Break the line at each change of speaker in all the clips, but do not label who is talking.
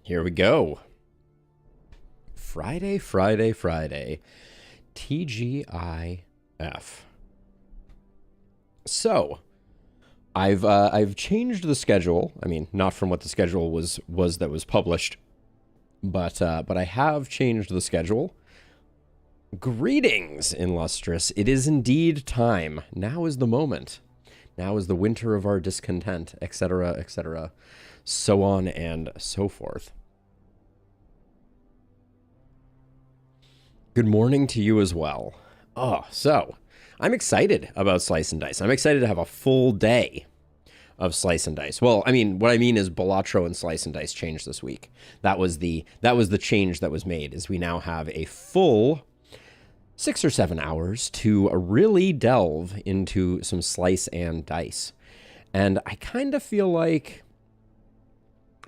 Here we go. Friday, Friday, Friday. TGIF. So, I've changed the schedule. I mean, not from what the schedule was that was published, but I have changed the schedule. Greetings, illustrious. It is indeed time. Now is the moment. Now is the winter of our discontent, etc., so on and so forth. Good morning to you as well. Oh, so I'm excited about Slice and Dice. I'm excited to have a full day of Slice and Dice. Well, I mean, what I mean is Balatro and Slice and Dice changed this week. That was the change that was made, is we now have a full 6 or 7 hours to really delve into some Slice and Dice. And I kind of feel like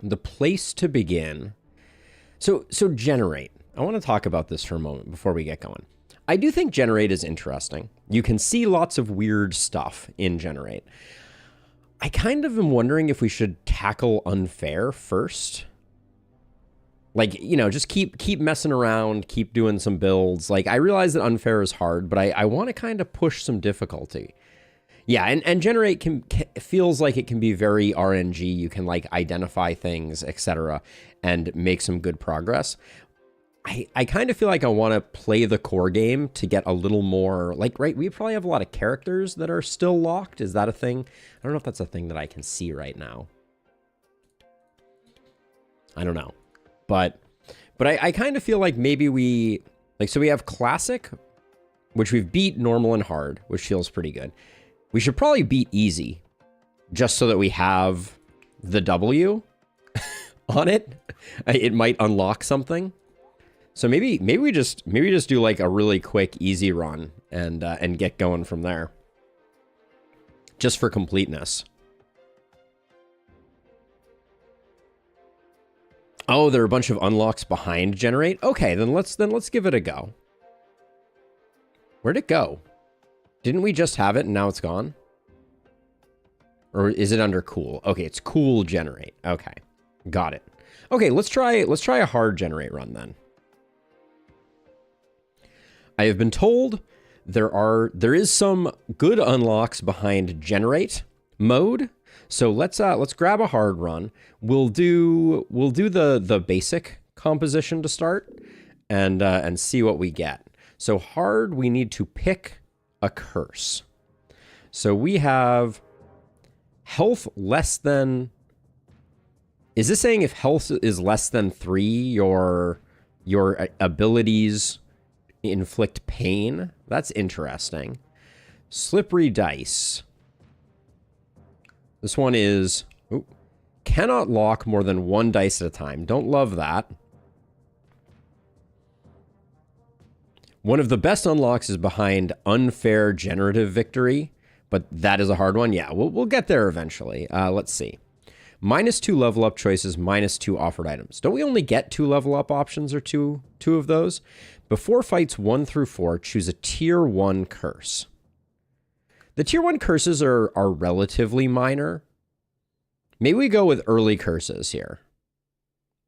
the place to begin. So Generate. I want to talk about this for a moment before we get going. I do think Generate is interesting. You can see lots of weird stuff in Generate. I kind of am wondering if we should tackle Unfair first. Like, you know, just keep messing around, keep doing some builds. Like, I realize that Unfair is hard, but I want to kind of push some difficulty. Yeah, and Generate feels like it can be very RNG. You can, like, identify things, etc., and make some good progress. I kind of feel like I want to play the core game to get a little more, like, right, we probably have a lot of characters that are still locked. Is that a thing? I don't know if that's a thing that I can see right now. I don't know. But I kind of feel like maybe we, like, so we have Classic, which we've beat Normal and Hard, which feels pretty good. We should probably beat Easy, just so that we have the W on it. It might unlock something. So maybe we just do like a really quick easy run and get going from there. Just for completeness. Oh, there are a bunch of unlocks behind Generate. Okay, then let's give it a go. Where'd it go? Didn't we just have it and now it's gone? Or is it under Cool? Okay, it's Cool Generate. Okay, got it. Okay, let's try a hard Generate run then. I have been told there is some good unlocks behind Generate mode. So let's grab a hard run. We'll do the basic composition to start and see what we get. So hard, we need to pick a curse. So we have health less than. Is this saying if health is less than 3, your abilities inflict pain? That's interesting. Slippery dice. This one is cannot lock more than 1 dice at a time. Don't love that. One of the best unlocks is behind Unfair Generative Victory, but that is a hard one. Yeah, we'll get there eventually. Let's see. -2 level up choices, -2 offered items. Don't we only get 2 level up options or two of those? Before fights 1 through 4, choose a tier 1 curse. The tier 1 curses are relatively minor. Maybe we go with early curses here.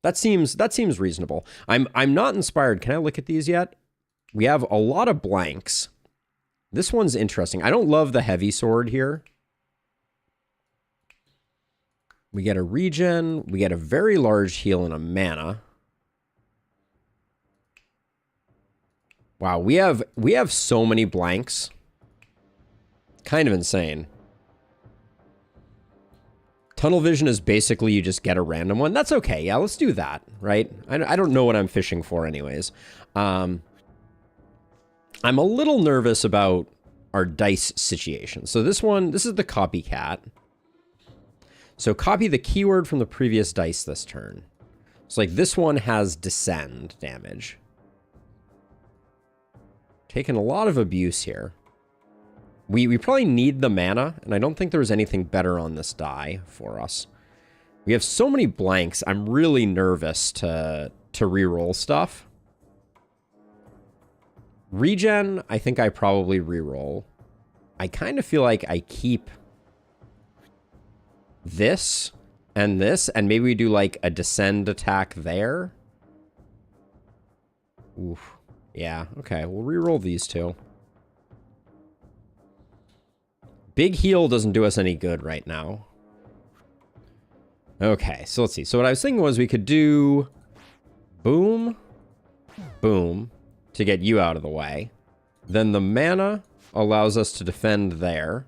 That seems reasonable. I'm not inspired. Can I look at these yet? We have a lot of blanks. This one's interesting. I don't love the heavy sword here. We get a regen. We get a very large heal and a mana. Wow, we have so many blanks. Kind of insane. Tunnel vision is basically you just get a random one. That's okay. Yeah, let's do that, right? I don't know what I'm fishing for anyways. I'm a little nervous about our dice situation. So this is the copycat. So copy the keyword from the previous dice this turn. So like this one has descend damage. Taking a lot of abuse here. We probably need the mana, and I don't think there's anything better on this die for us. We have so many blanks, I'm really nervous to reroll stuff. Regen, I think I probably reroll. I kind of feel like I keep this and this, and maybe we do like a descend attack there. Oof. Yeah, okay, we'll re-roll these two. Big heal doesn't do us any good right now. Okay, so let's see. So what I was thinking was we could do boom, boom, to get you out of the way. Then the mana allows us to defend there.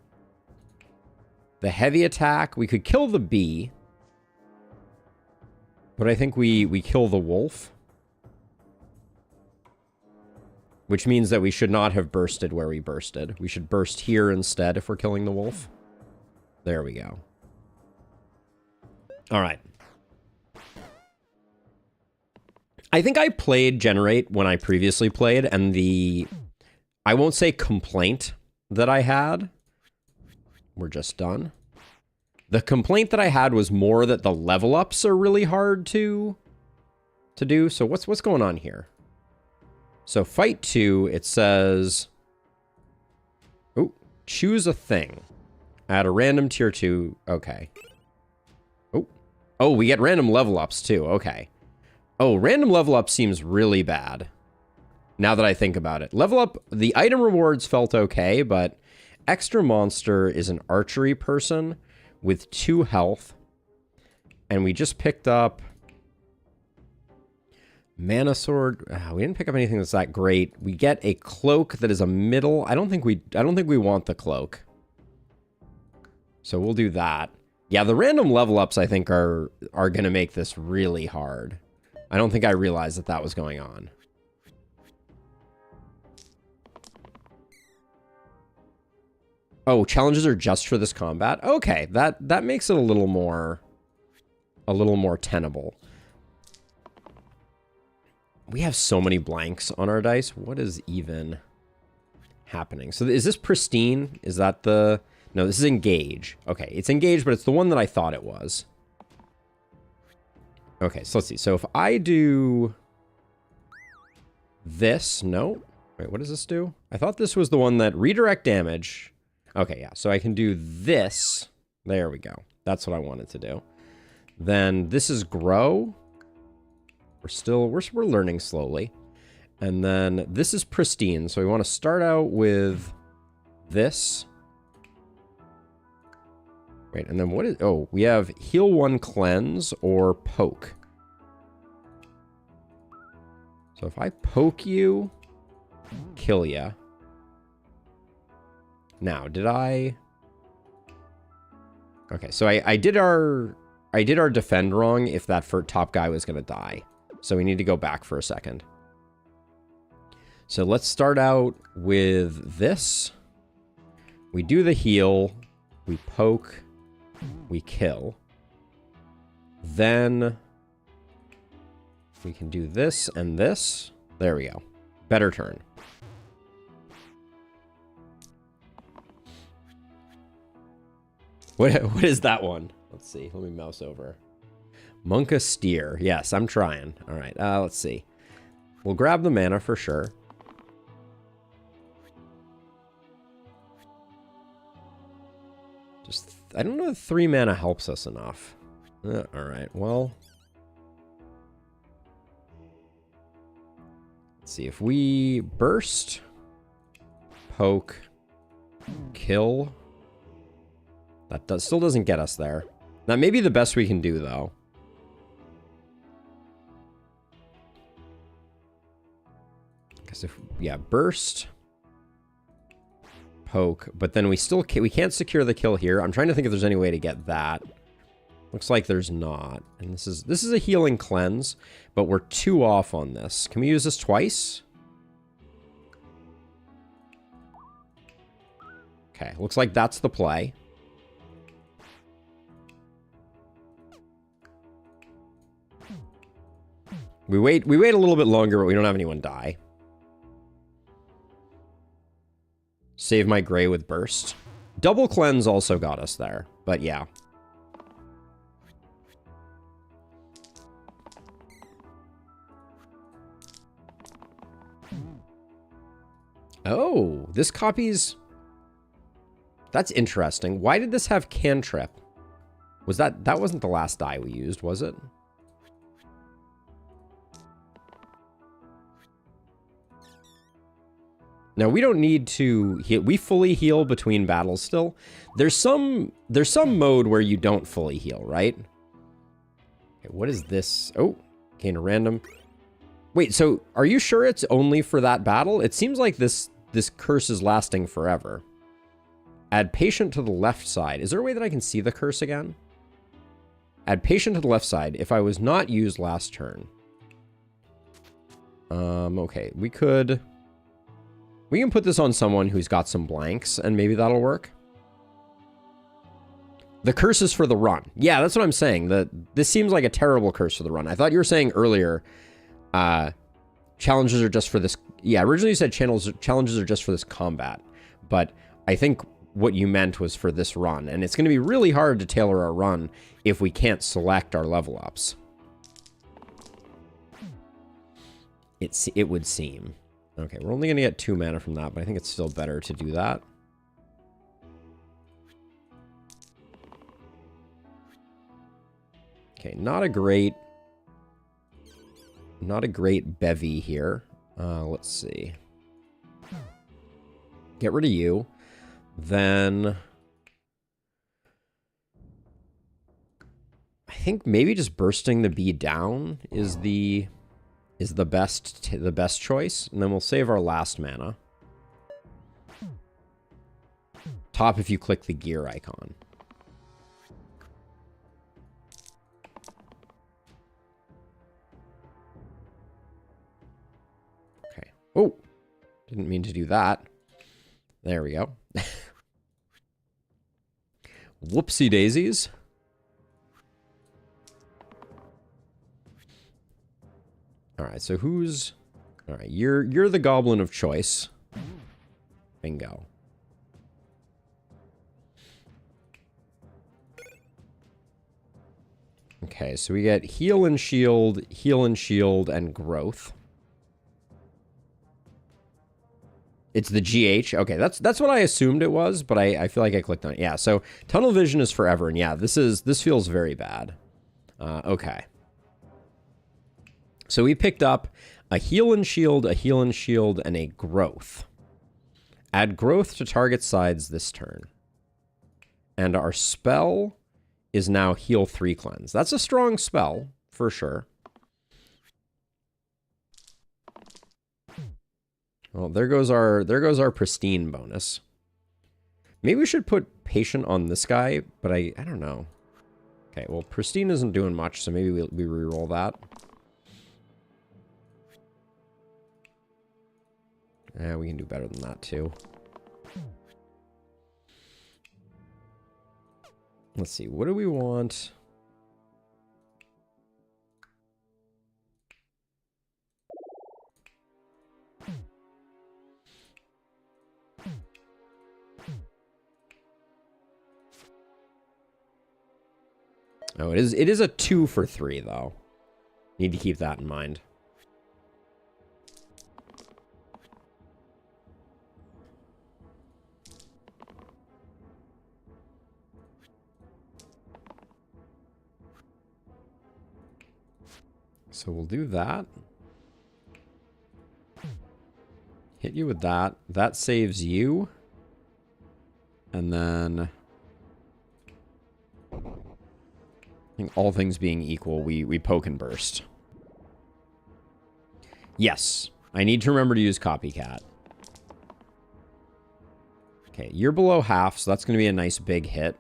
The heavy attack, we could kill the bee. But I think we kill the wolf. Which means that we should not have bursted where we bursted. We should burst here instead if we're killing the wolf. There we go. All right. I think I played Generate when I previously played, and I won't say complaint that I had. We're just done. The complaint that I had was more that the level ups are really hard to do. So what's going on here? So fight 2, it says, oh, choose a thing. Add a random tier 2. Okay. Oh, we get random level ups too. Okay. Oh, random level up seems really bad. Now that I think about it. Level up, the item rewards felt okay, but extra monster is an archery person with 2 health. And we just picked up mana sword. We didn't pick up anything that's that great. We get a cloak that is a middle. I don't think we want the cloak. So we'll do that. Yeah, the random level ups I think are going to make this really hard. I don't think I realized that that was going on. Oh, challenges are just for this combat. Okay, that makes it a little more tenable. We have so many blanks on our dice. What is even happening? So is this pristine? Is that the... No, this is engage. Okay, it's engage, but it's the one that I thought it was. Okay, so let's see. So if I do this... No. Wait, what does this do? I thought this was the one that redirect damage. Okay, yeah. So I can do this. There we go. That's what I wanted to do. Then this is grow. We're learning slowly. And then this is pristine. So we want to start out with this. Wait, and then what is... Oh, we have heal 1, cleanse, or poke. So if I poke you, kill ya. Now, did I... Okay, so I did our defend wrong if that top guy was going to die. So we need to go back for a second. So let's start out with this. We do the heal. We poke. We kill. Then we can do this and this. There we go. Better turn. What is that one? Let's see. Let me mouse over. Monka Steer. Yes, I'm trying. All right. Let's see. We'll grab the mana for sure. Just, I don't know if 3 mana helps us enough. All right. Well, let's see. If we burst, poke, kill, that still doesn't get us there. That may be the best we can do, though. Because if, yeah, burst, poke, but then we can't secure the kill here. I'm trying to think if there's any way to get that. Looks like there's not. And this is a healing cleanse, but we're 2 off on this. Can we use this twice? Okay, looks like that's the play. We wait a little bit longer, but we don't have anyone die. Save my gray with burst. Double cleanse also got us there, but yeah. Oh, this copies... That's interesting. Why did this have cantrip? Was that wasn't the last die we used, was it? Now, we don't need to heal. We fully heal between battles still. There's some mode where you don't fully heal, right? Okay, what is this? Oh, gain a random. Wait, so are you sure it's only for that battle? It seems like this curse is lasting forever. Add patient to the left side. Is there a way that I can see the curse again? Add patient to the left side if I was not used last turn. Okay, we can put this on someone who's got some blanks, and maybe that'll work. The curse is for the run. Yeah, that's what I'm saying. This seems like a terrible curse for the run. I thought you were saying earlier, challenges are just for this. Yeah, originally you said challenges are just for this combat, but I think what you meant was for this run, and it's going to be really hard to tailor our run if we can't select our level ups. It would seem. Okay, we're only going to get 2 mana from that, but I think it's still better to do that. Okay, not a great bevy here. Let's see. Get rid of you. Then I think maybe just bursting the bee down is the best choice, and then we'll save our last mana. Top if you click the gear icon. Okay. Oh, didn't mean to do that. There we go. Whoopsie daisies. All right, so who's... All right, you're the goblin of choice. Bingo. Okay, so we get heal and shield, and growth. It's the GH. Okay, that's what I assumed it was, but I feel like I clicked on it. Yeah, so tunnel vision is forever, and yeah, this feels very bad. Okay. So we picked up a heal and shield, and a growth. Add growth to target sides this turn. And our spell is now heal 3 cleanse. That's a strong spell, for sure. Well, there goes our pristine bonus. Maybe we should put patient on this guy, but I don't know. Okay, well, pristine isn't doing much, so maybe we reroll that. Yeah, we can do better than that, too. Let's see, what do we want? Oh, it is a 2 for 3, though. Need to keep that in mind. So we'll do that. Hit you with that. That saves you. And then... I think all things being equal, we poke and burst. Yes. I need to remember to use Copycat. Okay, you're below half, so that's going to be a nice big hit.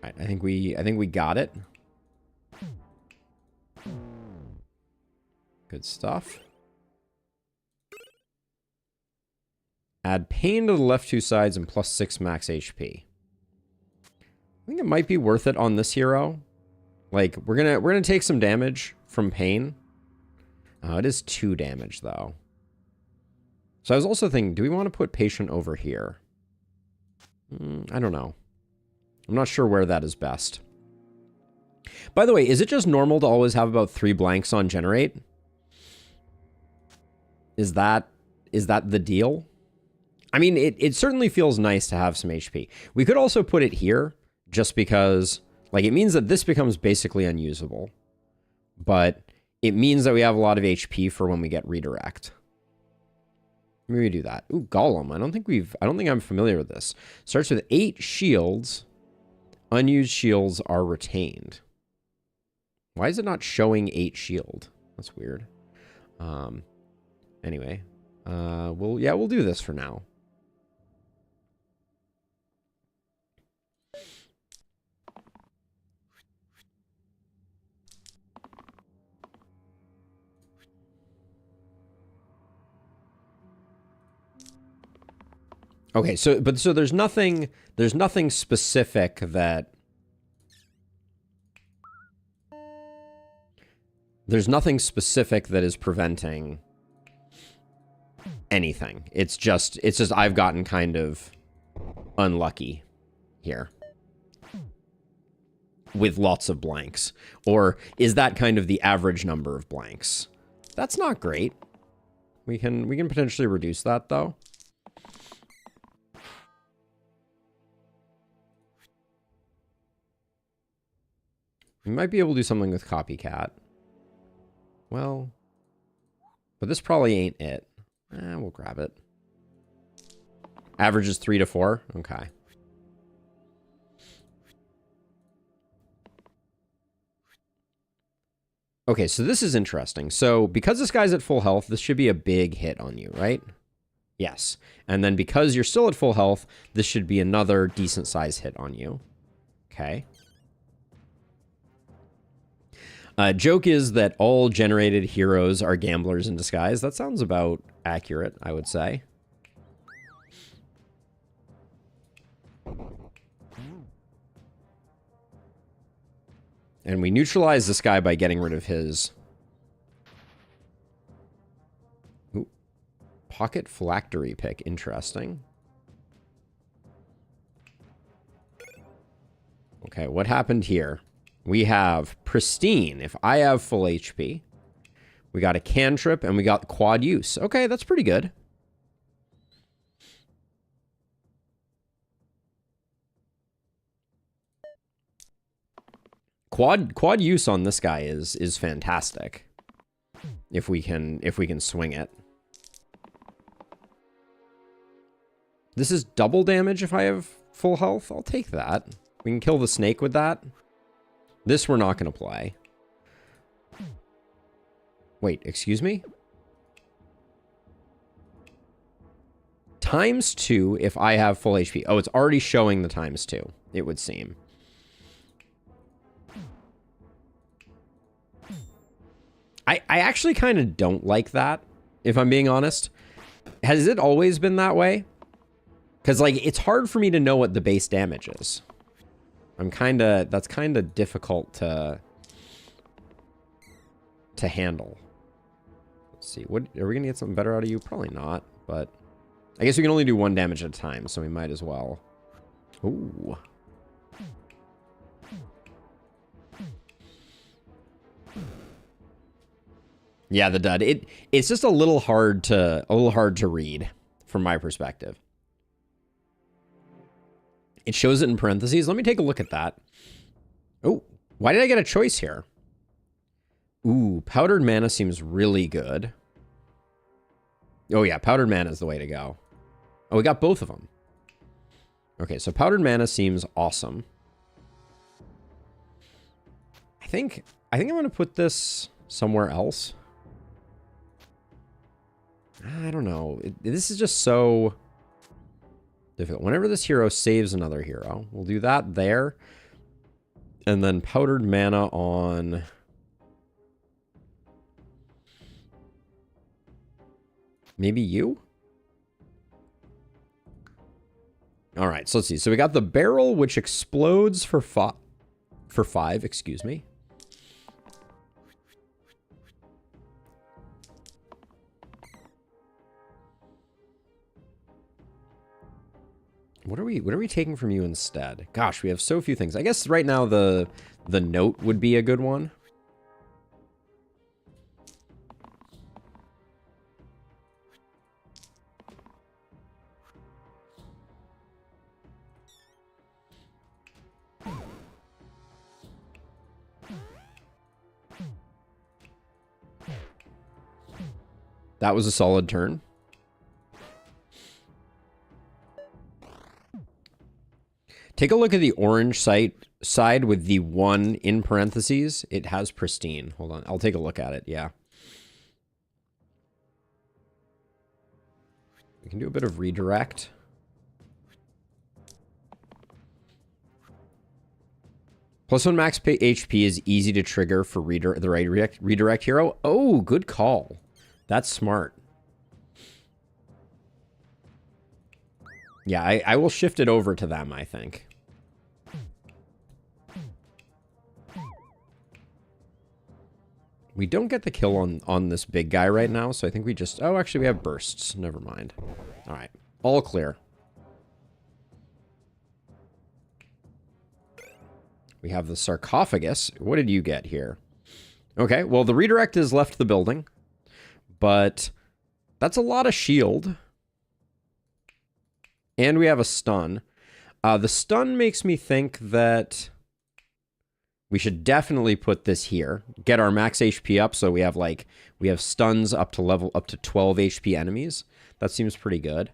Right, I think we got it. Good stuff. Add pain to the left 2 sides and +6 max HP. I think it might be worth it on this hero. Like, we're gonna take some damage from pain. It is 2 damage though. So I was also thinking, do we want to put patient over here? I don't know. I'm not sure where that is best. By the way, is it just normal to always have about 3 blanks on generate? Is that Is that the deal? I mean, it certainly feels nice to have some HP. We could also put it here just because, like, it means that this becomes basically unusable. But it means that we have a lot of HP for when we get redirect. Maybe we do that. Ooh, Golem. I don't think I'm familiar with this. Starts with 8 shields. Unused shields are retained. Why is it not showing 8 shield? That's weird. Anyway. We'll do this for now. Okay, so there's nothing specific that is preventing anything. It's just I've gotten kind of unlucky here with lots of blanks. Or is that kind of the average number of blanks? That's not great. We can potentially reduce that though. We might be able to do something with copycat. Well, but this probably ain't it. We'll grab it. Average is 3 to 4. Okay. Okay, so this is interesting. So because this guy's at full health, this should be a big hit on you, right? Yes. And then because you're still at full health, this should be another decent size hit on you. Okay. Joke is that all generated heroes are gamblers in disguise. That sounds about accurate, I would say. And we neutralize this guy by getting rid of his... Ooh. Pocket phylactery pick. Interesting. Okay, what happened here? We have Pristine. If I have full HP, we got a cantrip and we got quad use. Okay, that's pretty good. Quad use on this guy is fantastic. If we can swing it. This is double damage if I have full health. I'll take that. We can kill the snake with that. This we're not going to play. Wait, excuse me? ×2 if I have full HP. Oh, it's already showing the ×2, it would seem. I actually kind of don't like that, if I'm being honest. Has it always been that way? Because, like, it's hard for me to know what the base damage is. That's kind of difficult to handle. Let's see, what are we gonna get something better out of you? Probably not, but I guess we can only do 1 damage at a time, so we might as well. Ooh. Yeah, the dud. It's just a little hard to read from my perspective. It shows it in parentheses. Let me take a look at that. Oh, why did I get a choice here? Ooh, powdered mana seems really good. Oh yeah, powdered mana is the way to go. Oh, we got both of them. Okay, so powdered mana seems awesome. I think I'm going to put this somewhere else. I don't know. This is just so difficult. Whenever this hero saves another hero, we'll do that there. And then powdered mana on... maybe you? All right, so let's see. So we got the barrel, which explodes for 5, excuse me. What are we taking from you instead? Gosh, we have so few things. I guess right now the note would be a good one. That was a solid turn. Take a look at the orange side with the 1 in parentheses. It has pristine. Hold on. I'll take a look at it. Yeah. We can do a bit of redirect. +1 max HP is easy to trigger for the right redirect hero. Oh, good call. That's smart. Yeah, I will shift it over to them, I think. We don't get the kill on this big guy right now, so I think we just... Oh, actually, we have bursts. Never mind. All right. All clear. We have the sarcophagus. What did you get here? Okay, well, the redirect has left the building, but that's a lot of shield. And we have a stun. The stun makes me think that we should definitely put this here. Get our max HP up so we have stuns up to 12 HP enemies. That seems pretty good.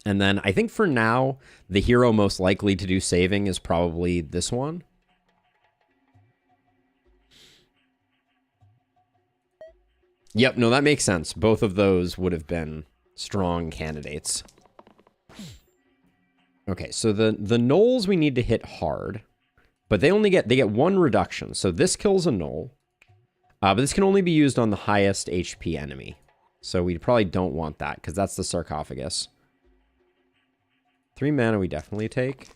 And then I think for now, the hero most likely to do saving is probably this one. Yep, no, that makes sense. Both of those would have been strong candidates. Okay, so the gnolls we need to hit hard, but they get 1 reduction. So this kills a gnoll, but this can only be used on the highest HP enemy. So we probably don't want that because that's the sarcophagus. 3 mana we definitely take.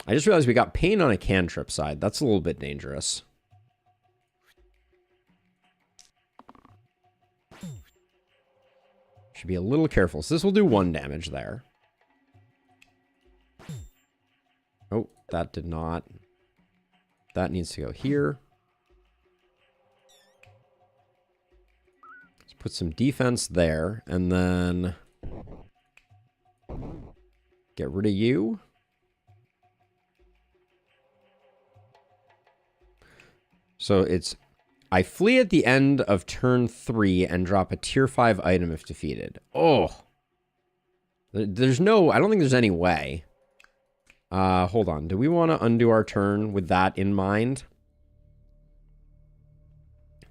I just realized we got pain on a cantrip side. That's a little bit dangerous. Should be a little careful. So this will do 1 damage there. Oh, that did not. That needs to go here. Let's put some defense there, and then get rid of you. So it's, I flee at the end of turn 3 and drop a tier 5 item if defeated. Oh. There's no, I don't think there's any way. Hold on. Do we want to undo our turn with that in mind?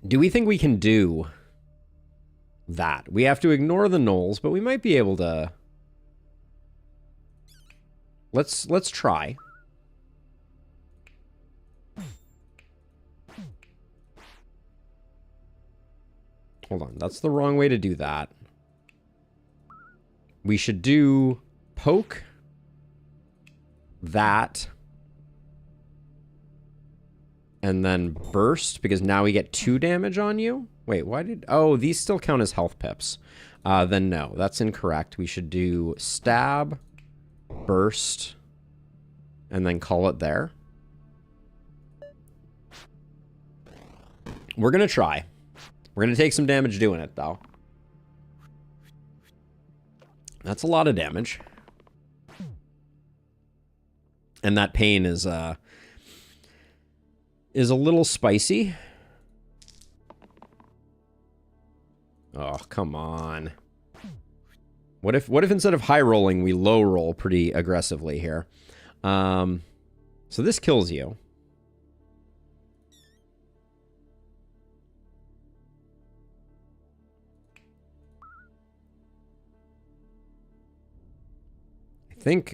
Do we think we can do that? We have to ignore the gnolls, but we might be able to. Let's try. Hold on, that's the wrong way to do that. We should do poke, that, and then burst, because now we get 2 damage on you. Wait, why did... Oh, these still count as health pips. Then no, that's incorrect. We should do stab, burst, and then call it there. We're going to try. We're going to take some damage doing it, though. That's a lot of damage. And that pain is a little spicy. Oh, come on. What if instead of high rolling, we low roll pretty aggressively here? So this kills you.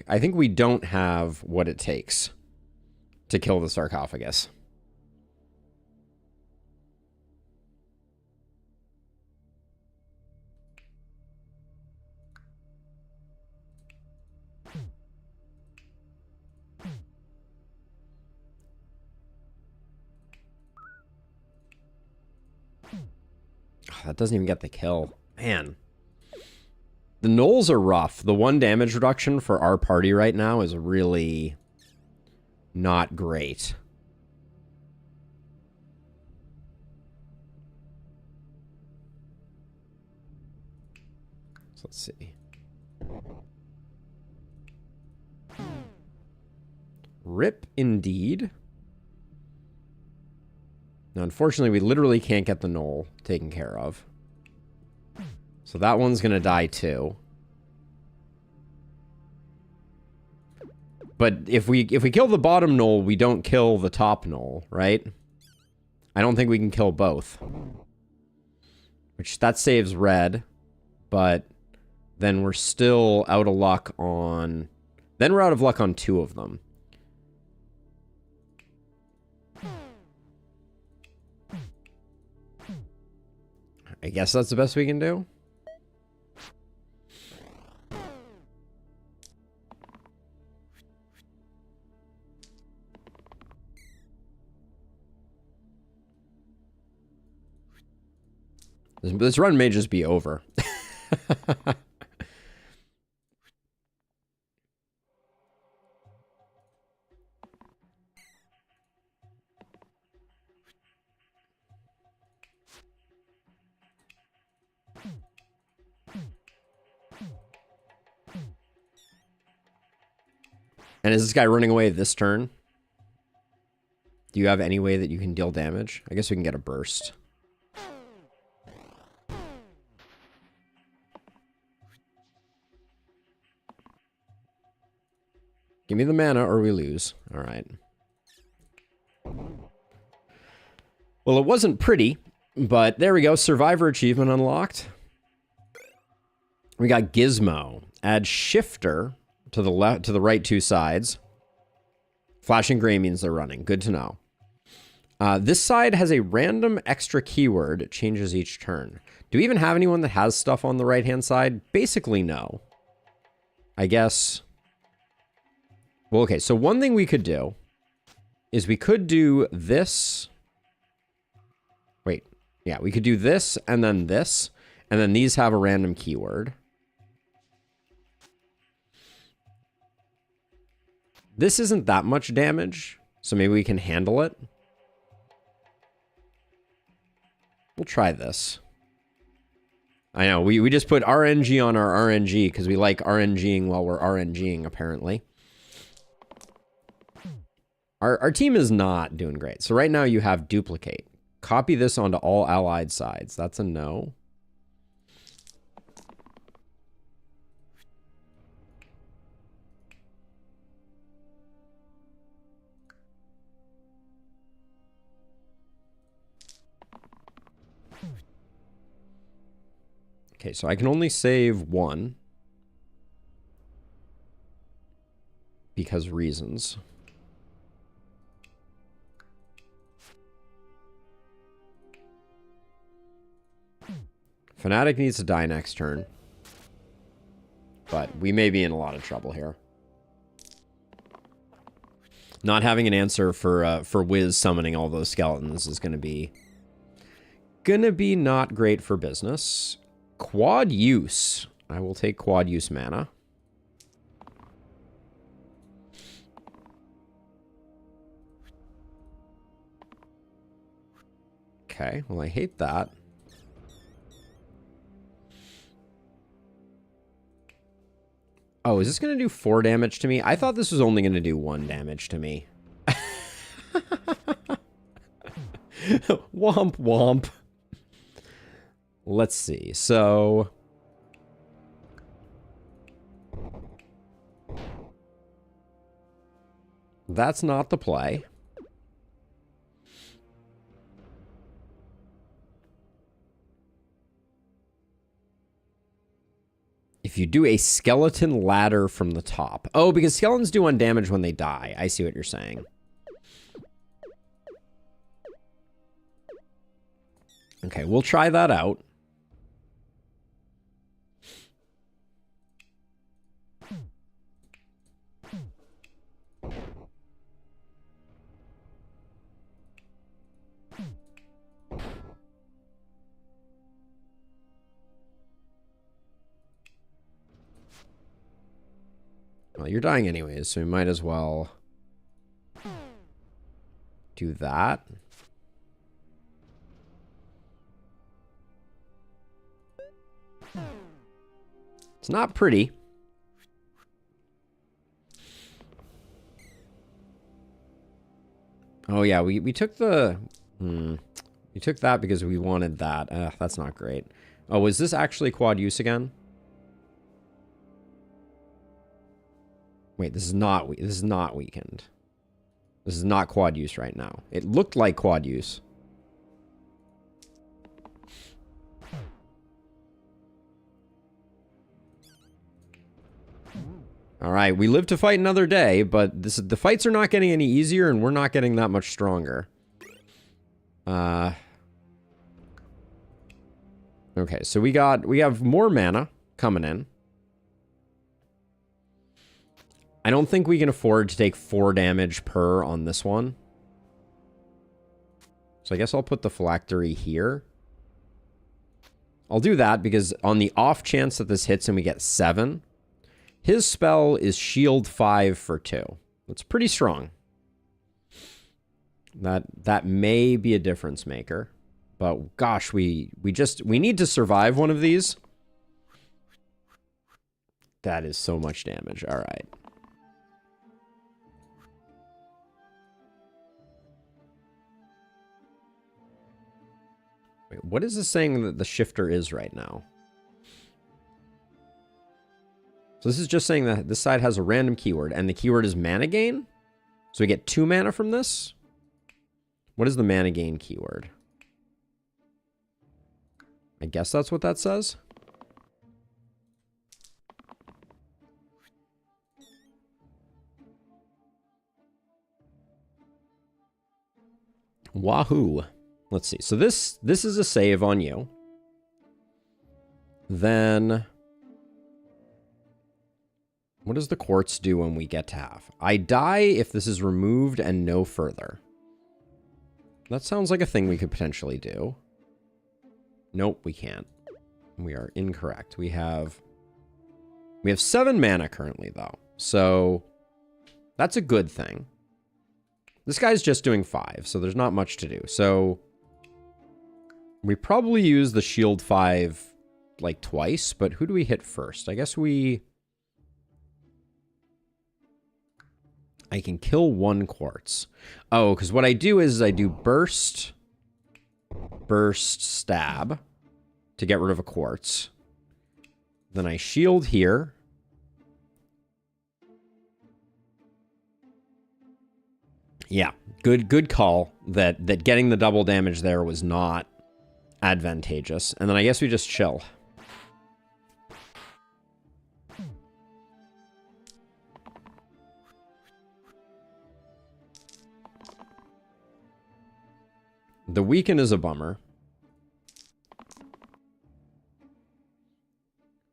I think we don't have what it takes to kill the sarcophagus. Oh, that doesn't even get the kill. Man. The gnolls are rough. The 1 damage reduction for our party right now is really not great. So let's see. Rip indeed. Now, unfortunately, we literally can't get the knoll taken care of. So that one's going to die too. But if we kill the bottom knoll, we don't kill the top knoll, right? I don't think we can kill both. Which, that saves red. But then we're still out of luck on... Then we're out of luck on 2 of them. I guess that's the best we can do. This run may just be over. And is this guy running away this turn? Do you have any way that you can deal damage? I guess we can get a burst. Give me the mana or we lose. All right. Well, it wasn't pretty, but there we go. Survivor achievement unlocked. We got Gizmo. Add shifter to the left, to the right 2 sides. Flashing gray means they're running. Good to know. This side has a random extra keyword. It changes each turn. Do we even have anyone that has stuff on the right-hand side? Basically, no. I guess... Well, okay, so one thing we could do is we could do this. Wait, yeah, we could do this, and then these have a random keyword. This isn't that much damage, so maybe we can handle it. We'll try this. I know, we just put RNG on our RNG because we like RNGing while we're RNGing, apparently. Our team is not doing great. So right now you have duplicate. Copy this onto all allied sides. That's a no. Okay, so I can only save 1. Because reasons. Fnatic needs to die next turn. But we may be in a lot of trouble here. Not having an answer for Wiz summoning all those skeletons is going to be not great for business. Quad use. I will take quad use mana. Okay, well I hate that. Oh, is this going to do 4 damage to me? I thought this was only going to do 1 damage to me. Womp womp. Let's see. So... that's not the play. If you do a skeleton ladder from the top. Oh, because skeletons do 1 damage when they die. I see what you're saying. Okay, we'll try that out. Well, you're dying anyways, so we might as well do that. It's not pretty. Oh, yeah, we took the... We took that because we wanted that. That's not great. Oh, is this actually quad use again? Wait, this is not weakened. This is not quad use right now. It looked like quad use. All right, we live to fight another day, but the fights are not getting any easier, and we're not getting that much stronger. Okay, so we have more mana coming in. I don't think we can afford to take 4 damage per on this one. So I guess I'll put the phylactery here. I'll do that because on the off chance that this hits and we get 7, his spell is shield 5 for 2. That's pretty strong. That may be a difference maker. But gosh, we need to survive one of these. That is so much damage. All right. Wait, what is this saying that the shifter is right now? So this is just saying that this side has a random keyword, and the keyword is mana gain? So we get 2 mana from this? What is the mana gain keyword? I guess that's what that says. Wahoo. Let's see. So this is a save on you. Then what does the quartz do when we get to half? I die if this is removed and no further. That sounds like a thing we could potentially do. Nope, we can't. We are incorrect. We have 7 mana currently, though. So that's a good thing. This guy's just doing 5, so there's not much to do. So we probably use the shield 5 like twice, but who do we hit first? I guess I can kill 1 quartz. Oh, because what I do is I do burst, stab to get rid of a quartz. Then I shield here. Yeah, good call that getting the double damage there was not advantageous. And then I guess we just chill. The weaken is a bummer.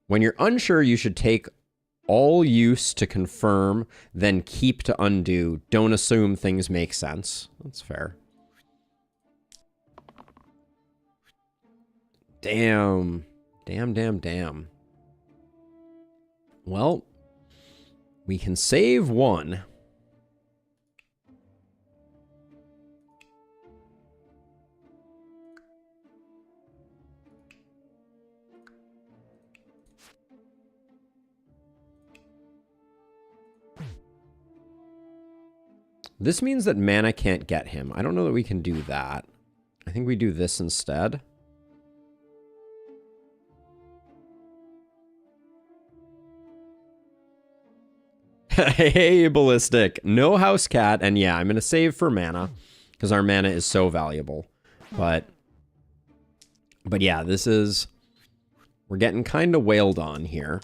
When you're unsure, you should take all use to confirm, then keep to undo. Don't assume things make sense. That's fair. Damn. Damn. Well, we can save 1. This means that mana can't get him. I don't know that we can do that. I think we do this instead. Hey, Ballistic. No house cat. And yeah, I'm going to save for mana because our mana is so valuable. But yeah, we're getting kind of wailed on here.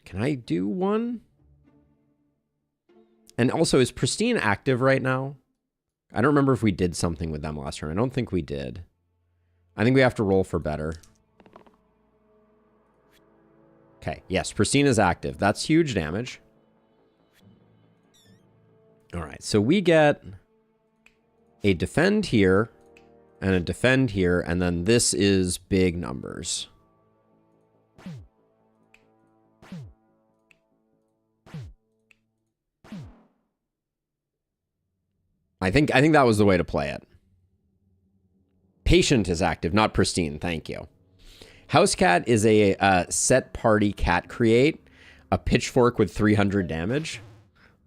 Can I do 1? And also, is Pristine active right now? I don't remember if we did something with them last turn. I don't think we did. I think we have to roll for better. Okay, yes, Pristine is active. That's huge damage. All right, so we get a defend here and a defend here, and then this is big numbers. I think that was the way to play it. Patient is active, not Pristine. Thank you. House Cat is a set party cat create, a pitchfork with 300 damage.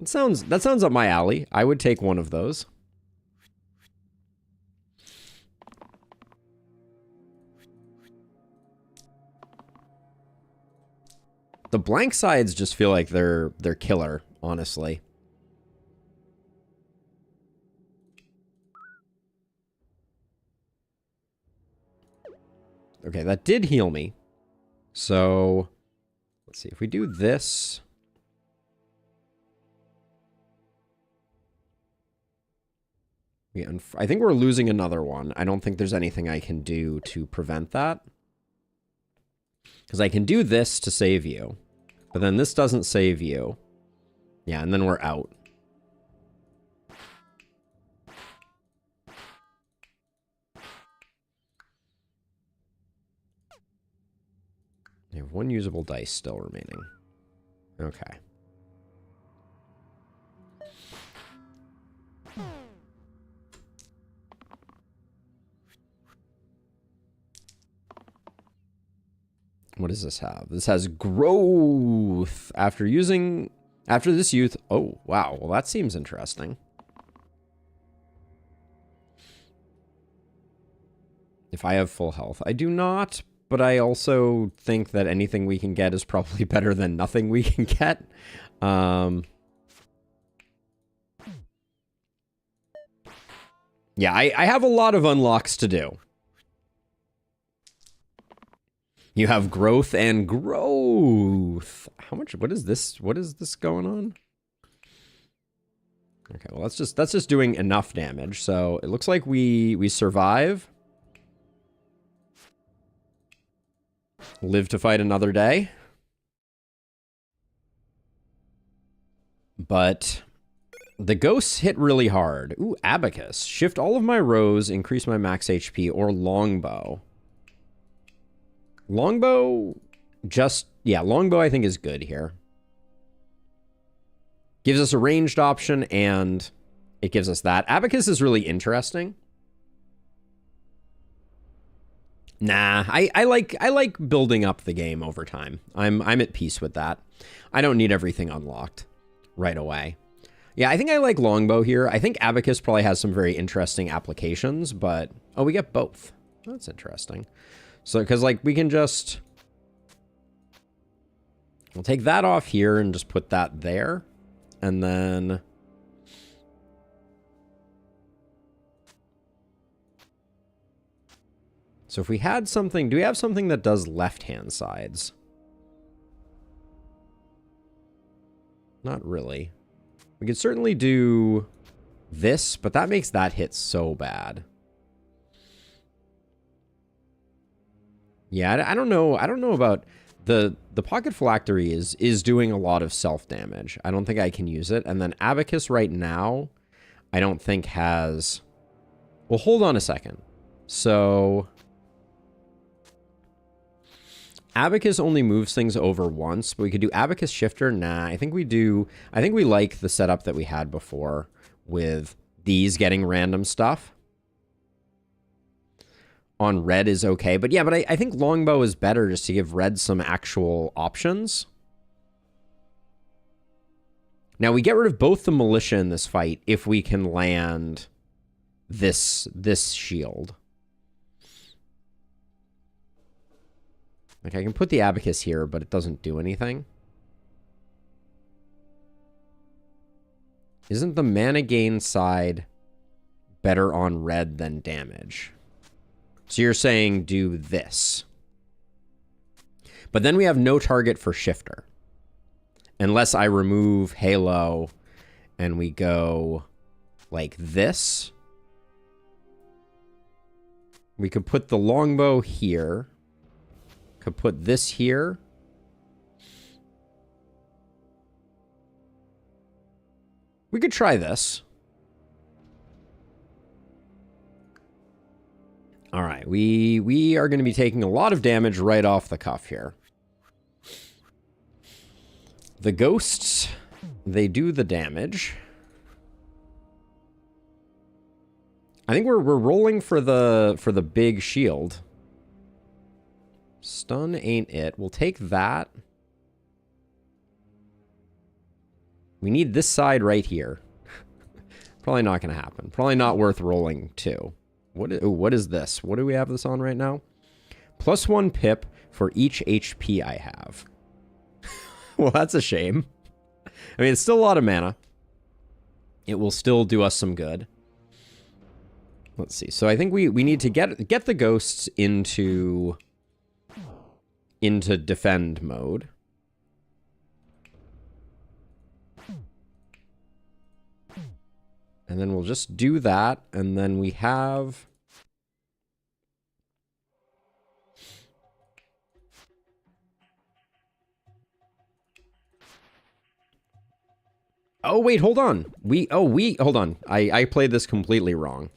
That sounds up my alley. I would take one of those. The blank sides just feel like they're killer, honestly. Okay, that did heal me. So, let's see. If we do this... I think we're losing another one. I don't think there's anything I can do to prevent that. Because I can do this to save you. But then this doesn't save you. Yeah, and then we're out. I have one usable dice still remaining. Okay. What does this have? This has growth. After this youth... Oh, wow. Well, that seems interesting. If I have full health. I do not, but I also think that anything we can get is probably better than nothing we can get. Yeah, I have a lot of unlocks to do. You have growth and growth. How much? What is this? What is this going on? Okay, well, that's just doing enough damage. So it looks like we survive. Live to fight another day. But the ghosts hit really hard. Ooh, abacus. Shift all of my rows, increase my max HP, or longbow. Longbow, longbow I think is good here. Gives us a ranged option, and it gives us that. Abacus is really interesting. Nah, I like building up the game over time. I'm at peace with that. I don't need everything unlocked right away. Yeah, I think I like longbow here. I think abacus probably has some very interesting applications, but oh, we get both. That's interesting. So, because, like, we can just... We'll take that off here and just put that there. And then... So if we had something... Do we have something that does left-hand sides? Not really. We could certainly do this, but that makes that hit so bad. Yeah, I don't know. I don't know about the pocket phylactery is doing a lot of self damage. I don't think I can use it. And then abacus right now, I don't think has. Well, hold on a second. So abacus only moves things over once, but we could do abacus shifter. Nah, I think we do. I think we like the setup that we had before with these getting random stuff. On red is okay. But yeah, but I think longbow is better just to give red some actual options. Now, we get rid of both the militia in this fight if we can land this shield. Like, I can put the abacus here, but it doesn't do anything. Isn't the mana gain side better on red than damage? So you're saying do this. But then we have no target for shifter. Unless I remove halo and we go like this. We could put the longbow here. Could put this here. We could try this. All right, we are going to be taking a lot of damage right off the cuff here. The ghosts, they do the damage. I think we're rolling for the big shield. Stun ain't it. We'll take that. We need this side right here. Probably not going to happen. Probably not worth rolling too. What is this? What do we have this on right now? +1 pip for each HP I have. Well, that's a shame. I mean, it's still a lot of mana. It will still do us some good. Let's see. So I think we need to get the ghosts into defend mode. And then we'll just do that, and then we have... Oh, wait, hold on. Hold on. I played this completely wrong.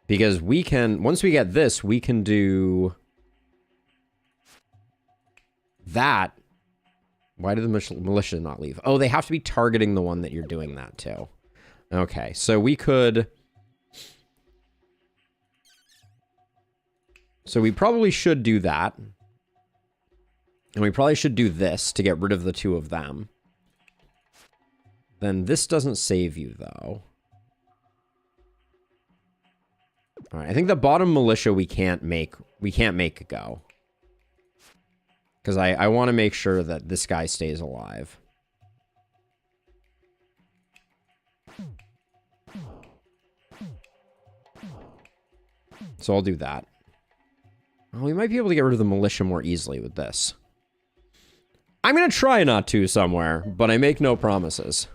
Because we can, once we get this, we can do that. Why did the militia not leave? Oh, they have to be targeting the one that you're doing that to. Okay, so we could... So we probably should do that. And we probably should do this to get rid of the two of them. Then this doesn't save you, though. Alright, I think the bottom militia we can't make go. Because I want to make sure that this guy stays alive. So I'll do that. Well, we might be able to get rid of the militia more easily with this. I'm going to try not to somewhere, but I make no promises.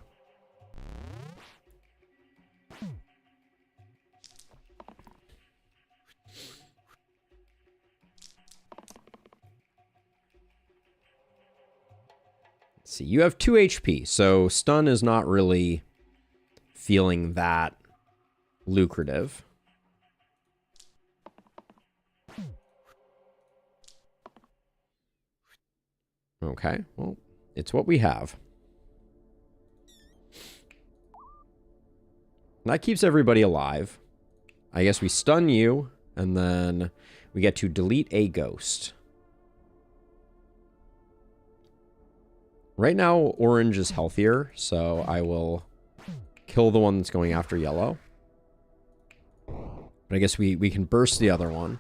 Let's see, you have 2 HP, so stun is not really feeling that lucrative. Okay, well, it's what we have. That keeps everybody alive. I guess we stun you, and then we get to delete a ghost. Right now, orange is healthier, so I will kill the one that's going after yellow. But I guess we can burst the other one.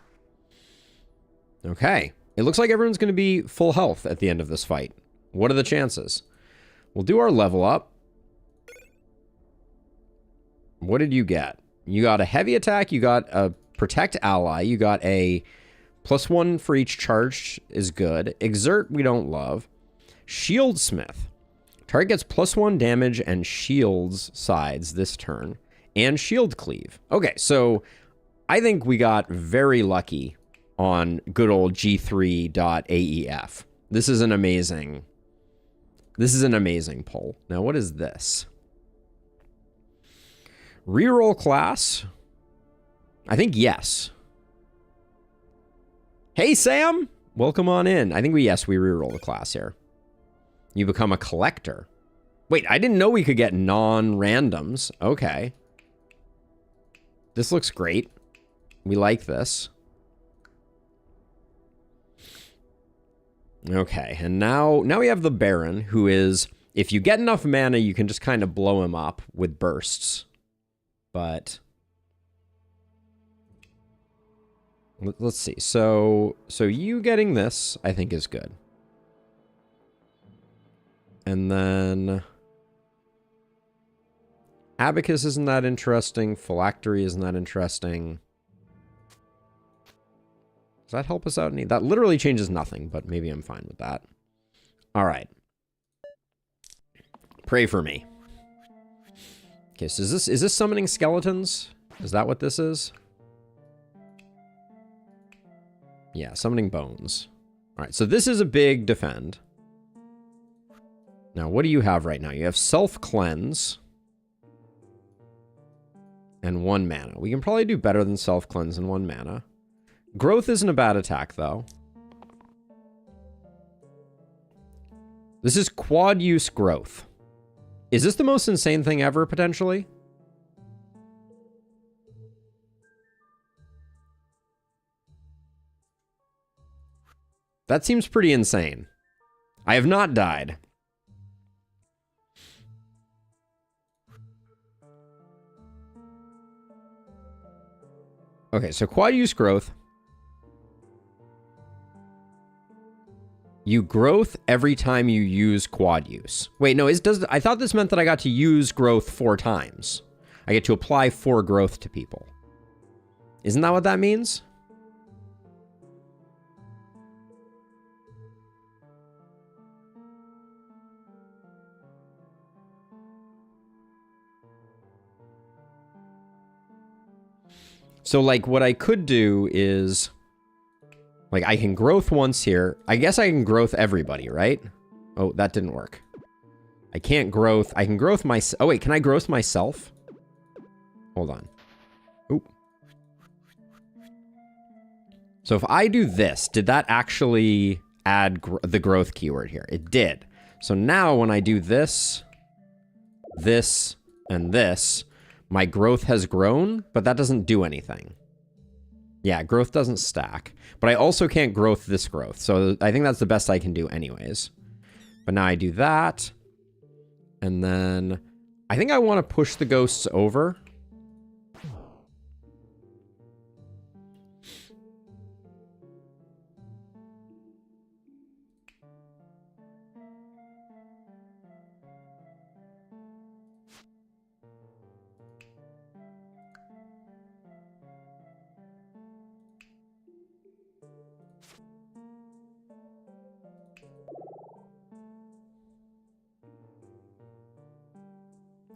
Okay. It looks like everyone's going to be full health at the end of this fight. What are the chances? We'll do our level up. What did you get? You got a heavy attack. You got a protect ally. You got a +1 for each charge is good. Exert, we don't love. Shieldsmith. Target gets +1 damage and shields sides this turn. And shield cleave. Okay, so I think we got very lucky on good old G3.AEF. This is an amazing pull. Now, what is this? Reroll class? I think yes. Hey, Sam! Welcome on in. I think we reroll the class here. You become a collector. Wait, I didn't know we could get non-randoms. Okay. This looks great. We like this. Okay, and now we have the Baron, who is, if you get enough mana, you can just kind of blow him up with bursts. But let's see. So you getting this, I think, is good. And then Abacus isn't that interesting. Phylactery isn't that interesting. Does that help us out any? That literally changes nothing, but maybe I'm fine with that. All right. Pray for me. Okay, so is this summoning skeletons? Is that what this is? Yeah, summoning bones. All right, so this is a big defend. Now, what do you have right now? You have self-cleanse and 1 mana. We can probably do better than self-cleanse and 1 mana. Growth isn't a bad attack, though. This is quad use growth. Is this the most insane thing ever, potentially? That seems pretty insane. I have not died. Okay, so quad use growth. You growth every time you use quad use. Wait, no, I thought this meant that I got to use growth 4 times. I get to apply 4 growth to people. Isn't that what that means? So, like, what I could do is... Like, I can growth once here. I guess I can growth everybody, right? Oh, that didn't work. I can't growth. I can growth myself. Oh, wait, can I growth myself? Hold on. Oop. So if I do this, did that actually add the growth keyword here? It did. So now when I do this, this, and this, my growth has grown, but that doesn't do anything. Yeah, growth doesn't stack. But I also can't growth this growth. So I think that's the best I can do anyways. But now I do that. And then I think I want to push the ghosts over.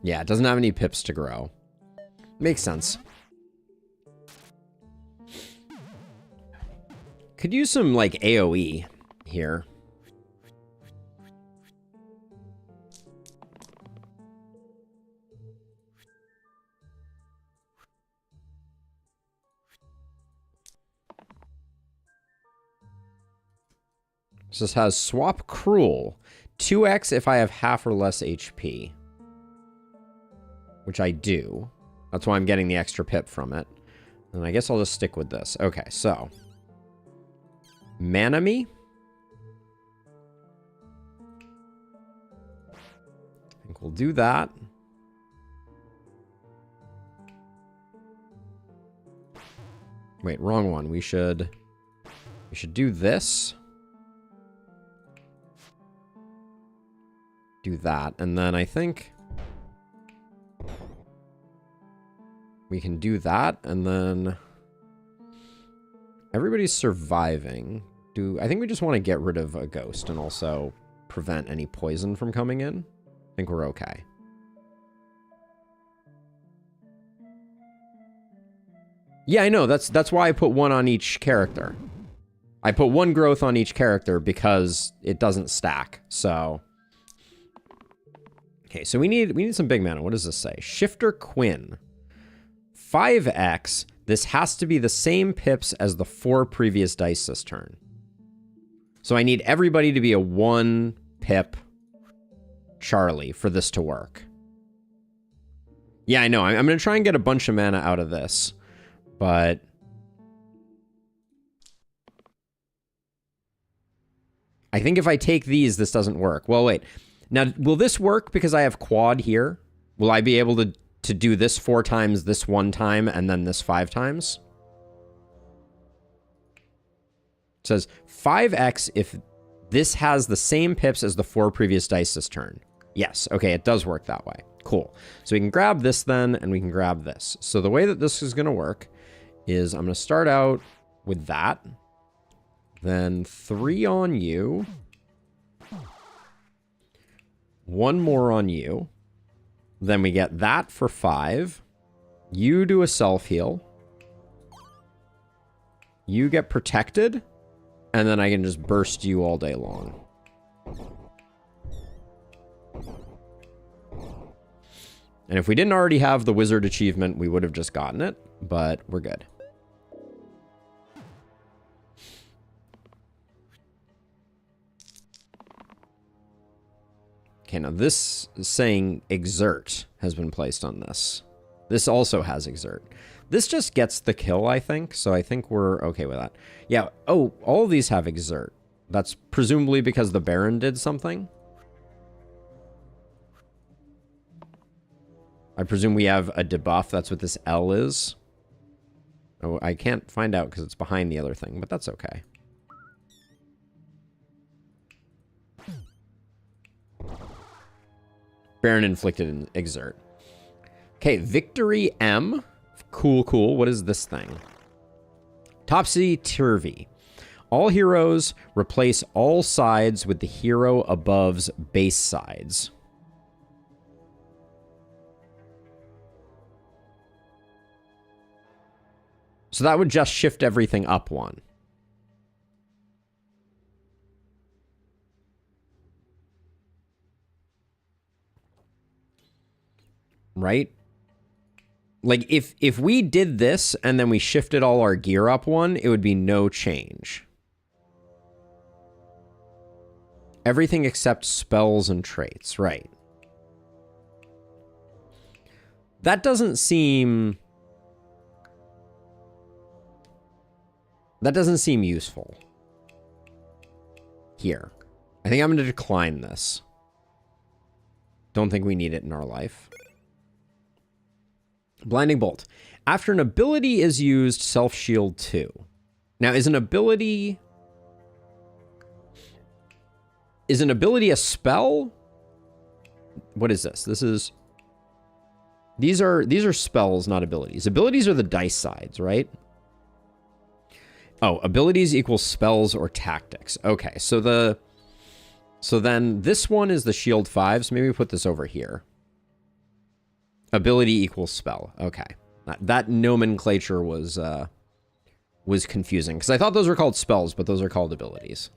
Yeah, it doesn't have any pips to grow. Makes sense. Could use some, like, AoE here. So this has swap cruel. 2x if I have half or less HP. Which I do. That's why I'm getting the extra pip from it. And I guess I'll just stick with this. Okay, so. Manami. I think we'll do that. Wait, wrong one. We should do this. Do that. And then I think we can do that, and then everybody's surviving. I think we just want to get rid of a ghost and also prevent any poison from coming in. I think we're okay. Yeah, I know. That's why I put 1 on each character. I put 1 growth on each character because it doesn't stack. So, okay. So we need some big mana. What does this say? Shifter Quinn. 5x. This has to be the same pips as the 4 previous dice this turn. So I need everybody to be a 1 pip Charlie for this to work. Yeah, I know. I'm going to try and get a bunch of mana out of this. But I think if I take these, this doesn't work. Well, wait. Now, will this work because I have quad here? Will I be able to do this 4 times, this 1 time, and then this 5 times? It says 5x if this has the same pips as the 4 previous dice this turn. Yes, okay, it does work that way. Cool. So we can grab this then, and we can grab this. So the way that this is going to work is I'm going to start out with that. Then 3 on you. 1 more on you. Then we get that for 5. You do a self-heal. You get protected. And then I can just burst you all day long. And if we didn't already have the wizard achievement, we would have just gotten it. But we're good. Okay, now this is saying exert has been placed on this. This also has exert. This just gets the kill, I think. So I think we're okay with that. Yeah. Oh, all of these have exert. That's presumably because the Baron did something. I presume we have a debuff. That's what this L is. Oh, I can't find out because it's behind the other thing, but that's okay. Baron inflicted and exert. Okay, Victory M. Cool, cool. What is this thing? Topsy-turvy. All heroes replace all sides with the hero above's base sides. So that would just shift everything up one. Right? Like, if we did this and then we shifted all our gear up one, it would be no change. Everything except spells and traits, right. That doesn't seem... That doesn't seem useful. Here. I think I'm going to decline this. Don't think we need it in our life. Blinding Bolt. After an ability is used, self-shield 2. Now, is an ability a spell? What is this? This is... These are spells, not abilities. Abilities are the dice sides, right? Oh, abilities equal spells or tactics. Okay, so then this one is the shield 5, so maybe we put this over here. Ability equals spell. Okay. That nomenclature was confusing, because I thought those were called spells, but those are called abilities.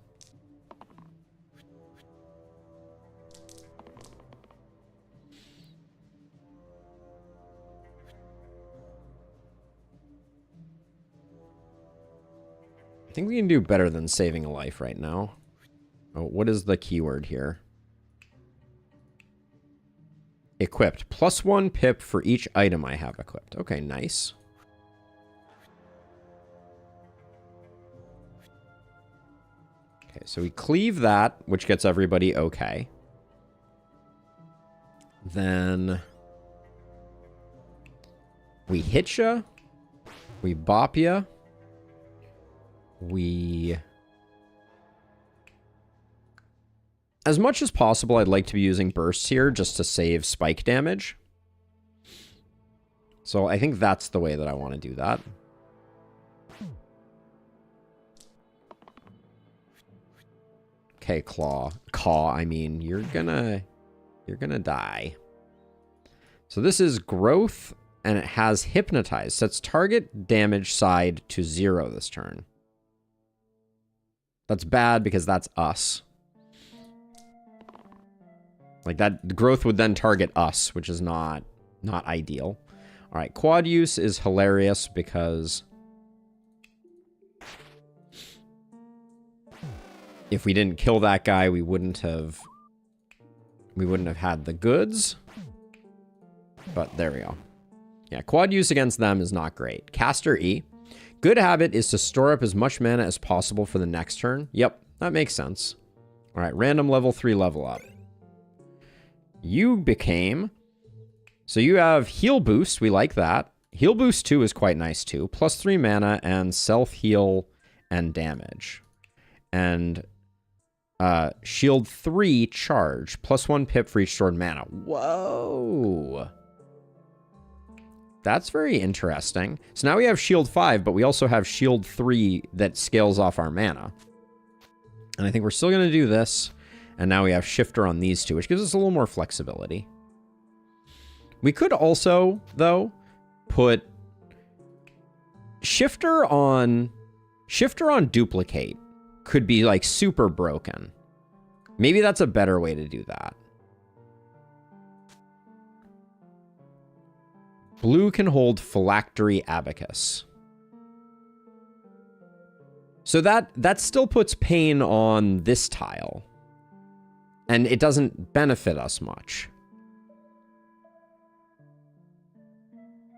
I think we can do better than saving a life right now. Oh, what is the keyword here? Equipped. +1 pip for each item I have equipped. Okay, nice. Okay, so we cleave that, which gets everybody okay. Then we hit ya. We bop ya. We... As much as possible, I'd like to be using bursts here just to save spike damage. So I think that's the way that I want to do that. Okay, Caw, I mean, you're gonna die. So this is growth, and it has hypnotize. Sets target damage side to 0 this turn. That's bad because that's us. Like that, the growth would then target us, which is not ideal. All right, quad use is hilarious because if we didn't kill that guy, we wouldn't have had the goods. But there we go. Yeah, quad use against them is not great. Caster E. Good habit is to store up as much mana as possible for the next turn. Yep, that makes sense. All right, random level 3 level up. You became... So you have heal boost. We like that. Heal boost 2 is quite nice too. +3 mana and self-heal and damage. And shield 3 charge. +1 pip for each stored mana. Whoa. That's very interesting. So now we have shield 5, but we also have shield 3 that scales off our mana. And I think we're still going to do this. And now we have shifter on these two, which gives us a little more flexibility. We could also, though, put shifter on duplicate. Could be like super broken. Maybe that's a better way to do that. Blue can hold phylactery abacus. So that still puts pain on this tile. And it doesn't benefit us much.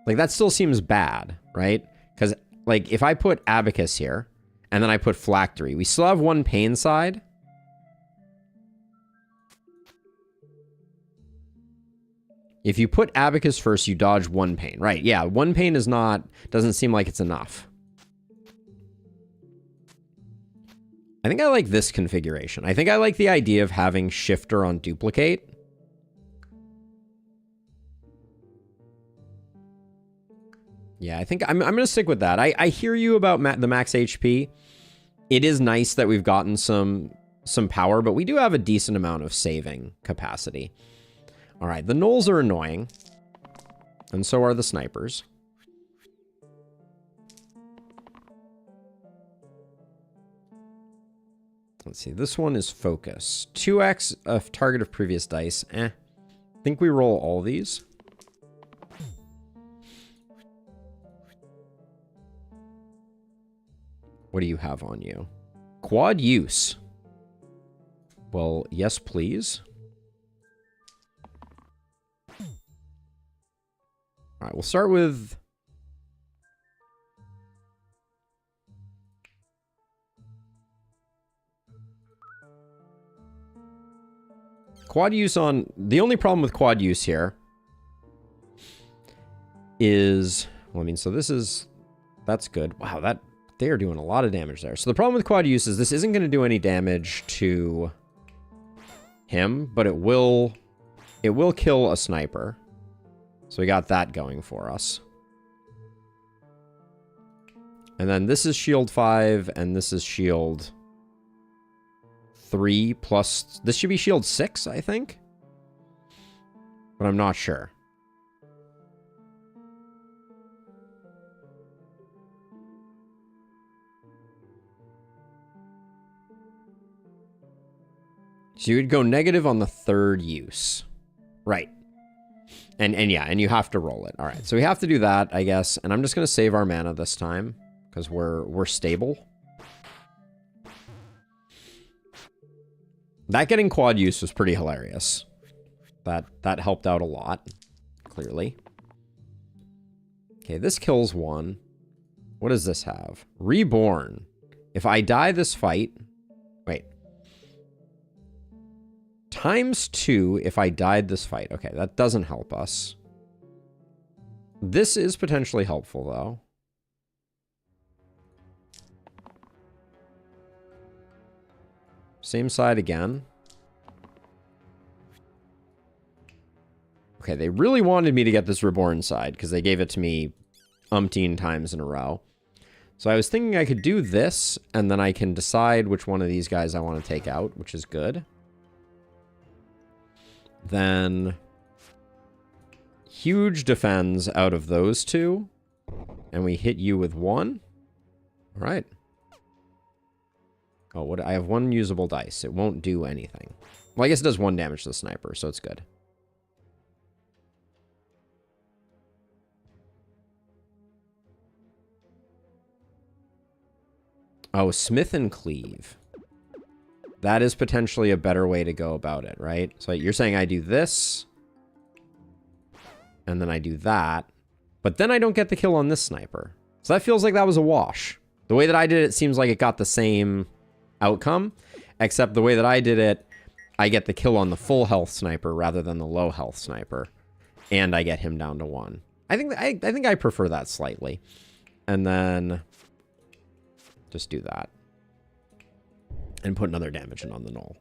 Like, that still seems bad, right? Because, like, if I put abacus here, and then I put phylactery, we still have one pain side. If you put Abacus first, you dodge 1 pain. Right, yeah, 1 pain is not... doesn't seem like it's enough. I think I like this configuration. I think I like the idea of having Shifter on Duplicate. Yeah, I think I'm going to stick with that. I hear you about the max HP. It is nice that we've gotten some power, but we do have a decent amount of saving capacity. All right, the gnolls are annoying, and so are the snipers. Let's see, this one is focus. 2x of target of previous dice. I think we roll all these. What do you have on you? Quad use. Well, yes, please. All right, we'll start with... quad use on... the only problem with quad use here is... well, I mean, so this is... that's good. Wow, that... they are doing a lot of damage there. So the problem with quad use is this isn't going to do any damage to him, but it will kill a sniper. So we got that going for us. And then this is shield 5, and this is shield 3 plus... this should be shield 6, I think? But I'm not sure. So you would go negative on the 3rd use. Right. And yeah, and you have to roll it. All right, so we have to do that, I guess. And I'm just going to save our mana this time, because we're stable. That getting quad use was pretty hilarious. That helped out a lot, clearly. Okay, this kills 1. What does this have? Reborn. If I die this fight... wait. Times 2 if I died this fight. Okay, that doesn't help us. This is potentially helpful, though. Same side again. Okay, they really wanted me to get this reborn side because they gave it to me umpteen times in a row. So I was thinking I could do this, and then I can decide which one of these guys I want to take out, which is good. Then huge defends out of those 2, and we hit you with 1. All right. Oh, what? I have 1 usable dice. It won't do anything. Well, I guess it does 1 damage to the sniper, so it's good. Oh, Smith and Cleave. That is potentially a better way to go about it, right? So you're saying I do this, and then I do that, but then I don't get the kill on this sniper. So that feels like that was a wash. The way that I did it seems like it got the same outcome, except the way that I did it, I get the kill on the full health sniper rather than the low health sniper, and I get him down to 1. I think I prefer that slightly. And then just do that. And put another damage in on the gnoll.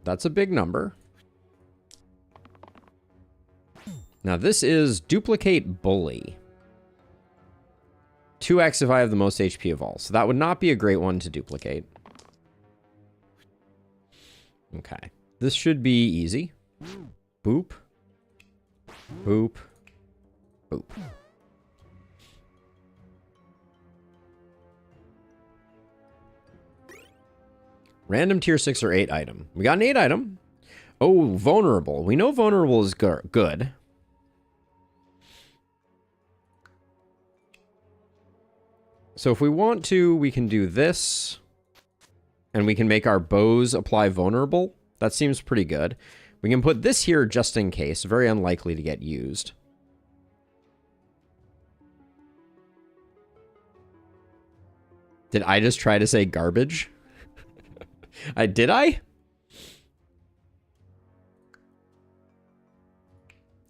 That's a big number. Now this is duplicate bully. 2x if I have the most HP of all. So that would not be a great one to duplicate. Okay. This should be easy. Boop. Boop. Boop. Random tier 6 or 8 item. We got an 8 item. Oh, vulnerable. We know vulnerable is good. So if we want to, we can do this. And we can make our bows apply vulnerable. That seems pretty good. We can put this here just in case. Very unlikely to get used. Did I just try to say garbage? Did I?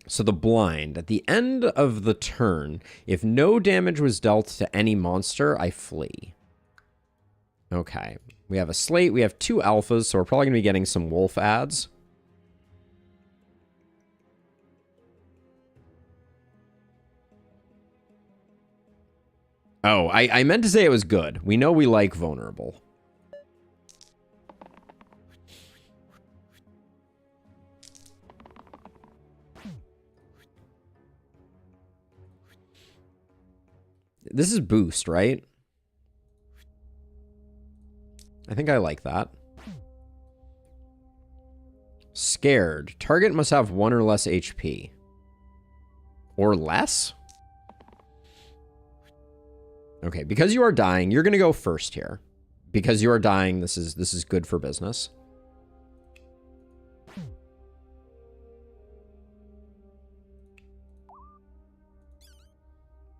So the blind. At the end of the turn, if no damage was dealt to any monster, I flee. Okay. We have a slate. We have 2 alphas, so we're probably going to be getting some wolf ads. Oh, I meant to say it was good. We know we like vulnerable. This is boost, right? I think I like that. Scared. Target must have 1 or less HP. Or less? Okay, because you are dying, you're going to go first here. Because you are dying, this is good for business.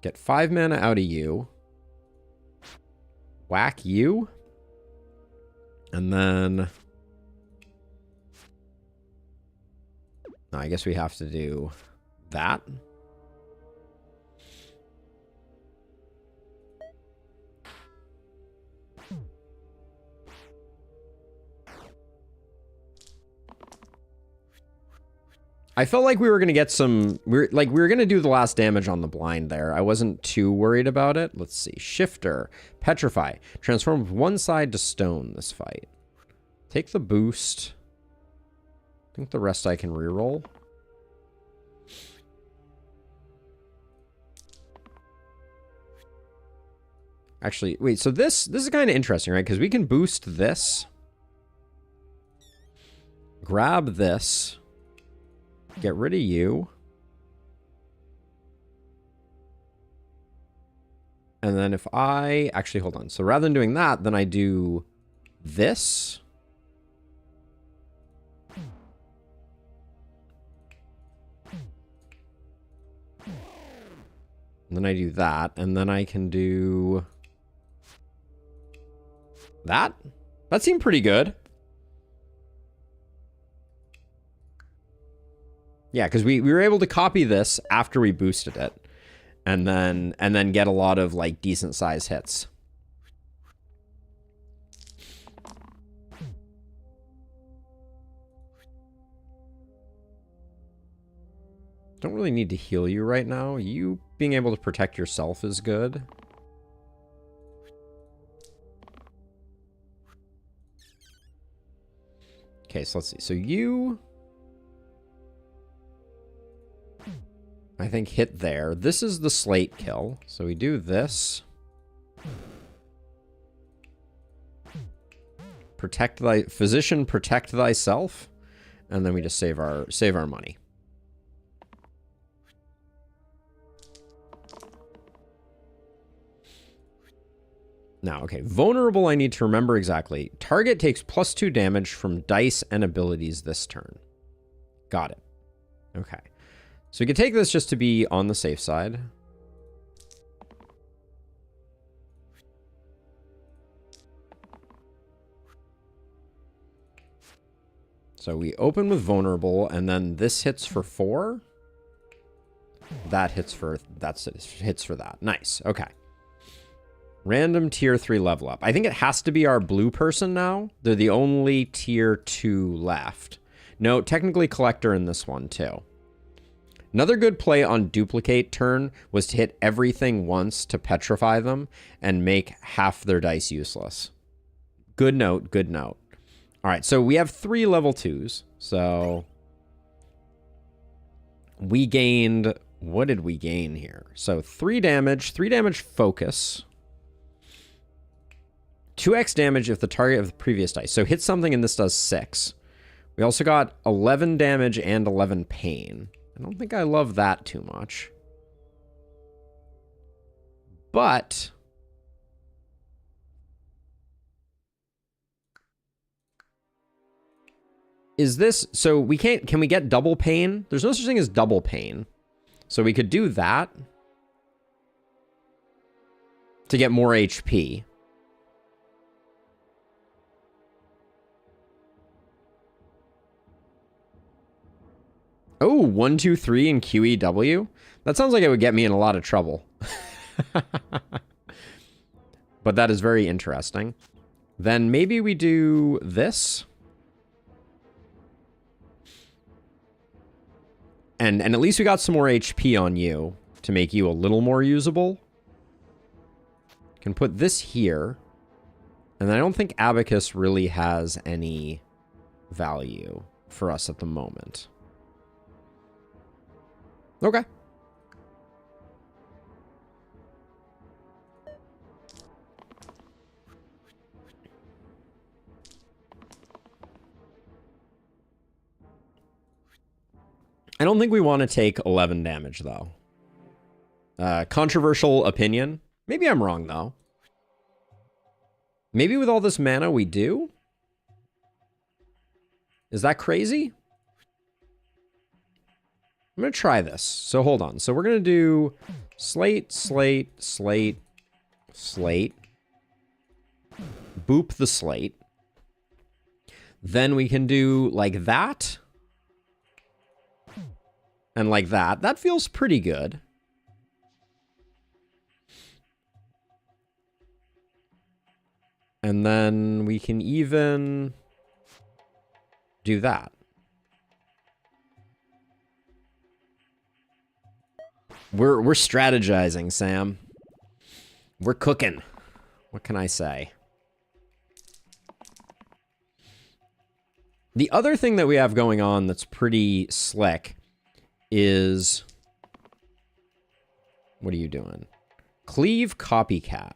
Get 5 mana out of you. Whack you. And then... I guess we have to do that. I felt like we were going to get some... we were going to do the last damage on the blind there. I wasn't too worried about it. Let's see. Shifter. Petrify. Transform from one side to stone this fight. Take the boost. I think the rest I can reroll. Actually, wait. So this is kind of interesting, right? Because we can boost this. Grab this. Get rid of you. And then if I... actually, hold on. So rather than doing that, then I do this. And then I do that. And then I can do... that? That seemed pretty good. Yeah, because we were able to copy this after we boosted it. And then get a lot of, like, decent size hits. Don't really need to heal you right now. You being able to protect yourself is good. Okay, so let's see. So you... I think hit there. This is the slate kill. So we do this. Protect thy... physician, protect thyself. And then we just save our money. Now, okay, vulnerable I need to remember exactly. Target takes +2 damage from dice and abilities this turn. Got it. Okay. So we can take this just to be on the safe side. So we open with vulnerable, and then this hits for 4. That hits for... hits for that. Nice. Okay. Random tier 3 level up. I think it has to be our blue person now. They're the only tier 2 left. No, technically collector in this one too. Another good play on duplicate turn was to hit everything once to petrify them and make half their dice useless. Good note, good note. All right, so we have 3 level 2s. So we gained... what did we gain here? So 3 damage focus. 2x damage if the target of the previous dice. So hit something and this does 6. We also got 11 damage and 11 pain. I don't think I love that too much. But... is this... so we can't... can we get double pain? There's no such thing as double pain. So we could do that. To get more HP. Oh, 1, 2, 3 in QEW? That sounds like it would get me in a lot of trouble. But that is very interesting. Then maybe we do this. And at least we got some more HP on you to make you a little more usable. Can put this here. And I don't think Abacus really has any value for us at the moment. Okay. I don't think we want to take 11 damage, though. Controversial opinion. Maybe I'm wrong, though. Maybe with all this mana we do? Is that crazy? I'm going to try this. So hold on. So we're going to do slate, slate, slate, slate. Boop the slate. Then we can do like that. And like that. That feels pretty good. And then we can even do that. We're strategizing, Sam. We're cooking. What can I say? The other thing that we have going on that's pretty slick is... What are you doing? Cleave copycat.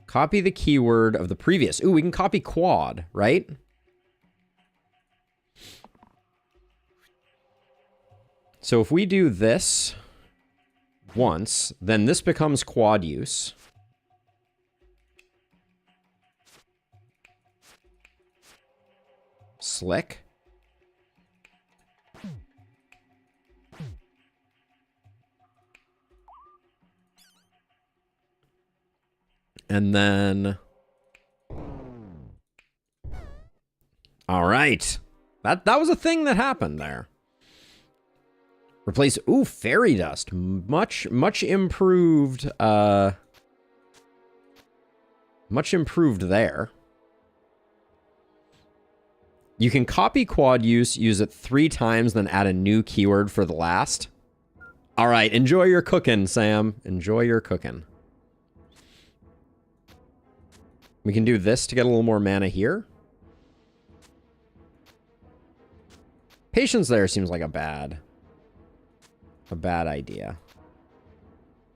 Copy the keyword of the previous. Ooh, we can copy quad, right? So if we do this once, then this becomes quad use. Slick. And then... All right. That was a thing that happened there. Replace... Ooh, fairy dust. Much improved... Much improved there. You can copy quad use it 3 times, then add a new keyword for the last. All right, enjoy your cooking, Sam. Enjoy your cooking. We can do this to get a little more mana here. Patience there seems like a bad idea.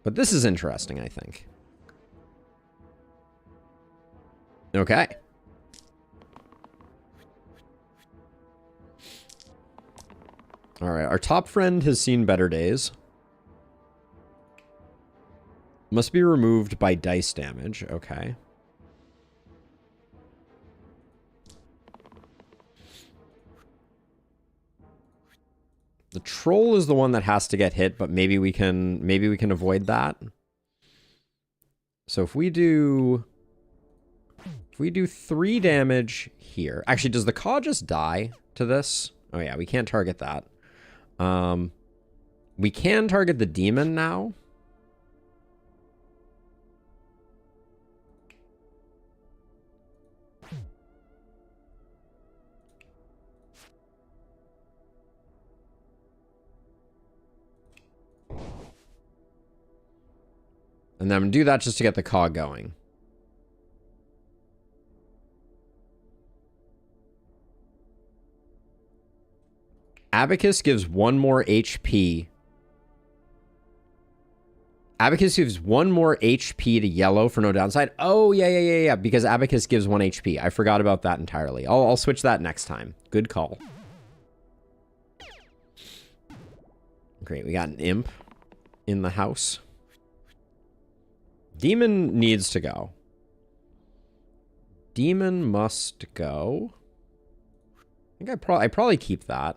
But this is interesting, I think. Okay. All right, our top friend has seen better days. Must be removed by dice damage. Okay. The troll is the one that has to get hit, but maybe we can avoid that. So if we do 3 damage here. Actually, does the Caw just die to this? Oh yeah, we can't target that. We can target the demon now. And then I'm going to do that just to get the Caw going. Abacus gives 1 more HP. Abacus gives 1 more HP to yellow for no downside. Oh, yeah. Because Abacus gives 1 HP. I forgot about that entirely. I'll switch that next time. Good call. Great, we got an imp in the house. Demon needs to go. Demon must go. I think I probably keep that.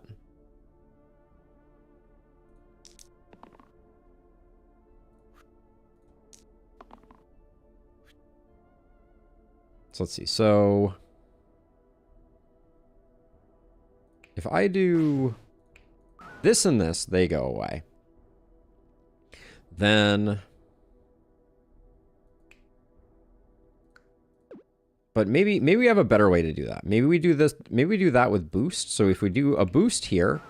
So let's see. So if I do This and this, they go away. Then... But maybe we have a better way to do that. Maybe we do this. Maybe we do that with boost. So if we do a boost here,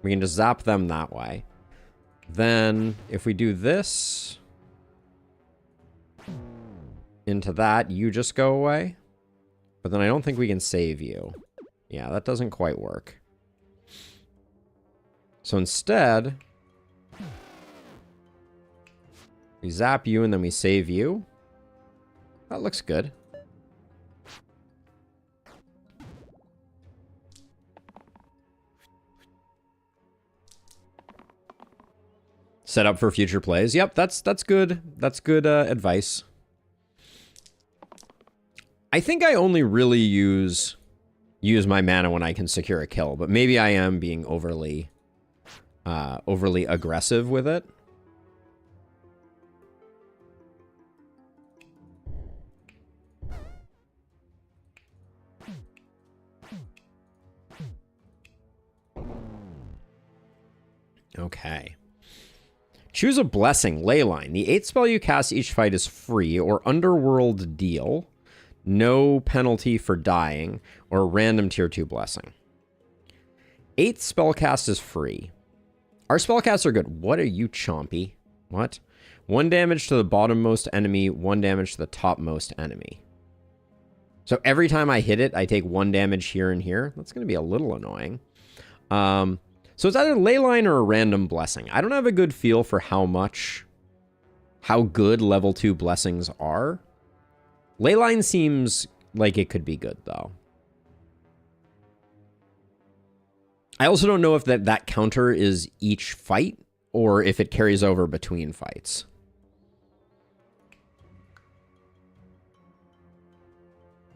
we can just zap them that way. Then if we do this into that, you just go away. But then I don't think we can save you. Yeah, that doesn't quite work. So instead, we zap you and then we save you. That looks good. Set up for future plays. Yep, that's good. That's good advice. I think I only really use my mana when I can secure a kill, but maybe I am being overly aggressive with it. Okay. Choose a blessing, Leyline. The 8th spell you cast each fight is free, or Underworld Deal. No penalty for dying, or random tier 2 blessing. 8th spellcast is free. Our spellcasts are good. What are you, Chompy? What? 1 damage to the bottommost enemy, 1 damage to the topmost enemy. So every time I hit it, I take 1 damage here and here. That's going to be a little annoying. So it's either Leyline or a random blessing. I don't have a good feel for how good level 2 blessings are. Leyline seems like it could be good, though. I also don't know if that counter is each fight or if it carries over between fights.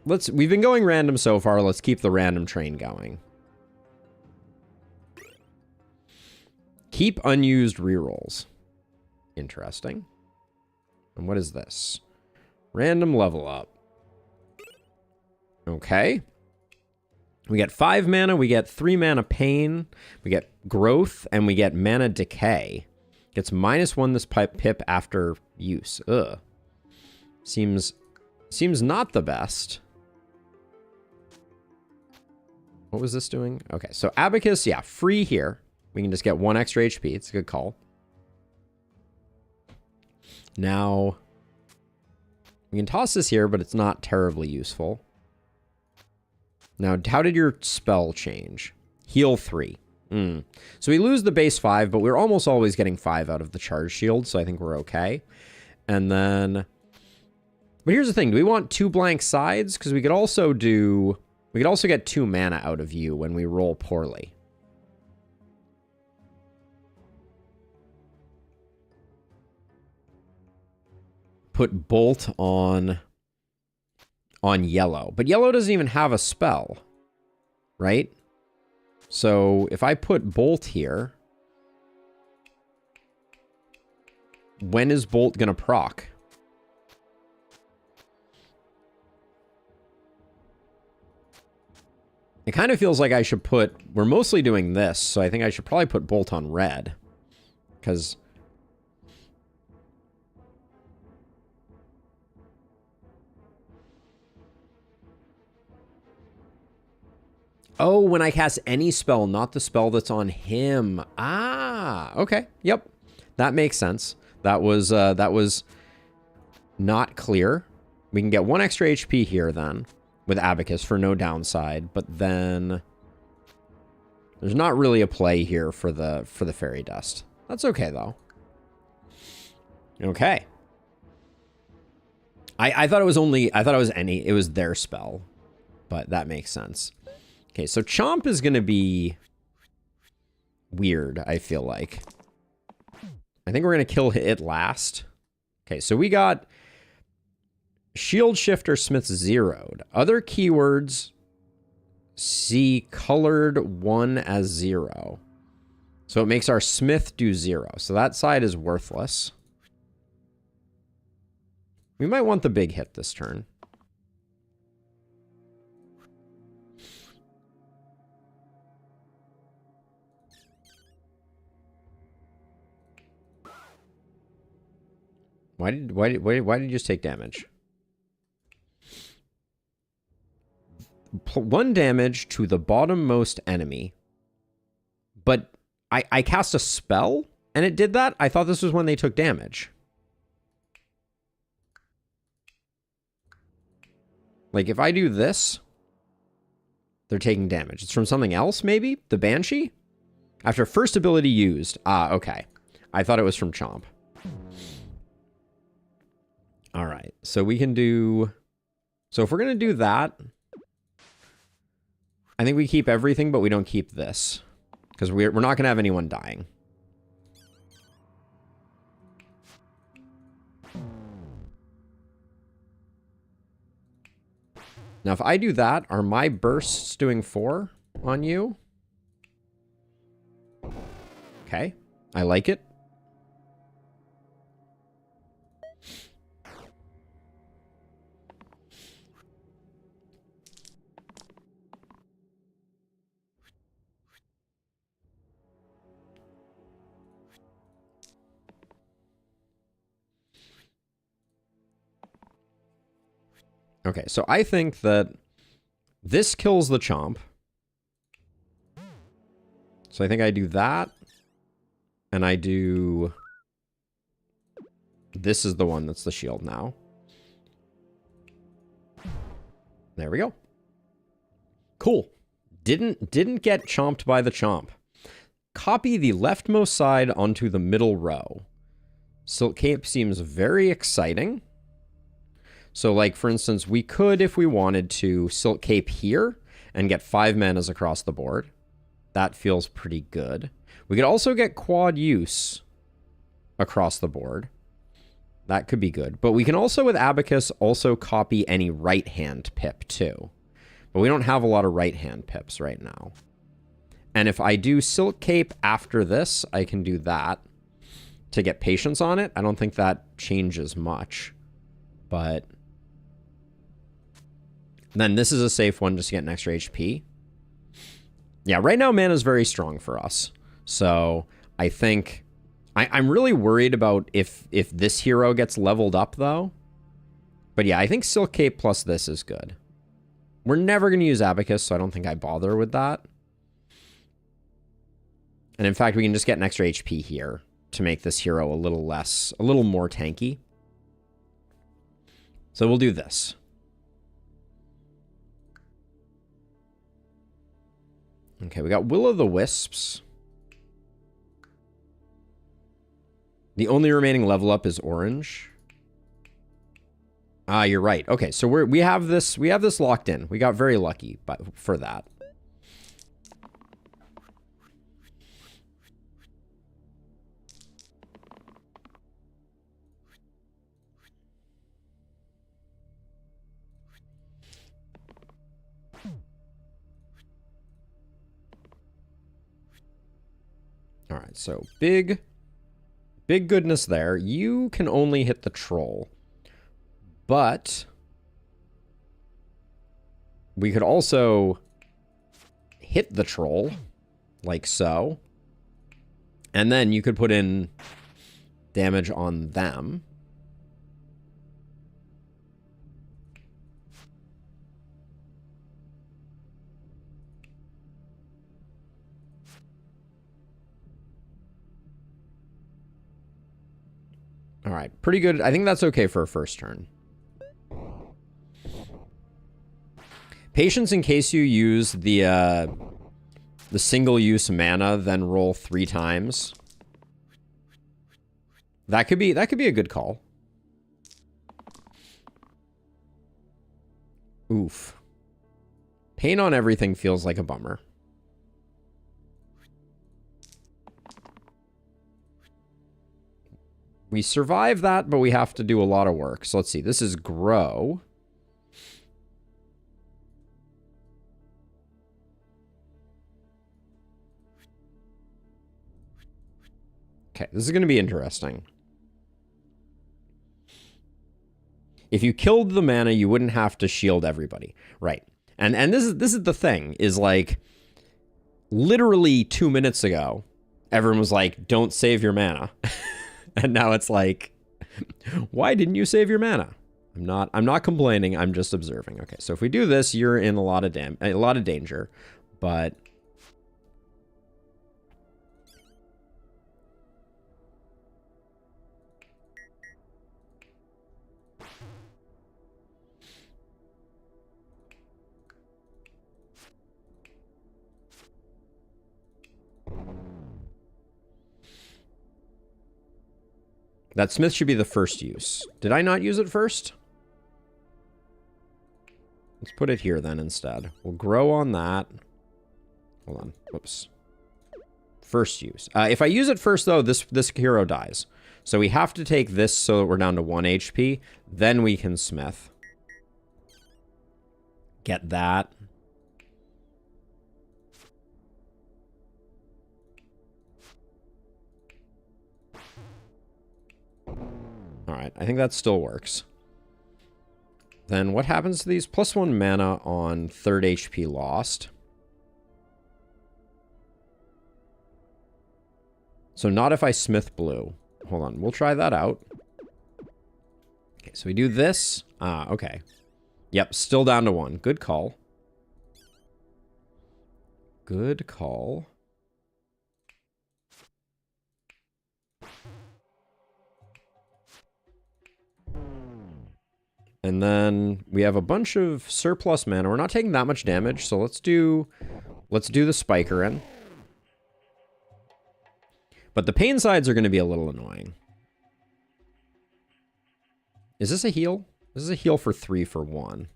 We've been going random so far. Let's keep the random train going. Keep unused rerolls. Interesting. And what is this? Random level up. Okay. We get 5 mana, we get 3 mana pain, we get growth, and we get mana decay. Gets -1 this pip after use. Ugh. Seems not the best. What was this doing? Okay, so Abacus, yeah, free here. We can just get 1 extra HP. It's a good call. Now, we can toss this here, but it's not terribly useful. Now, how did your spell change? Heal 3. So we lose the base 5, but we're almost always getting 5 out of the charge shield, so I think we're okay. And then... But here's the thing. Do we want 2 blank sides? Because we could also do... We could also get 2 mana out of you when we roll poorly. Put Bolt on yellow. But yellow doesn't even have a spell, right? So if I put Bolt here, when is Bolt going to proc? It kind of feels like I should put... We're mostly doing this, so I think I should probably put Bolt on red. Because... Oh, when I cast any spell, not the spell that's on him. Ah, okay. Yep. That makes sense. That was not clear. We can get 1 extra HP here then with Abacus for no downside, but then there's not really a play here for the Fairy Dust. That's okay though. Okay. I thought it was it was their spell, but that makes sense. Okay, so Chomp is going to be weird, I feel like. I think we're going to kill it last. Okay, so we got Shield Shifter Smith zeroed. Other keywords see colored 1 as 0. So it makes our Smith do 0. So that side is worthless. We might want the big hit this turn. Why did you just take damage? 1 damage to the bottommost enemy. But I cast a spell and it did that? I thought this was when they took damage. Like, if I do this, they're taking damage. It's from something else, maybe? The Banshee? After first ability used. Ah, okay. I thought it was from Chomp. All right. So we can do... So if we're going to do that, I think we keep everything, but we don't keep this. Because we're not going to have anyone dying. Now, if I do that, are my bursts doing 4 on you? Okay. I like it. Okay, so I think that this kills the Chomp. So I think I do that. And I do... This is the one that's the shield now. There we go. Cool. Didn't get chomped by the Chomp. Copy the leftmost side onto the middle row. Silk Cape seems very exciting. So, like, for instance, we could, if we wanted to, Silk Cape here and get 5 manas across the board. That feels pretty good. We could also get quad use across the board. That could be good. But we can also, with Abacus, also copy any right-hand pip, too. But we don't have a lot of right-hand pips right now. And if I do Silk Cape after this, I can do that to get patience on it. I don't think that changes much. But... then this is a safe one just to get an extra HP. Yeah, right now mana is very strong for us. So I think... I'm really worried about if this hero gets leveled up, though. But yeah, I think Silk Cape plus this is good. We're never going to use Abacus, so I don't think I bother with that. And in fact, we can just get an extra HP here to make this hero a little more tanky. So we'll do this. Okay, we got Will-o'-the-Wisps. The only remaining level up is orange. Ah, you're right. Okay, so we have this locked in. We got very lucky for that. All right, so big goodness there. You can only hit the troll. But we could also hit the troll, like so. And then you could put in damage on them. All right, pretty good. I think that's okay for a first turn. Patience in case you use the single-use mana, then roll 3 times. That could be a good call. Oof. Pain on everything feels like a bummer. We survive that, but we have to do a lot of work. So let's see. This is grow. Okay, this is going to be interesting. If you killed the mana, you wouldn't have to shield everybody. Right. And this is the thing, is like literally 2 minutes ago, everyone was like, don't save your mana. And now it's like, Why didn't you save your mana? I'm not complaining. I'm just observing. Okay, so if we do this, you're in a lot of danger, but that smith should be the first use. Did I not use it first? Let's put it here then instead. We'll grow on that. Hold on. Whoops. First use. If I use it first, though, this hero dies. So we have to take this so that we're down to 1 HP. Then we can smith. Get that. Alright, I think that still works. Then what happens to these? +1 mana on 3rd HP lost. So not if I smith blue. Hold on, we'll try that out. Okay, so we do this. Okay. Yep, still down to 1. Good call. Good call. And then we have a bunch of surplus mana. We're not taking that much damage, so let's do the spiker in. But the pain sides are going to be a little annoying. Is this a heal? This is a heal for 3 for 1.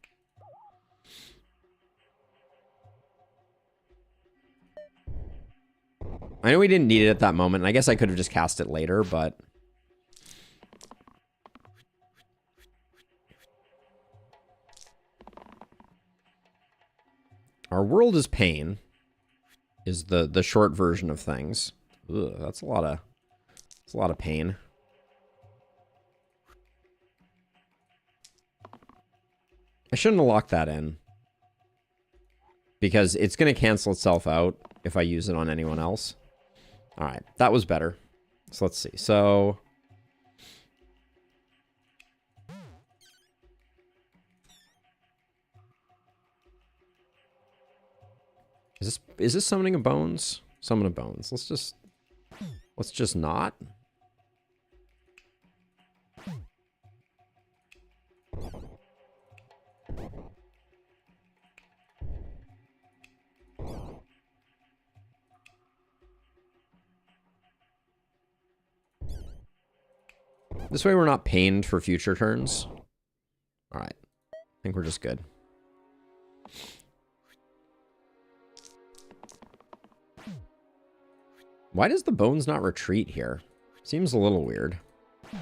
I know we didn't need it at that moment, and I guess I could have just cast it later, but our world is pain, is the short version of things. Ugh, that's a lot of pain. I shouldn't have locked that in, because it's going to cancel itself out if I use it on anyone else. All right, that was better. So let's see. So is this summoning of bones? Summon of bones. Let's just not. This way we're not pained for future turns. All right. I think we're just good. Why does the bones not retreat here? Seems a little weird. All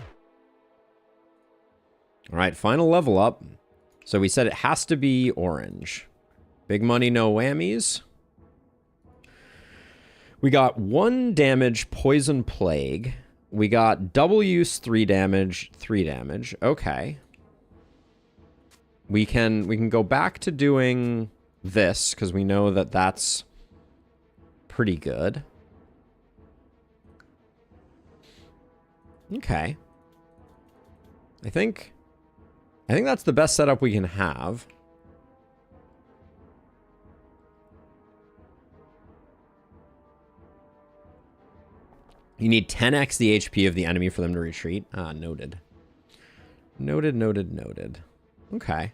right, final level up. So we said it has to be orange. Big money, no whammies. We got 1 damage, poison plague. We got double use, 3 damage, 3 damage. Okay. We can go back to doing this, because we know that that's pretty good. Okay. I think that's the best setup we can have. You need 10x the HP of the enemy for them to retreat. Ah, noted. Noted, noted, noted. Okay.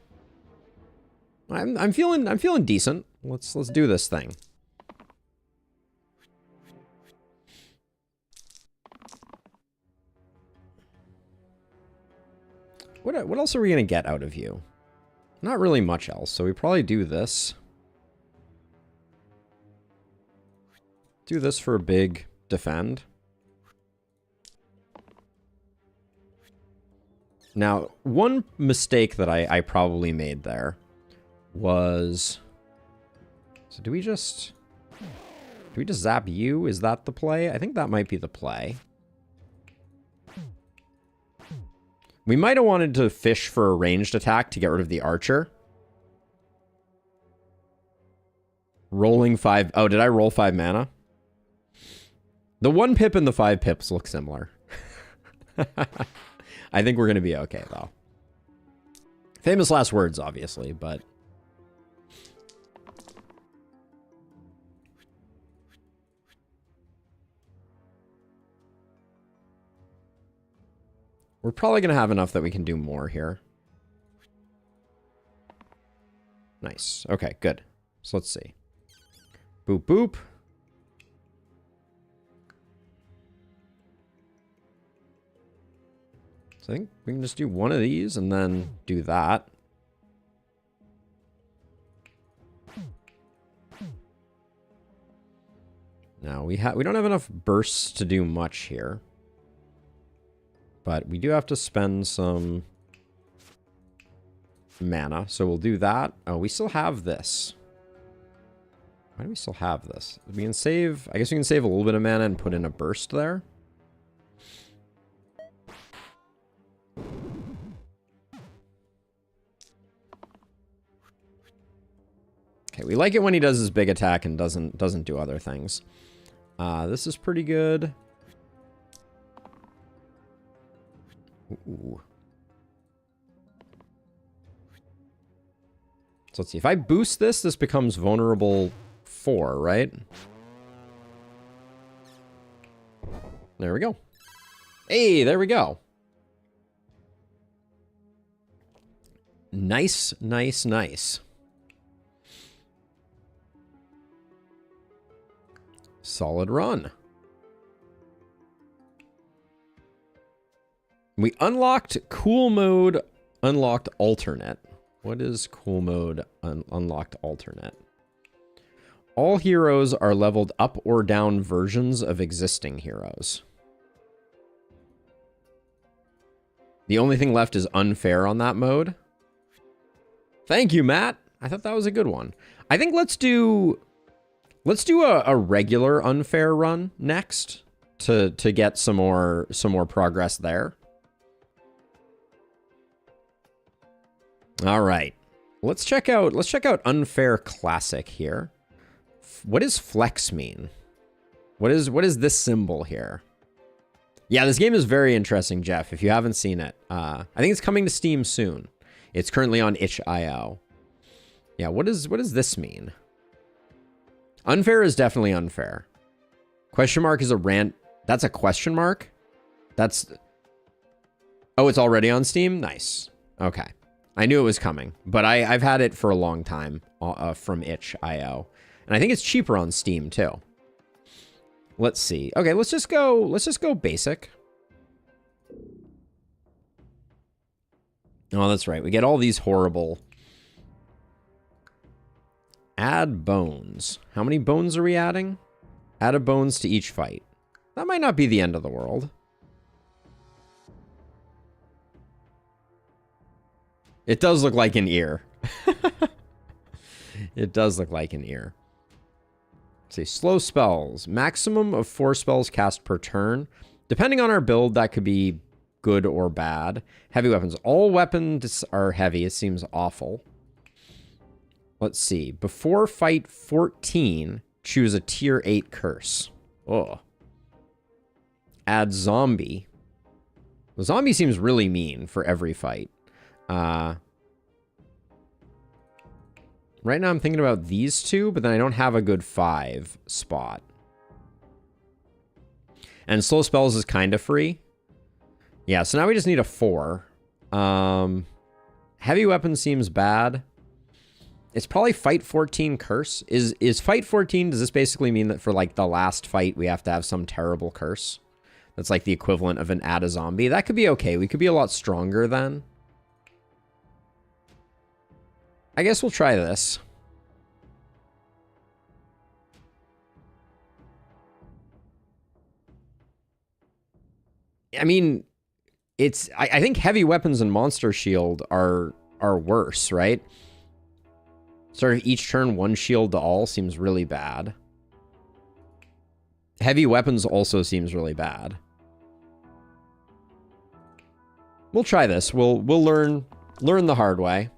I'm feeling decent. Let's do this thing. What else are we going to get out of you? Not really much else, so we probably do this. Do this for a big defend. Now, one mistake that I probably made there was... So do we just zap you? Is that the play? I think that might be the play. We might have wanted to fish for a ranged attack to get rid of the archer. Rolling 5... Oh, did I roll 5 mana? The 1 pip and the 5 pips look similar. I think we're going to be okay, though. Famous last words, obviously, but... we're probably going to have enough that we can do more here. Nice. Okay, good. So let's see. Boop, boop. So I think we can just do one of these and then do that. Now we don't have enough bursts to do much here. But we do have to spend some mana, so we'll do that. Oh, we still have this. Why do we still have this? We can save... I guess we can save a little bit of mana and put in a burst there. Okay, we like it when he does his big attack and doesn't do other things. This is pretty good. Ooh. So let's see. If I boost this, this becomes vulnerable 4, right? There we go. Hey, there we go. Nice, nice, nice. Solid run. We unlocked cool mode, unlocked alternate. What is cool mode, unlocked alternate? All heroes are leveled up or down versions of existing heroes. The only thing left is unfair on that mode. Thank you, Matt. I thought that was a good one. I think let's do a regular unfair run next to get some more progress there. All right. Let's check out unfair classic here. What does flex mean? What is this symbol here? Yeah, this game is very interesting, Jeff, if you haven't seen it. I think it's coming to Steam soon. It's currently on itch.io. Yeah, what does this mean? Unfair is definitely unfair. Question mark is a rant. That's a question mark? That's... oh, it's already on Steam? Nice. Okay. I knew it was coming, but I've had it for a long time from itch.io. And I think it's cheaper on Steam too. Let's see. Okay, let's just go basic. Oh, that's right. We get all these horrible... add bones. How many bones are we adding? Add a bones to each fight. That might not be the end of the world. It does look like an ear. It does look like an ear. Let's see, slow spells. Maximum of 4 spells cast per turn. Depending on our build, that could be good or bad. Heavy weapons. All weapons are heavy. It seems awful. Let's see. Before fight 14, choose a tier 8 curse. Oh. Add zombie. The zombie seems really mean for every fight. Right now I'm thinking about these two, but then I don't have a good 5 spot. And slow spells is kind of free. Yeah, so now we just need a 4. Heavy weapon seems bad. It's probably fight 14 curse. Is fight 14, does this basically mean that for like the last fight we have to have some terrible curse? That's like the equivalent of an add a zombie. That could be okay. We could be a lot stronger then. I guess we'll try this. I mean, it's... I think heavy weapons and monster shield are worse, right? Sort of each turn, 1 shield to all seems really bad. Heavy weapons also seems really bad. We'll try this. We'll learn the hard way.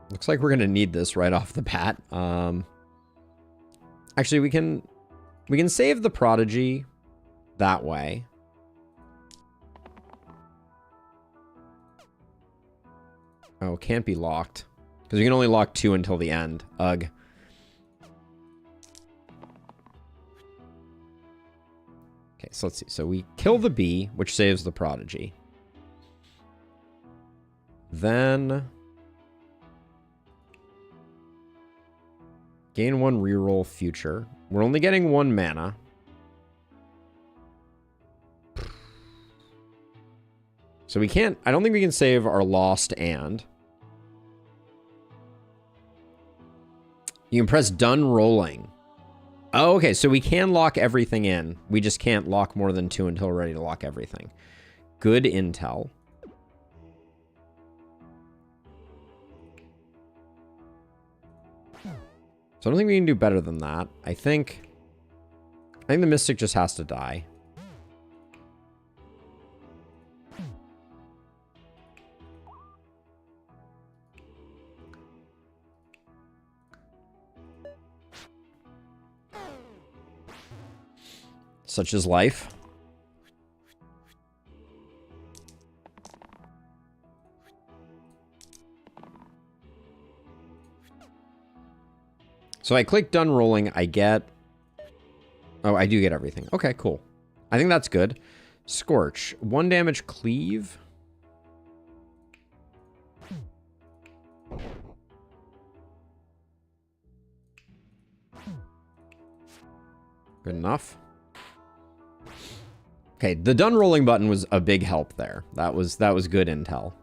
Looks like we're going to need this right off the bat. Actually, we can We can save the Prodigy that way. Oh, can't be locked. Because we can only lock 2 until the end. Ugh. Okay, so let's see. So we kill the bee, which saves the Prodigy. Then gain 1 reroll future. We're only getting 1 mana. So we can't... I don't think we can save our lost and. You can press done rolling. Oh, okay. So we can lock everything in. We just can't lock more than 2 until we're ready to lock everything. Good intel. So I don't think we can do better than that. I think the Mystic just has to die. Such is life. So I click done rolling, I get... Oh, I do get everything. Okay, cool. I think that's good. Scorch. 1 damage cleave. Good enough. Okay, the done rolling button was a big help there. That was good intel.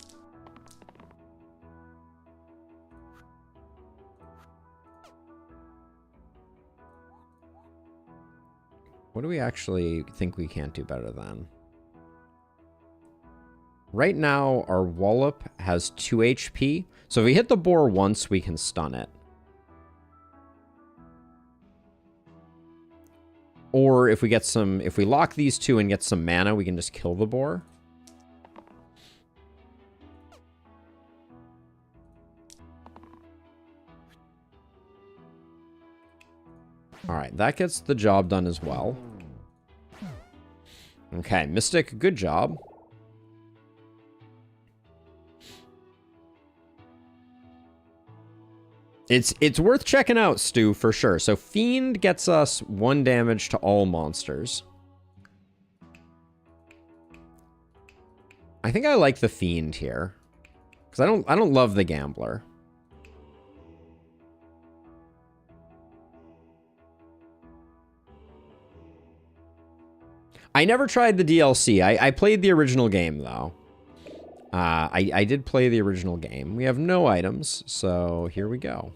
What do we actually think we can't do better than? Right now, our Wallop has 2 HP. So if we hit the boar once, we can stun it. Or if we get some... If we lock these 2 and get some mana, we can just kill the boar. Alright, that gets the job done as well. Okay, Mystic, good job. It's worth checking out, Stu, for sure. So Fiend gets us 1 damage to all monsters. I think I like the Fiend here. Because I don't love the Gambler. I never tried the DLC. I played the original game, though. I did play the original game. We have no items, so here we go.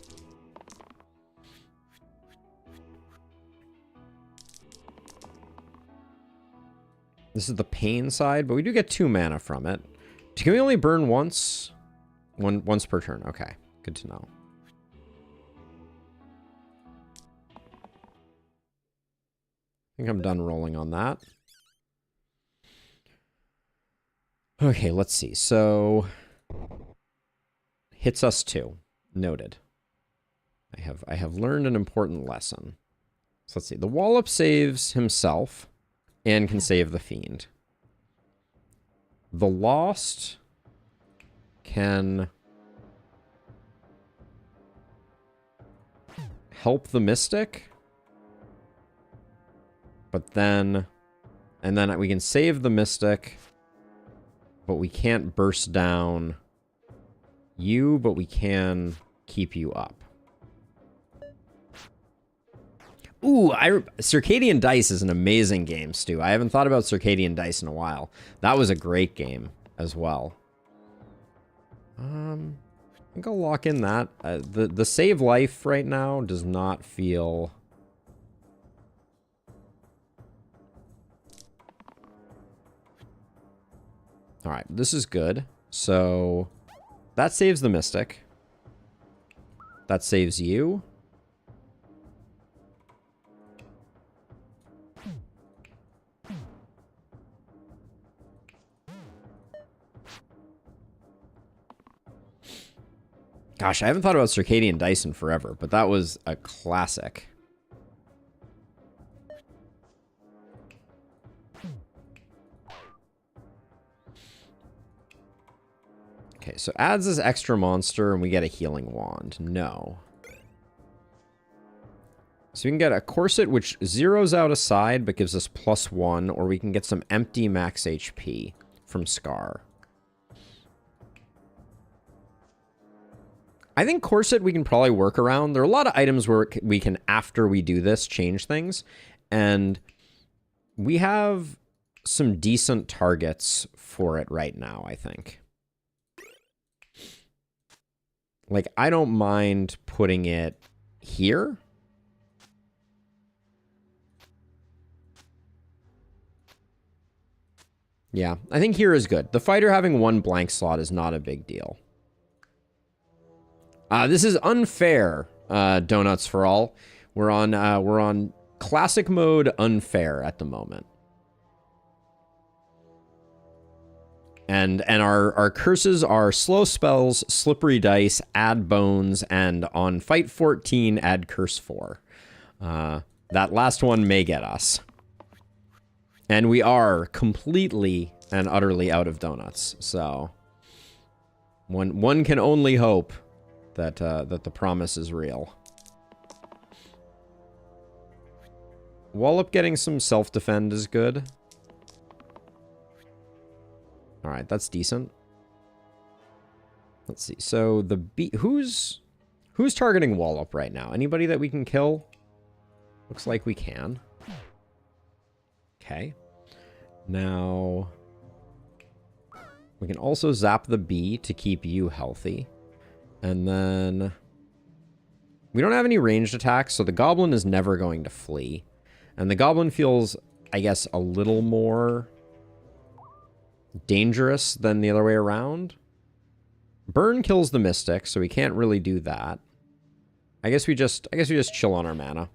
This is the pain side, but we do get 2 mana from it. Can we only burn once? Once per turn. Okay, good to know. I think I'm done rolling on that. Okay, let's see. So hits us 2. Noted. I have learned an important lesson. So let's see. The Wallop saves himself and can save the Fiend. The Lost can help the Mystic. But then... And then we can save the Mystic. But we can't burst down you, but we can keep you up. Ooh, Circadian Dice is an amazing game, Stu. I haven't thought about Circadian Dice in a while. That was a great game as well. I think I'll lock in that. The save life right now does not feel... Alright, this is good. So, that saves the Mystic. That saves you. Gosh, I haven't thought about Circadian Dice in forever, but that was a classic. Okay, so adds this extra monster and we get a healing wand. No. So we can get a corset which zeroes out a side but gives us +1, or we can get some empty max HP from Scar. I think corset we can probably work around. There are a lot of items where we can, after we do this, change things. And we have some decent targets for it right now, I think. Like, I don't mind putting it here. Yeah, I think here is good. The fighter having 1 blank slot is not a big deal. This is unfair, Donuts for All. We're on classic mode unfair at the moment. And our curses are slow spells, slippery dice, add bones, and on fight 14, add curse 4. That last one may get us. And we are completely and utterly out of donuts. So one can only hope that that the promise is real. Wallop getting some self-defend is good. Alright, that's decent. Let's see. So the who's targeting Wallop right now? Anybody that we can kill? Looks like we can. Okay. Now we can also zap the bee to keep you healthy. And then we don't have any ranged attacks, so the goblin is never going to flee. And the goblin feels, I guess, a little more dangerous than the other way around. Burn kills the mystic, so we can't really do that. I guess we just chill on our mana.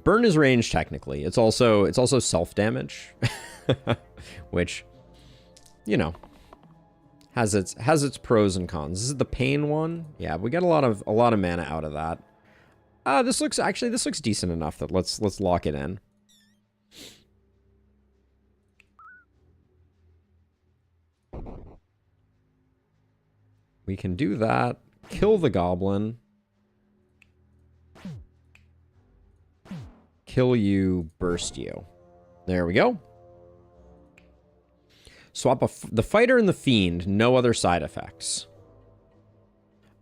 Burn is ranged technically. It's also self-damage, which, you know, has its pros and cons. This is the pain one. Yeah, we get a lot of mana out of that. This looks decent enough that let's lock it in. We can do that. Kill the goblin. Kill you, burst you. There we go. Swap the fighter and the fiend, no other side effects.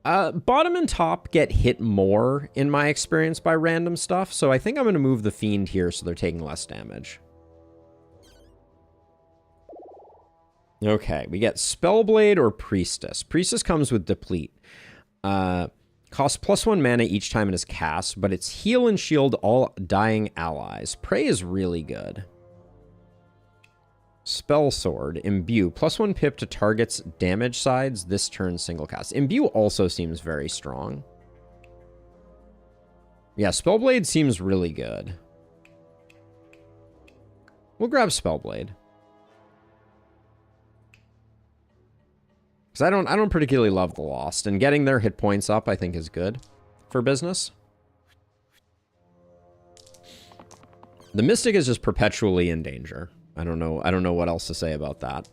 Bottom and top get hit more, in my experience, by random stuff, so I think I'm going to move the fiend here so they're taking less damage. Okay, we get Spellblade or Priestess. Priestess comes with Deplete. Costs +1 mana each time it is cast, but it's heal and shield all dying allies. Prey is really good. Spell Sword, Imbue, +1 pip to target's damage sides this turn single cast. Imbue also seems very strong. Yeah, Spellblade seems really good. We'll grab Spellblade. Because I don't particularly love the Lost, and getting their hit points up I think is good for business. The Mystic is just perpetually in danger. I don't know what else to say about that.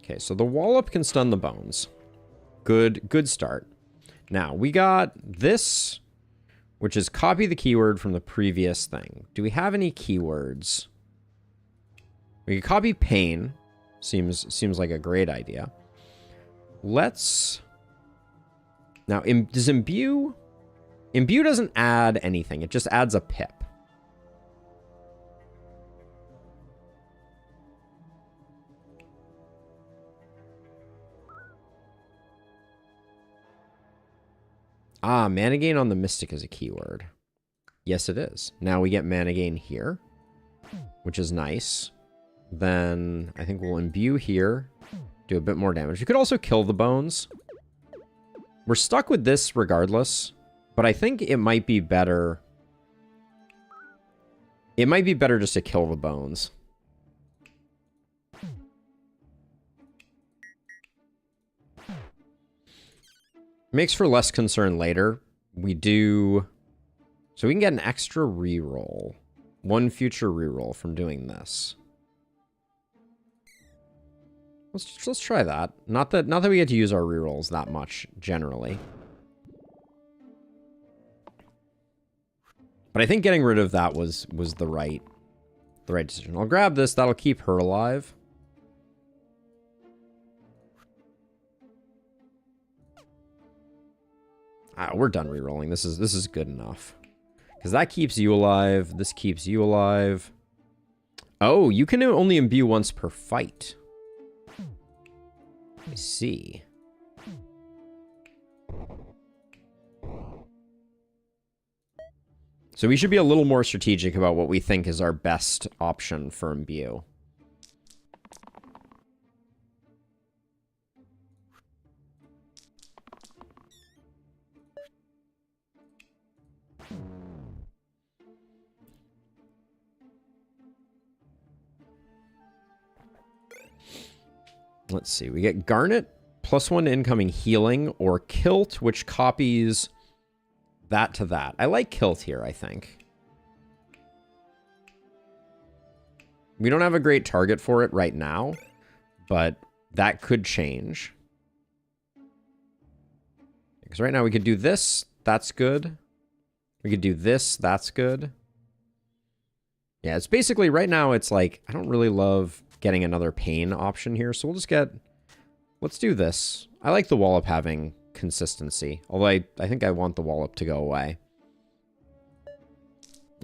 Okay, so the Wallop can stun the bones. Good start. Now, we got this, which is copy the keyword from the previous thing. Do we have any keywords? We can copy pain. Seems like a great idea. Let's... Now, does Imbue... Imbue doesn't add anything. It just adds a pip. Ah, mana gain on the Mystic is a keyword. Yes, it is. Now we get mana gain here, which is nice. Then I think we'll Imbue here, do a bit more damage. You could also kill the bones. We're stuck with this regardless, but I think it might be better. It might be better just to kill the bones. Makes for less concern later. We do... So we can get an extra reroll. One future reroll from doing this. Let's try that. Not that we get to use our rerolls that much, generally. But I think getting rid of that was the right decision. I'll grab this. That'll keep her alive. We're done rerolling. This is good enough. Because that keeps you alive. This keeps you alive. Oh, you can only imbue once per fight. I see. So we should be a little more strategic about what we think is our best option for imbue. Let's see. We get Garnet, +1 incoming healing, or Kilt, which copies that to that. I like Kilt here, I think. We don't have a great target for it right now, but that could change. Because right now we could do this. That's good. We could do this. That's good. Yeah, it's basically, right now, it's like, I don't really love getting another pain option here, so we'll just get... Let's do this. I like the Wallop having consistency, although I think I want the Wallop to go away.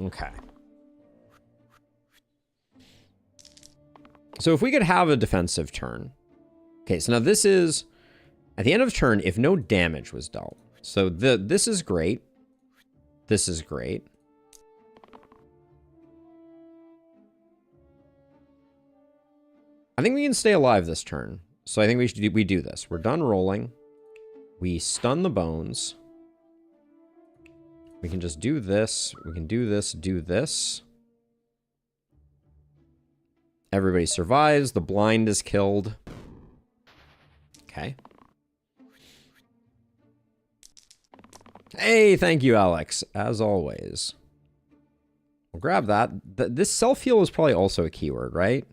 Okay. So if we could have a defensive turn... Okay, so now this is... At the end of turn, if no damage was dealt. So this is great. This is great. I think we can stay alive this turn. So I think we do this. We're done rolling. We stun the bones. We can just do this. We can do this, do this. Everybody survives. The blind is killed. Okay. Hey, thank you, Alex. As always. We'll grab that. This self-heal is probably also a keyword, right?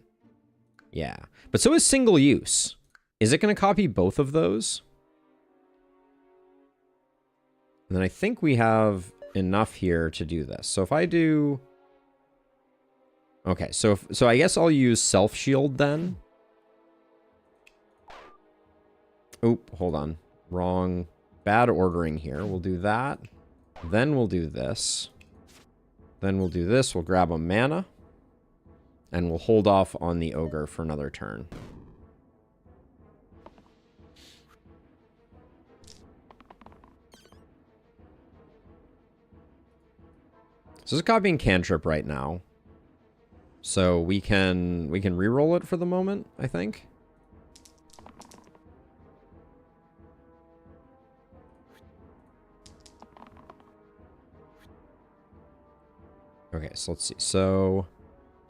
Yeah. But so is single use. Is it going to copy both of those? And then I think we have enough here to do this. So if I do... Okay, so I guess I'll use self-shield then. Oop, hold on. Wrong. Bad ordering here. We'll do that. Then we'll do this. Then we'll do this. We'll grab a mana. And we'll hold off on the ogre for another turn. So this is copying cantrip right now. So we can reroll it for the moment, I think. Okay, so let's see. So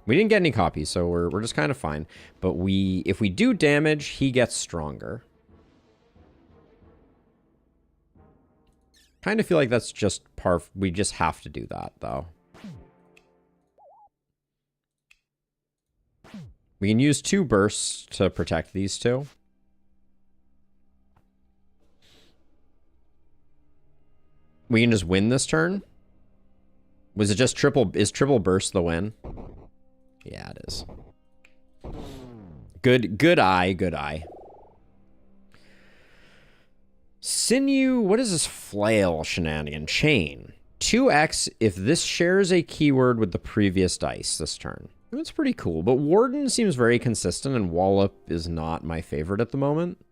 we didn't get any copies, so we're just kind of fine. But if we do damage, he gets stronger. Kind of feel like that's just we just have to do that, though. We can use 2 bursts to protect these two. We can just win this turn. Was it just triple? Is triple burst the win? Yeah, it is. Good eye, good eye. Sinew, what is this flail shenanigan? Chain. 2x if this shares a keyword with the previous dice this turn. That's pretty cool, but Warden seems very consistent and Wallop is not my favorite at the moment.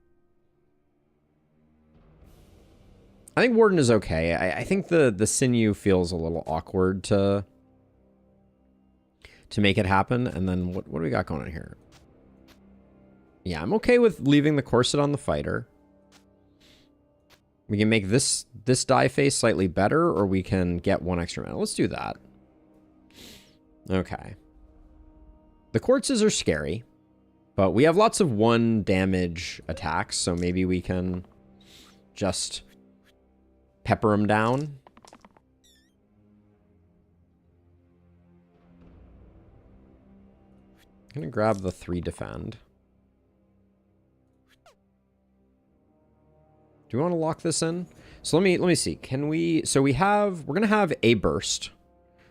I think Warden is okay. I think the Sinew feels a little awkward to make it happen. And then what do we got going on here? Yeah, I'm okay with leaving the corset on the fighter. We can make this die face slightly better, or we can get 1 extra mana. Let's do that. Okay. The quartzes are scary, but we have lots of 1 damage attacks, so maybe we can just pepper him down. I'm gonna grab the 3 defend. Do we want to lock this in? So let me see. Can we? So we're gonna have a burst.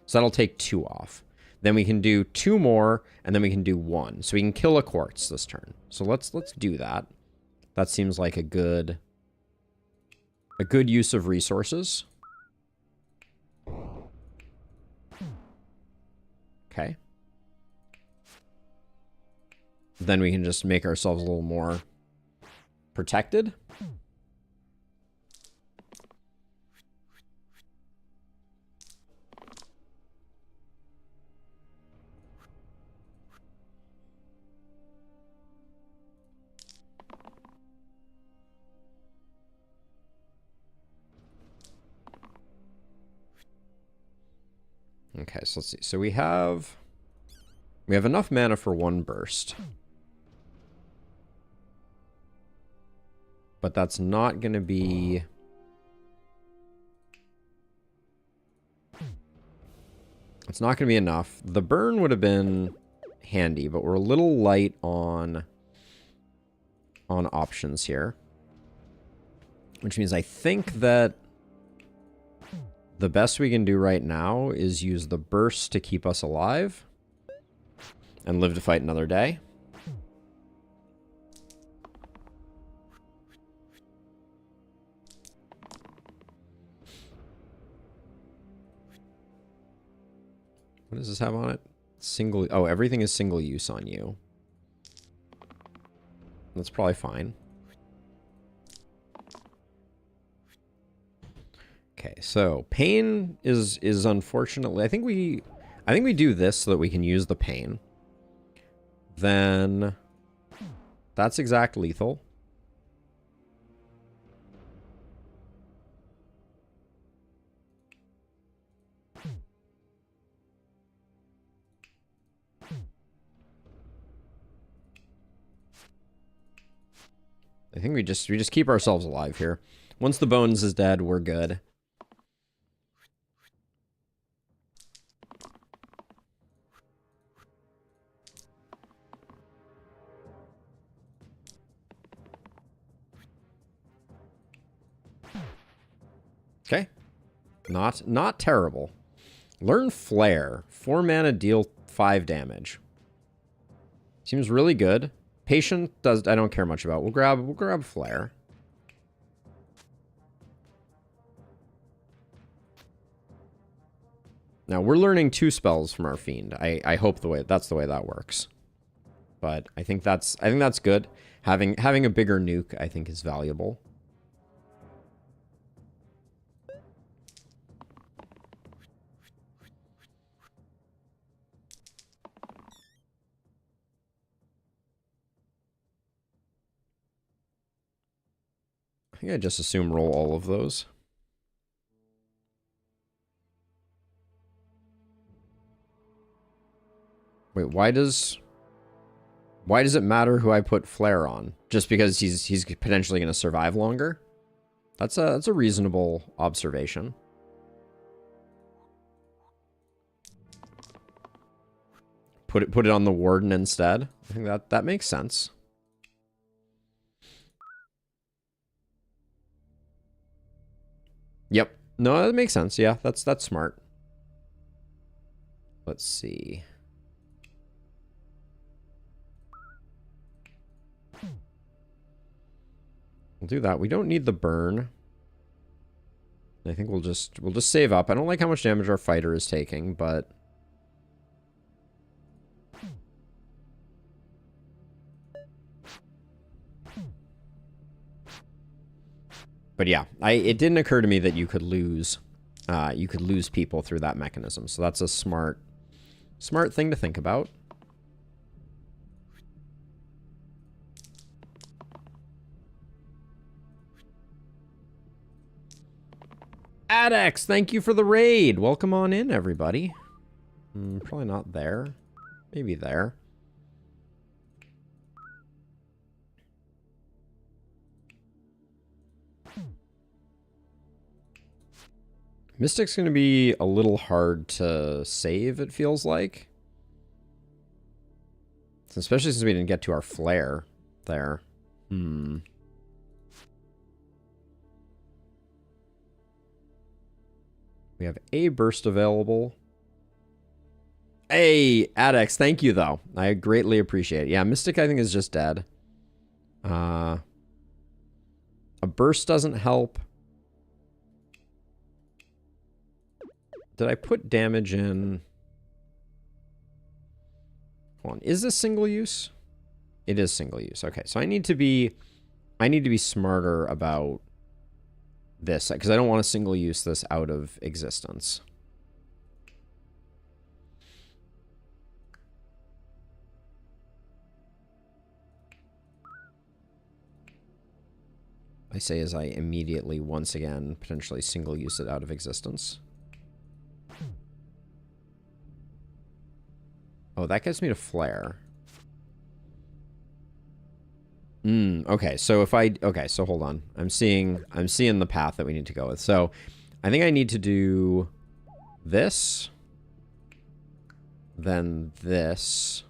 So that'll take 2 off. Then we can do 2 more, and then we can do 1. So we can kill a quartz this turn. So let's do that. That seems like a good use of resources. Okay. Then we can just make ourselves a little more protected. Okay, so let's see. So we have enough mana for 1 burst. But that's not going to be... It's not going to be enough. The burn would have been handy, but we're a little light on options here. Which means I think that the best we can do right now is use the burst to keep us alive and live to fight another day. What does this have on it? Single... Oh, everything is single use on you. That's probably fine. Okay, so pain is unfortunately... I think we do this so that we can use the pain. Then that's exact lethal. I think we just keep ourselves alive here. Once the bones is dead, we're good. Okay. Not terrible. Learn Flare. 4 mana, deal 5 damage. Seems really good. Patient does... I don't care much about. We'll grab Flare. Now, we're learning 2 spells from our Fiend. I hope that's the way that works. But I think that's good. Having a bigger nuke, I think, is valuable. I think I just assume roll all of those. Wait, why does it matter who I put Flare on? Just because he's potentially going to survive longer? That's a reasonable observation. Put it on the Warden instead. I think that makes sense. Yep. No, that makes sense. Yeah, that's smart. Let's see. We'll do that. We don't need the burn. I think we'll just save up. I don't like how much damage our fighter is taking, but yeah, it didn't occur to me that you could lose people through that mechanism. So that's a smart thing to think about. Adex, thank you for the raid. Welcome on in, everybody. Probably not there. Maybe there. Mystic's going to be a little hard to save, it feels like. Especially since we didn't get to our flare there. We have a burst available. Hey, Adex, thank you, though. I greatly appreciate it. Yeah, Mystic, I think, is just dead. A burst doesn't help. Did I put damage in? Hold on. Is this single use? It is single use. Okay, so I need to be smarter about this because I don't want to single use this out of existence. I say as I immediately, once again, potentially single use it out of existence. Oh, that gets me to flare. Okay, so if I... Okay, so hold on. I'm seeing the path that we need to go with. So, I think I need to do this. Then this.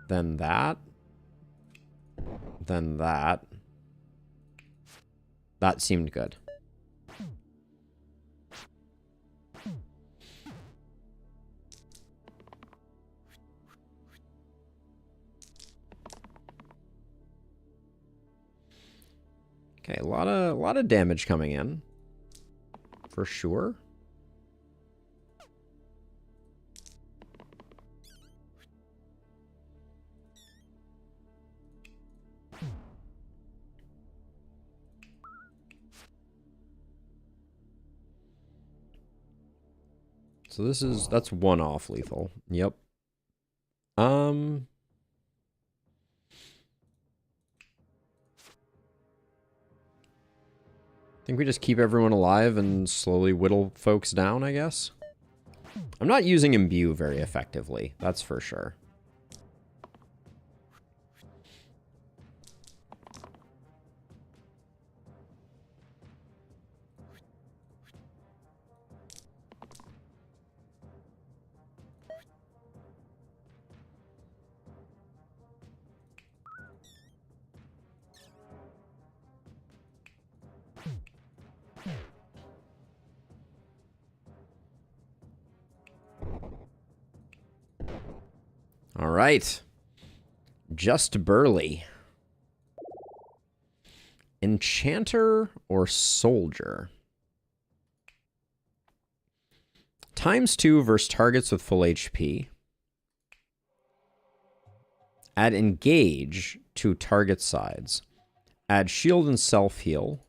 Then that. Then that. That seemed good. Okay, a lot of damage coming in. For sure. So that's one off lethal. Yep. I think we just keep everyone alive and slowly whittle folks down, I guess. I'm not using Imbue very effectively, that's for sure. All right. Just Burly. Enchanter or Soldier? ×2 versus targets with full HP. Add Engage to target sides. Add Shield and Self-Heal.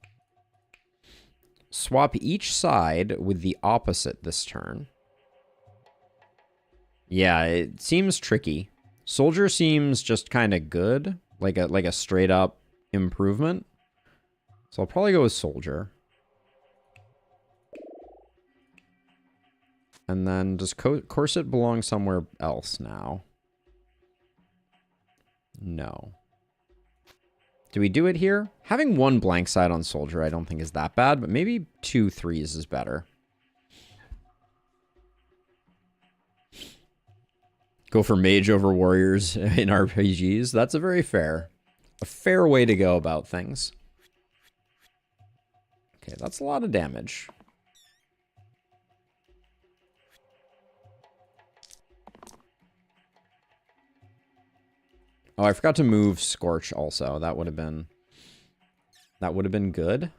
Swap each side with the opposite this turn. Yeah, it seems tricky. Soldier seems just kind of good, like a straight up improvement. So I'll probably go with Soldier. And then does Corset belong somewhere else now? No. Do we do it here? Having one blank side on Soldier I don't think is that bad, but maybe 2 3s is better. Go for mage over warriors in RPGs. That's a fair way to go about things. Okay, that's a lot of damage. Oh, I forgot to move Scorch also. That would have been good.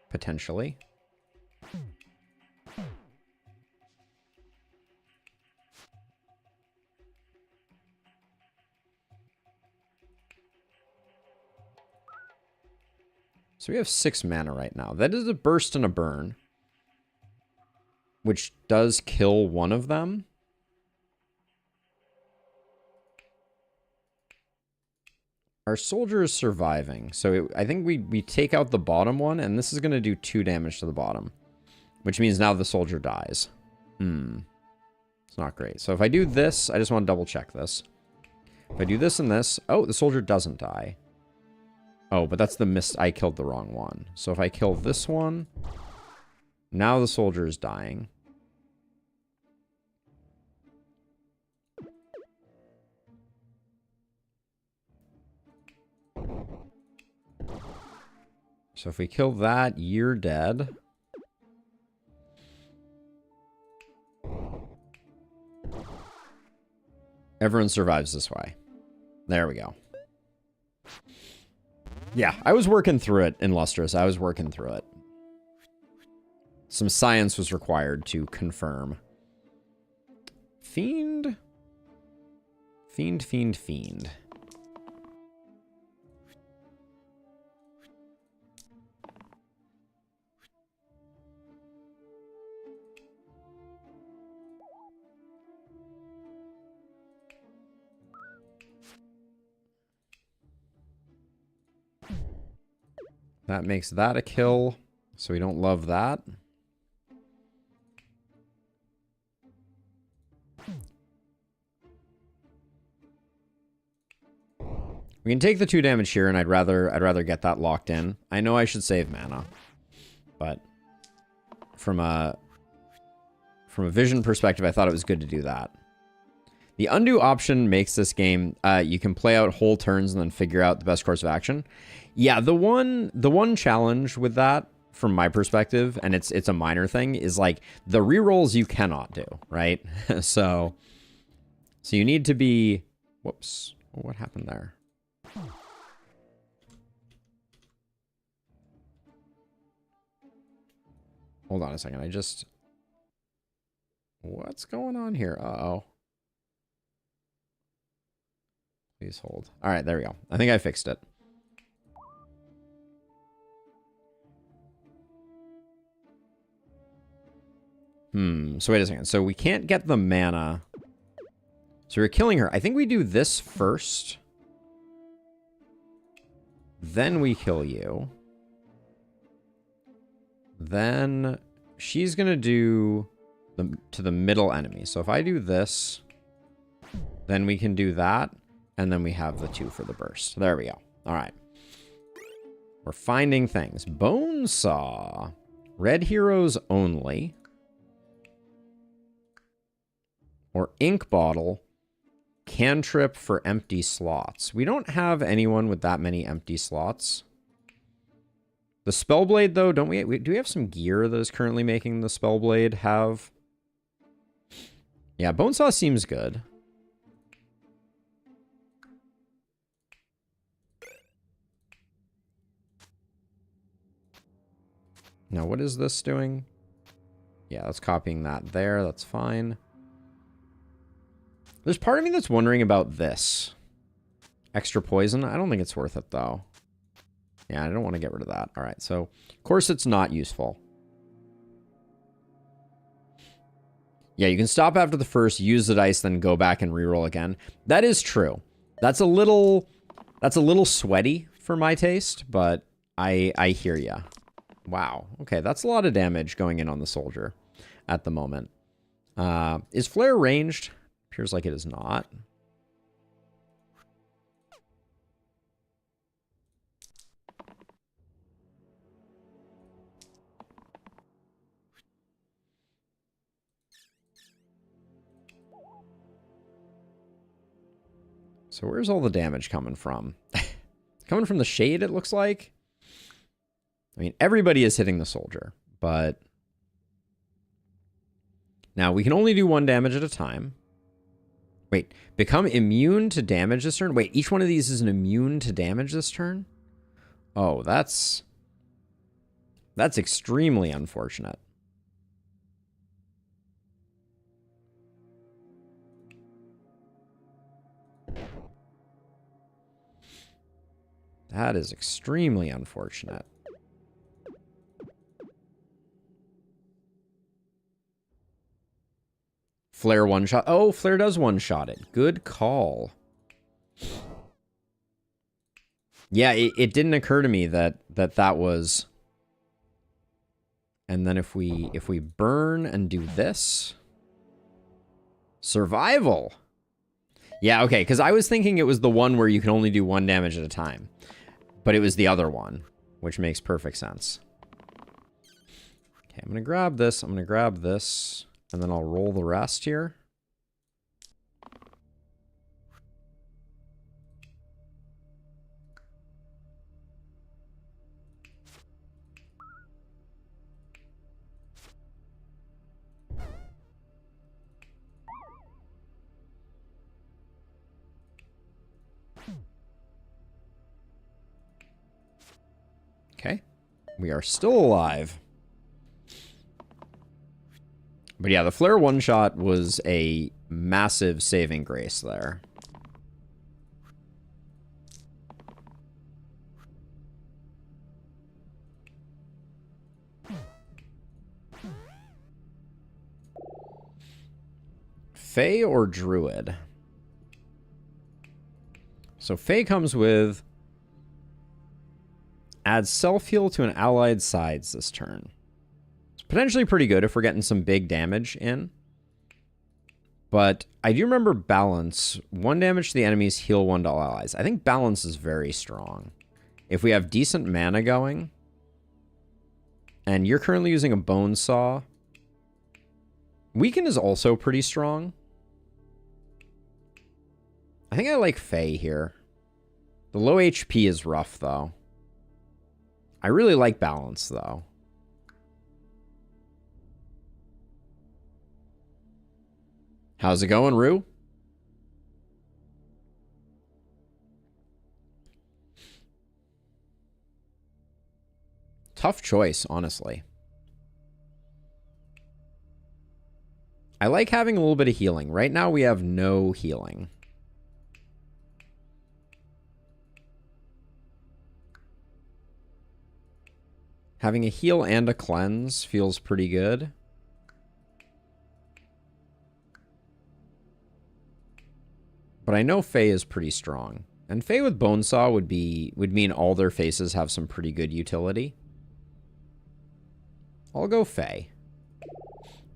Potentially. So we have 6 mana right now. That is a burst and a burn, which does kill one of them. Our soldier is surviving, so I think we take out the bottom one, and this is going to do 2 damage to the bottom, which means now the soldier dies. It's not great. So if I do this, I just want to double check this. If I do this and this, oh, the soldier doesn't die. Oh, but that's the miss. I killed the wrong one. So if I kill this one, now the soldier is dying. So if we kill that, you're dead. Everyone survives this way. There we go. Yeah, I was working through it in Lustrous. I was working through it. Some science was required to confirm. Fiend? Fiend, fiend, fiend. That makes that a kill, so we don't love that. We can take the 2 damage here, and I'd rather get that locked in. I know I should save mana, but from a vision perspective, I thought it was good to do that. The undo option makes this game, you can play out whole turns and then figure out the best course of action. Yeah, the one challenge with that, from my perspective, and it's a minor thing, is like the rerolls you cannot do, right? so you need to be. Whoops, what happened there? Hold on a second. What's going on here? Uh-oh. Please hold. All right, there we go. I think I fixed it. So wait a second. So we can't get the mana. So we're killing her. I think we do this first. Then we kill you. Then she's going to do to the middle enemy. So if I do this, then we can do that. And then we have the 2 for the burst. There we go. All right. We're finding things. Bonesaw. Red heroes only. Or ink bottle. Cantrip for empty slots. We don't have anyone with that many empty slots. The Spellblade, though, don't we? Do we have some gear that is currently making the Spellblade have? Yeah, Bonesaw seems good. Now, what is this doing? Yeah, that's copying that there. That's fine. There's part of me that's wondering about this. Extra poison? I don't think it's worth it, though. Yeah, I don't want to get rid of that. All right, so, of course, it's not useful. Yeah, you can stop after the first, use the dice, then go back and reroll again. That is true. That's a little sweaty for my taste, but I hear ya. Wow. Okay, that's a lot of damage going in on the soldier at the moment. Is Flare ranged? Appears like it is not. So where's all the damage coming from? Coming from the shade, it looks like. I mean, everybody is hitting the soldier, but now we can only do 1 damage at a time. Wait, become immune to damage this turn? Wait, each one of these is an immune to damage this turn? Oh, that's extremely unfortunate. That is extremely unfortunate. Flare one-shot. Oh, Flare does one-shot it. Good call. Yeah, it didn't occur to me that was... And then if we burn and do this... Survival! Yeah, okay, because I was thinking it was the one where you can only do 1 damage at a time. But it was the other one, which makes perfect sense. Okay, I'm going to grab this. I'm going to grab this. And then I'll roll the rest here. Okay. We are still alive. But yeah, the flare one-shot was a massive saving grace there. Fae or Druid? So Fae comes with adds self-heal to an allied sides this turn. It's potentially pretty good if we're getting some big damage in. But I do remember balance. 1 damage to the enemies, heal 1 to all allies. I think balance is very strong. If we have decent mana going, and you're currently using a bone saw, weaken is also pretty strong. I think I like Fae here. The low HP is rough, though. I really like balance, though. How's it going, Rue? Tough choice, honestly. I like having a little bit of healing. Right now, we have no healing. Having a heal and a cleanse feels pretty good. But I know Fae is pretty strong. And Fae with Bonesaw would mean all their faces have some pretty good utility. I'll go Fae.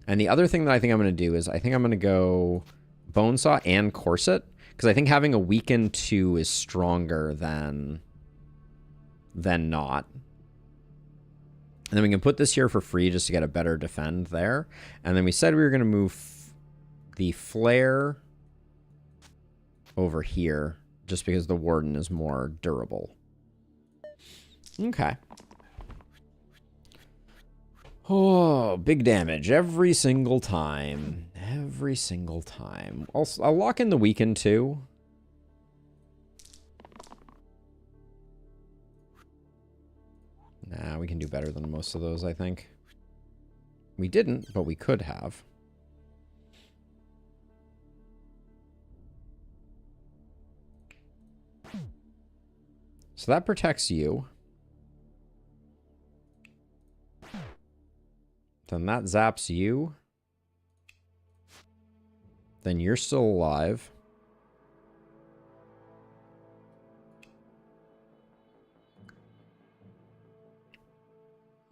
And the other thing that I think I'm going to do is I think I'm going to go Bonesaw and Corset. Because I think having a weaken 2 is stronger than not. And then we can put this here for free just to get a better defend there. And then we said we were going to move the flare over here just because the Warden is more durable. Okay. Oh, big damage every single time. Every single time. I'll lock in the weaken too. Nah, we can do better than most of those, I think. We didn't, but we could have. So that protects you. Then that zaps you. Then you're still alive.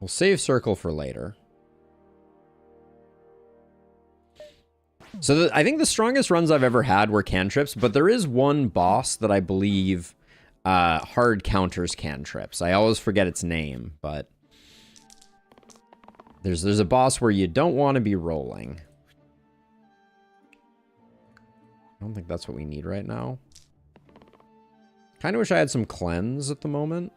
We'll save circle for later. So I think the strongest runs I've ever had were cantrips, but there is one boss that I believe hard counters cantrips. I always forget its name, but there's a boss where you don't want to be rolling. I don't think that's what we need right now. Kind of wish I had some cleanse at the moment.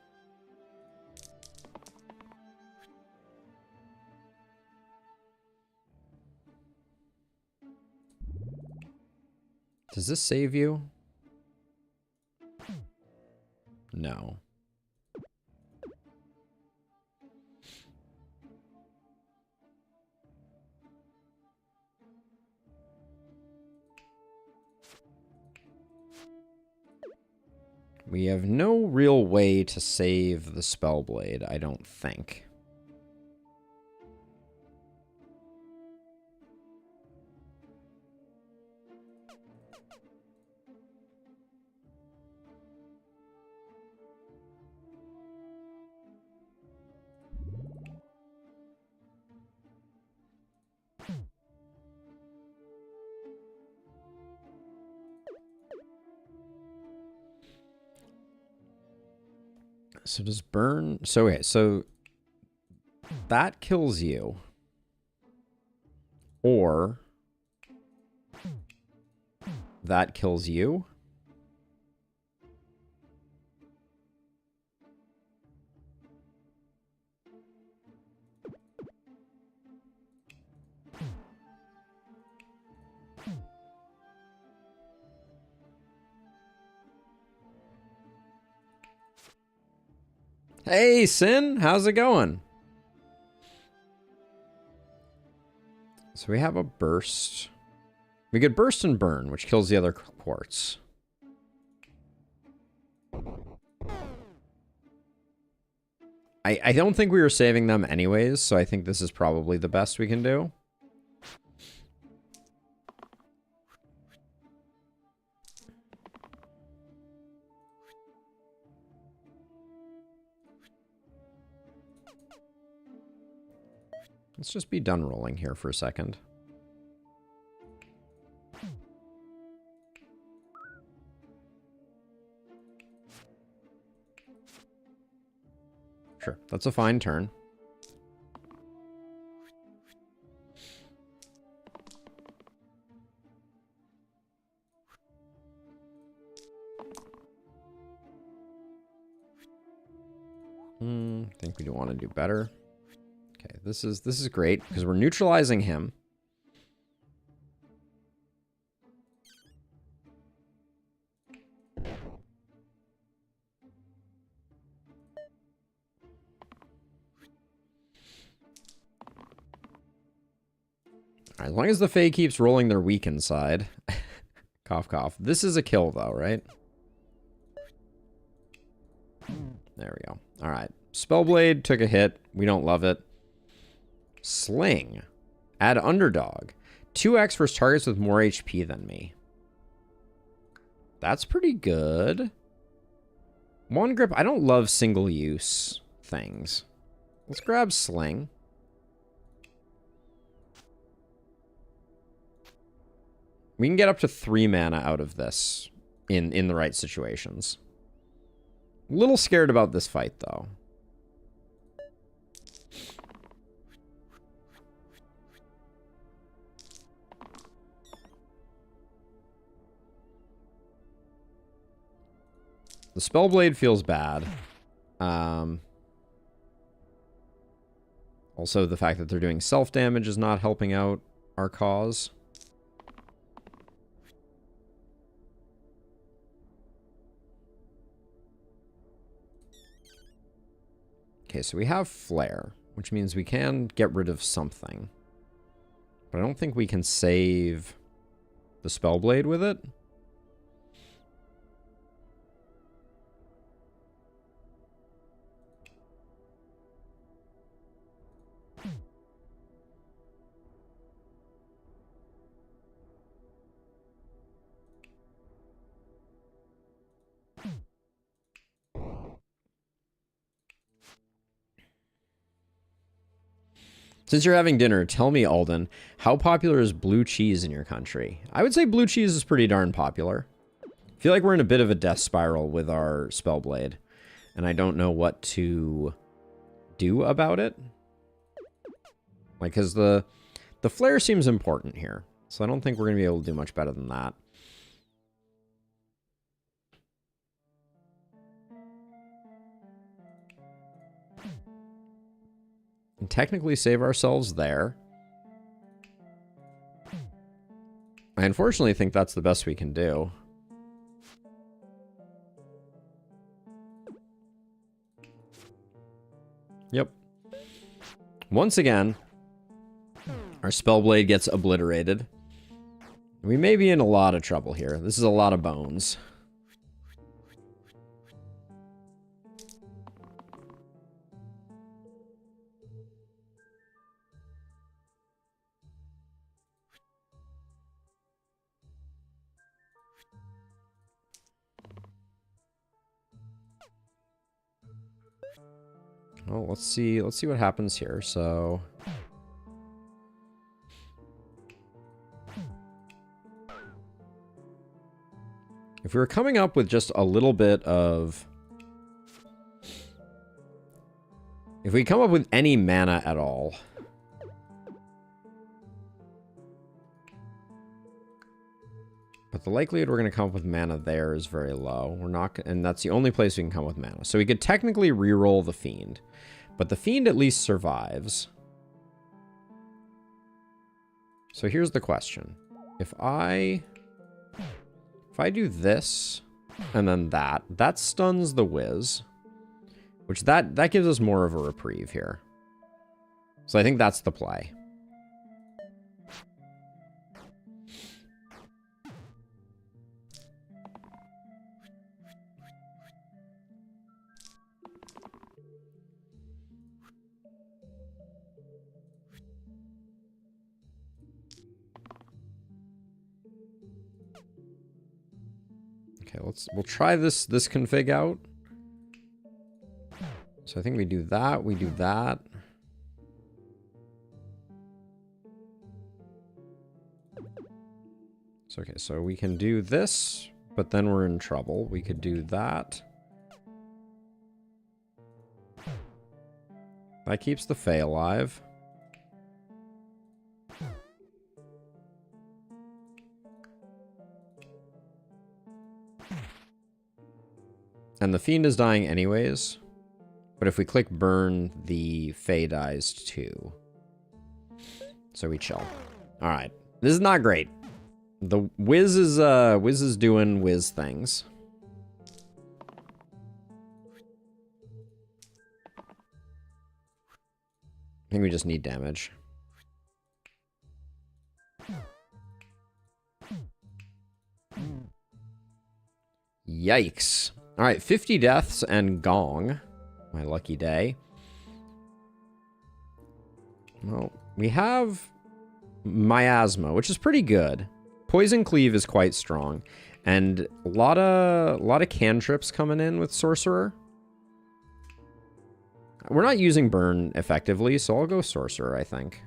Does this save you? No. We have no real way to save the Spellblade, I don't think. So does burn... So, okay, so that kills you. Or that kills you. Hey, Sin, how's it going? So we have a burst. We get burst and burn, which kills the other quartz. I don't think we were saving them anyways, so I think this is probably the best we can do. Let's just be done rolling here for a second. Sure, that's a fine turn. I think we do want to do better. Okay, this is great because we're neutralizing him. All right, as long as the Fae keeps rolling their weakened side. Cough, cough. This is a kill, though, right? There we go. All right. Spellblade took a hit. We don't love it. Sling. Add underdog. 2x versus targets with more HP than me. That's pretty good. One grip. I don't love single-use things. Let's grab Sling. We can get up to 3 mana out of this in the right situations. A little scared about this fight, though. The Spellblade feels bad. Also, the fact that they're doing self-damage is not helping out our cause. Okay, so we have Flare, which means we can get rid of something. But I don't think we can save the Spellblade with it. Since you're having dinner, tell me, Alden, how popular is blue cheese in your country? I would say blue cheese is pretty darn popular. I feel like we're in a bit of a death spiral with our Spellblade, and I don't know what to do about it. Like, because the flare seems important here, so I don't think we're going to be able to do much better than that. And technically save ourselves there. I unfortunately think that's the best we can do. Yep. Once again, our Spellblade gets obliterated. We may be in a lot of trouble here. This is a lot of bones. Well, let's see what happens here. So if we were coming up with just a little bit of If we come up with any mana at all... But the likelihood we're going to come up with mana there is very low. We're not, and that's the only place we can come with mana. So we could technically reroll the Fiend. But the Fiend at least survives. So here's the question. If I do this, and then that stuns the Wiz. Which that gives us more of a reprieve here. So I think that's the play. Okay, we'll try this config out. So I think we do that, we do that. So okay, so we can do this, but then we're in trouble. We could do that. That keeps the Fae alive. And the Fiend is dying anyways. But if we click burn, the Fae dies too. So we chill. Alright. This is not great. The Wiz is doing Wiz things. I think we just need damage. Yikes. Alright, 50 deaths and Gong. My lucky day. Well, we have Miasma, which is pretty good. Poison Cleave is quite strong. And a lot of cantrips coming in with Sorcerer. We're not using Burn effectively, so I'll go Sorcerer, I think.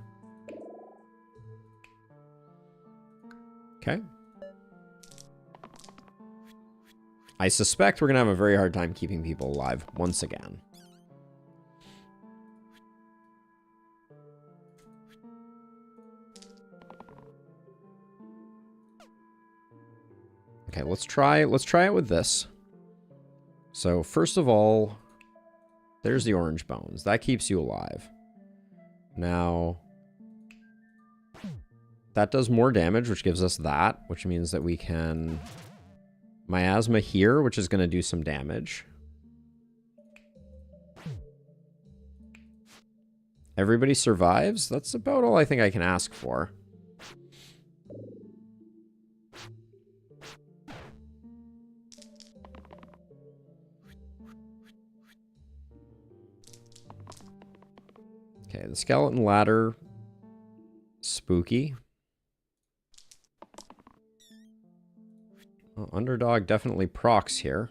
Okay. I suspect we're going to have a very hard time keeping people alive once again. Okay, let's try it with this. So first of all, there's the orange bones. That keeps you alive. Now, that does more damage, which gives us that, which means that we can Miasma here, which is going to do some damage. Everybody survives? That's about all I think I can ask for. Okay, the skeleton ladder. Spooky. Well, underdog definitely procs here.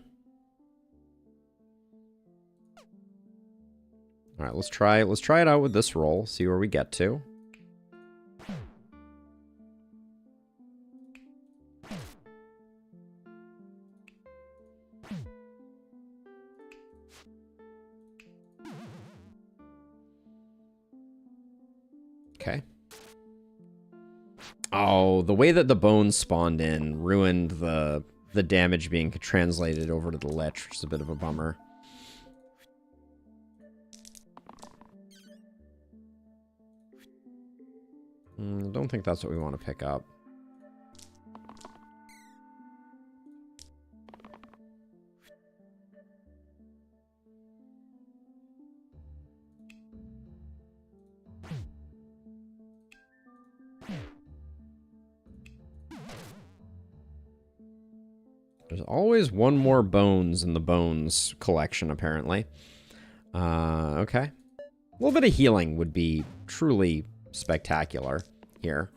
All right, let's try it out with this roll. See where we get to. Okay. Oh, the way that the bones spawned in ruined the damage being translated over to the Lich, which is a bit of a bummer. Don't think that's what we want to pick up. There's always one more bones in the bones collection, apparently. Okay. A little bit of healing would be truly spectacular here.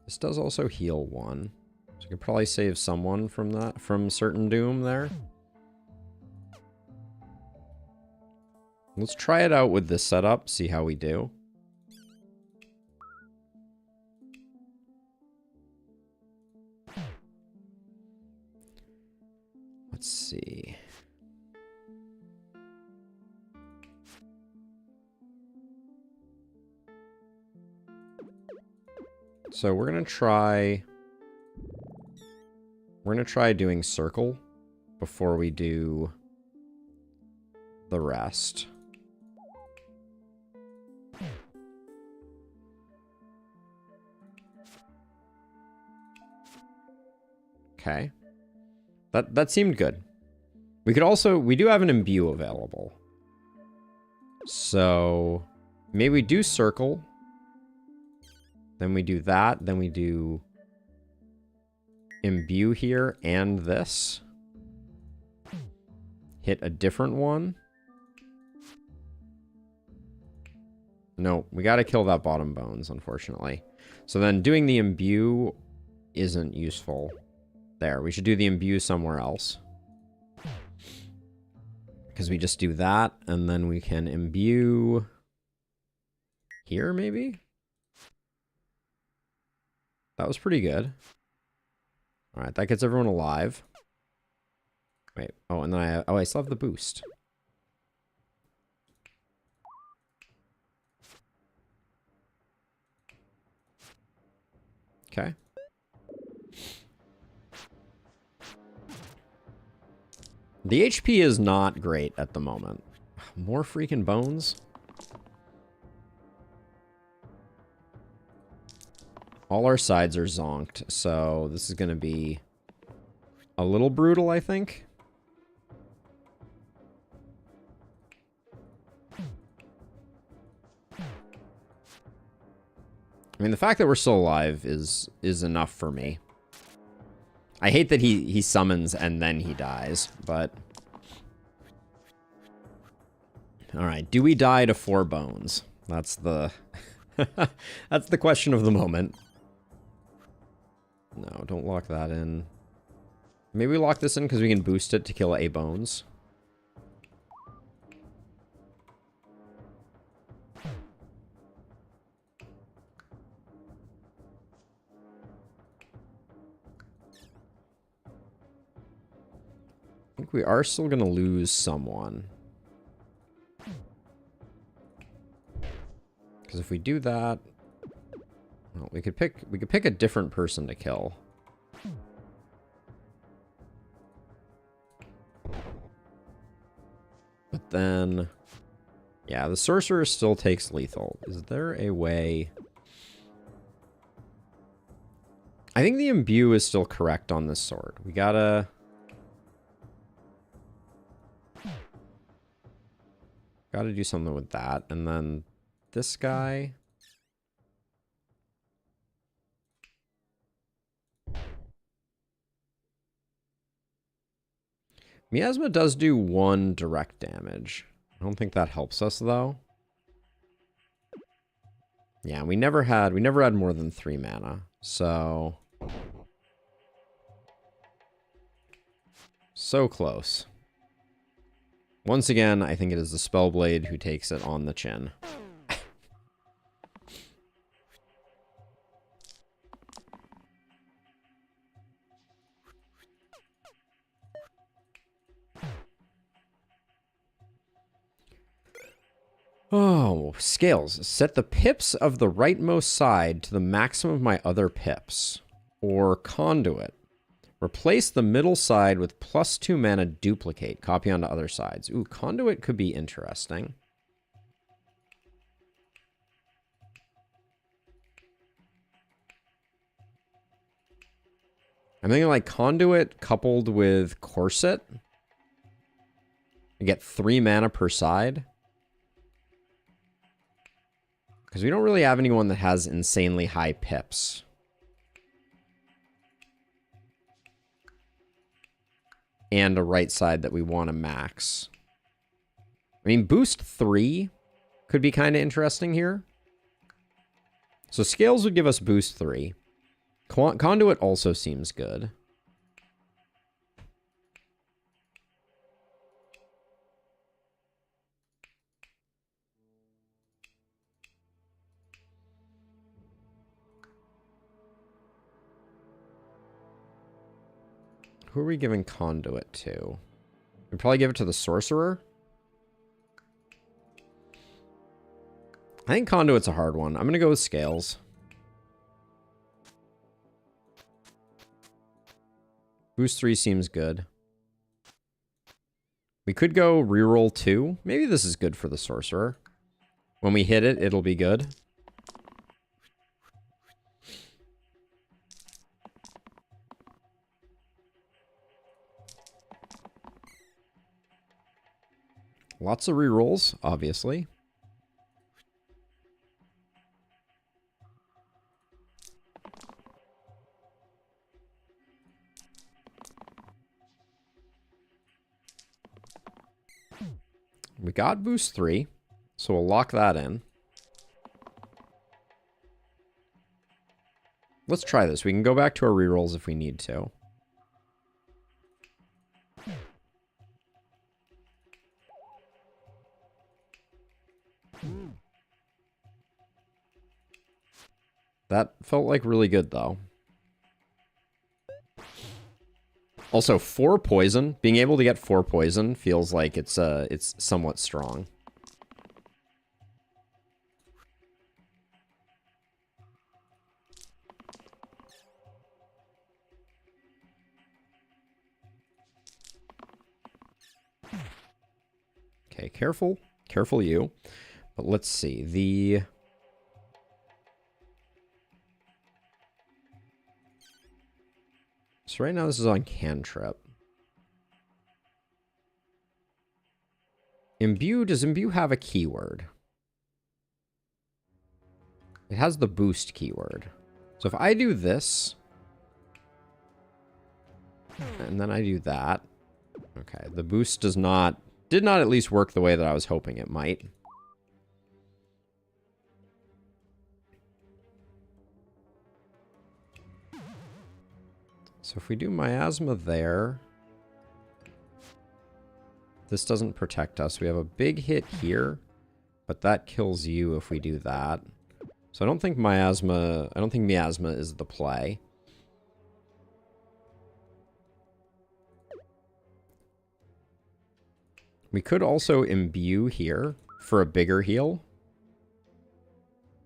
This does also heal one. So you could probably save someone from that, from certain doom there. Let's try it out with this setup, see how we do. Let's see. So we're gonna try doing circle before we do the rest. Okay. That seemed good. We do have an imbue available. So maybe we do circle. Then we do that. Then we do imbue here and this. Hit a different one. No, we got to kill that bottom bones, unfortunately. So then doing the imbue isn't useful. There, we should do the imbue somewhere else. Because we just do that, and then we can imbue here, maybe? That was pretty good. Alright, that gets everyone alive. Wait, oh, and then I still have the boost. Okay. The HP is not great at the moment. More freaking bones? All our sides are zonked, so this is going to be a little brutal, I think. I mean, the fact that we're still alive is enough for me. I hate that he summons and then he dies, but... Alright, do we die to 4 bones? That's the... That's the question of the moment. No, don't lock that in. Maybe we lock this in because we can boost it to kill A bones. I think we are still going to lose someone. Because if we do that, well, we could pick a different person to kill. But then, yeah, the sorcerer still takes lethal. Is there a way? I think the imbue is still correct on this sword. We gotta... Gotta do something with that. And then this guy... Miasma does do 1 direct damage. I don't think that helps us, though. Yeah, we never had more than 3 mana. So close. Once again, I think it is the Spellblade who takes it on the chin. Oh, scales. Set the pips of the rightmost side to the maximum of my other pips. Or conduit. Replace the middle side with +2 mana duplicate. Copy onto other sides. Ooh, conduit could be interesting. I'm thinking like conduit coupled with corset. You get 3 mana per side. Because we don't really have anyone that has insanely high pips. And a right side that we want to max. I mean, boost 3 could be kind of interesting here. So scales would give us boost 3. Conduit also seems good. Who are we giving Conduit to? We'd probably give it to the Sorcerer. I think Conduit's a hard one. I'm going to go with Scales. Boost 3 seems good. We could go reroll 2. Maybe this is good for the Sorcerer. When we hit it, it'll be good. Lots of rerolls, obviously. We got boost 3, so we'll lock that in. Let's try this. We can go back to our rerolls if we need to. That felt like really good, though. Also, 4 poison. Being able to get 4 poison feels like it's somewhat strong. Okay, careful. Careful you. But let's see. So right now this is on cantrip. Imbue, does Imbue have a keyword? It has the boost keyword. So if I do this, and then I do that, okay, the boost did not at least work the way that I was hoping it might. So if we do miasma there, this doesn't protect us. We have a big hit here, but that kills you if we do that. So I don't think miasma is the play. We could also imbue here for a bigger heal.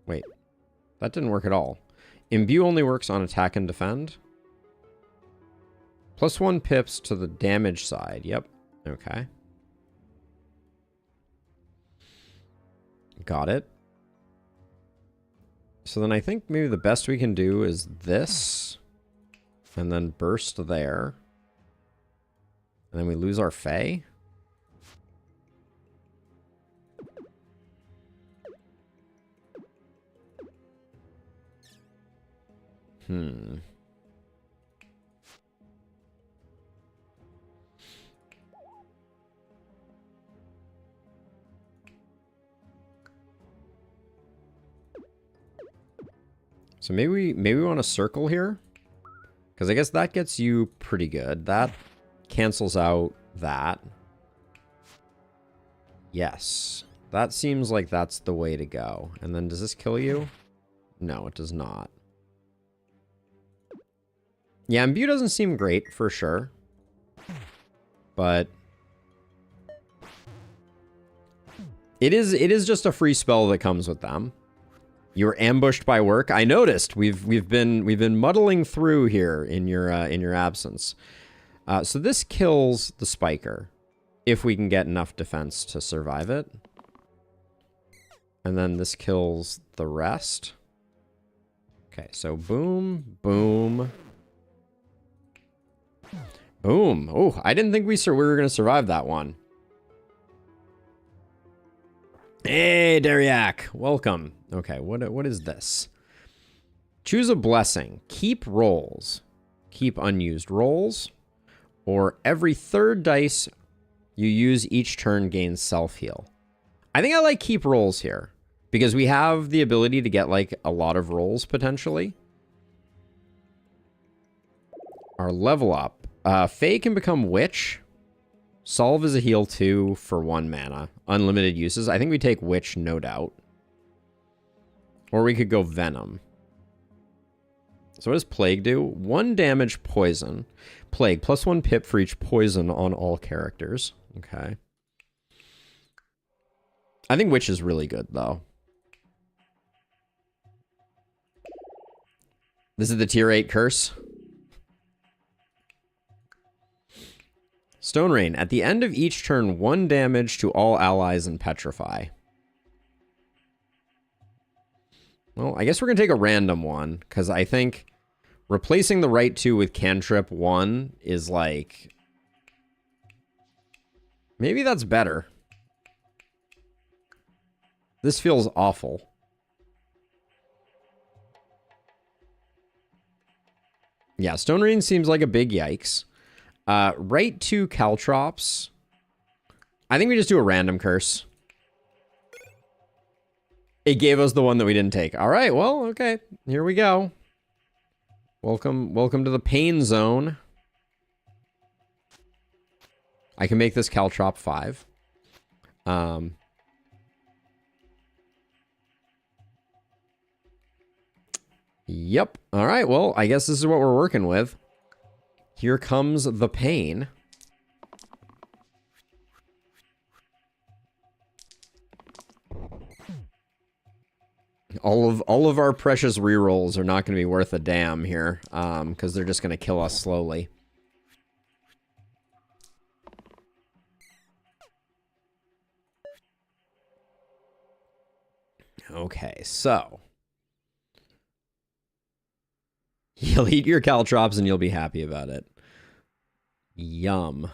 Wait, that didn't work at all. Imbue only works on attack and defend. +1 pips to the damage side. Yep. Okay. Got it. So then I think maybe the best we can do is this. And then burst there. And then we lose our Fae. So maybe we want to circle here. Because I guess that gets you pretty good. That cancels out that. Yes. That seems like that's the way to go. And then does this kill you? No, it does not. Yeah, Imbue doesn't seem great, for sure. But it is just a free spell that comes with them. You were ambushed by work. I noticed. We've been muddling through here in your absence. So this kills the spiker if we can get enough defense to survive it. And then this kills the rest. Okay, so boom, boom, boom. Oh, I didn't think we were going to survive that one. Hey, Dariak, welcome. Okay, what is this? Choose a blessing. Keep rolls. Keep unused rolls. Or every third dice you use each turn gains self-heal. I think I like keep rolls here. Because we have the ability to get, like, a lot of rolls, potentially. Our level up. Fae can become Witch. Solve is a heal 2 for 1 mana. Unlimited uses. I think we take Witch, no doubt. Or we could go Venom. So what does Plague do? 1 damage poison. Plague, +1 pip for each poison on all characters. Okay. I think Witch is really good, though. This is the tier 8 curse. Stone Rain. At the end of each turn, 1 damage to all allies and petrify. Well, I guess we're going to take a random one, because I think replacing the right 2 with cantrip 1 is like... Maybe that's better. This feels awful. Yeah, Stone Rain seems like a big yikes. Right 2 Caltrops. I think we just do a random curse. It gave us the one that we didn't take. All right, well, okay. Here we go. Welcome to the pain zone. I can make this Caltrop 5. Yep. All right, well, I guess this is what we're working with. Here comes the pain. All of our precious rerolls are not going to be worth a damn here, because they're just going to kill us slowly. Okay, so you'll eat your caltrops and you'll be happy about it. Yum.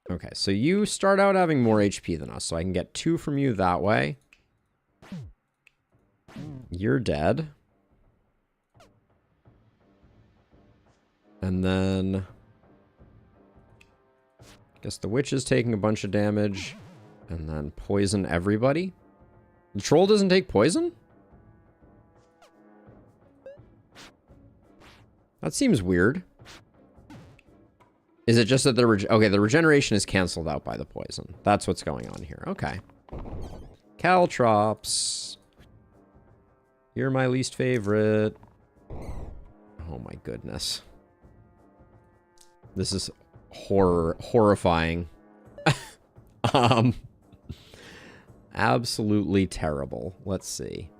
Okay, so you start out having more HP than us, so I can get 2 from you that way. You're dead. And then... guess the witch is taking a bunch of damage. And then poison everybody. The troll doesn't take poison? That seems weird. Is it just that the the regeneration is canceled out by the poison? That's what's going on here. Okay. Caltrops. You're my least favorite. Oh my goodness. This is horrifying. Absolutely terrible. Let's see.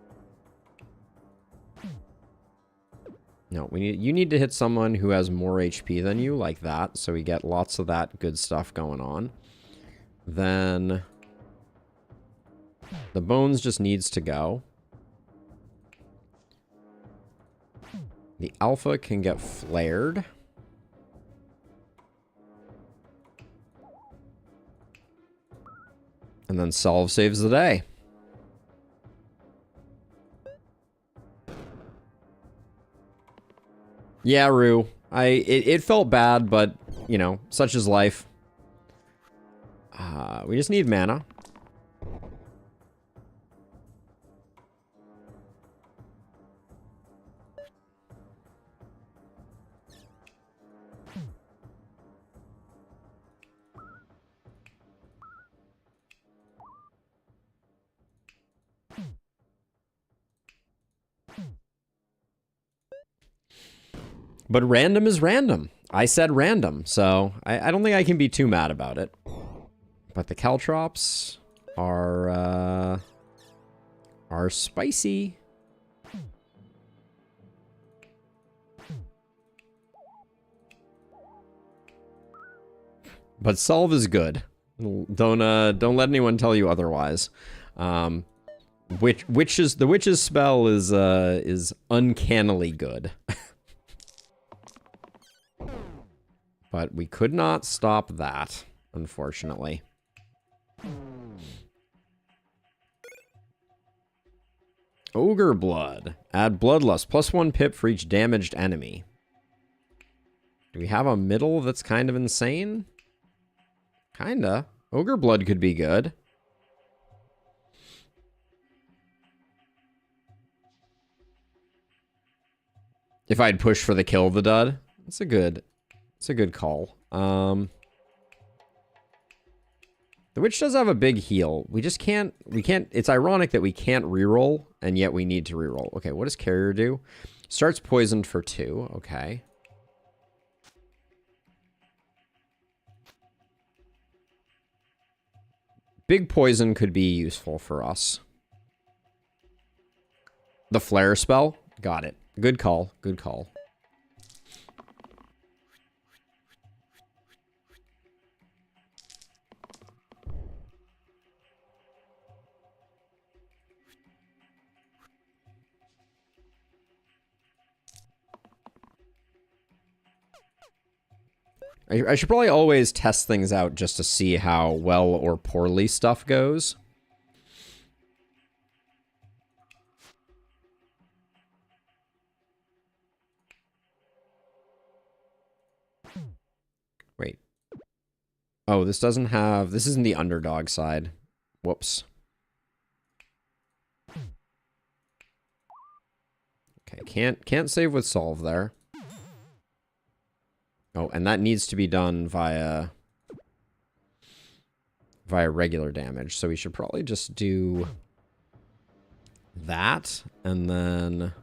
No, you need to hit someone who has more HP than you, like that, so we get lots of that good stuff going on. Then the bones just needs to go. The alpha can get flared. And then Solve saves the day. Yeah, Rue. It felt bad, but, you know, such is life. We just need mana. But random is random. I said random, so I don't think I can be too mad about it. But the caltrops are spicy. But Solve is good. Don't let anyone tell you otherwise. The witch's spell is uncannily good. But we could not stop that, unfortunately. Ogre Blood. Add Bloodlust. +1 pip for each damaged enemy. Do we have a middle that's kind of insane? Kinda. Ogre Blood could be good. If I'd push for the kill of the dud, it's a good call. The witch does have a big heal. We just can't, it's ironic that we can't reroll, and yet we need to reroll. Okay, what does carrier do? Starts poisoned for 2, okay. Big poison could be useful for us. The flare spell? Got it. Good call, good call. I should probably always test things out just to see how well or poorly stuff goes. Wait. Oh, this doesn't have... This isn't the underdog side. Whoops. Okay, can't save with solve there. Oh, and that needs to be done via regular damage. So we should probably just do that, and then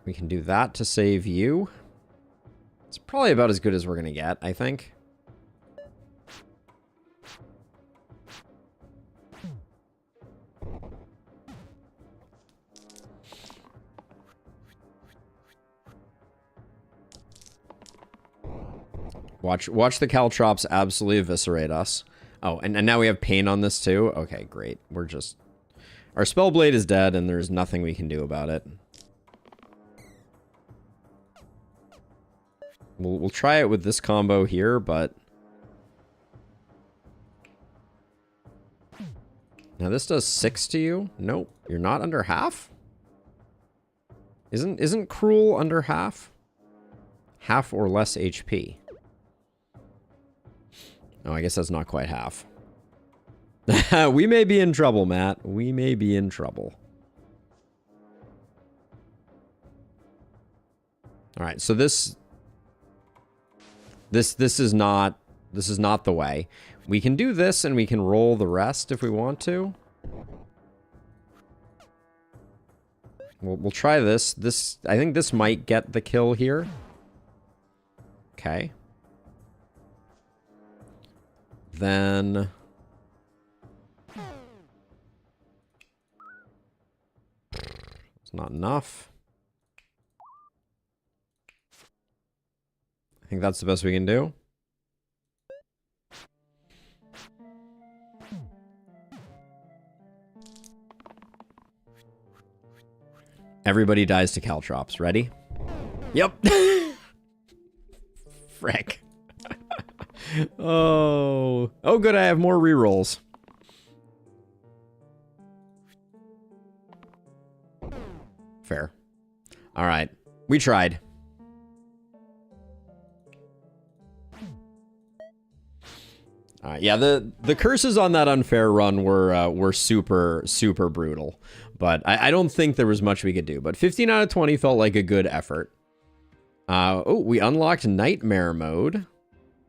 we can do that to save you. It's probably about as good as we're gonna get, I think. Watch the caltrops absolutely eviscerate us. Oh, and now we have pain on this too? Okay, great. We're just... Our Spellblade is dead, and there's nothing we can do about it. We'll try it with this combo here, but... Now this does 6 to you? Nope. You're not under half? Isn't Cruel under half? Half or less HP. Oh, I guess that's not quite half. We may be in trouble, Matt. We may be in trouble. All right, so this is not the way. We can do this and we can roll the rest if we want to. We'll try this. I think this might get the kill here. Okay. Then it's not enough. I think that's the best we can do. Everybody dies to caltrops. Ready? Yep. Frick. Oh good, I have more rerolls. Fair. All right, we tried. All right, yeah, the curses on that unfair run were super brutal, but I don't think there was much we could do. But 15 out of 20 felt like a good effort. Oh, we unlocked Nightmare mode.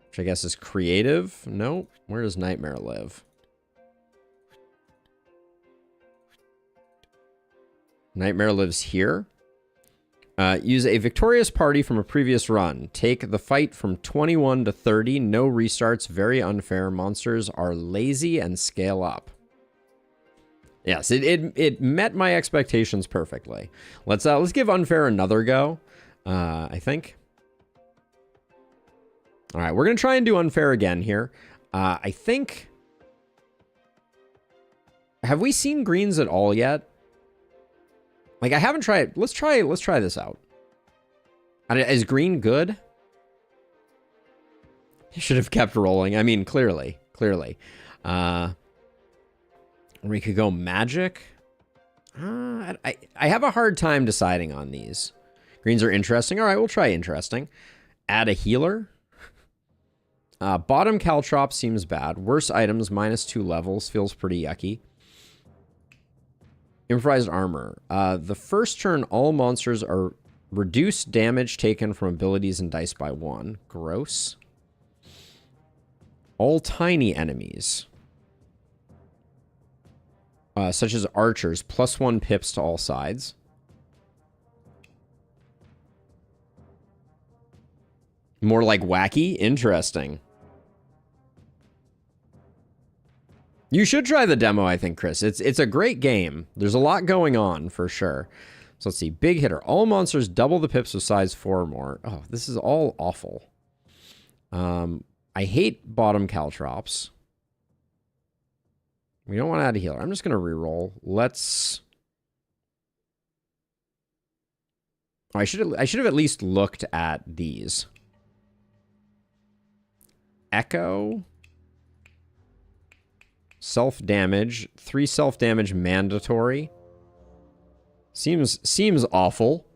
Which I guess is creative. Nope. Where does Nightmare live? Nightmare lives here. Use a victorious party from a previous run. Take the fight from 21 to 30. No restarts. Very unfair. Monsters are lazy and scale up. Yes, it met my expectations perfectly. Let's give unfair another go. I think. All right, we're going to try and do unfair again here. I think... Have we seen greens at all yet? Like, I haven't tried... Let's try this out. Is green good? I should have kept rolling. I mean, clearly. We could go magic. I have a hard time deciding on these. Greens are interesting. All right, we'll try interesting. Add a healer. Bottom caltrop seems bad. Worse items, -2 levels. Feels pretty yucky. Improvised armor. The first turn, all monsters are Reduce damage taken from abilities and dice by 1. Gross. All tiny enemies, such as archers, +1 pips to all sides. More like wacky? Interesting. You should try the demo, I think, Chris. It's a great game. There's a lot going on, for sure. So let's see. Big hitter. All monsters double the pips of size 4 or more. Oh, this is all awful. I hate bottom caltrops. We don't want to add a healer. I'm just going to reroll. Let's... Oh, I should have at least looked at these. Echo... Self-damage. 3 self-damage mandatory. Seems awful.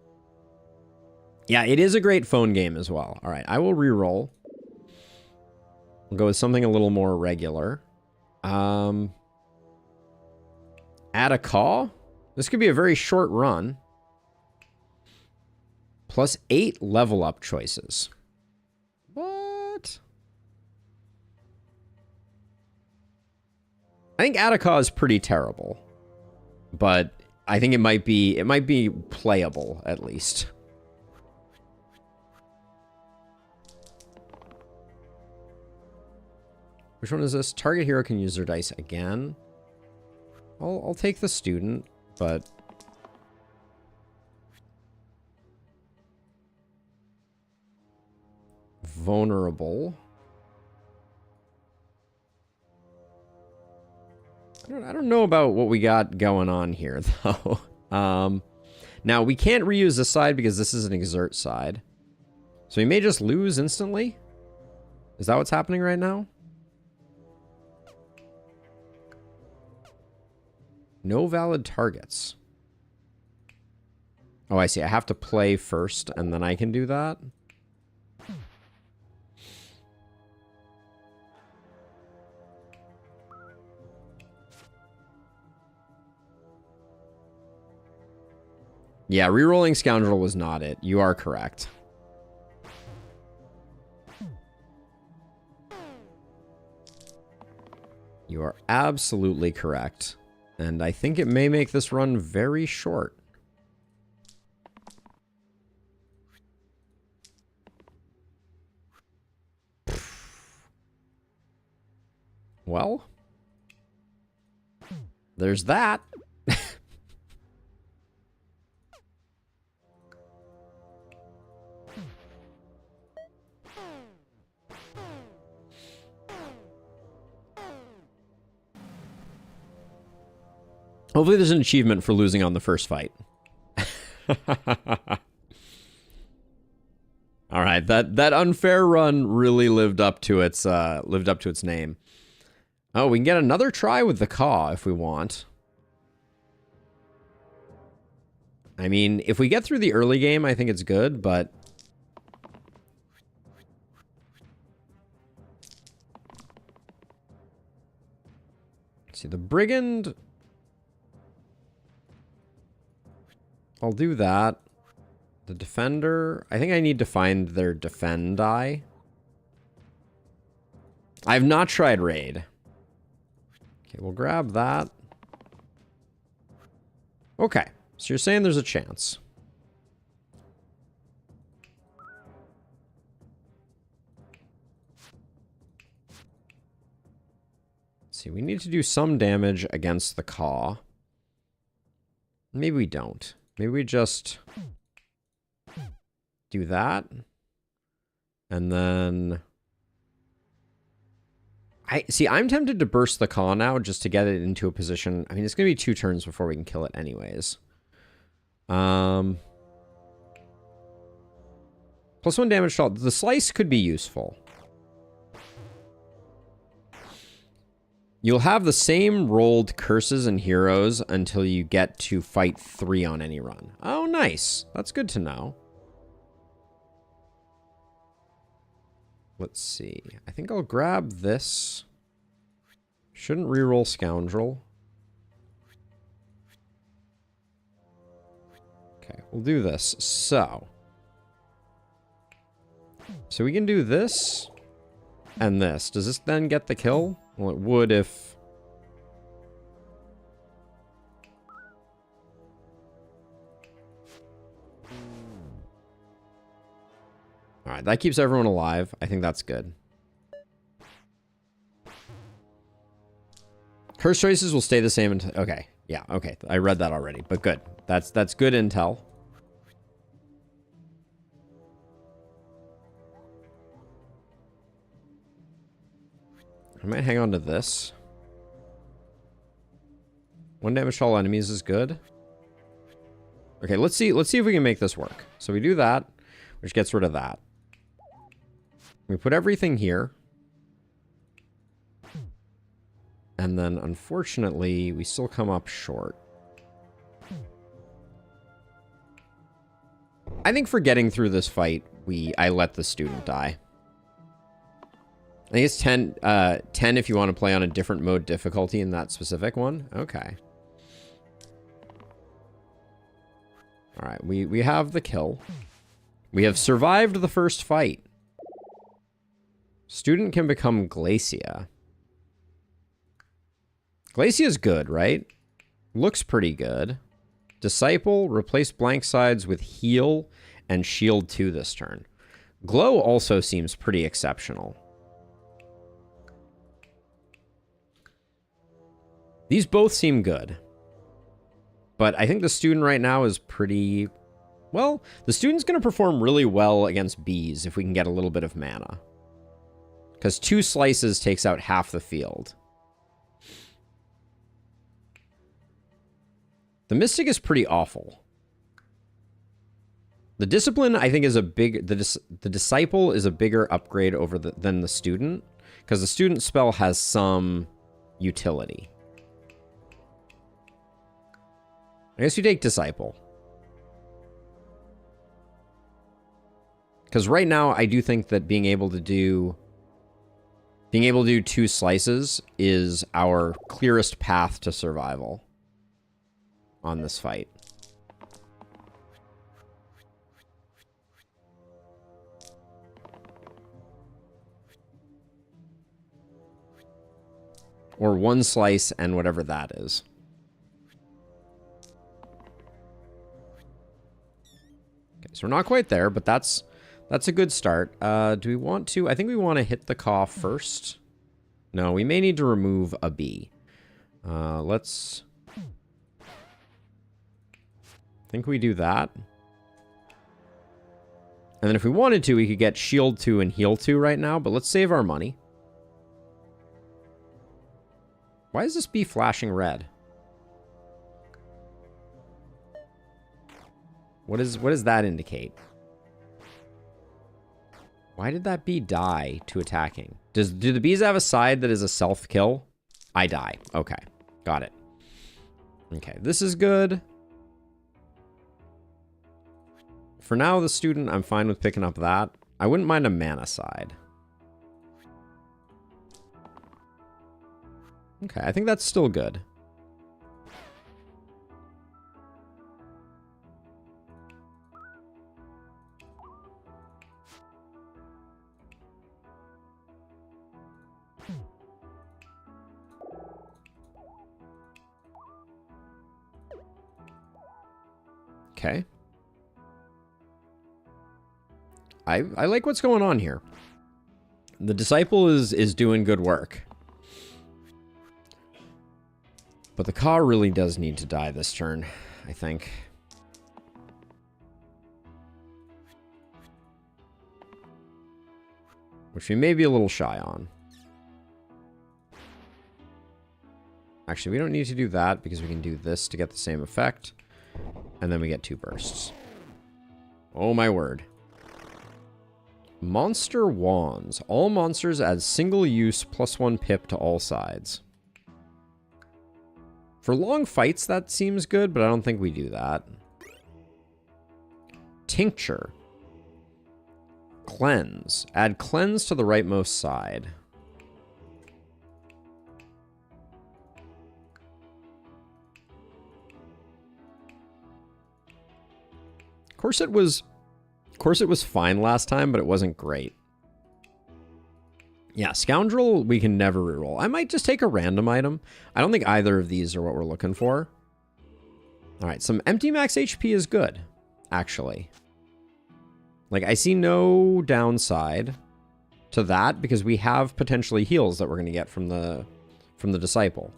Yeah, it is a great phone game as well. All right, I will re-roll. We'll go with something a little more regular. Add a caw. This could be a very short run. +8 level up choices. What? I think Attica is pretty terrible, but I think it might be playable at least. Which one is this? Target hero can use their dice again. I'll take the student, but vulnerable. I don't know about what we got going on here, though. Now, we can't reuse this side because this is an exert side. So we may just lose instantly? Is that what's happening right now? No valid targets. Oh, I see. I have to play first, and then I can do that? Yeah, rerolling Scoundrel was not it. You are correct. You are absolutely correct. And I think it may make this run very short. Well, there's that. Hopefully there's an achievement for losing on the first fight. All right, that unfair run really lived up to its name. Oh, we can get another try with the caw if we want. I mean, if we get through the early game, I think it's good, but let's see, the brigand. I'll do that. The defender, I think I need to find their defend die. I've not tried raid. Okay, we'll grab that. Okay, so you're saying there's a chance. Let's see, we need to do some damage against the caw. Maybe we don't. Maybe we just do that. And then I'm tempted to burst the caw now just to get it into a position. I mean, it's going to be 2 turns before we can kill it anyways. +1 damage to all. The slice could be useful. You'll have the same rolled curses and heroes until you get to fight 3 on any run. Oh, nice. That's good to know. Let's see. I think I'll grab this. Shouldn't reroll Scoundrel. Okay, we'll do this. So we can do this and this. Does this then get the kill? Well, it would if... Alright, that keeps everyone alive. I think that's good. Curse choices will stay the same until... Okay, yeah, okay. I read that already, but good. That's good intel. I might hang on to this. 1 damage to all enemies is good. Okay, let's see if we can make this work. So we do that, which gets rid of that. We put everything here. And then, unfortunately, we still come up short. I think for getting through this fight, I let the student die. I think it's 10 if you want to play on a different mode difficulty in that specific one. Okay. Alright, we have the kill. We have survived the first fight. Student can become Glacia. Glacia's good, right? Looks pretty good. Disciple, replace blank sides with heal and shield 2 this turn. Glow also seems pretty exceptional. These both seem good. But I think the student right now is pretty... Well, the student's going to perform really well against bees if we can get a little bit of mana. Because 2 slices takes out half the field. The Mystic is pretty awful. The Discipline, I think, is a big... The Disciple is a bigger upgrade over than the Student. Because the Student spell has some utility. I guess you take Disciple. Because right now, I do think that being able to do 2 slices is our clearest path to survival on this fight. Or 1 slice and whatever that is. Okay, so we're not quite there, but that's a good start. Do we want to... I think we want to hit the caw first. No, we may need to remove a bee. Let's... I think we do that. And then if we wanted to, we could get shield 2 and heal 2 right now, but let's save our money. Why is this bee flashing red? What does that indicate? Why did that bee die to attacking? Do the bees have a side that is a self-kill? I die. Okay. Got it. Okay, this is good. For now, the student, I'm fine with picking up that. I wouldn't mind a mana side. Okay, I think that's still good. Okay. I like what's going on here. The Disciple is doing good work. But the Ka really does need to die this turn, I think. Which we may be a little shy on. Actually, we don't need to do that because we can do this to get the same effect. And then we get 2 bursts. Oh my word. Monster Wands. All monsters add single use +1 pip to all sides. For long fights, that seems good, but I don't think we do that. Tincture. Cleanse. Add cleanse to the rightmost side. Corset was fine last time, but it wasn't great. Yeah, Scoundrel, we can never reroll. I might just take a random item. I don't think either of these are what we're looking for. All right, some empty max HP is good, actually. Like, I see no downside to that because we have potentially heals that we're going to get from the Disciple.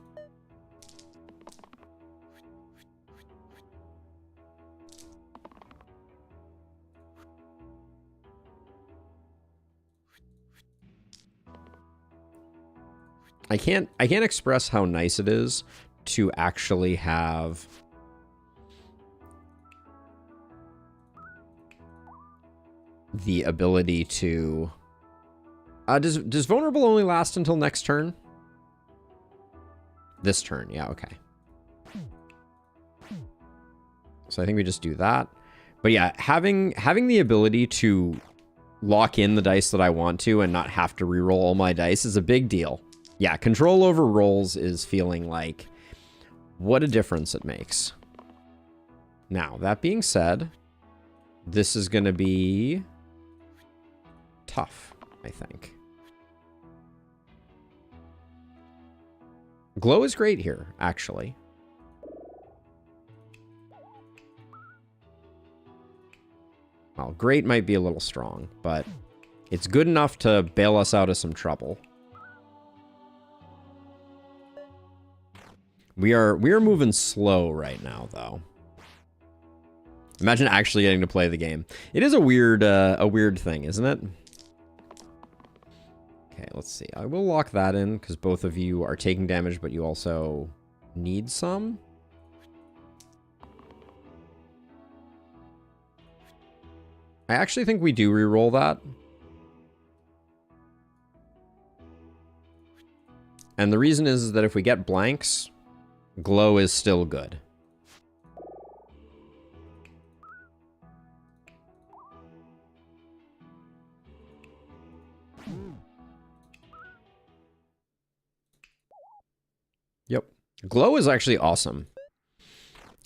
I can't express how nice it is to actually have the ability to does vulnerable only last until next turn? This turn, yeah, okay. So I think we just do that. But yeah, having the ability to lock in the dice that I want to and not have to reroll all my dice is a big deal. Yeah, control over rolls is feeling like what a difference it makes. Now, that being said, this is going to be tough, I think. Glow is great here, actually. Well, great might be a little strong, but it's good enough to bail us out of some trouble. We are moving slow right now, though. Imagine actually getting to play the game. It is a weird thing, isn't it? Okay, let's see. I will lock that in because both of you are taking damage, but you also need some. I actually think we do reroll that. And the reason is that if we get blanks, Glow is still good. Yep. Glow is actually awesome.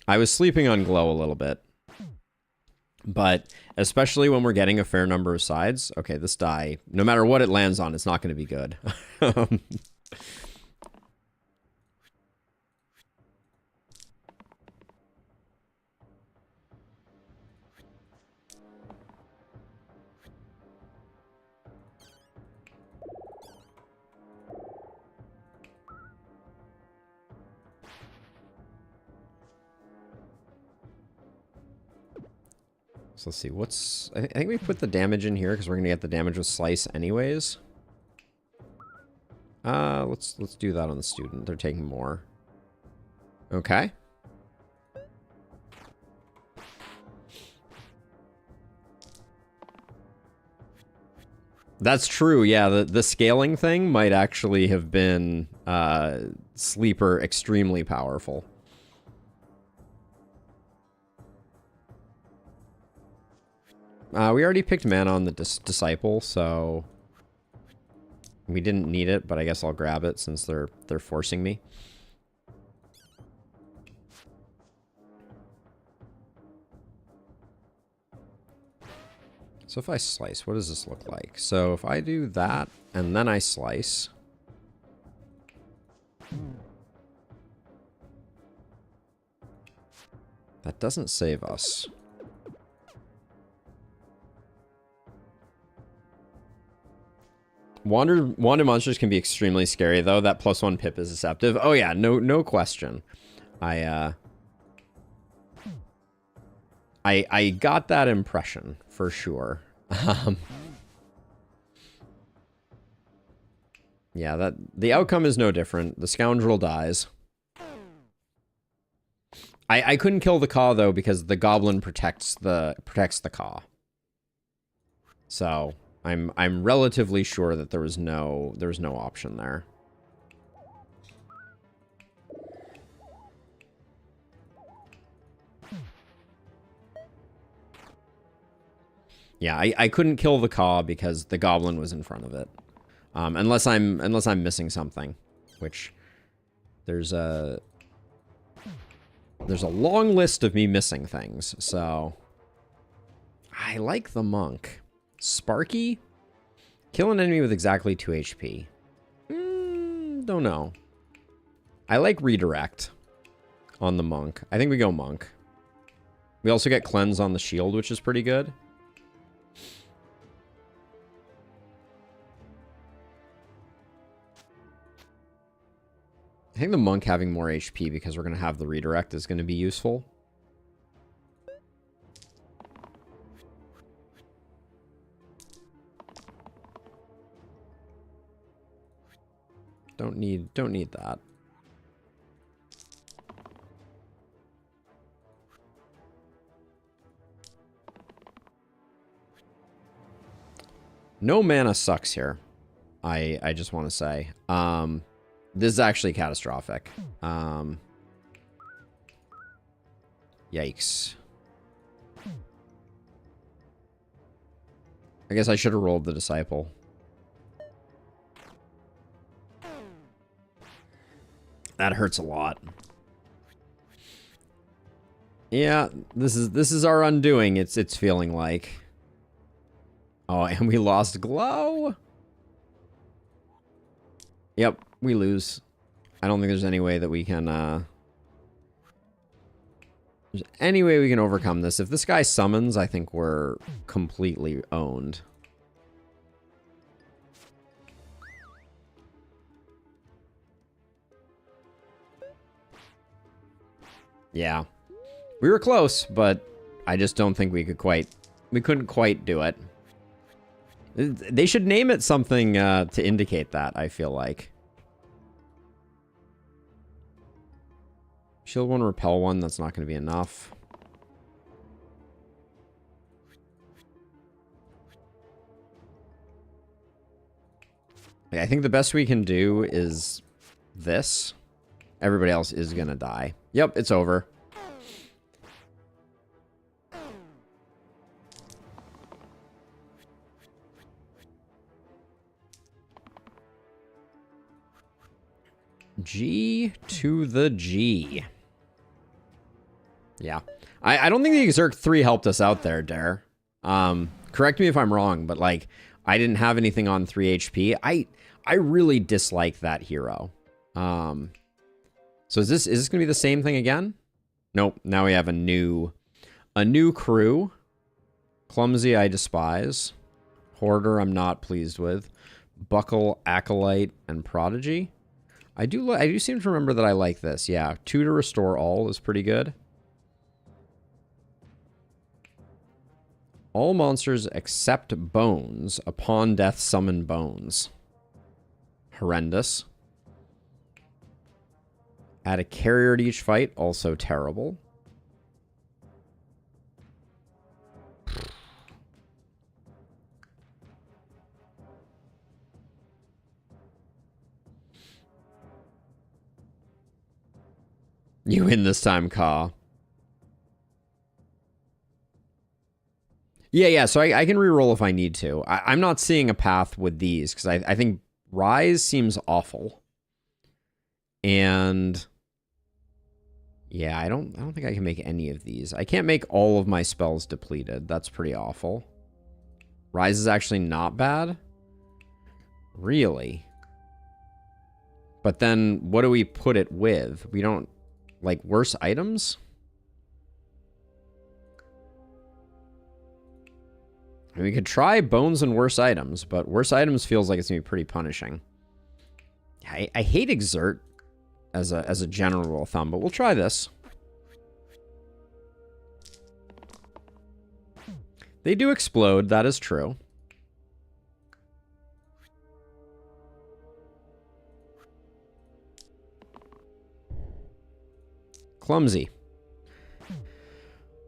I was sleeping on Glow a little bit. But especially when we're getting a fair number of sides. Okay, this die, no matter what it lands on, it's not going to be good. So let's see, what's... I think we put the damage in here because we're going to get the damage with Slice anyways. Let's do that on the student. They're taking more. Okay. That's true, yeah. The scaling thing might actually have been Sleeper extremely powerful. We already picked mana on the Disciple, so we didn't need it, but I guess I'll grab it since they're forcing me. So if I slice, what does this look like? So if I do that, and then I slice... That doesn't save us. Wanted monsters can be extremely scary, though. That +1 pip is deceptive. Oh yeah, no question. I got that impression for sure. Yeah, the outcome is no different. The scoundrel dies. I couldn't kill the Caw though because the goblin protects the Caw. So I'm relatively sure that there was no option there. Yeah, I couldn't kill the Caw because the goblin was in front of it. Unless I'm missing something, which there's a long list of me missing things, so I like the monk. Sparky? Kill an enemy with exactly 2 HP. Don't know. I like redirect on the monk. I think we go monk. We also get cleanse on the shield, which is pretty good. I think the monk having more HP because we're going to have the redirect is going to be useful. Don't need that. No mana sucks here. I just want to say. This is actually catastrophic. Yikes. I guess I should have rolled the disciple. That hurts a lot. Yeah, this is our undoing. It's feeling like. Oh, and we lost glow. Yep, we lose. I don't think there's any way that we can there's any way we can overcome this. If this guy summons, I think we're completely owned. Yeah. We were close, but I just don't think we couldn't quite do it. They should name it something to indicate that, I feel like. Shield 1, repel 1, that's not going to be enough. I think the best we can do is this. Everybody else is going to die. Yep, it's over. G to the G. Yeah. I don't think the Exerc 3 helped us out there, Dare. Correct me if I'm wrong, but like, I didn't have anything on 3 HP. I really dislike that hero. So is this gonna be the same thing again? Nope. Now we have a new crew. Clumsy, I despise. Hoarder, I'm not pleased with. Buckle, Acolyte, and Prodigy. I do seem to remember that I like this. Yeah, 2 to restore all is pretty good. All monsters except bones upon death summon bones. Horrendous. Add a carrier to each fight, also terrible. You win this time, Ka. Yeah, so I can reroll if I need to. I'm not seeing a path with these, because I think Rise seems awful. And yeah, I don't think I can make any of these. I can't make all of my spells depleted. That's pretty awful. Rise is actually not bad. Really? But then what do we put it with? We don't like worse items? I mean, we could try bones and worse items, but worse items feels like it's gonna be pretty punishing. I hate exert as a general rule of thumb, but we'll try this. They do explode, that is true. Clumsy.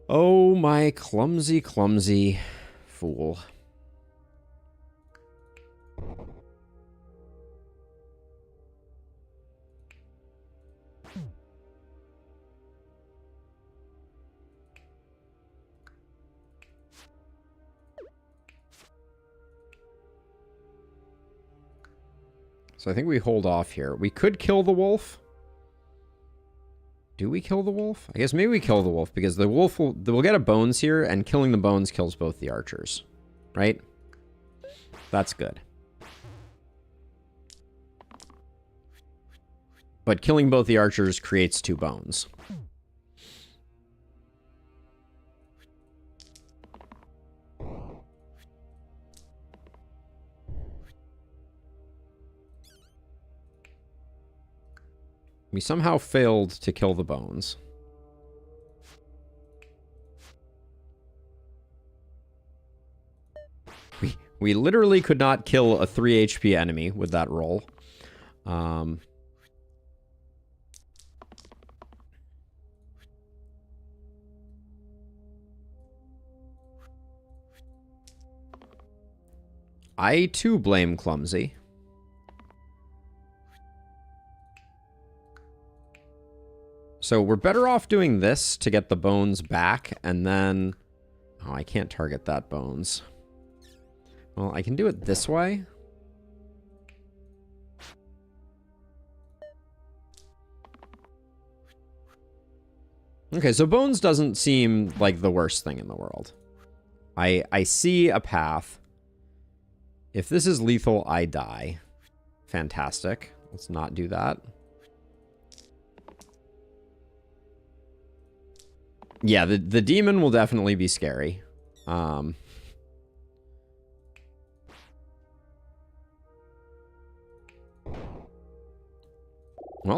Oh, my clumsy, clumsy fool. So I think we hold off here. We could kill the wolf. Do we kill the wolf? I guess maybe we kill the wolf because the wolf we'll get a bones here, and killing the bones kills both the archers. Right? That's good. But killing both the archers creates 2 bones. We somehow failed to kill the bones. We literally could not kill a 3 HP enemy with that roll. I too blame Clumsy. So we're better off doing this to get the bones back, and then... Oh, I can't target that bones. Well, I can do it this way. Okay, so bones doesn't seem like the worst thing in the world. I see a path. If this is lethal, I die. Fantastic. Let's not do that. Yeah, the demon will definitely be scary. Well,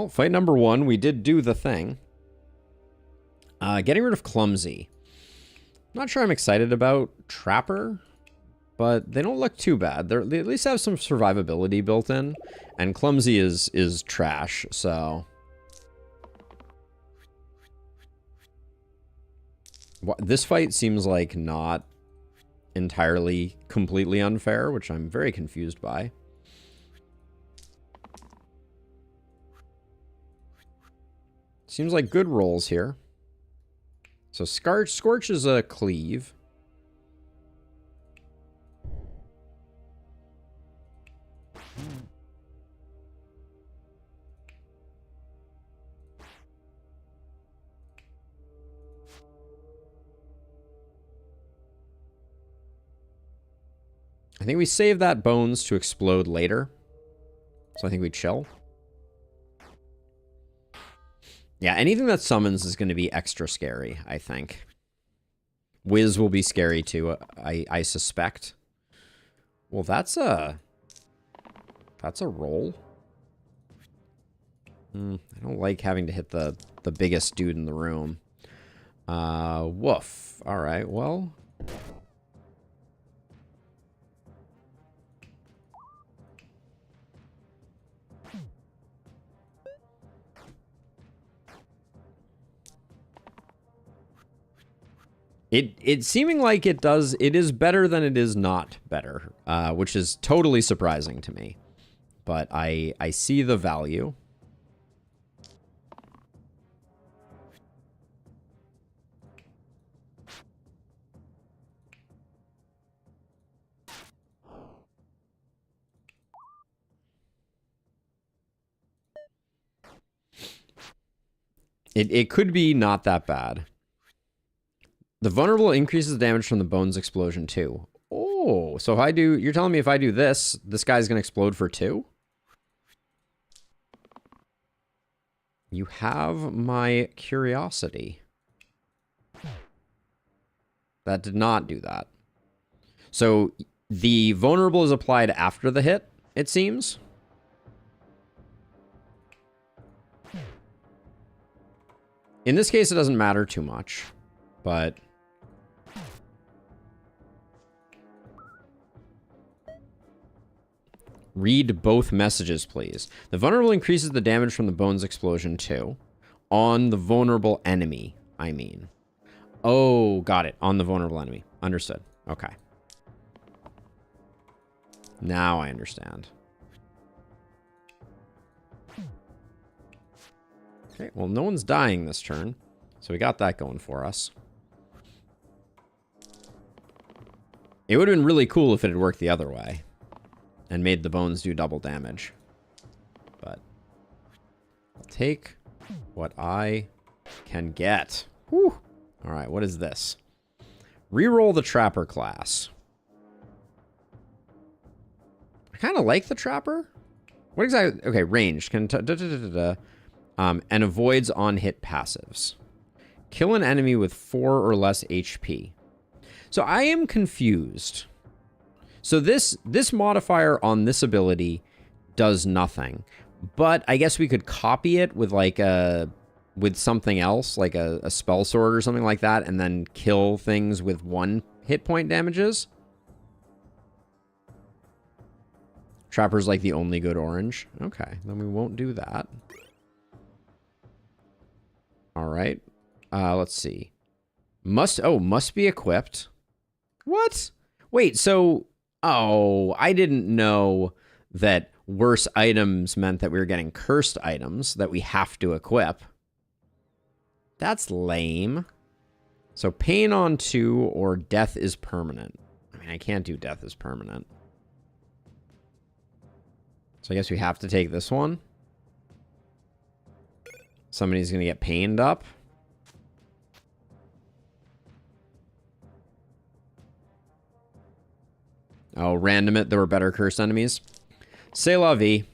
fight number 1, we did do the thing. Getting rid of Clumsy. Not sure I'm excited about Trapper, but they don't look too bad. They at least have some survivability built in, and Clumsy is trash, so... This fight seems like not entirely completely unfair, which I'm very confused by. Seems like good rolls here. So Scorch is a cleave. I think we save that bones to explode later. So I think we chill. Yeah, anything that summons is going to be extra scary, I think. Wiz will be scary too, I suspect. Well, that's a roll. I don't like having to hit the biggest dude in the room. Woof. All right, well... It seeming like it is better than it is not better, which is totally surprising to me. But I see the value. It could be not that bad. The vulnerable increases the damage from the bones explosion too. Oh, so if I do... You're telling me if I do this, this guy's going to explode for 2? You have my curiosity. That did not do that. So the vulnerable is applied after the hit, it seems. In this case, it doesn't matter too much, but... Read both messages, please. The vulnerable increases the damage from the bones explosion too. On the vulnerable enemy, I mean. Oh, got it. On the vulnerable enemy. Understood. Okay. Now I understand. Okay, well, no one's dying this turn. So we got that going for us. It would have been really cool if it had worked the other way. And made the bones do double damage. But I'll take what I can get. Whew. All right, what is this? Reroll the Trapper class. I kind of like the Trapper. What exactly? Okay, ranged. And avoids on-hit passives. Kill an enemy with 4 or less HP. So I am confused. So this modifier on this ability does nothing. But I guess we could copy it with like with something else, like a spell sword or something like that, and then kill things with 1 hit point damages. Trapper's like the only good orange. Okay, then we won't do that. All right. Let's see. Must be equipped. What? Wait, so... Oh, I didn't know that worse items meant that we were getting cursed items that we have to equip. That's lame. So pain on 2 or death is permanent. I mean, I can't do death is permanent. So I guess we have to take this one. Somebody's going to get pained up. Oh, random it. There were better cursed enemies. C'est la vie.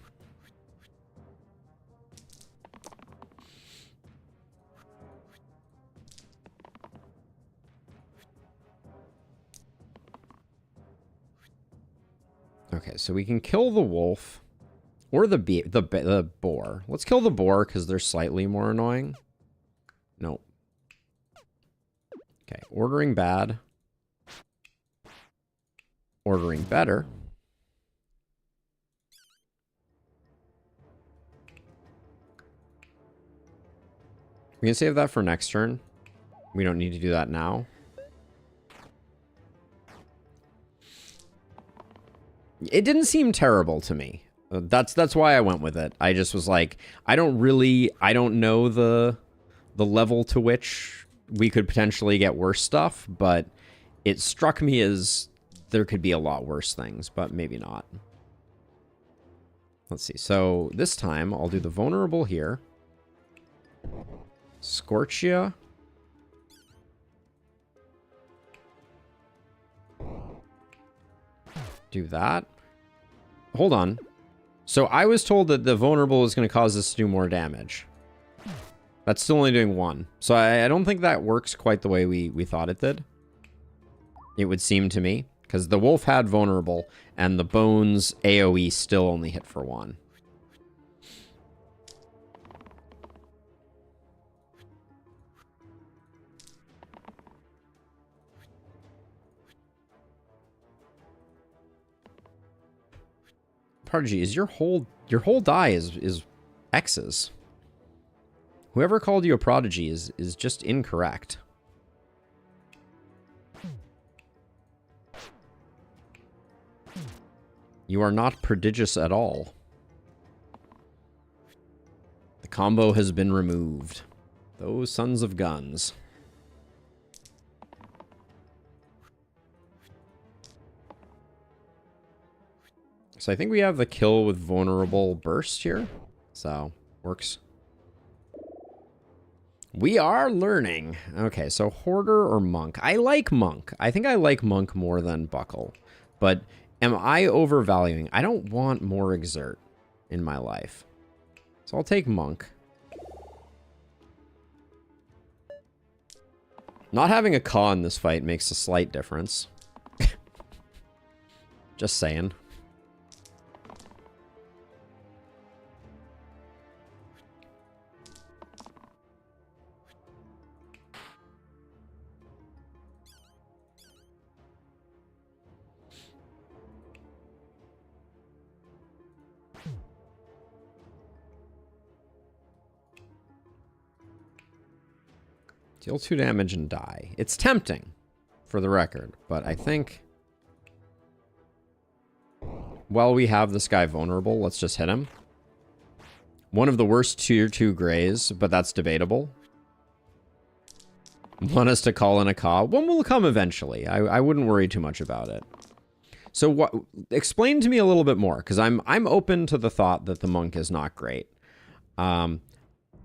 Okay, so we can kill the wolf or the boar. Let's kill the boar because they're slightly more annoying. Nope. Okay, ordering bad. Ordering better. We can save that for next turn. We don't need to do that now. It didn't seem terrible to me. That's why I went with it. I just was like, I don't know the level to which we could potentially get worse stuff, but it struck me as there could be a lot worse things, but maybe not. Let's see. So this time I'll do the vulnerable here. Scorchia. Do that. Hold on. So I was told that the vulnerable is going to cause us to do more damage. That's still only doing 1. So I don't think that works quite the way we thought it did. It would seem to me. Because the wolf had vulnerable, and the bones AoE still only hit for 1. Prodigy, is your whole die is X's. Whoever called you a prodigy is just incorrect. You are not prodigious at all. The combo has been removed. Those sons of guns. So I think we have the kill with vulnerable burst here. So, works. We are learning. Okay, so Hoarder or Monk? I like Monk. I think I like Monk more than Buckle. But am I overvaluing? I don't want more Exert in my life. So I'll take Monk. Not having a Ka in this fight makes a slight difference. Just saying. Deal 2 damage and die. It's tempting, for the record, but I think while we have this guy vulnerable, let's just hit him. One of the worst tier 2 grays, but that's debatable. Want us to call in a Ka? One will come eventually. I wouldn't worry too much about it. So what? Explain to me a little bit more, because I'm open to the thought that the Monk is not great.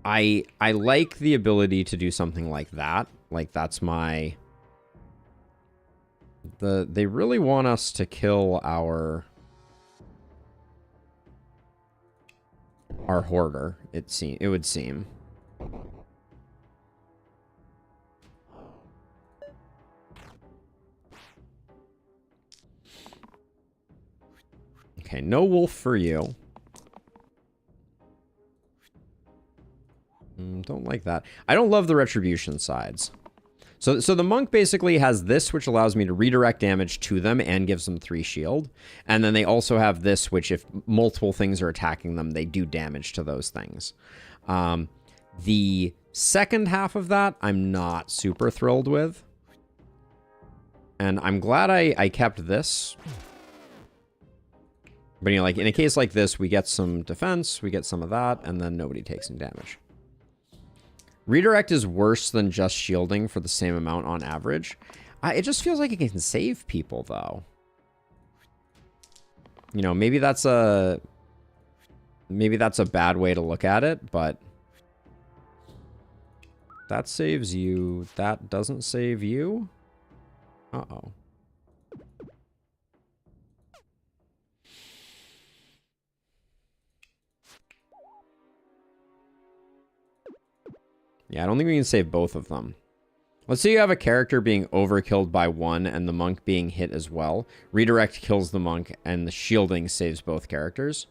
I like the ability to do something like that. Like, that's my... They really want us to kill our hoarder, it would seem. Okay, no wolf for you. Don't like that. I don't love the retribution sides. So the monk basically has this, which allows me to redirect damage to them and gives them 3 shield. And then they also have this, which if multiple things are attacking them, they do damage to those things. The second half of that, I'm not super thrilled with. And I'm glad I kept this. But, you know, like, in a case like this, we get some defense, we get some of that, and then nobody takes any damage. Redirect is worse than just shielding for the same amount on average. It just feels like it can save people, though. You know, maybe that's a bad way to look at it, but that saves you. That doesn't save you. Uh-oh. Yeah, I don't think we can save both of them. Let's say you have a character being overkilled by one and the monk being hit as well. Redirect kills the monk and the shielding saves both characters.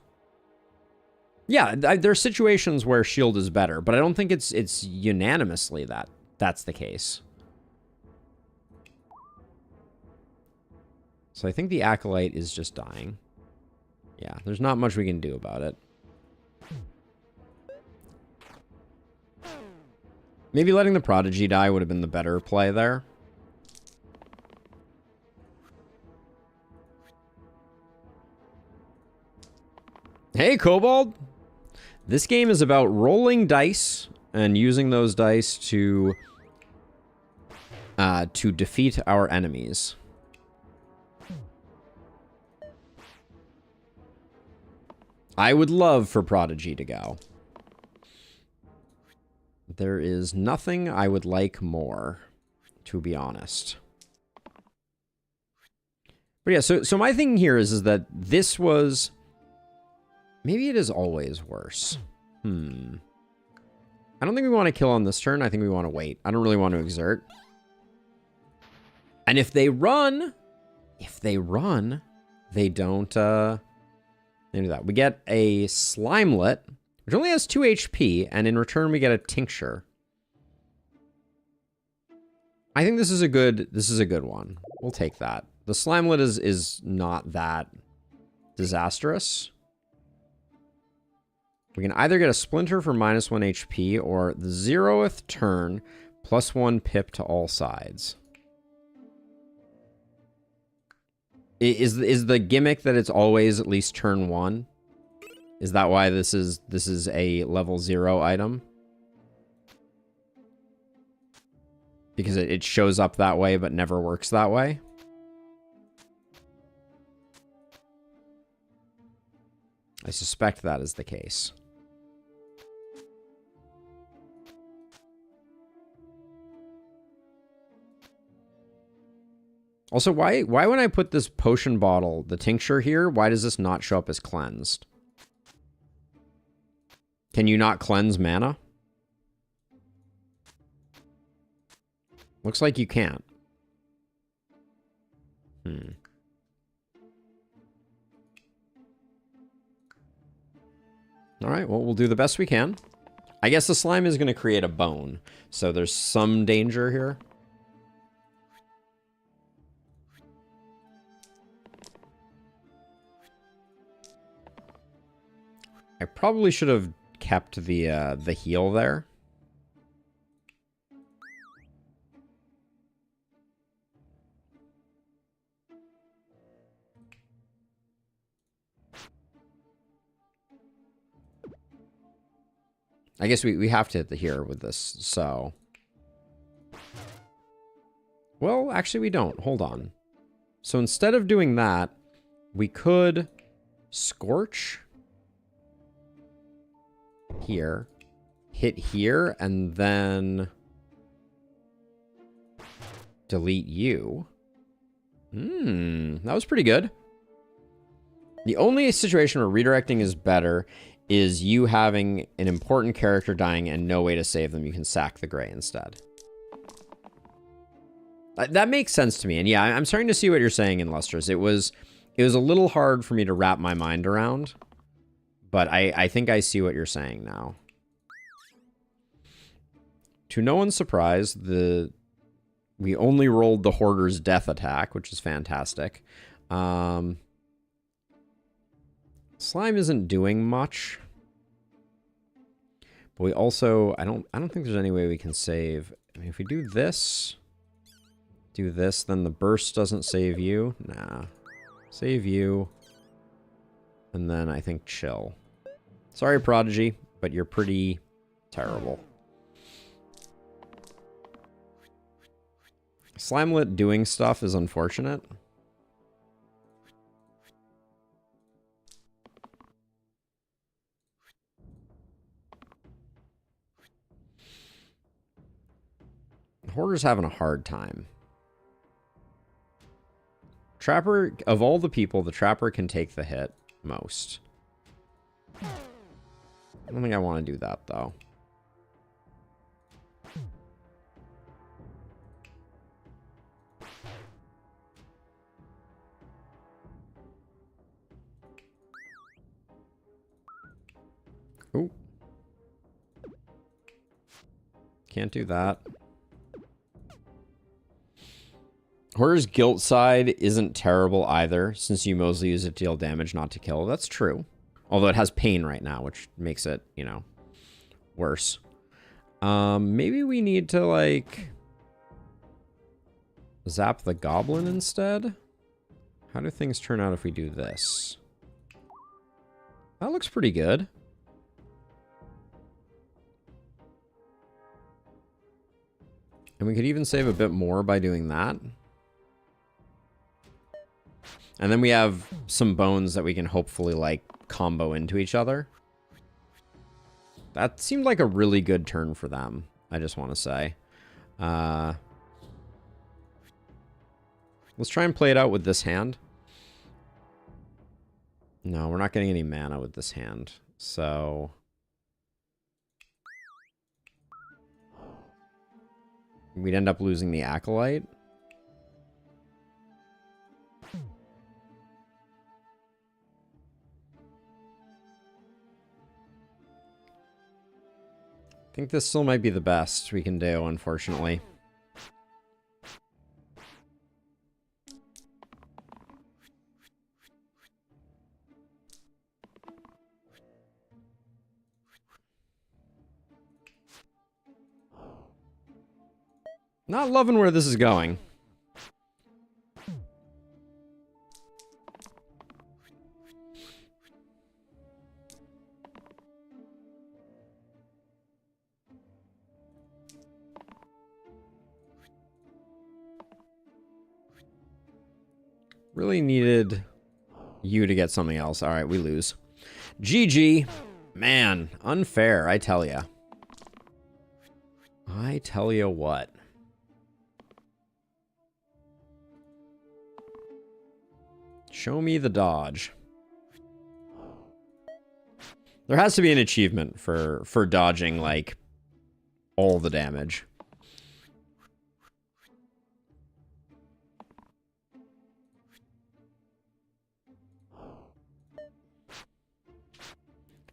Yeah, there are situations where shield is better, but I don't think it's unanimously that's the case. So I think the Acolyte is just dying. Yeah, there's not much we can do about it. Maybe letting the Prodigy die would have been the better play there. Hey, Kobold! This game is about rolling dice and using those dice to defeat our enemies. I would love for Prodigy to go. There is nothing I would like more, to be honest. But yeah, so my thing here is that this was... Maybe it is always worse. I don't think we want to kill on this turn. I think we want to wait. I don't really want to exert. And if they run, they don't do that. We get a Slimelet, which only has 2 HP, and in return we get a Tincture. I think this is a good one. We'll take that. The Slimelet is not that disastrous. We can either get a Splinter for -1 HP or the 0th turn +1 pip to all sides. Is the gimmick that it's always at least turn 1? Is that why this is a level 0 item? Because it shows up that way but never works that way? I suspect that is the case. Also, why when I put this potion bottle, the tincture here, why does this not show up as cleansed? Can you not cleanse mana? Looks like you can't. Alright, well, we'll do the best we can. I guess the slime is going to create a bone, so there's some danger here. I probably should have kept the heal there. I guess we have to hit the here with this, so... Well, actually we don't. Hold on. So instead of doing that, we could Scorch... here, hit here and then delete you. That was pretty good. The only situation where redirecting is better is you having an important character dying and no way to save them. You can sack the gray instead. That makes sense to me. And yeah, I'm starting to see what you're saying in Lustrous. It was a little hard for me to wrap my mind around, but I think I see what you're saying now. To no one's surprise, we only rolled the Hoarder's death attack, which is fantastic. Slime isn't doing much. But we also, I don't think there's any way we can save. I mean, if we do this, then the burst doesn't save you. Nah. Save you. And then I think chill. Sorry, Prodigy, but you're pretty terrible. Slimelet doing stuff is unfortunate. Hoarder's having a hard time. Trapper, of all the people, the Trapper can take the hit most. I don't think I want to do that, though. Ooh. Can't do that. Hoarder's guilt side isn't terrible either, since you mostly use it to deal damage, not to kill. That's true. Although it has pain right now, which makes it, you know, worse. Maybe we need to, like, zap the goblin instead? How do things turn out if we do this? That looks pretty good. And we could even save a bit more by doing that. And then we have some bones that we can hopefully, like, combo into each other. That seemed like a really good turn for them, I just want to say. Let's try and play it out with this hand. No, we're not getting any mana with this hand. So... we'd end up losing the Acolyte. I think this still might be the best we can do, unfortunately. Not loving where this is going. Really needed you to get something else. All right, we lose. GG. Man, unfair, I tell ya. I tell ya what. Show me the dodge. There has to be an achievement for dodging, like, all the damage.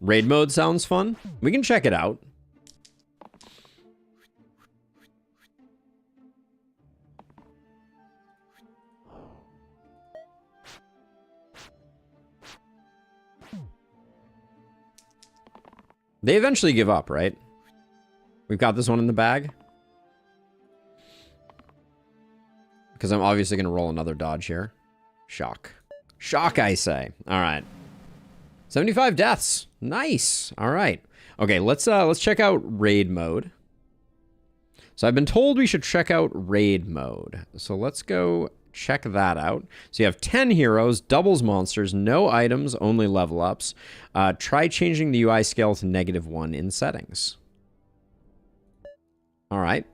Raid mode sounds fun. We can check it out. They eventually give up, right? We've got this one in the bag. Because I'm obviously going to roll another dodge here. Shock. Shock, I say. All right. 75 deaths. Nice. All right. Okay, let's check out raid mode. So I've been told we should check out raid mode. So let's go check that out. So you have 10 heroes, doubles monsters, no items, only level ups. Try changing the UI scale to -1 in settings. All right.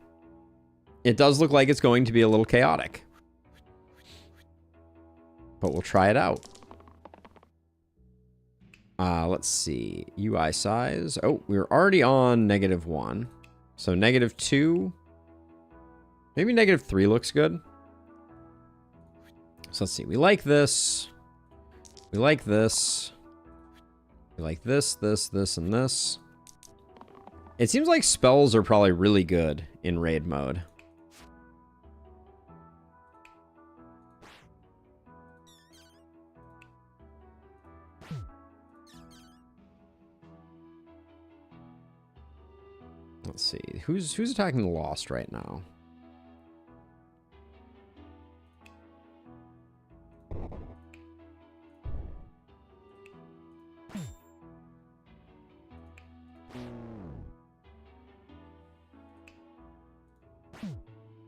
It does look like it's going to be a little chaotic. But we'll try it out. Let's see. UI size. Oh, we were already on -1. So -2. Maybe -3 looks good. So let's see. We like this. We like this. We like this, this, and this. It seems like spells are probably really good in raid mode. Let's see. Who's attacking the Lost right now?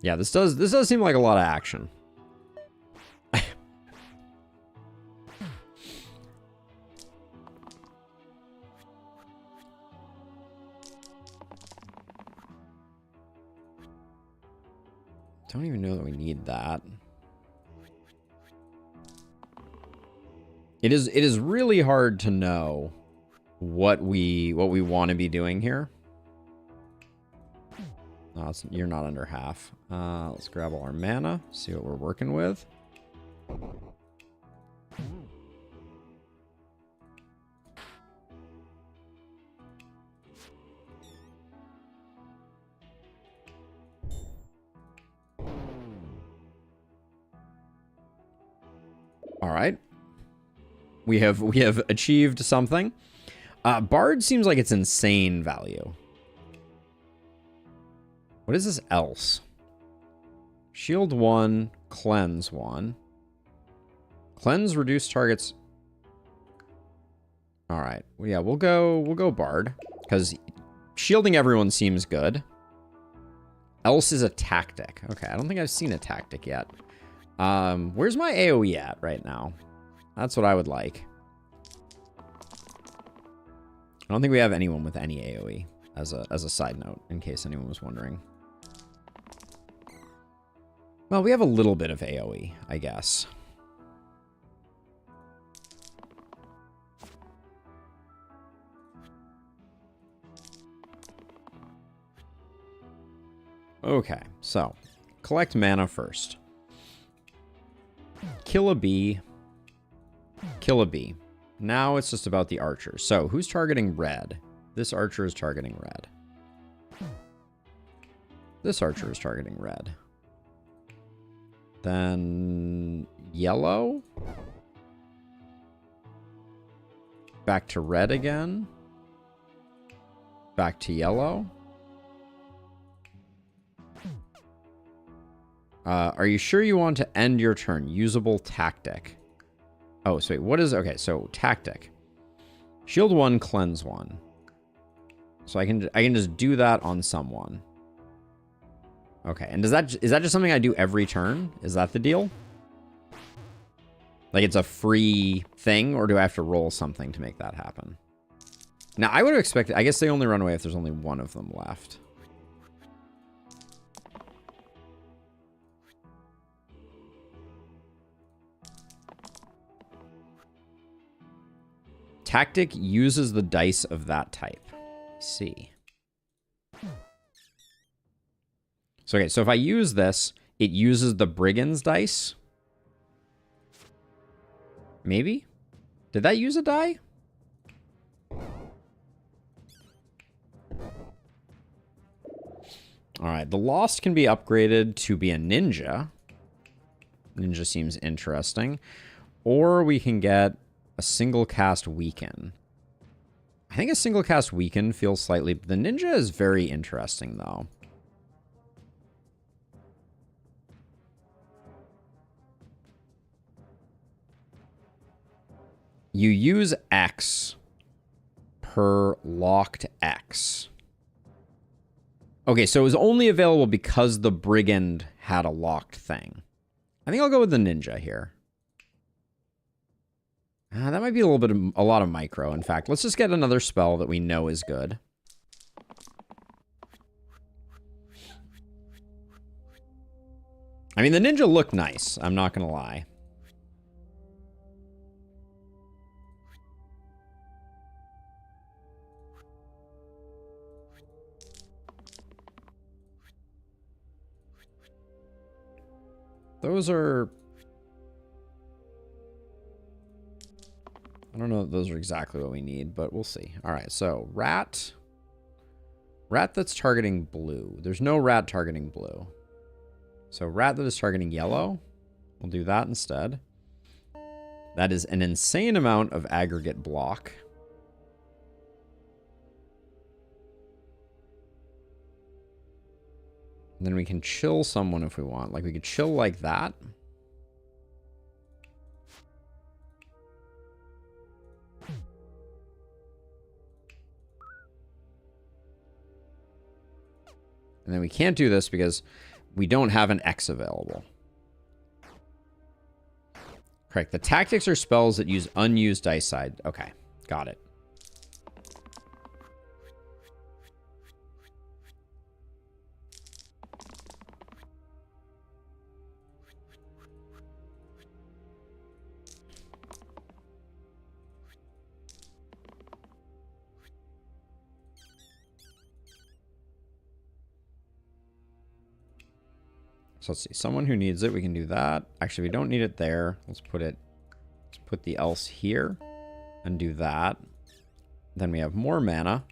Yeah, this does seem like a lot of action. Don't even know that we need that. It is really hard to know what we want to be doing here. No, you're not under half. Let's grab all our mana, see what we're working with. All right. We have achieved something. Bard seems like it's insane value. What is this else? Shield 1, cleanse 1. Cleanse reduce targets. All right. Well, yeah, we'll go Bard because shielding everyone seems good. Else is a tactic. Okay, I don't think I've seen a tactic yet. Where's my AoE at right now? That's what I would like. I don't think we have anyone with any AoE as a side note, in case anyone was wondering. Well, we have a little bit of AoE, I guess. Okay, so collect mana first. Kill a bee. Kill a bee. Now it's just about the archer. So who's targeting red? This archer is targeting red. This archer is targeting red. Then yellow. Back to red again. Back to yellow. Are you sure you want to end your turn? Usable tactic. Oh, so wait, what is... Okay, so tactic. Shield 1, cleanse 1. So I can just do that on someone. Okay, and is that just something I do every turn? Is that the deal? Like it's a free thing, or do I have to roll something to make that happen? Now, I would have expected... I guess they only run away if there's only one of them left. Tactic uses the dice of that type. Let's see. So, okay, so if I use this, it uses the brigand's dice. Maybe? Did that use a die? Alright, the Lost can be upgraded to be a ninja. Ninja seems interesting. Or we can get a single cast weaken. I think a single cast weaken feels slightly... The ninja is very interesting, though. You use X per locked X. Okay, so it was only available because the brigand had a locked thing. I think I'll go with the ninja here. That might be a lot of micro. In fact, let's just get another spell that we know is good. I mean, the ninja look nice. I'm not going to lie. Those are... I don't know if those are exactly what we need, but we'll see. All right, so rat. Rat that's targeting blue. There's no rat targeting blue. So rat that is targeting yellow. We'll do that instead. That is an insane amount of aggregate block. And then we can chill someone if we want. Like, we could chill like that. And then we can't do this because we don't have an X available. Correct. The tactics are spells that use unused dice side. Okay, got it. So let's see. Someone who needs it, we can do that. Actually, we don't need it there. Let's put the else here and do that. Then we have more mana.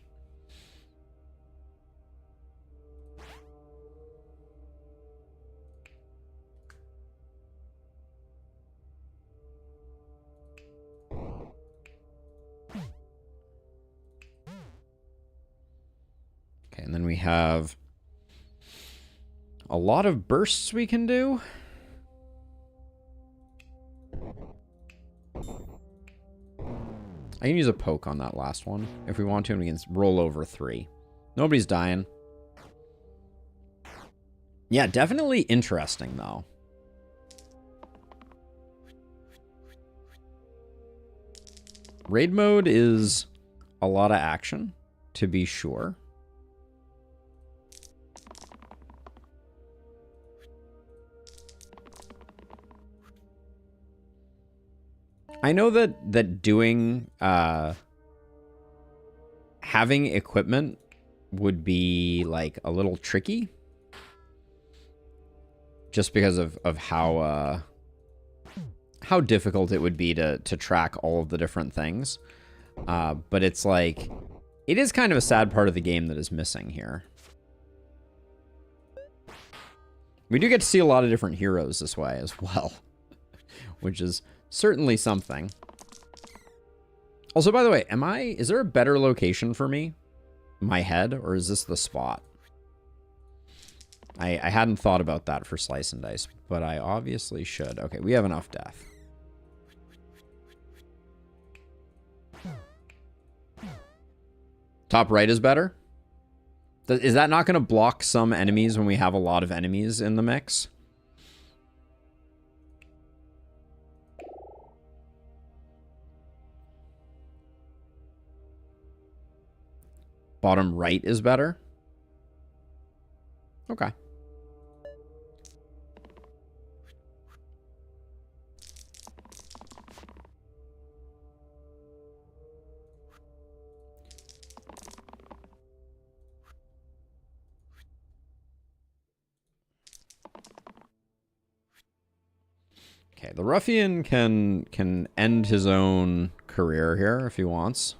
Okay, and then we have a lot of bursts we can do. I can use a poke on that last one if we want to, and we can roll over 3. Nobody's dying. Yeah, definitely interesting, though. Raid mode is a lot of action, to be sure. I know that doing having equipment would be like a little tricky, just because of how difficult it would be to track all of the different things. But it's like, it is kind of a sad part of the game that is missing here. We do get to see a lot of different heroes this way as well, which is certainly something. Also, by the way, is there a better location for me? My head, or is this the spot? I hadn't thought about that for Slice and Dice, but I obviously should. Okay, we have enough death. Top right is better? Is that not going to block some enemies when we have a lot of enemies in the mix? Bottom right is better? Okay. Okay, the ruffian can end his own career here if he wants.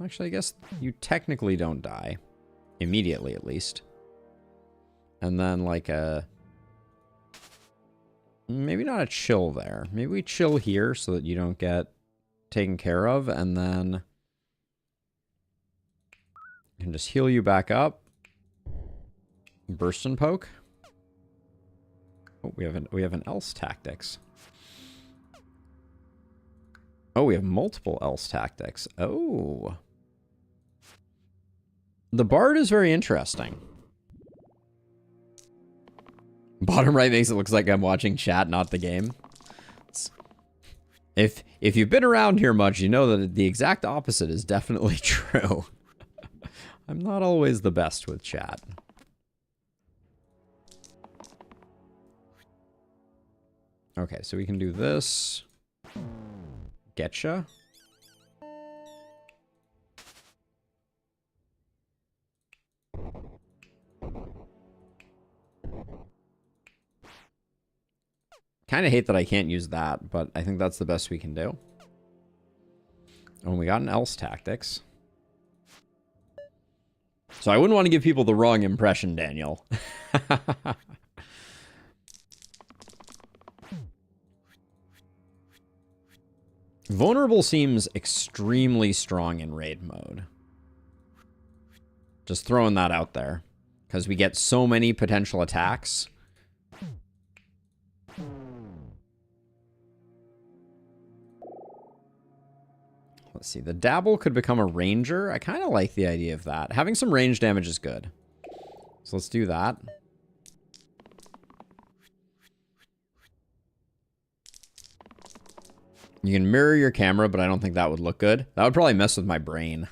Actually, I guess you technically don't die. Immediately, at least. And then, like, maybe not a chill there. Maybe we chill here so that you don't get taken care of, and then I can just heal you back up. Burst and poke. Oh, we have an else tactics. Oh, we have multiple else tactics. Oh. The bard is very interesting. Bottom right makes it look like I'm watching chat, not the game. If you've been around here much, you know that the exact opposite is definitely true. I'm not always the best with chat. Okay, so we can do this. Getcha. Kind of hate that I can't use that, but I think that's the best we can do. Oh, we got an else tactics. So I wouldn't want to give people the wrong impression, Daniel. Vulnerable seems extremely strong in raid mode. Just throwing that out there. Because we get so many potential attacks. Let's see. The Dabble could become a Ranger. I kind of like the idea of that. Having some range damage is good. So let's do that. You can mirror your camera, but I don't think that would look good. That would probably mess with my brain.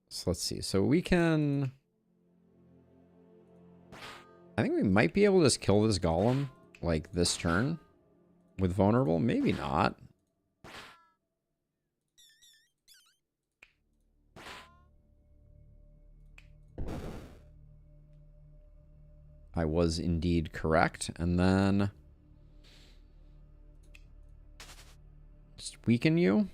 So let's see. So we can... I think we might be able to just kill this golem, like, this turn with vulnerable. Maybe not. I was indeed correct. And then... just weaken you.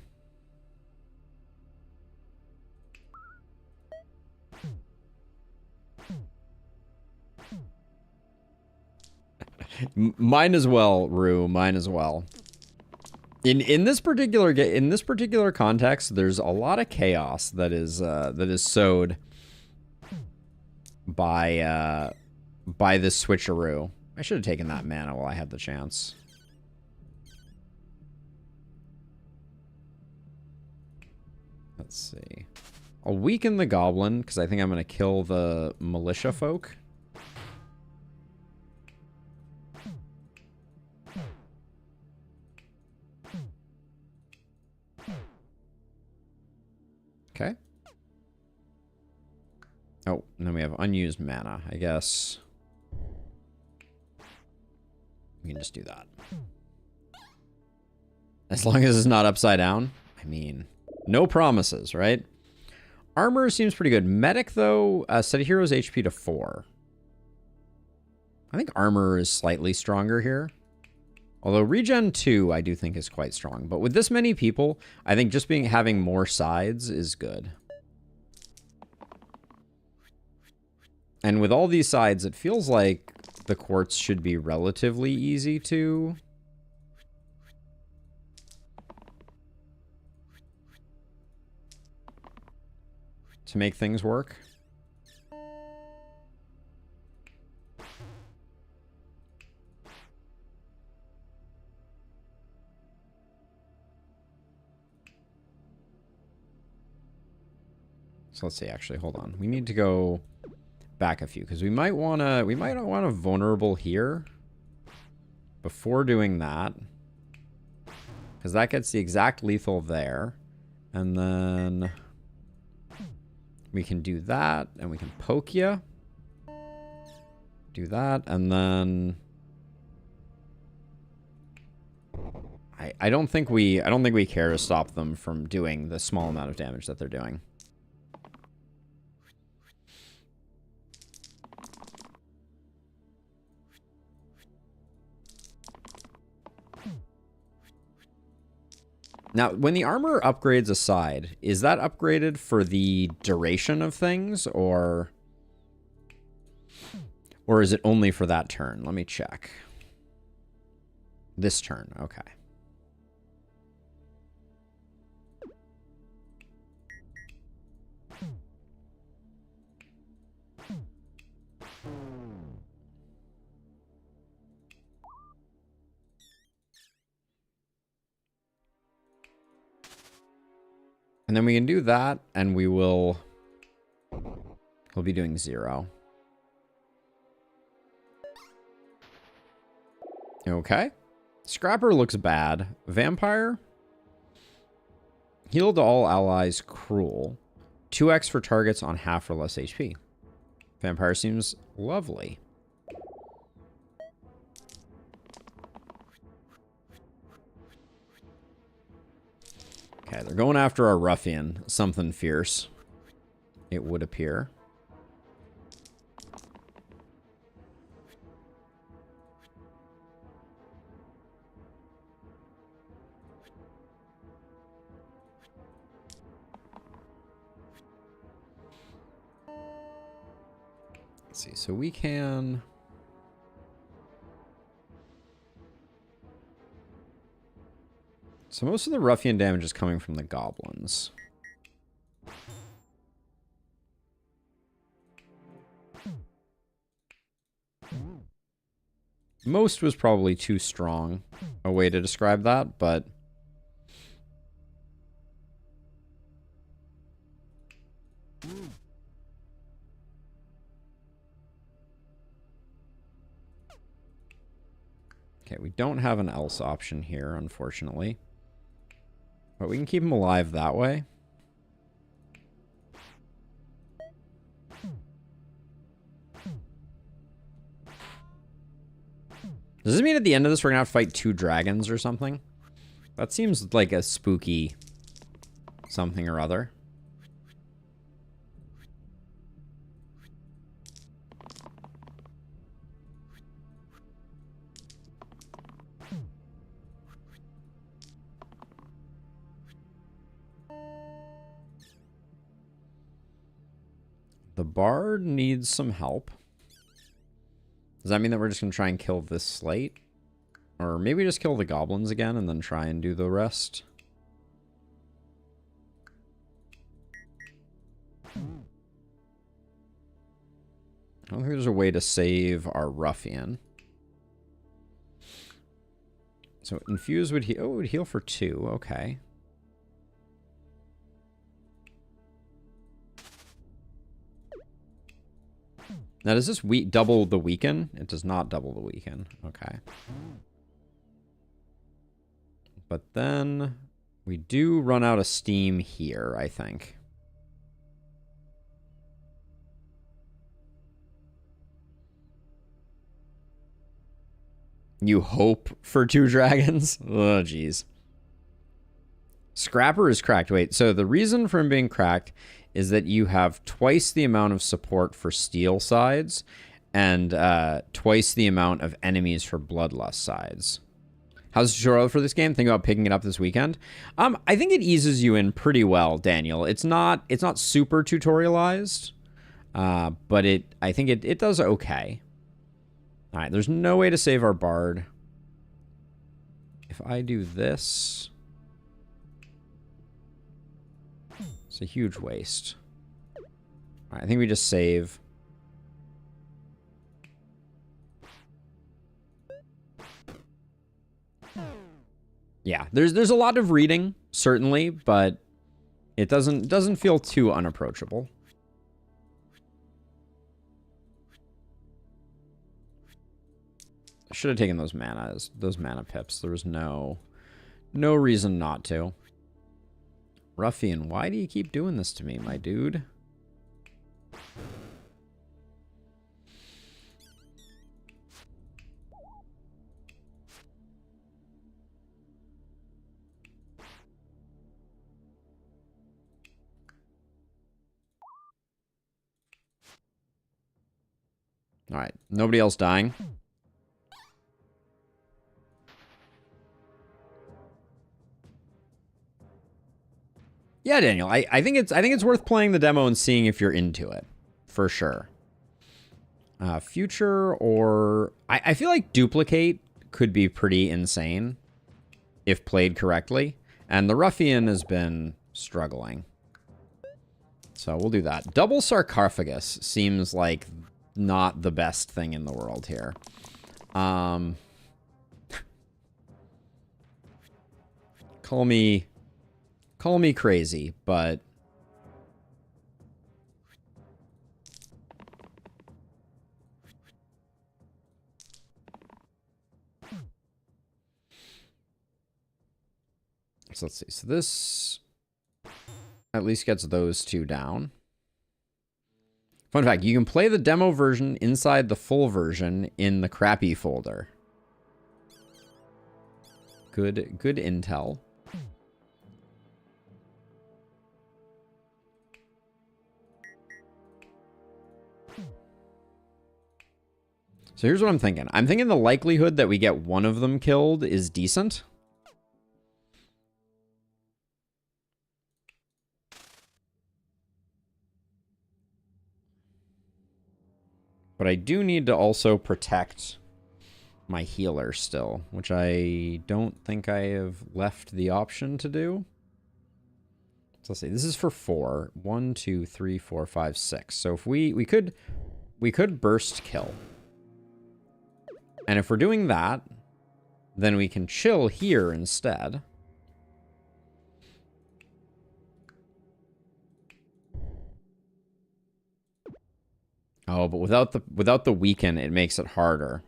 Mine as well, Rue. Mine as well. In this particular context, there's a lot of chaos that is sowed by this switcheroo. I should have taken that mana while I had the chance. Let's see. I'll weaken the goblin because I think I'm going to kill the militia folk. Okay. Oh, and then we have unused mana. I guess we can just do that. As long as it's not upside down. I mean, no promises, right? Armor seems pretty good. Medic, though, set a hero's HP to 4. I think armor is slightly stronger here. Although regen 2, I do think is quite strong. But with this many people, I think just having more sides is good. And with all these sides, it feels like the quartz should be relatively easy to make things work. So let's see, actually, hold on. We need to go back a few because we might want to vulnerable here before doing that. Because that gets the exact lethal there. And then we can do that and we can poke you. Do that and then I don't think we care to stop them from doing the small amount of damage that they're doing. Now, when the armor upgrades aside, is that upgraded for the duration of things, or is it only for that turn? Let me check. This turn, okay. And then we can do that, and we'll be doing 0. Okay. Scrapper looks bad. Vampire. Heal to all allies cruel. 2x for targets on half or less HP. Vampire seems lovely. Okay, they're going after our ruffian. Something fierce, it would appear. Let's see, so we can... So most of the ruffian damage is coming from the goblins. Most was probably too strong a way to describe that, but... Okay, we don't have an else option here, unfortunately. But we can keep him alive that way. Does this mean at the end of this we're going to have to fight 2 dragons or something? That seems like a spooky something or other. The bard needs some help. Does that mean that we're just going to try and kill this slate? Or maybe just kill the goblins again and then try and do the rest? I don't think there's a way to save our ruffian. So infuse would heal. Oh, it would heal for 2. Okay. Now, does this double the weaken? It does not double the weaken. Okay. But then we do run out of steam here, I think. You hope for 2 dragons? Oh, jeez. Scrapper is cracked. Wait, so the reason for him being cracked is that you have twice the amount of support for steel sides and twice the amount of enemies for bloodlust sides. How's the tutorial for this game? Think about picking it up this weekend. I think it eases you in pretty well, Daniel. It's not super tutorialized, but I think it does okay. All right, there's no way to save our bard. If I do this, it's a huge waste. All right, I think we just save. Yeah, there's a lot of reading, certainly, but it doesn't feel too unapproachable. I should have taken those mana pips. There was no reason not to. Ruffian, why do you keep doing this to me, my dude? All right, nobody else dying. Yeah, Daniel, I think it's worth playing the demo and seeing if you're into it, for sure. Future or I feel like Duplicate could be pretty insane if played correctly, and the Ruffian has been struggling, so we'll do that. Double Sarcophagus seems like not the best thing in the world here. Call me crazy, but So let's see. So this at least gets those two down. Fun fact, you can play the demo version inside the full version in the crappy folder. Good intel. So here's what I'm thinking. I'm thinking the likelihood that we get one of them killed is decent. But I do need to also protect my healer still, which I don't think I have left the option to do. So let's see. This is for 4. 1, 2, 3, 4, 5, 6. So if we could burst kill. And if we're doing that, then we can chill here instead. Oh, but without the weaken, it makes it harder.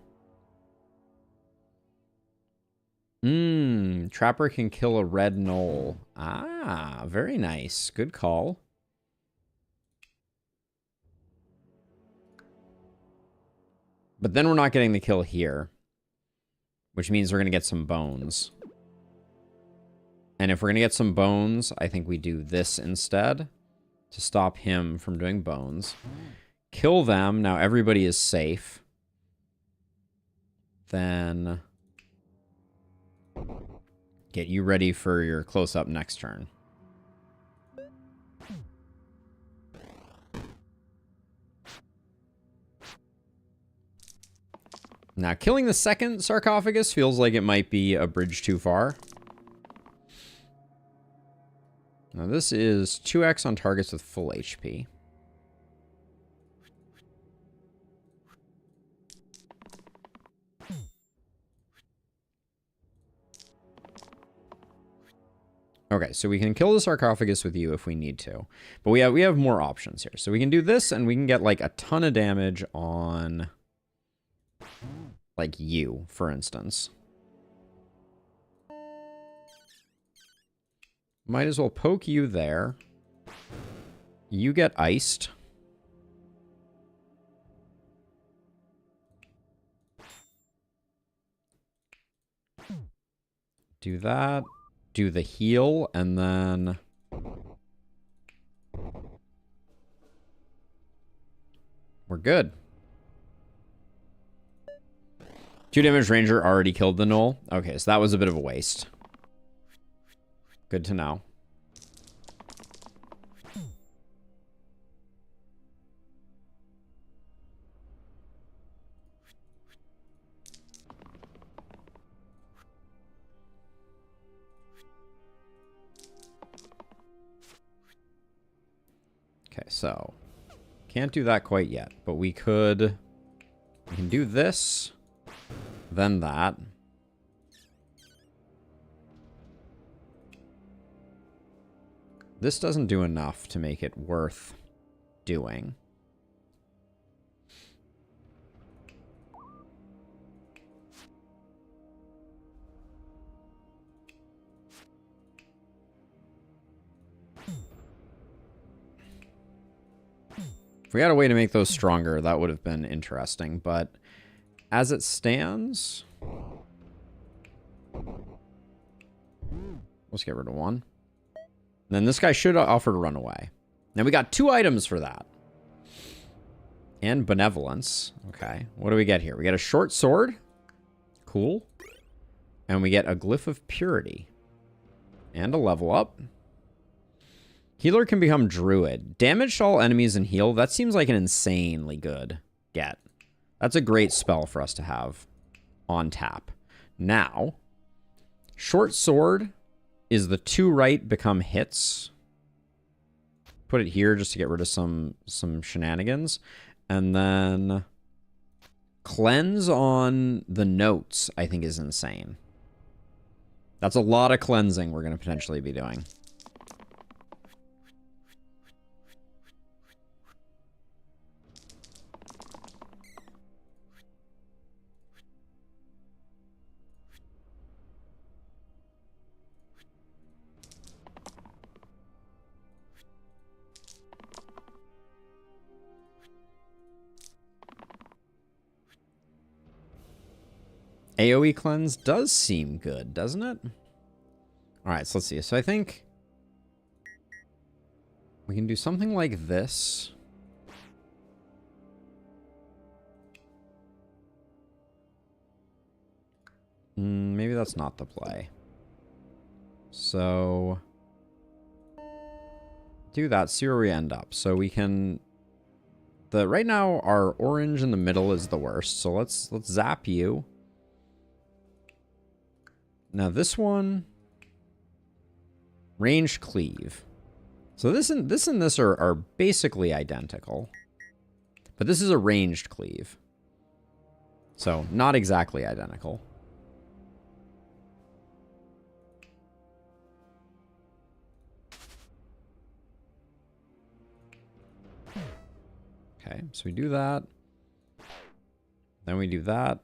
Trapper can kill a red knoll. Ah, very nice. Good call. But then we're not getting the kill here, which means we're going to get some bones. And if we're going to get some bones, I think we do this instead to stop him from doing bones. Kill them. Now everybody is safe. Then get you ready for your close-up next turn. Now, killing the second sarcophagus feels like it might be a bridge too far. Now, this is 2x on targets with full HP. Okay, so we can kill the sarcophagus with you if we need to. But we have more options here. So we can do this, and we can get, like, a ton of damage on, like, you, for instance. Might as well poke you there. You get iced. Do that. Do the heal, and then we're good. 2 damage ranger already killed the knoll. Okay, so that was a bit of a waste. Good to know. Okay, so can't do that quite yet, but we can do this, then that. This doesn't do enough to make it worth doing. If we had a way to make those stronger, that would have been interesting, but as it stands, let's get rid of one. And then this guy should offer to run away. Now we got 2 items for that. And benevolence. Okay, what do we get here? We get a short sword. Cool. And we get a glyph of purity. And a level up. Healer can become druid. Damage to all enemies and heal. That seems like an insanely good get. That's a great spell for us to have on tap. Now, short sword is the 2 right become hits. Put it here just to get rid of some shenanigans. And then cleanse on the notes, I think, is insane. That's a lot of cleansing we're going to potentially be doing. AoE cleanse does seem good, doesn't it? Alright, so let's see. So I think we can do something like this. Maybe that's not the play. So do that, see where we end up. So we can... right now, our orange in the middle is the worst. So let's zap you. Now this one... Ranged cleave. So this and this are basically identical. But this is a ranged cleave. So not exactly identical. Okay, so we do that. Then we do that.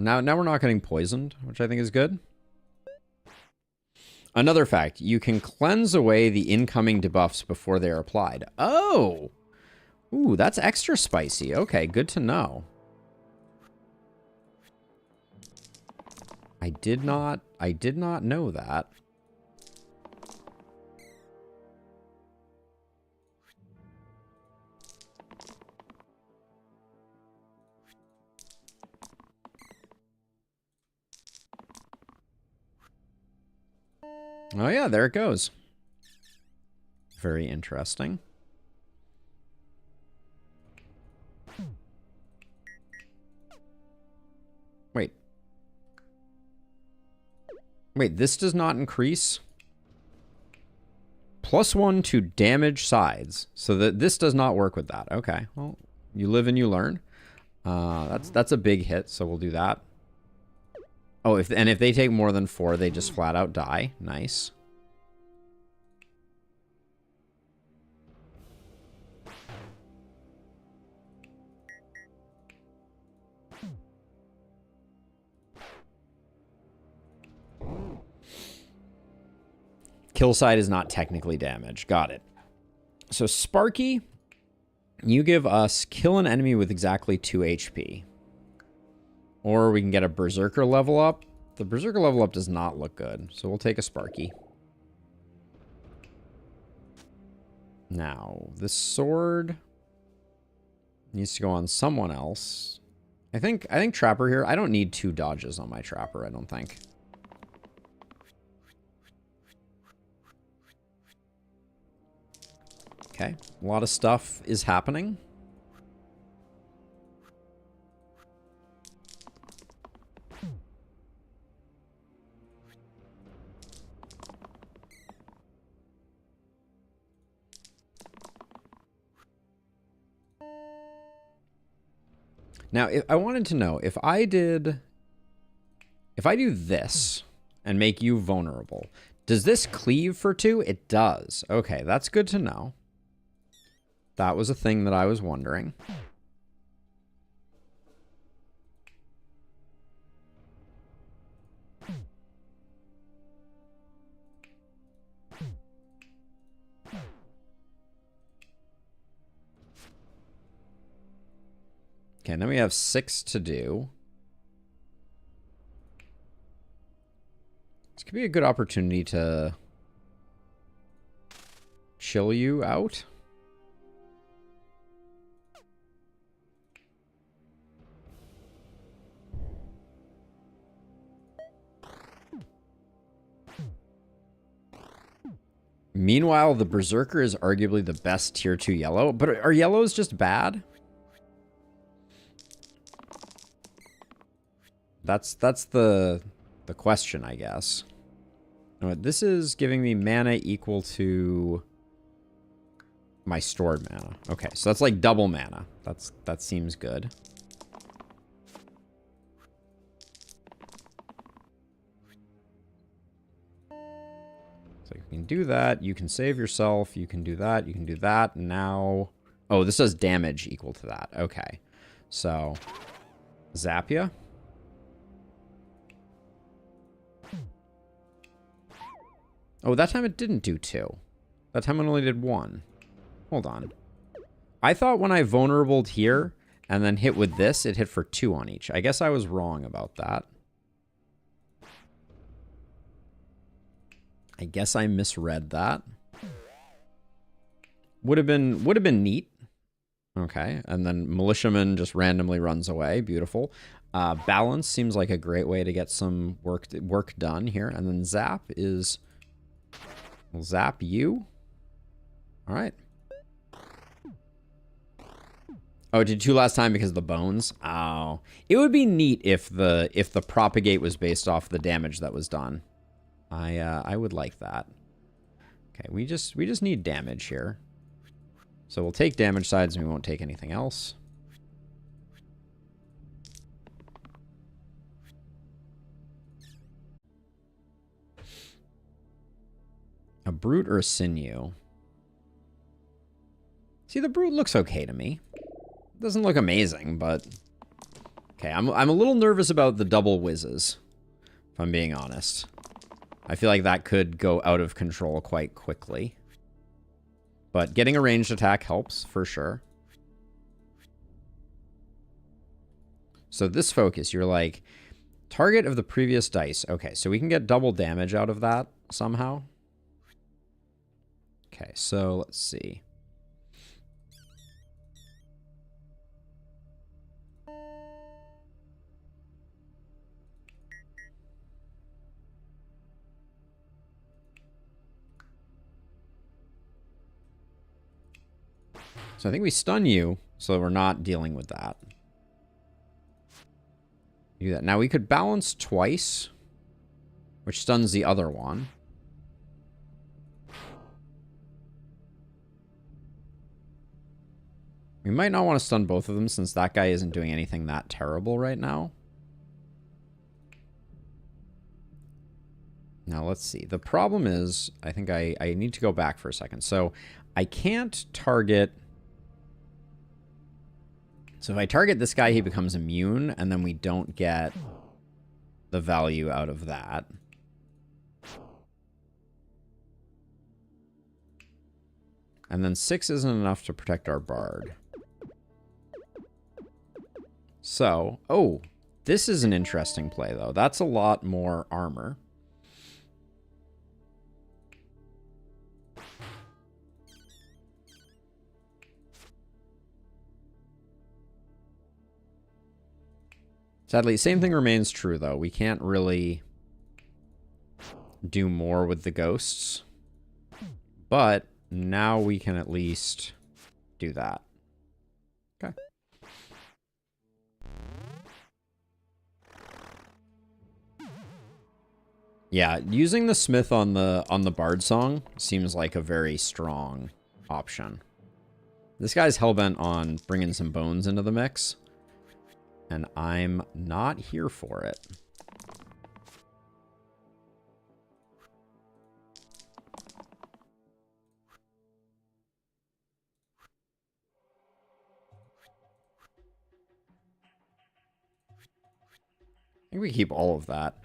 Now we're not getting poisoned, which I think is good. Another fact, you can cleanse away the incoming debuffs before they're applied. Oh! Ooh, that's extra spicy. Okay, good to know. I did not know that. Oh yeah, there it goes. Very interesting. Wait. Wait, this does not increase? +1 to damage sides. So this does not work with that. Okay, well, you live and you learn. That's a big hit, so we'll do that. Oh, if they take more than 4, they just flat out die. Nice. Kill side is not technically damage. Got it. So Sparky, you give us kill an enemy with exactly 2 HP. Or we can get a Berserker level up. The Berserker level up does not look good, so we'll take a Sparky. Now, this sword needs to go on someone else. I think Trapper here. I don't need 2 dodges on my Trapper, I don't think. Okay, a lot of stuff is happening. Now, I wanted to know, if I do this and make you vulnerable, does this cleave for 2? It does. Okay, that's good to know. That was a thing that I was wondering. Okay, and then we have 6 to do. This could be a good opportunity to chill you out. Meanwhile, the Berserker is arguably the best tier 2 yellow, but are yellows just bad? That's the question, I guess. This is giving me mana equal to my stored mana. Okay, so that's like double mana. That seems good. So you can do that. You can save yourself. You can do that. You can do that. Now, oh, this does damage equal to that. Okay, so zap ya. Oh, that time it didn't do 2. That time it only did 1. Hold on. I thought when I vulnerabled here and then hit with this, it hit for 2 on each. I guess I was wrong about that. I guess I misread that. Would have been neat. Okay, and then Militiaman just randomly runs away. Beautiful. Balance seems like a great way to get some work done here. And then Zap is... We'll zap you. All right. Oh, did 2 last time because of the bones? Oh. It would be neat if the propagate was based off the damage that was done. I would like that. Okay, we just need damage here. So we'll take damage sides and we won't take anything else. A brute or a sinew? See, the brute looks okay to me. Doesn't look amazing, but... Okay, I'm a little nervous about the double whizzes, if I'm being honest. I feel like that could go out of control quite quickly. But getting a ranged attack helps, for sure. So this focus, you're like, target of the previous dice. Okay, so we can get double damage out of that somehow. Okay, so let's see. So I think we stun you, so we're not dealing with that. Do that. Now we could balance twice, which stuns the other one. We might not want to stun both of them since that guy isn't doing anything that terrible right now. Now let's see. The problem is, I think I need to go back for a second. So I can't target... So if I target this guy, he becomes immune, and then we don't get the value out of that. And then 6 isn't enough to protect our bard. So, oh, this is an interesting play, though. That's a lot more armor. Sadly, same thing remains true, though. We can't really do more with the ghosts. But now we can at least do that. Okay. Yeah, using the smith on the bard song seems like a very strong option. This guy's hellbent on bringing some bones into the mix. And I'm not here for it. I think we keep all of that.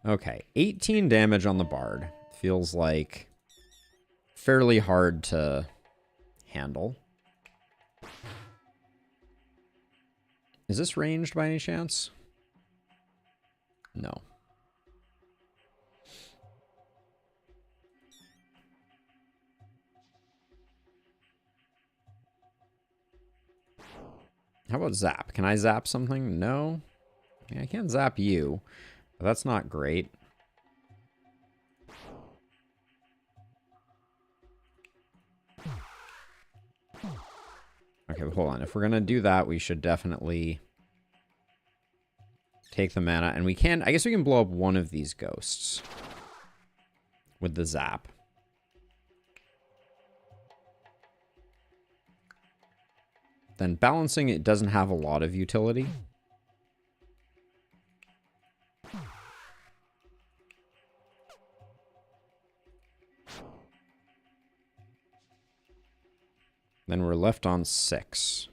Okay, 18 damage on the bard. Feels like fairly hard to handle. Is this ranged by any chance? No. How about zap? Can I zap something? No. I mean, I can't zap you, but that's not great. Okay, but hold on. If we're going to do that, we should definitely take the mana. And we can, I guess we can blow up one of these ghosts with the zap. Then balancing it doesn't have a lot of utility. Then we're left on 6.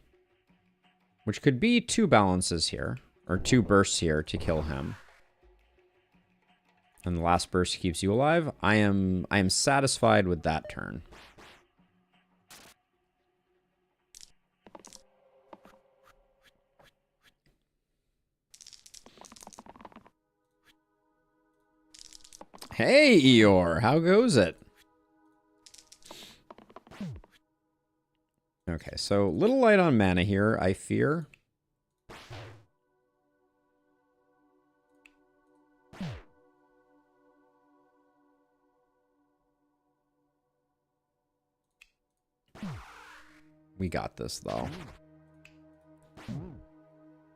Which could be 2 balances here. Or 2 bursts here to kill him. And the last burst keeps you alive. I am satisfied with that turn. Hey, Eeyore, how goes it? Okay, so little light on mana here, I fear. We got this, though.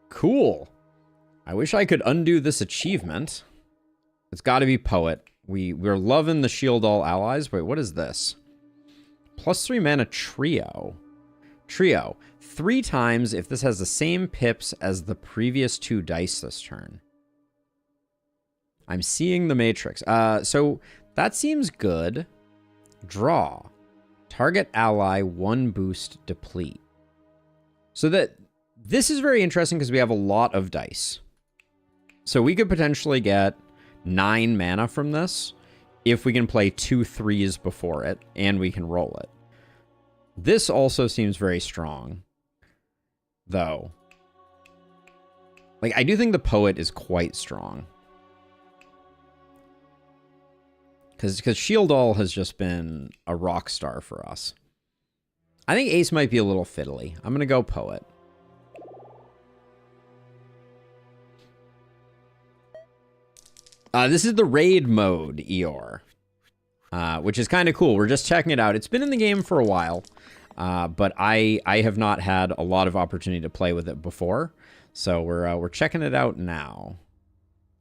Cool. I wish I could undo this achievement. It's got to be Poet. We're loving the shield all allies. Wait, what is this? +3 mana trio. Trio. 3 times if this has the same pips as the previous 2 dice this turn. I'm seeing the matrix. So that seems good. Draw. Target ally 1 boost deplete. So that this is very interesting because we have a lot of dice. So we could potentially get 9 mana from this if we can play 2 3s before it and we can roll it. This also seems very strong, though. Like, I do think the Poet is quite strong. Because Shield All has just been a rock star for us. I think Ace might be a little fiddly. I'm going to go Poet. This is the raid mode, Eeyore. Which is kind of cool. We're just checking it out. It's been in the game for a while. But I have not had a lot of opportunity to play with it before. So we're checking it out now.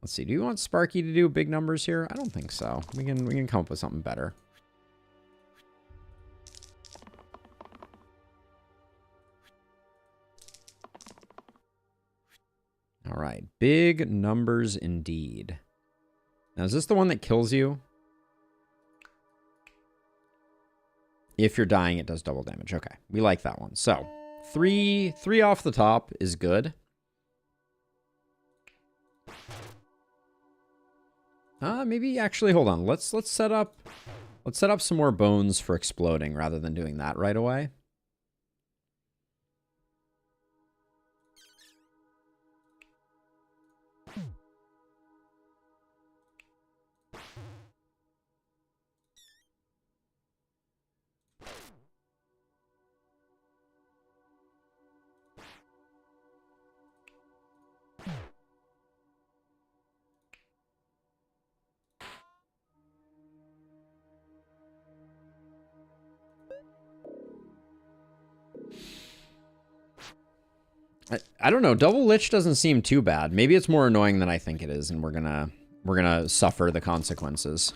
Let's see. Do you want Sparky to do big numbers here? I don't think so. We can come up with something better. All right. Big numbers indeed. Now, is this the one that kills you? If you're dying, it does double damage. Okay. We like that one. So, three off the top is good. Maybe actually hold on. Let's set up some more bones for exploding rather than doing that right away. I don't know. Double Lich doesn't seem too bad. Maybe it's more annoying than I think it is, and we're gonna suffer the consequences.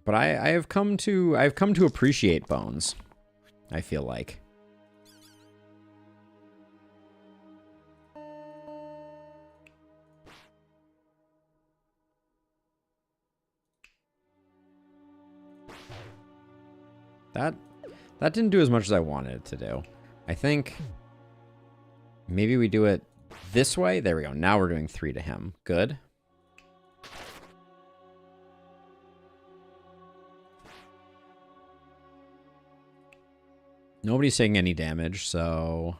But I've come to appreciate bones, I feel like. That didn't do as much as I wanted it to do. I think maybe we do it this way. There we go. Now we're doing 3 to him. Good. Nobody's taking any damage, so...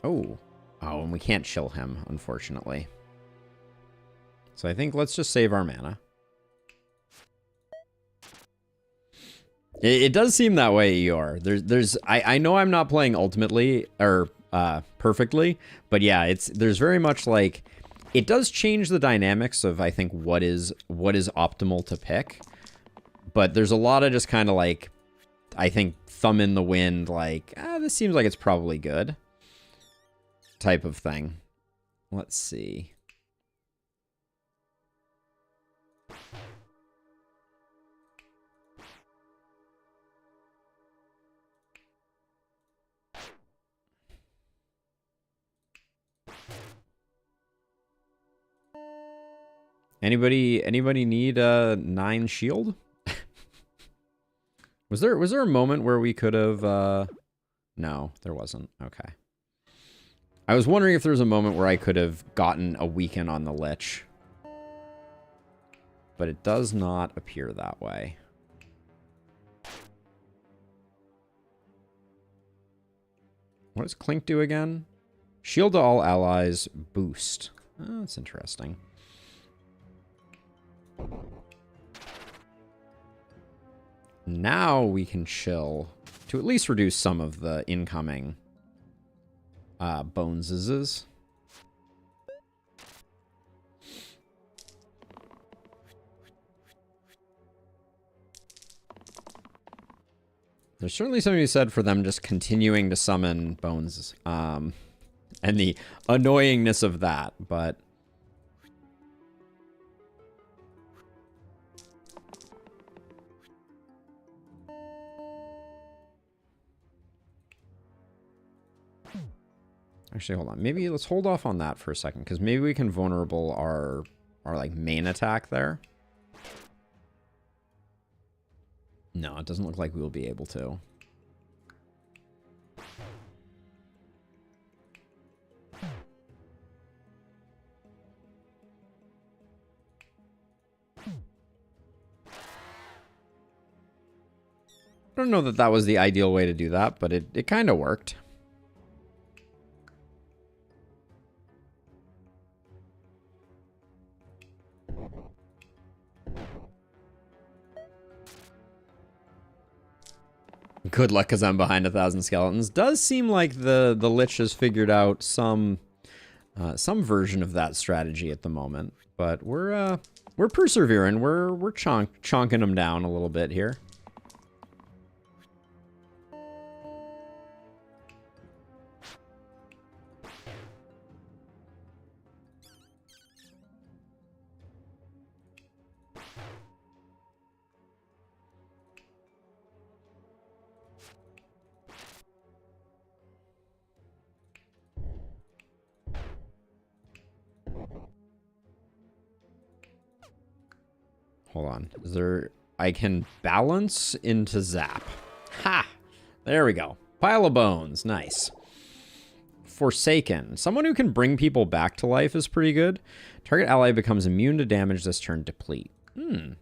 Oh, and we can't chill him, unfortunately. So I think let's just save our mana. It does seem that way, Eeyore. I know I'm not playing ultimately or perfectly, but yeah, there's very much like it does change the dynamics of I think what is optimal to pick. But there's a lot of just kind of like I think thumb in the wind, like this seems like it's probably good type of thing. Let's see. Anybody need a 9 shield? Was there a moment where we could have no, there wasn't. Okay. I was wondering if there was a moment where I could have gotten a weaken on the Lich. But it does not appear that way. What does Clink do again? Shield to all allies, boost. Oh, that's interesting. Now we can chill to at least reduce some of the incoming boneses. There's certainly something to be said for them just continuing to summon bones, and the annoyingness of that, but... Actually, hold on. Maybe let's hold off on that for a second, because maybe we can vulnerable our like main attack there. No, it doesn't look like we will be able to. I don't know that that was the ideal way to do that, but it kind of worked. Good luck, because I'm behind 1,000 skeletons. Does seem like the Lich has figured out some version of that strategy at the moment, but we're persevering. We're chonking them down a little bit here. Hold on. Is there... I can balance into zap. Ha! There we go. Pile of bones. Nice. Forsaken. Someone who can bring people back to life is pretty good. Target ally becomes immune to damage this turn. Deplete.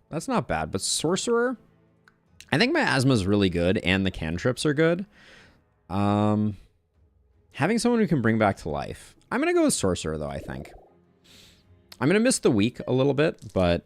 That's not bad. But Sorcerer? I think Miasma is really good, and the cantrips are good. Having someone who can bring back to life. I'm going to go with Sorcerer, though, I think. I'm going to miss the weak a little bit, but...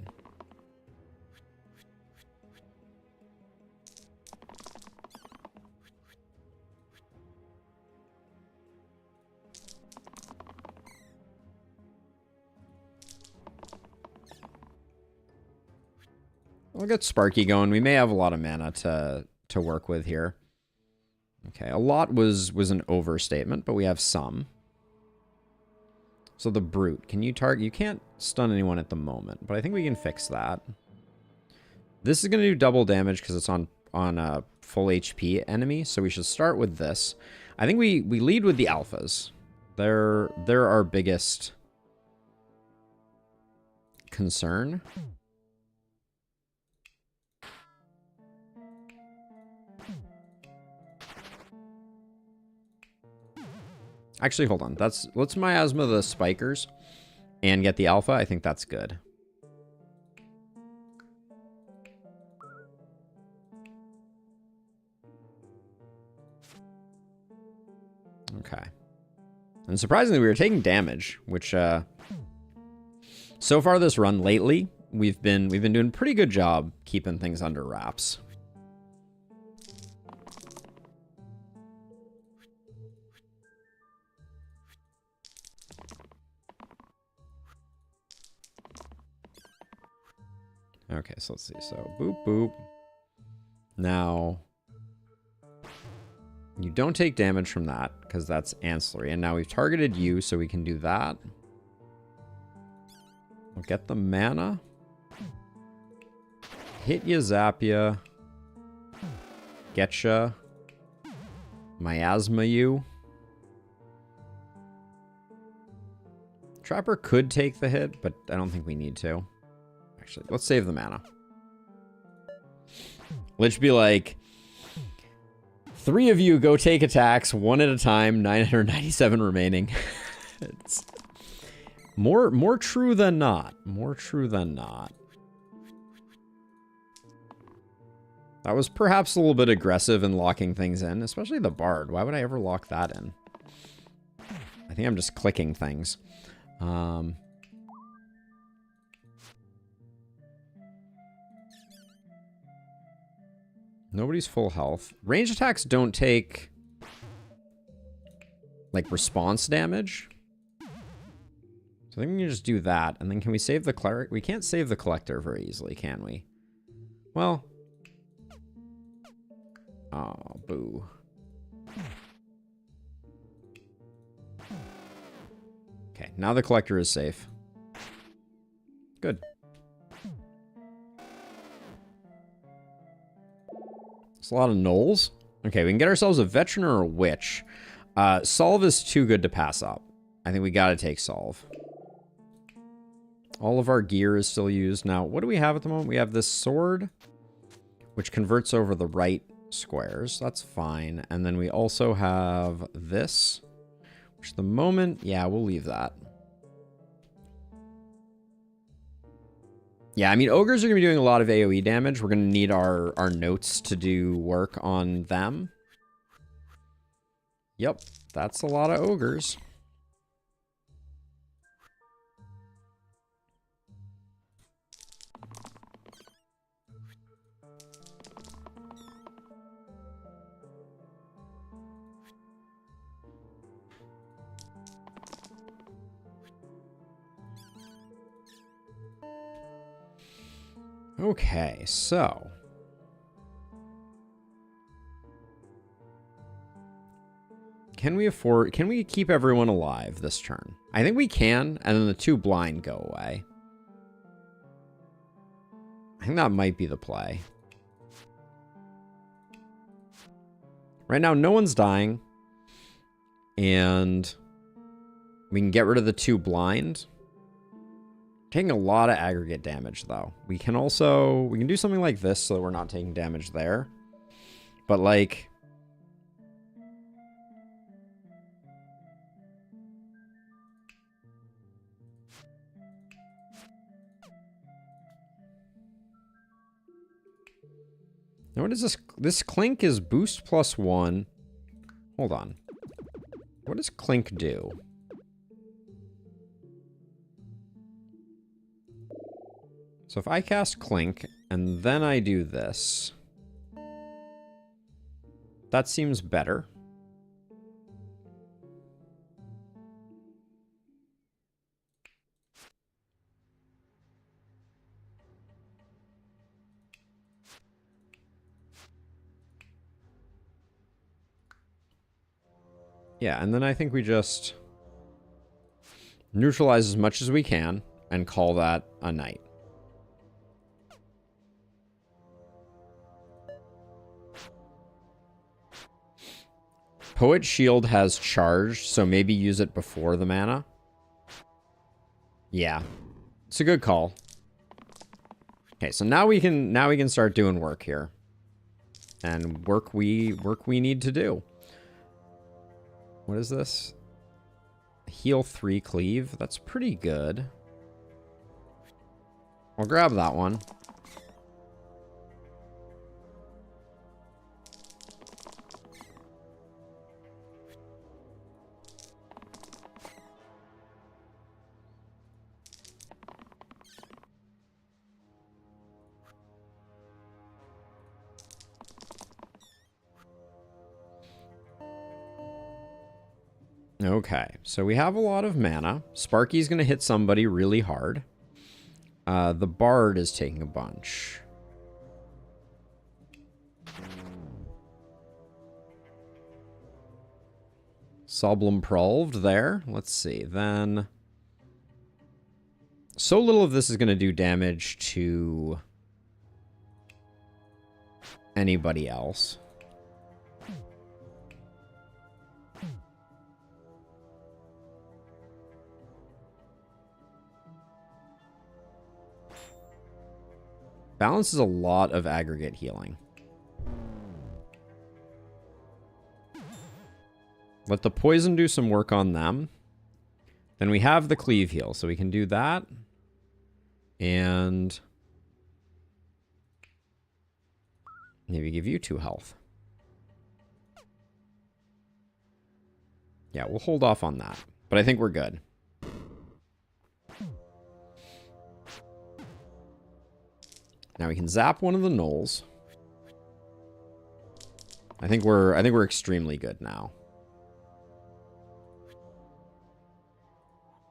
We'll get Sparky going. We may have a lot of mana to work with here. Okay, a lot was an overstatement, but we have some. So the Brute. Can you target... You can't stun anyone at the moment, but I think we can fix that. This is going to do double damage because it's on a full HP enemy, so we should start with this. I think we lead with the alphas. They're our biggest concern. Actually, hold on. Let's Miasma the Spikers and get the alpha. I think that's good. Okay. And surprisingly, we were taking damage, which so far this run lately, we've been doing a pretty good job keeping things under wraps. Okay, so let's see. So, boop, boop. Now, you don't take damage from that, because that's ancillary. And now we've targeted you, so we can do that. We'll get the mana. Hit ya, zap ya. Get ya. Miasma you. Trapper could take the hit, but I don't think we need to. Actually, let's save the mana. Lich be like, 3 of you go take attacks, 1 at a time, 997 remaining. It's more true than not. More true than not. That was perhaps a little bit aggressive in locking things in, especially the Bard. Why would I ever lock that in? I think I'm just clicking things. Nobody's full health. Range attacks don't take, like, response damage. So I think we can just do that. And then can we save the cleric? We can't save the collector very easily, can we? Well. Oh, boo. Okay, now the collector is safe. Good. It's a lot of gnolls. Okay, we can get ourselves a veteran or a witch. Solve is too good to pass up. I think we gotta take Solve. All of our gear is still used. Now, what do we have at the moment? We have this sword, which converts over the right squares. That's fine. And then we also have this, which at the moment, yeah, we'll leave that. Yeah, I mean, ogres are going to be doing a lot of AoE damage. We're going to need our notes to do work on them. Yep, that's a lot of ogres. Okay, so can we keep everyone alive this turn? I think we can, and then the 2 blind go away. I think that might be the play. Right now, no one's dying, and we can get rid of the 2 blind. Taking a lot of aggregate damage, though. We can do something like this so that we're not taking damage there. But, like, now what is this? This Clink is boost +1. Hold on. What does Clink do? So if I cast Clink, and then I do this, that seems better. Yeah, and then I think we just neutralize as much as we can and call that a night. Poet Shield has charged, so maybe use it before the mana. Yeah. It's a good call. Okay, so now we can start doing work here. And work we need to do. What is this? Heal 3 cleave. That's pretty good. I'll grab that one. Okay, so we have a lot of mana. Sparky's going to hit somebody really hard. The Bard is taking a bunch. Soblum Prolved there. Let's see. Then so little of this is going to do damage to anybody else. Balance is a lot of aggregate healing. Let the poison do some work on them. Then we have the cleave heal, so we can do that. And Maybe give you 2 health. Yeah, we'll hold off on that. But I think we're good. Now we can zap one of the gnolls. I think we're extremely good now.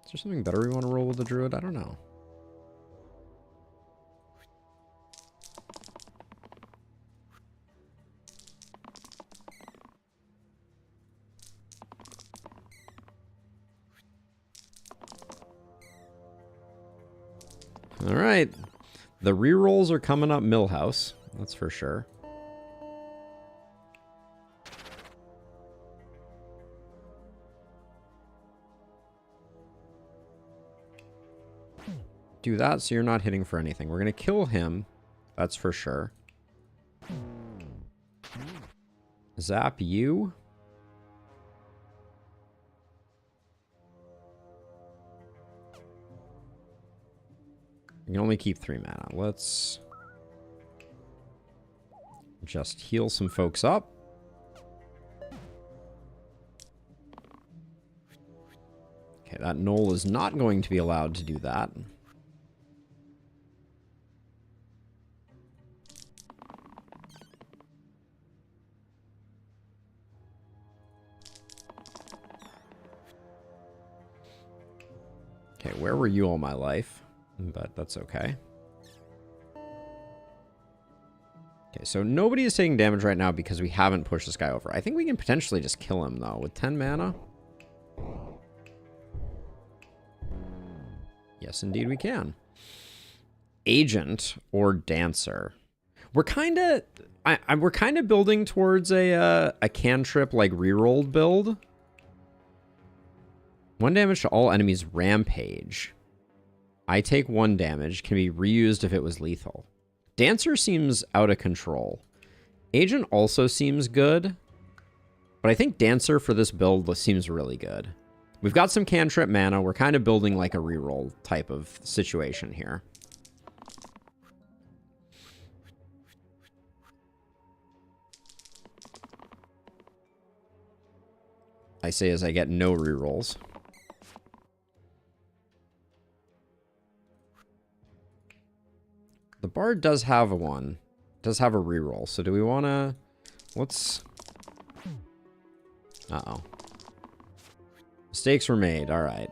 Is there something better we want to roll with the druid? I don't know. All right. The rerolls are coming up Millhouse. That's for sure. Do that so you're not hitting for anything. We're going to kill him. That's for sure. Zap you. You can only keep 3 mana. Let's just heal some folks up. Okay, that gnoll is not going to be allowed to do that. Okay, where were you all my life? But that's okay. Okay, so nobody is taking damage right now because we haven't pushed this guy over. I think we can potentially just kill him, though, with 10 mana. Yes, indeed we can. Agent or Dancer. We're kind of... we're kind of building towards a cantrip, like, rerolled build. 1 damage to all enemies rampage. I take 1 damage. Can be reused if it was lethal. Dancer seems out of control. Agent also seems good. But I think Dancer for this build seems really good. We've got some cantrip mana. We're kind of building like a reroll type of situation here. I say as I get no rerolls. The bard does have one. Does have a reroll. So do we want to... Let's... Uh-oh. Mistakes were made. All right.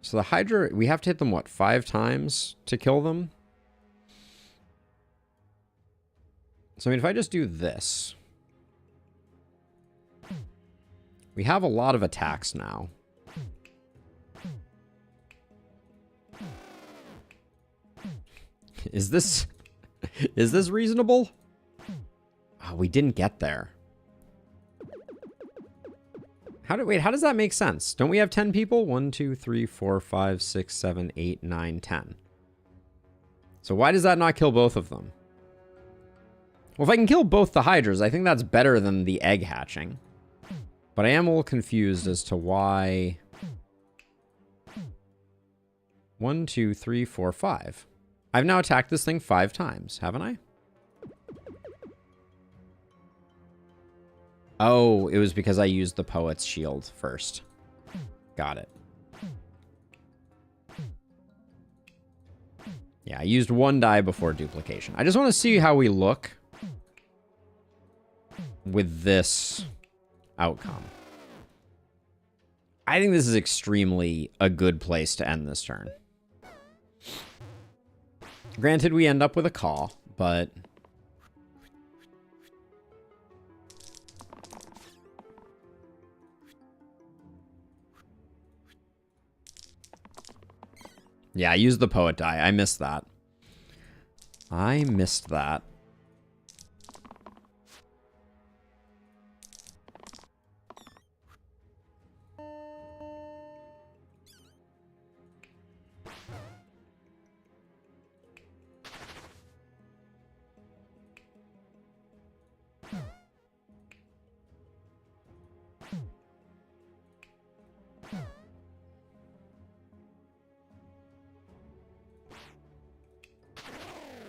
So the Hydra... We have to hit them, what, 5 times to kill them? So, I mean, if I just do this... We have a lot of attacks now. Is this reasonable? Oh, we didn't get there. Wait, how does that make sense? Don't we have 10 people? 1, 2, 3, 4, 5, 6, 7, 8, 9, 10. So why does that not kill both of them? Well, if I can kill both the Hydras, I think that's better than the egg hatching. But I am a little confused as to why... 1, 2, 3, 4, 5. I've now attacked this thing 5 times, haven't I? Oh, it was because I used the Poet's Shield first. Got it. Yeah, I used 1 die before duplication. I just want to see how we look with this outcome. I think this is extremely a good place to end this turn. Granted, we end up with a caw, but... Yeah, I used the poet die. I missed that. I missed that.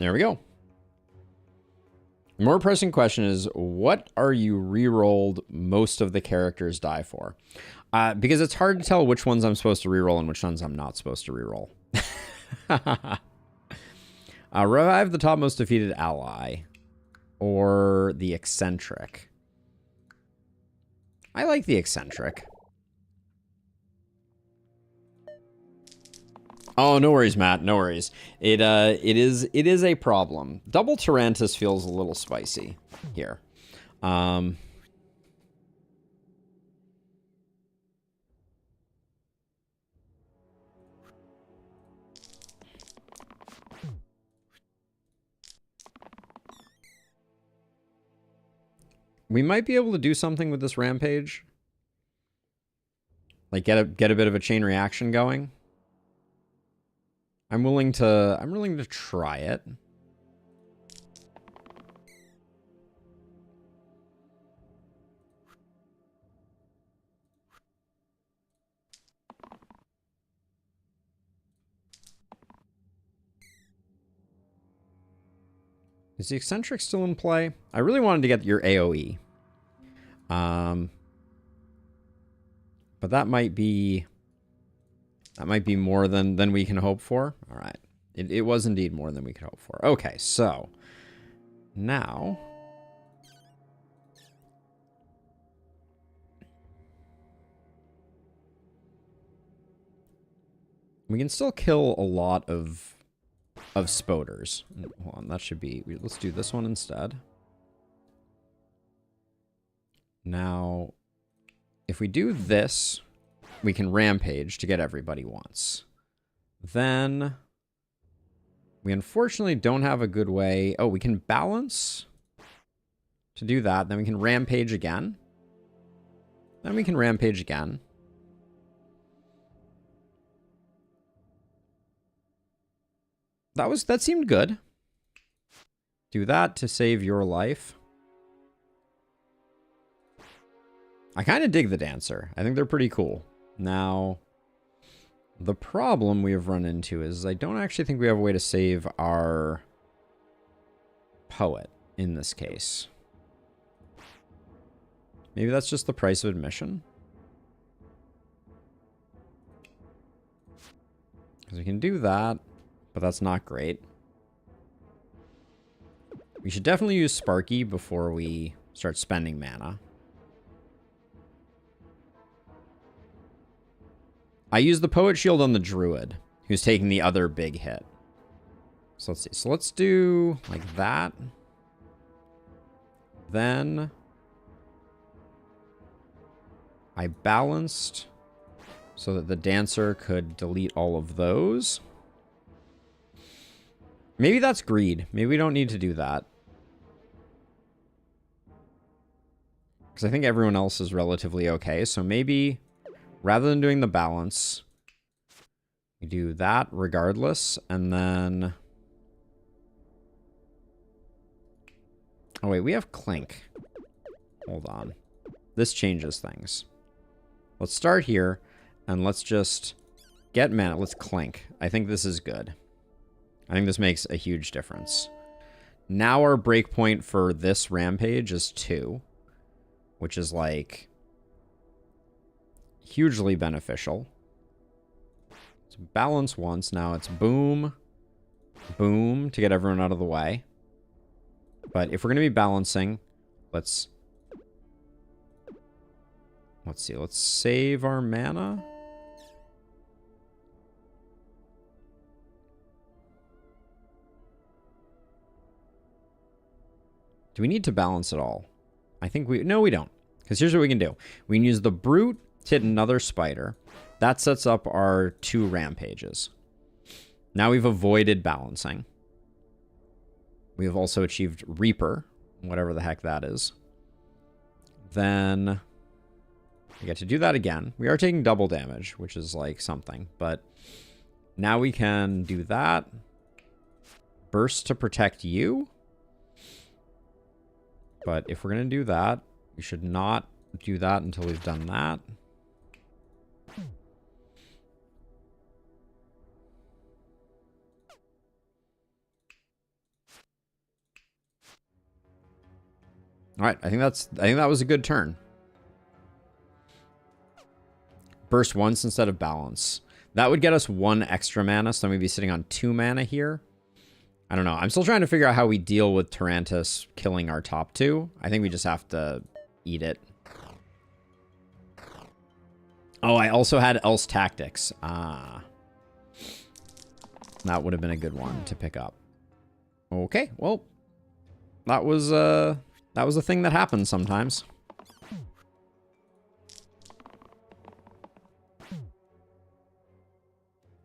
There we go. The more pressing question is, what are you re-rolled most of the characters die for? Because it's hard to tell which ones I'm supposed to re-roll and which ones I'm not supposed to re-roll. Revive the topmost defeated ally. Or the eccentric. I like the eccentric. Oh, no worries, Matt. No worries. It is a problem. Double Tarantus feels a little spicy here. We might be able to do something with this rampage. Like get a bit of a chain reaction going. I'm willing to try it. Is the eccentric still in play? I really wanted to get your AoE. But that might be more than we can hope for. All right. It was indeed more than we could hope for. Okay, so now we can still kill a lot of spoders. Hold on, that should be... Let's do this one instead. Now, if we do this, we can rampage to get everybody once. Then we unfortunately don't have a good way... Oh, we can balance to do that. Then we can rampage again. Then we can rampage again. That seemed good. Do that to save your life. I kind of dig the dancer. I think they're pretty cool. Now, the problem we have run into is I don't actually think we have a way to save our poet in this case. Maybe that's just the price of admission. Because we can do that, but that's not great. We should definitely use Sparky before we start spending mana. I use the Poet Shield on the Druid, who's taking the other big hit. So let's see. So let's do like that. Then I balanced so that the dancer could delete all of those. Maybe that's greed. Maybe we don't need to do that. Because I think everyone else is relatively okay. So maybe rather than doing the balance, we do that regardless. And then... Oh, wait. We have Clink. Hold on. This changes things. Let's start here. And let's just get mana. Let's Clink. I think this is good. I think this makes a huge difference. Now our breakpoint for this rampage is 2. Which is like hugely beneficial. So balance once. Now it's boom. Boom to get everyone out of the way. But if we're going to be balancing, let's see. Let's save our mana. Do we need to balance at all? I think no, we don't. Because here's what we can do. We can use the Brute to hit another spider. That sets up our 2 rampages. Now we've avoided balancing. We have also achieved Reaper, whatever the heck that is. Then we get to do that again. We are taking double damage, which is like something. But now we can do that. Burst to protect you. But if we're going to do that, we should not do that until we've done that. All right, I think that was a good turn. Burst once instead of balance. That would get us 1 extra mana, so we'd be sitting on 2 mana here. I don't know. I'm still trying to figure out how we deal with Tarantus killing our top 2. I think we just have to eat it. Oh, I also had Else Tactics. Ah. That would have been a good one to pick up. Okay, well, that was a thing that happens sometimes.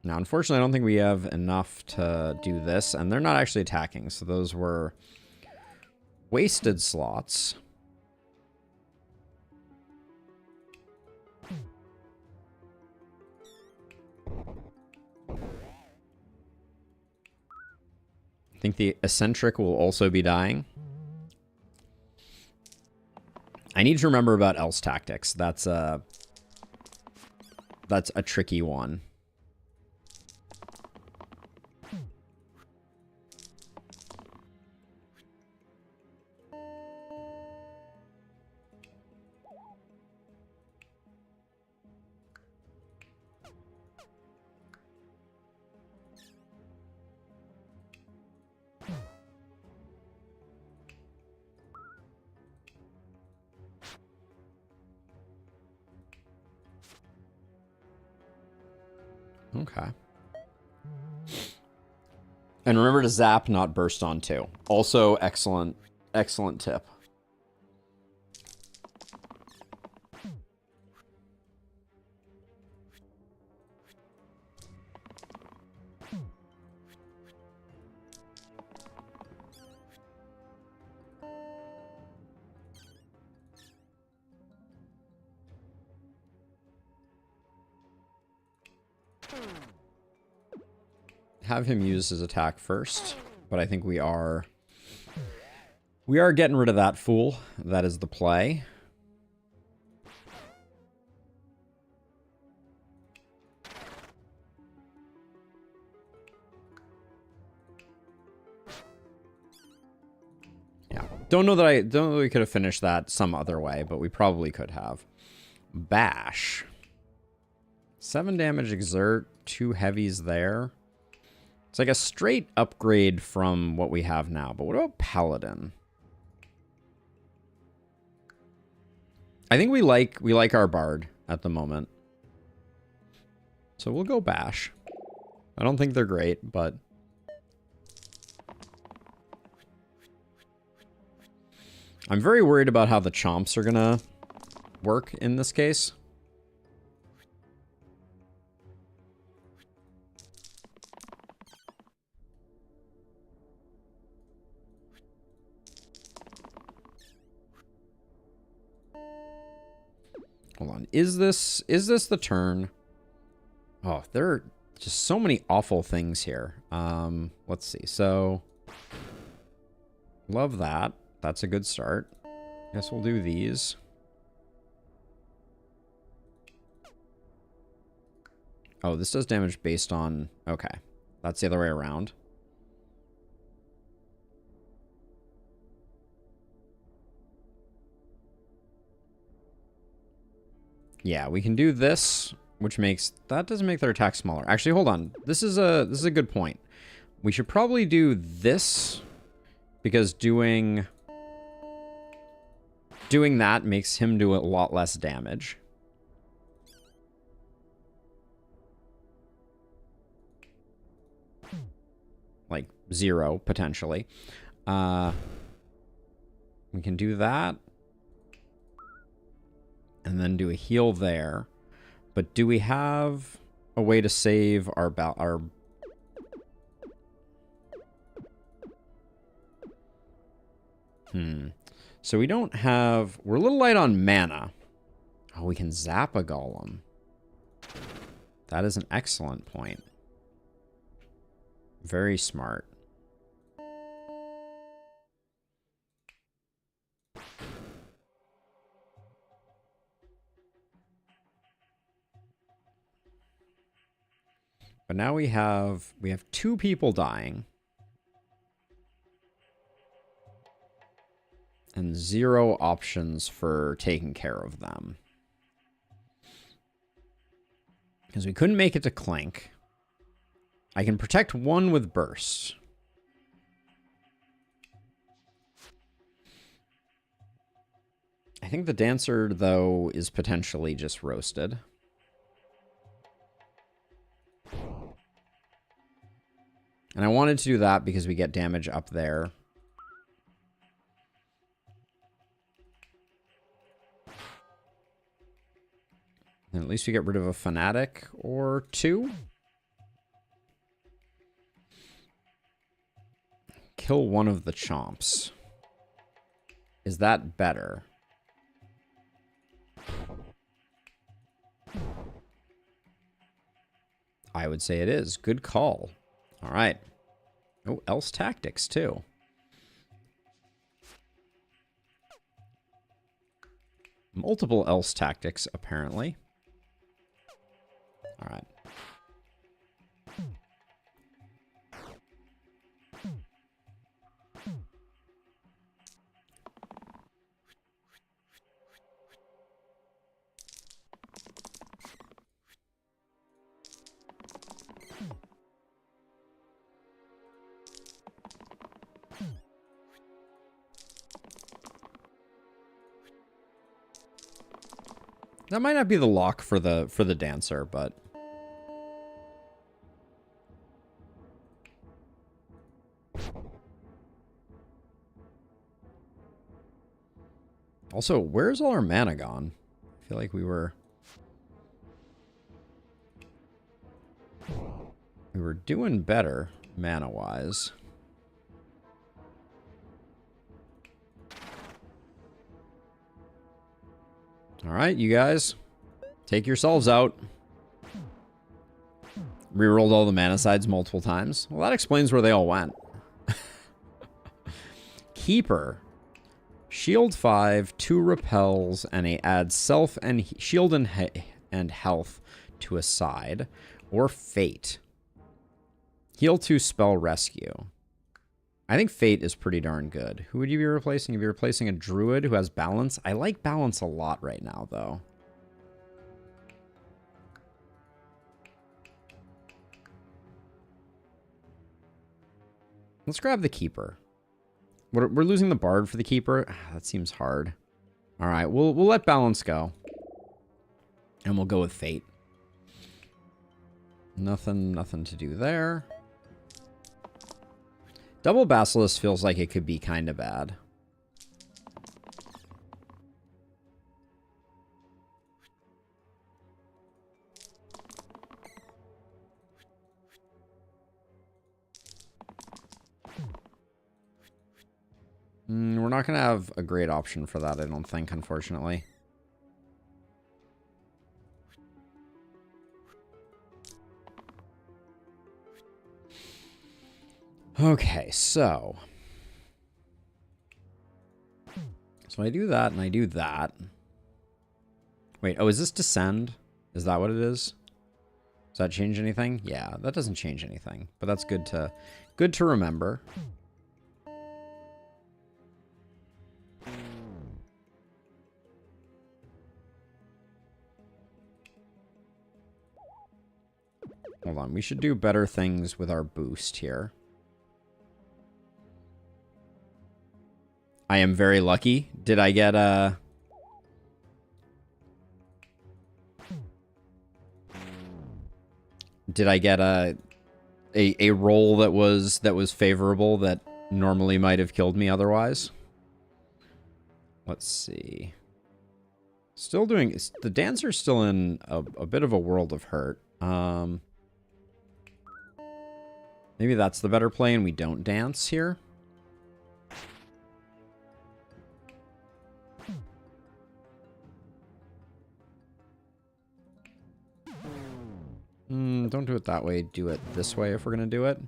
Now, unfortunately, I don't think we have enough to do this, and they're not actually attacking, so those were wasted slots. I think the Eccentric will also be dying. I need to remember about Else Tactics. That's a tricky one. Okay. And remember to zap, not burst on 2. Also excellent, excellent tip. Have him use his attack first, but I think we are getting rid of that fool. That is the play. Yeah. Don't know that we could have finished that some other way, but we probably could have. Bash. 7 damage exert, 2 heavies there. It's like a straight upgrade from what we have now. But what about Paladin? I think we like our Bard at the moment. So we'll go Bash. I don't think they're great, but I'm very worried about how the chomps are gonna work in this case. Hold on. Is this the turn? Oh, there are just so many awful things here. Let's see. So, love that. That's a good start. Guess we'll do these. Oh, this does damage based on... Okay. That's the other way around. Yeah, we can do this, which makes... That doesn't make their attack smaller. Actually, hold on. This is a good point. We should probably do this, because doing that makes him do a lot less damage. Like 0, potentially. We can do that. And then do a heal there. But do we have a way to save our... So we don't have... We're a little light on mana. Oh, we can zap a golem. That is an excellent point. Very smart. But now we have 2 people dying. and 0 options for taking care of them. Because we couldn't make it to Clink. I can protect 1 with Burst. I think the Dancer, though, is potentially just roasted. And I wanted to do that because we get damage up there. And at least we get rid of a Fanatic or 2. Kill 1 of the Chomps. Is that better? I would say it is. Good call. All right. Oh, else tactics too. Multiple else tactics, apparently. All right. That might not be the lock for the Dancer, but also, where's all our mana gone? I feel like we were doing better mana-wise. All right, you guys, take yourselves out. Rerolled all the mana sides multiple times. Well, that explains where they all went. Keeper. Shield 5, 2 repels, and it adds self and shield and health to a side. Or Fate. Heal 2, spell rescue. I think Fate is pretty darn good. Who would you be replacing? You'd be replacing a Druid who has balance. I like balance a lot right now, though. Let's grab the Keeper. We're losing the Bard for the Keeper. That seems hard. All right, we'll let balance go. And we'll go with Fate. Nothing to do there. Double Basilisk feels like it could be kind of bad. We're not going to have a great option for that, I don't think, unfortunately. Okay, so I do that and I do that. Wait, oh, is this Descend? Is that what it is? Does that change anything? Yeah, that doesn't change anything, but that's good to remember. Hold on, we should do better things with our boost here. I am very lucky. Did I get a... Did I get a roll that was favorable that normally might have killed me otherwise? Let's see. Still doing... The Dancer's still in a bit of a world of hurt. Maybe that's the better play and we don't dance here. Don't do it that way. Do it this way if we're going to do it.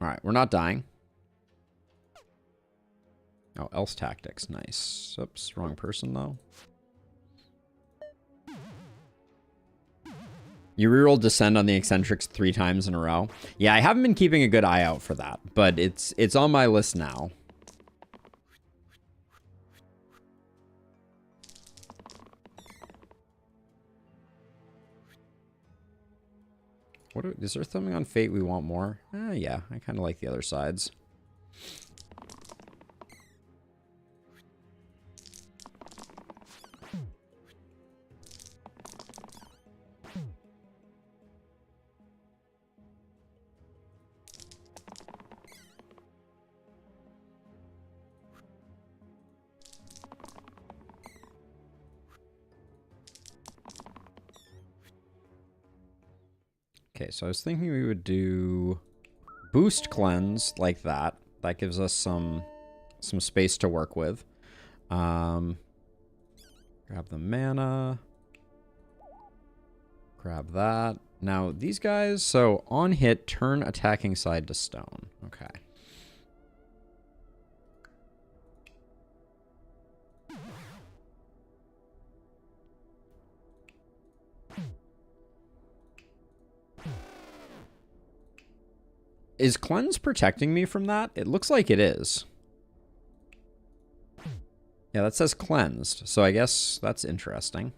Alright, we're not dying. Oh, else tactics. Nice. Oops, wrong person though. You reroll Descend on the Eccentrics 3 times in a row. Yeah, I haven't been keeping a good eye out for that, but it's on my list now. Is there something on Fate we want more? Yeah, I kind of like the other sides. Okay, so I was thinking we would do boost cleanse like that. That gives us some space to work with. Grab the mana. Grab that. Now, these guys, so on hit, turn attacking side to stone. Okay. Is cleanse protecting me from that? It looks like it is. Yeah, that says cleansed, so I guess that's interesting.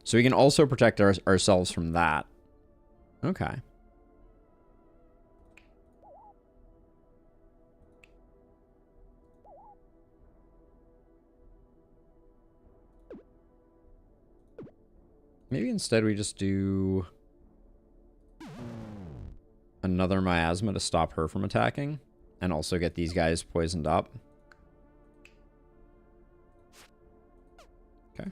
So we can also protect ourselves from that. Okay. Maybe instead we just do another miasma to stop her from attacking, and also get these guys poisoned up. Okay.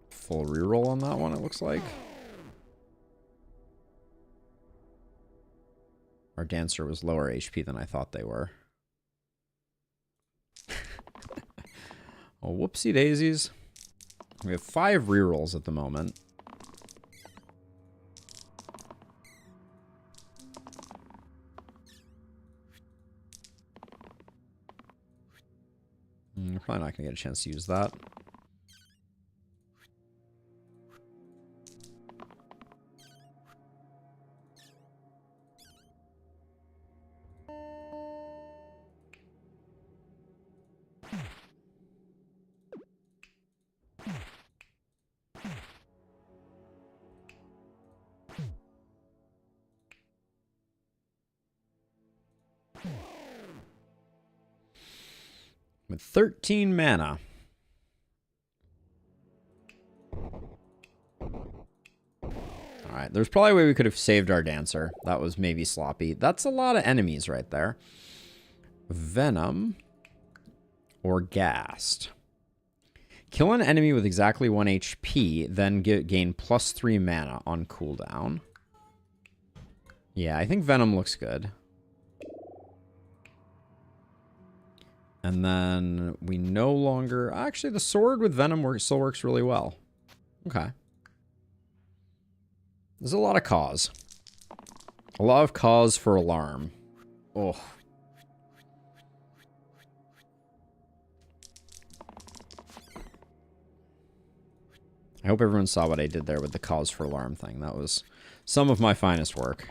Full reroll on that one, it looks like. Our Dancer was lower HP than I thought they were. Oh, whoopsie daisies. We have 5 rerolls at the moment. We're probably not going to get a chance to use that. With 13 mana. Alright, there's probably a way we could have saved our Dancer. That was maybe sloppy. That's a lot of enemies right there. Venom. Or Ghast. Kill an enemy with exactly 1 HP, then gain +3 mana on cooldown. Yeah, I think Venom looks good. And then we no longer... Actually, the sword with Venom still works really well. Okay. There's a lot of cause. A lot of cause for alarm. Oh. I hope everyone saw what I did there with the cause for alarm thing. That was some of my finest work.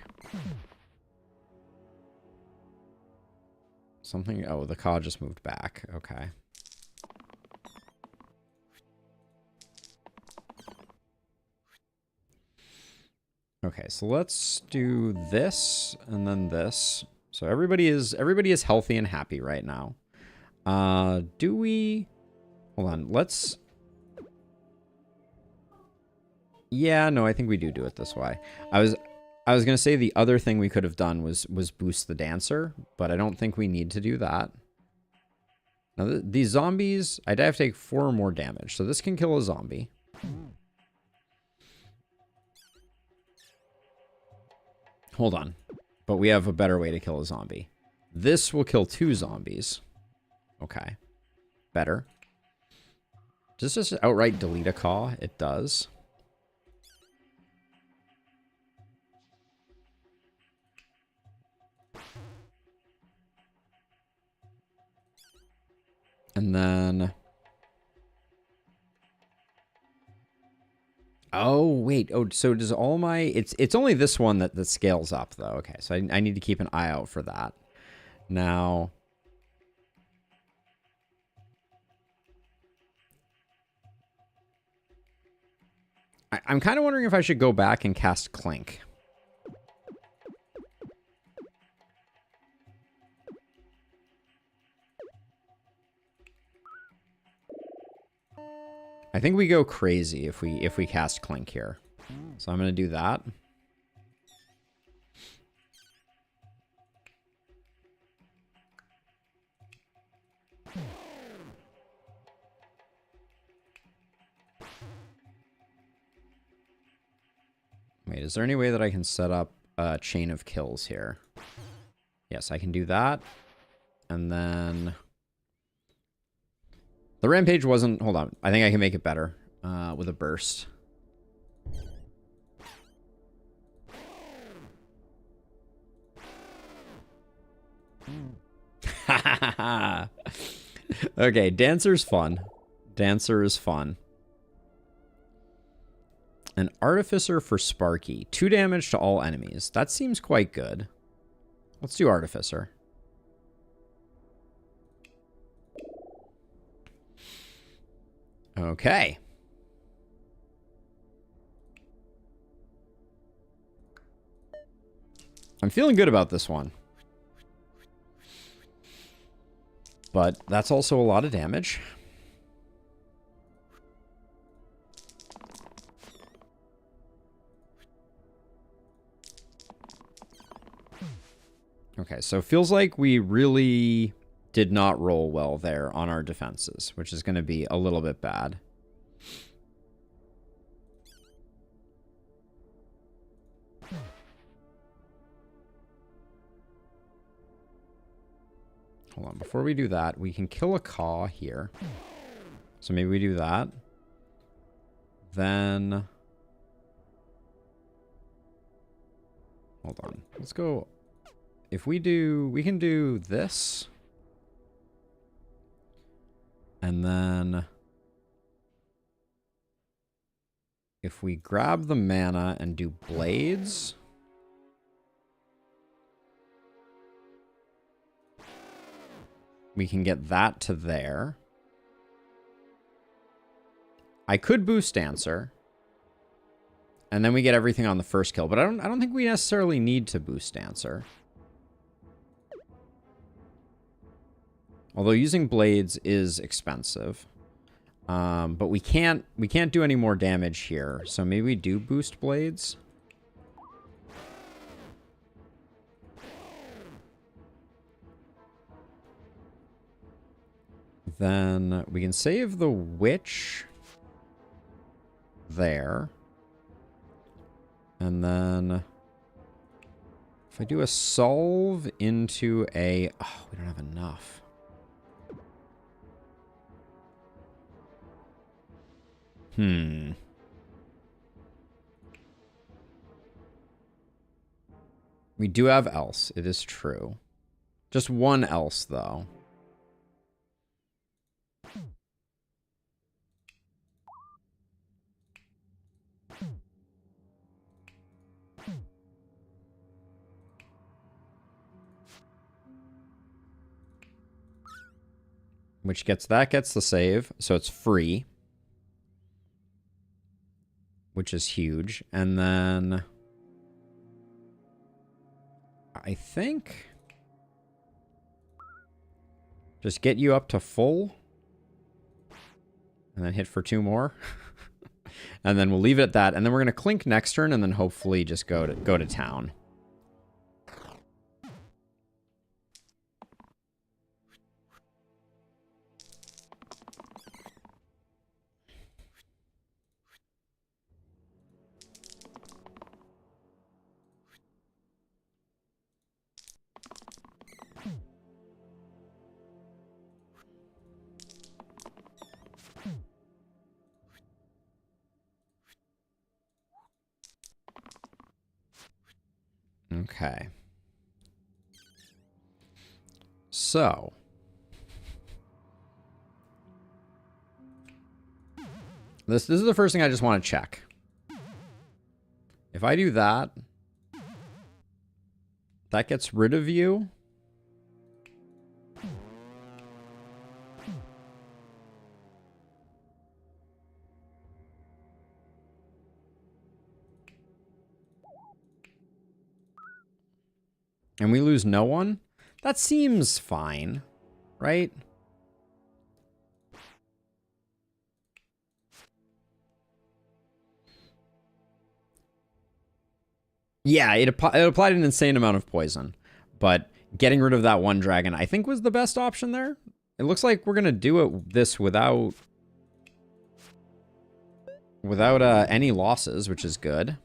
Something... Oh, the COD just moved back. Okay. Okay, so let's do this and then this. So everybody is healthy and happy right now. Do we... Hold on, let's... Yeah, no, I think we do it this way. I was going to say the other thing we could have done was boost the Dancer, but I don't think we need to do that. Now, these zombies, I'd have to take 4 more damage, so this can kill a zombie. Hold on. But we have a better way to kill a zombie. This will kill 2 zombies. Okay. Better. Does this just outright delete a caw? It does. And then... Oh, wait. Oh, so does all my... It's only this one that scales up, though. Okay, so I need to keep an eye out for that. Now... I'm kind of wondering if I should go back and cast Clink. I think we go crazy if we cast Clink here. So I'm going to do that. Wait, is there any way that I can set up a chain of kills here? Yes, I can do that. And then... The rampage wasn't... Hold on. I think I can make it better with a burst. Okay, Dancer's fun. Dancer is fun. An Artificer for Sparky. 2 damage to all enemies. That seems quite good. Let's do Artificer. Okay. I'm feeling good about this one. But that's also a lot of damage. Okay, so it feels like we really did not roll well there on our defenses, which is going to be a little bit bad. Hold on, before we do that, we can kill a Caw here. So maybe we do that. Then... Hold on, let's go... If we do... We can do this. And then... If we grab the mana and do blades... We can get that to there. I could boost Dancer. And then we get everything on the first kill. But I don't think we necessarily need to boost Dancer. Although using blades is expensive. But we can't do any more damage here. So maybe we do boost blades. Then we can save the witch there. And then if I do a solve into a... Oh, we don't have enough. We do have else. It is true. Just one else, though. Which gets the save, so it's free. Which is huge. And then I think just get you up to full. And then hit for 2 more. And then we'll leave it at that. And then we're going to Clink next turn and then hopefully just go to town. Okay. So.
This is the first thing I just want to check. If I do that, that gets rid of you. And we lose no one? That seems fine, right? Yeah, it applied an insane amount of poison. But getting rid of that one dragon, I think, was the best option there. It looks like we're going to do this without any losses, which is good.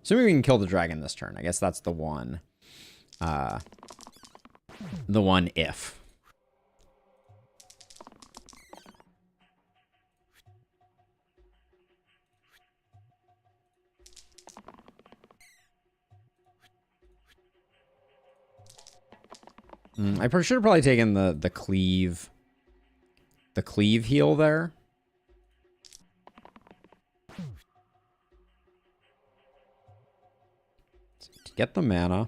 Assuming we can kill the dragon this turn. I guess that's the one. The one if. I should have probably taken the cleave heal there. To get the mana.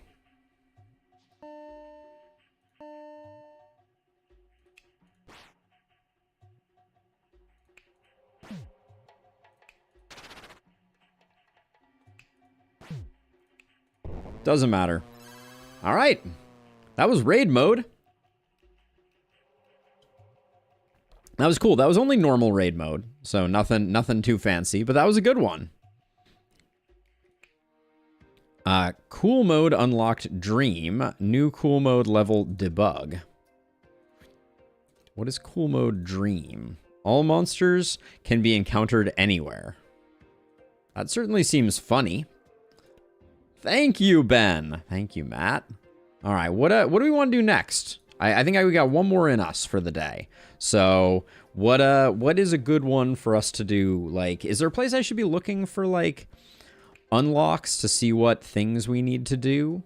Doesn't matter. All right. That was raid mode. That was cool. That was only normal raid mode, so nothing too fancy, but that was a good one. Cool mode unlocked Dream. New cool mode level debug. What is cool mode Dream? All monsters can be encountered anywhere. That certainly seems funny. Thank you, Ben. Thank you, Matt. All right, what do we want to do next? I think we got one more in us for the day. So what is a good one for us to do? Like, is there a place I should be looking for, like, unlocks to see what things we need to do?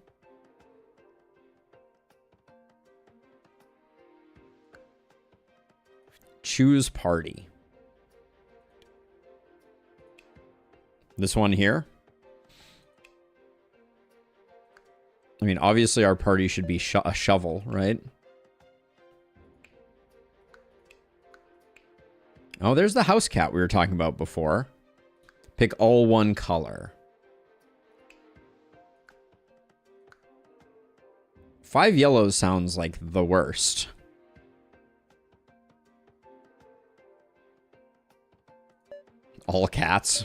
Choose party. This one here? I mean, obviously our party should be a shovel, right? Oh, there's the house cat we were talking about before. Pick all one color. 5 yellows sounds like the worst. All cats.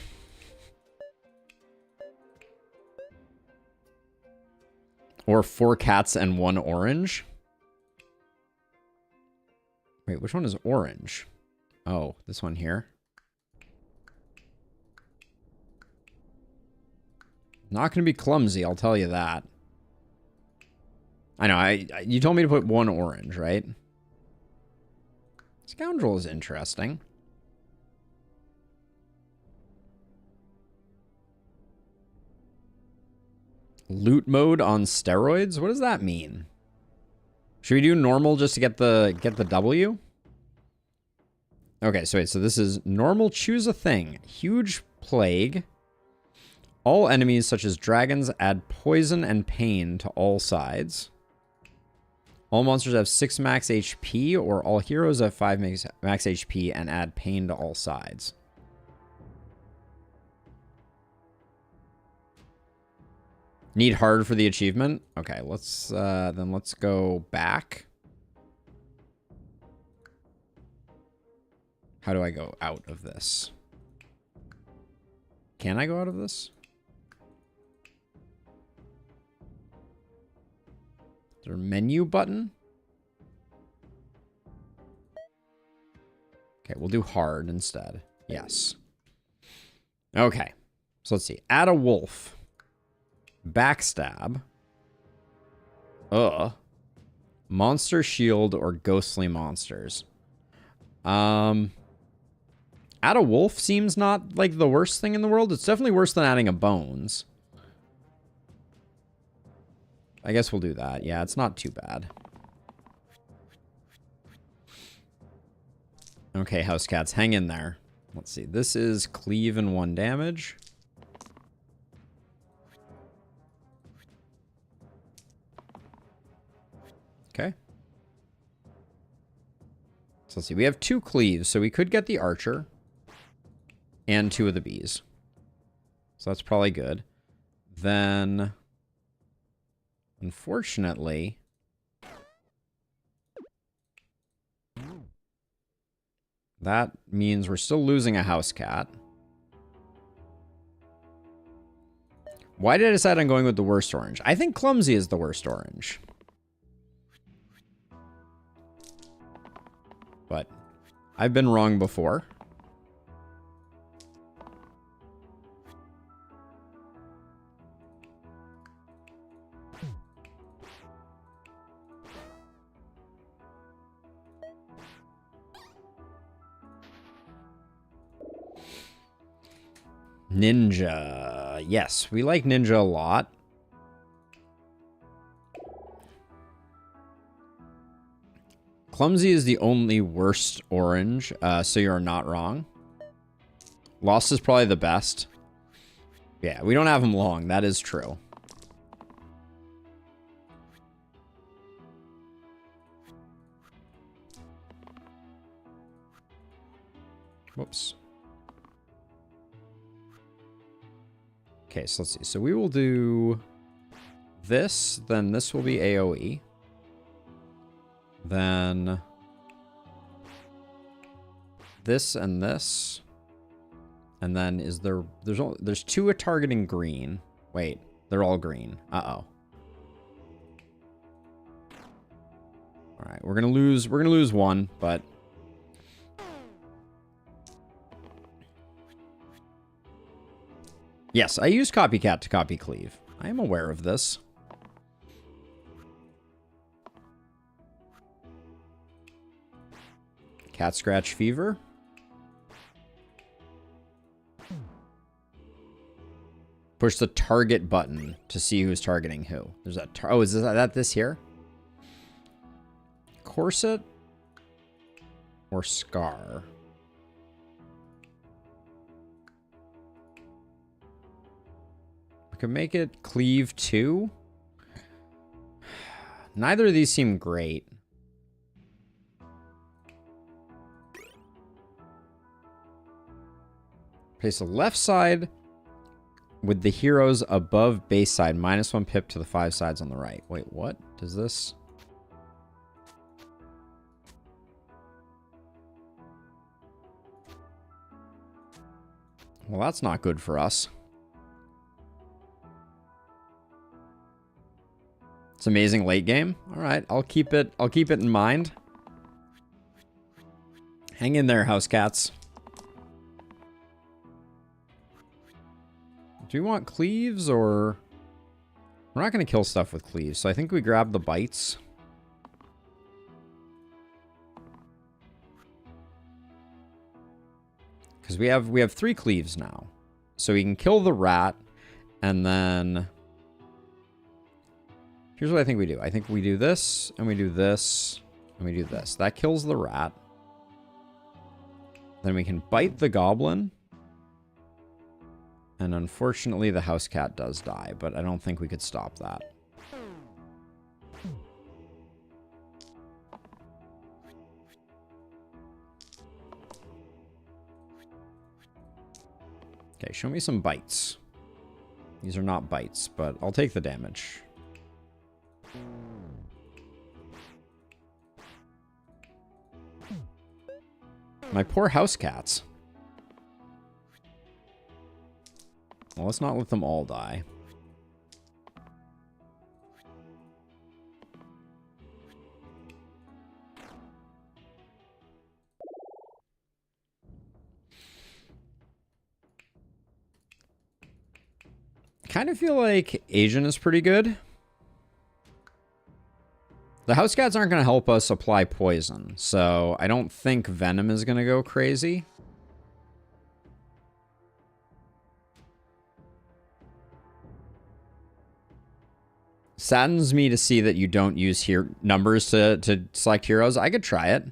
Or 4 cats and 1 orange. Wait, which one is orange? Oh, this one here. Not going to be clumsy, I'll tell you that. I know, you told me to put 1 orange, right? Scoundrel is interesting. Loot mode on steroids? What does that mean? Should we do normal just to get the W? Okay, so wait, so this is normal, choose a thing. Huge plague. All enemies, such as dragons, add poison and pain to all sides. All monsters have 6 max HP, or all heroes have 5 max HP and add pain to all sides. Need hard for the achievement? Okay, let's go back. How do I go out of this? Can I go out of this? Is there a menu button? Okay, we'll do hard instead. Yes. Okay. So let's see. Add a wolf. Backstab. Monster shield or ghostly monsters. Add a wolf seems not like the worst thing in the world. It's definitely worse than adding a bones. I guess we'll do that. Yeah, it's not too bad. Okay, house cats, hang in there. Let's see. This is cleave and 1 damage. Okay. So let's see. We have 2 cleaves, so we could get the archer and 2 of the bees. So that's probably good. Then, unfortunately, that means we're still losing a house cat. Why did I decide on going with the worst orange? I think clumsy is the worst orange. But I've been wrong before. Ninja. Yes, we like ninja a lot. Clumsy is the only worst orange, so you're not wrong. Lost is probably the best. Yeah, we don't have him long. That is true. Whoops. Okay, so let's see. So we will do this, then this will be AoE. Then this and this. And then is there's 2 targeting green. Wait, they're all green. Uh-oh. All right, we're going to lose 1, but yes, I use copycat to copy cleave. I am aware of this. Cat scratch fever. Push the target button to see who's targeting who. There's a oh, is that this here? Corset or scar? We could make it cleave 2. Neither of these seem great. Place the left side with the heroes above base side, -1 pip to the 5 sides on the right. Wait, what? Does this? Well, that's not good for us. It's amazing late game. All right, I'll keep it in mind. Hang in there, house cats. Do we want cleaves or... We're not going to kill stuff with cleaves, so I think we grab the bites. Because we have 3 cleaves now. So we can kill the rat, and then... Here's what I think we do. I think we do this, and we do this, and we do this. That kills the rat. Then we can bite the goblin. And unfortunately, the house cat does die, but I don't think we could stop that. Okay, show me some bites. These are not bites, but I'll take the damage. My poor house cats. Well, let's not let them all die. Kind of feel like Asian is pretty good. The house cats aren't going to help us apply poison, so I don't think venom is going to go crazy. Saddens me to see that you don't use here numbers to select heroes. I could try it.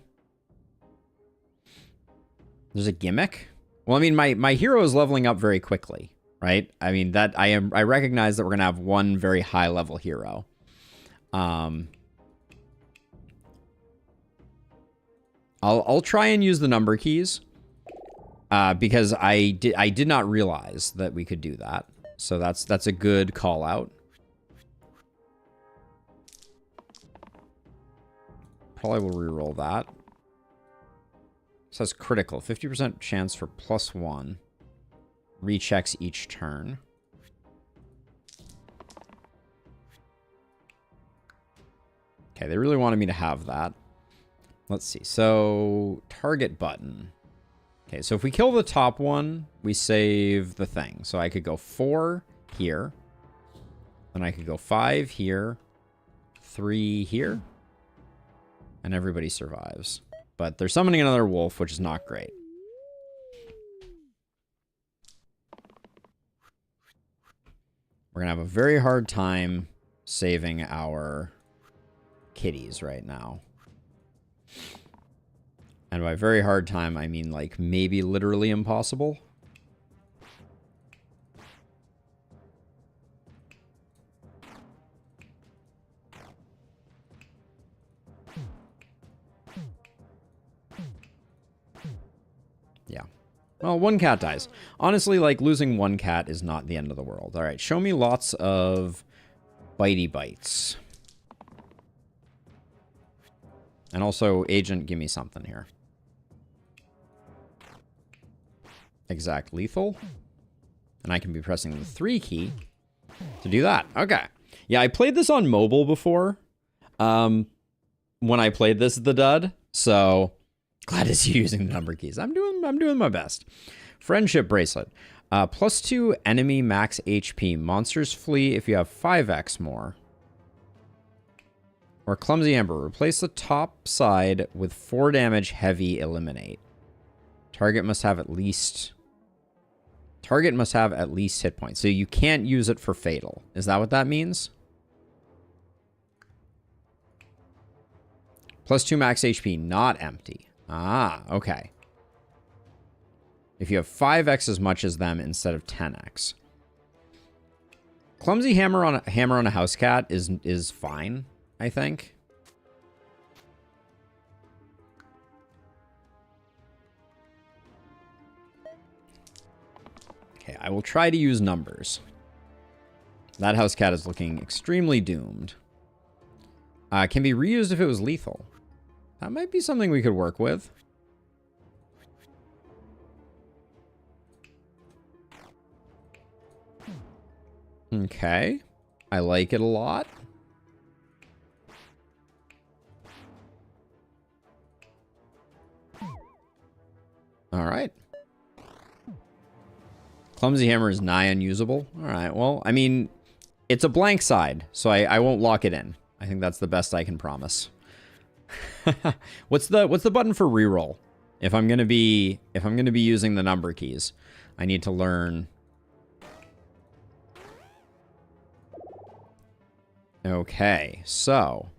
There's a gimmick. Well, I mean, my hero is leveling up very quickly, right? I mean, that I recognize that we're going to have one very high level hero. I'll try and use the number keys because I did not realize that we could do that. So that's a good call out. Probably will reroll that. So that's critical. 50% chance for +1. Rechecks each turn. Okay, they really wanted me to have that. Let's see. So, target button. Okay, so if we kill the top one, we save the thing. So I could go 4 here. Then I could go 5 here. 3 here. And everybody survives. But they're summoning another wolf, which is not great. We're going to have a very hard time saving our kitties right now. And by very hard time, I mean like maybe literally impossible. Yeah. Well, one cat dies. Honestly, like losing one cat is not the end of the world. All right, show me lots of bitey bites. And also, agent, give me something here. Exact lethal. And I can be pressing the 3 key to do that. Okay. Yeah, I played this on mobile before. When I played this at the dud. So glad to see you using the number keys. I'm doing my best. Friendship bracelet. +2 enemy max HP. Monsters flee if you have 5x more. Or Clumsy Amber. Replace the top side with 4 damage heavy eliminate. Target must have at least hit points. So you can't use it for fatal. Is that what that means? +2 max HP, not empty. Ah, okay. If you have 5x as much as them instead of 10x. Clumsy hammer on a house cat is fine, I think. Okay, I will try to use numbers. That house cat is looking extremely doomed. Can be reused if it was lethal. That might be something we could work with. Okay. I like it a lot. All right. Clumsy hammer is nigh unusable. All right. Well, I mean, it's a blank side, so I won't lock it in. I think that's the best I can promise. What's the button for reroll? If I'm gonna be using the number keys, I need to learn. Okay, so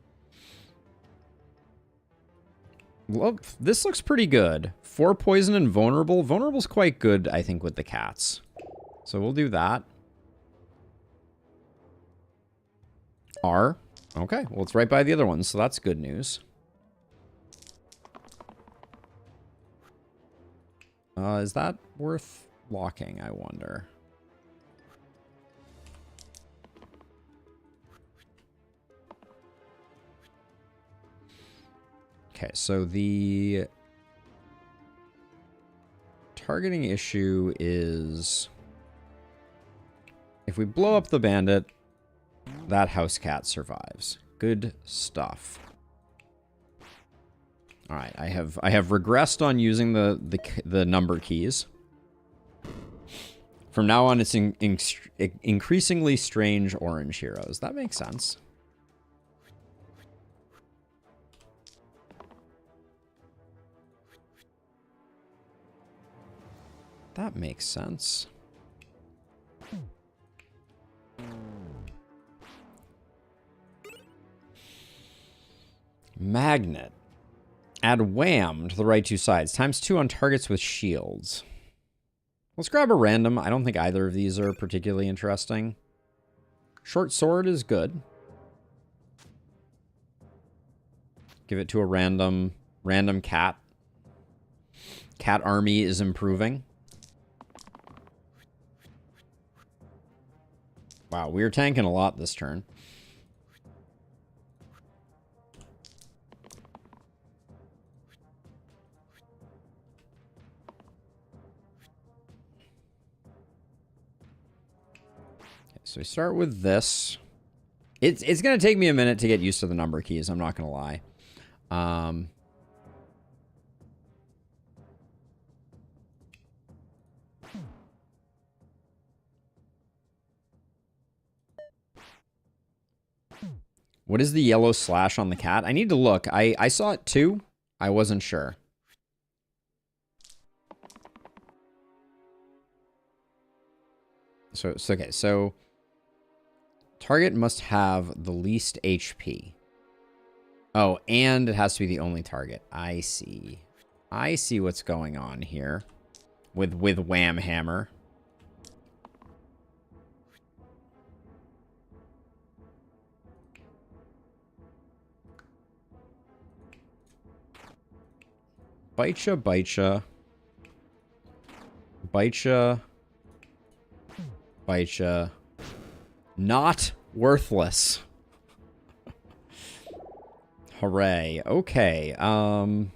well, this looks pretty good. 4 poison and vulnerable. Vulnerable's quite good, I think, with the cats. So we'll do that. R. Okay, well, it's right by the other ones, so that's good news. Is that worth locking, I wonder? Okay, so the targeting issue is if we blow up the bandit, that house cat survives. Good stuff. All right, I have regressed on using the number keys. From now on, it's increasingly strange orange heroes. That makes sense. That makes sense. Magnet. Add wham to the right 2 sides. ×2 on targets with shields. Let's grab a random. I don't think either of these are particularly interesting. Short sword is good. Give it to a random cat. Cat army is improving. Wow, we are tanking a lot this turn. So we start with this. It's going to take me a minute to get used to the number keys. I'm not going to lie. What is the yellow slash on the cat? I need to look. I saw it too. I wasn't sure. So okay. So target must have the least HP. Oh, and it has to be the only target. I see. I see what's going on here with Wham Hammer. Bite ya, bite ya. Bite ya. Bite ya. Not worthless. Hooray. Okay. 12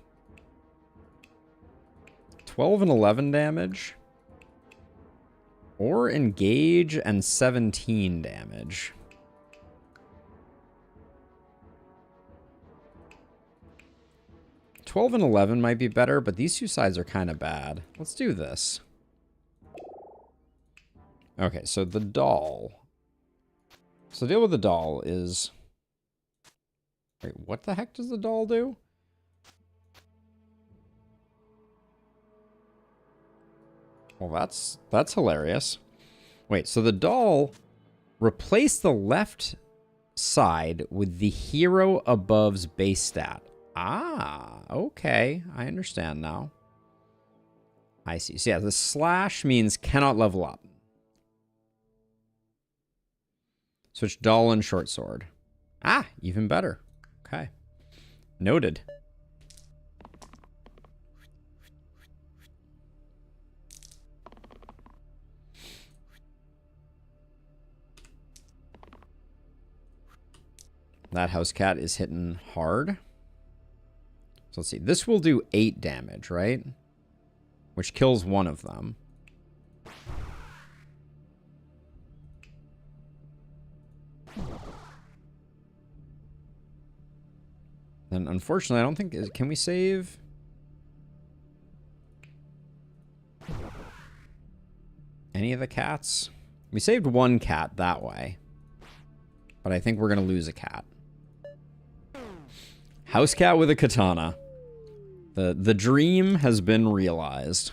and 11 damage. Or engage and 17 damage. $12 and 11 might be better, but these two sides are kind of bad. Let's do this. Okay, so the doll. So the deal with the doll is... Wait, what the heck does the doll do? Well, that's hilarious. Wait, so the doll replaced the left side with the hero above's base stat. Ah, okay. I understand now. I see. So yeah, the slash means cannot level up. Switch doll and short sword. Ah, even better. Okay. Noted. That house cat is hitting hard. So let's see. This will do 8 damage, right? Which kills one of them. Then, unfortunately, I don't think... Can we save? Any of the cats? We saved one cat that way. But I think we're going to lose a cat. House cat with a katana. The dream has been realized.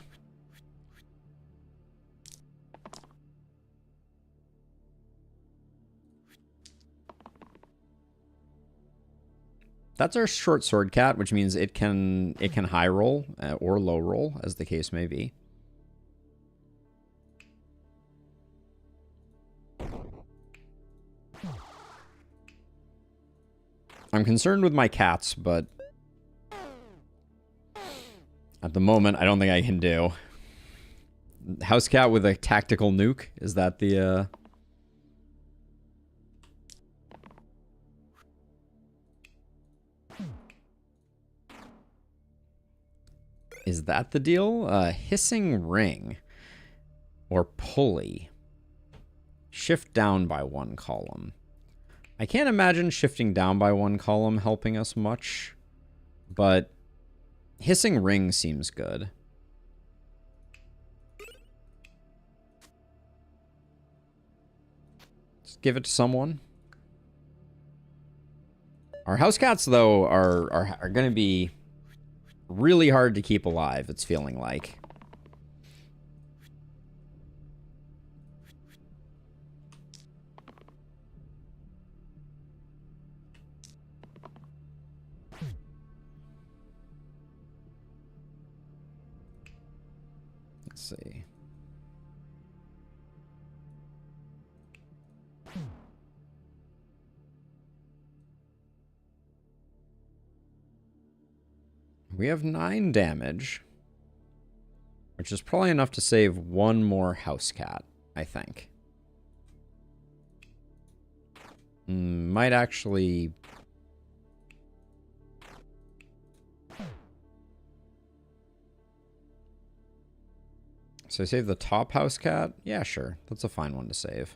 That's our short sword cat, which means it can high roll or low roll, as the case may be. I'm concerned with my cats, but at the moment, I don't think I can do. House cat with a tactical nuke. Is that the... Is that the deal? Hissing ring. Or pulley. Shift down by 1 column. I can't imagine shifting down by 1 column helping us much. But hissing ring seems good. Let's give it to someone. Our house cats, though, are going to be really hard to keep alive, it's feeling like. Let's see. We have 9 damage, which is probably enough to save one more house cat, I think. Might actually... So I save the top house cat? Yeah, sure. That's a fine one to save.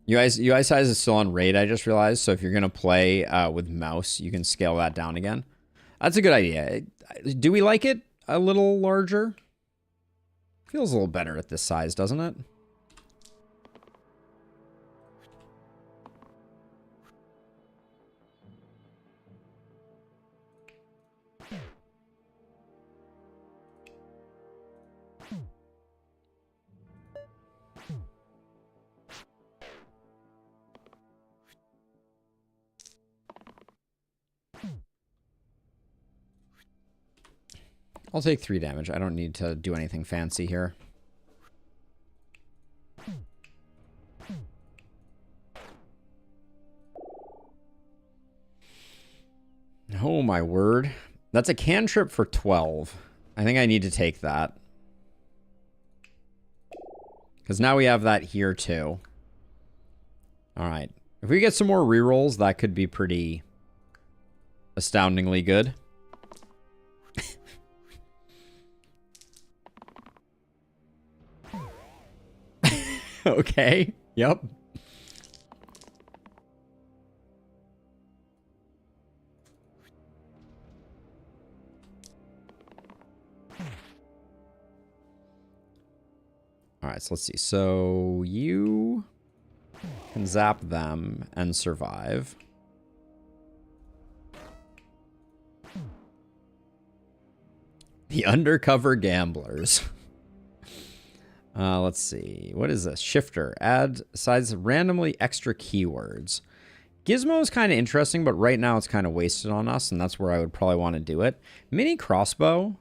UI size is still on raid, I just realized. So if you're going to play with mouse, you can scale that down again. That's a good idea. Do we like it a little larger? Feels a little better at this size, doesn't it? I'll take 3 damage. I don't need to do anything fancy here. Oh my word. That's a cantrip for 12. I think I need to take that. Because now we have that here too. Alright. If we get some more rerolls, that could be pretty astoundingly good. Okay. Yep. All right, so let's see. So you can zap them and survive. The undercover gamblers. Let's see. What is this? Shifter. Add size randomly extra keywords. Gizmo is kind of interesting, but right now it's kind of wasted on us, and that's where I would probably want to do it. Mini crossbow.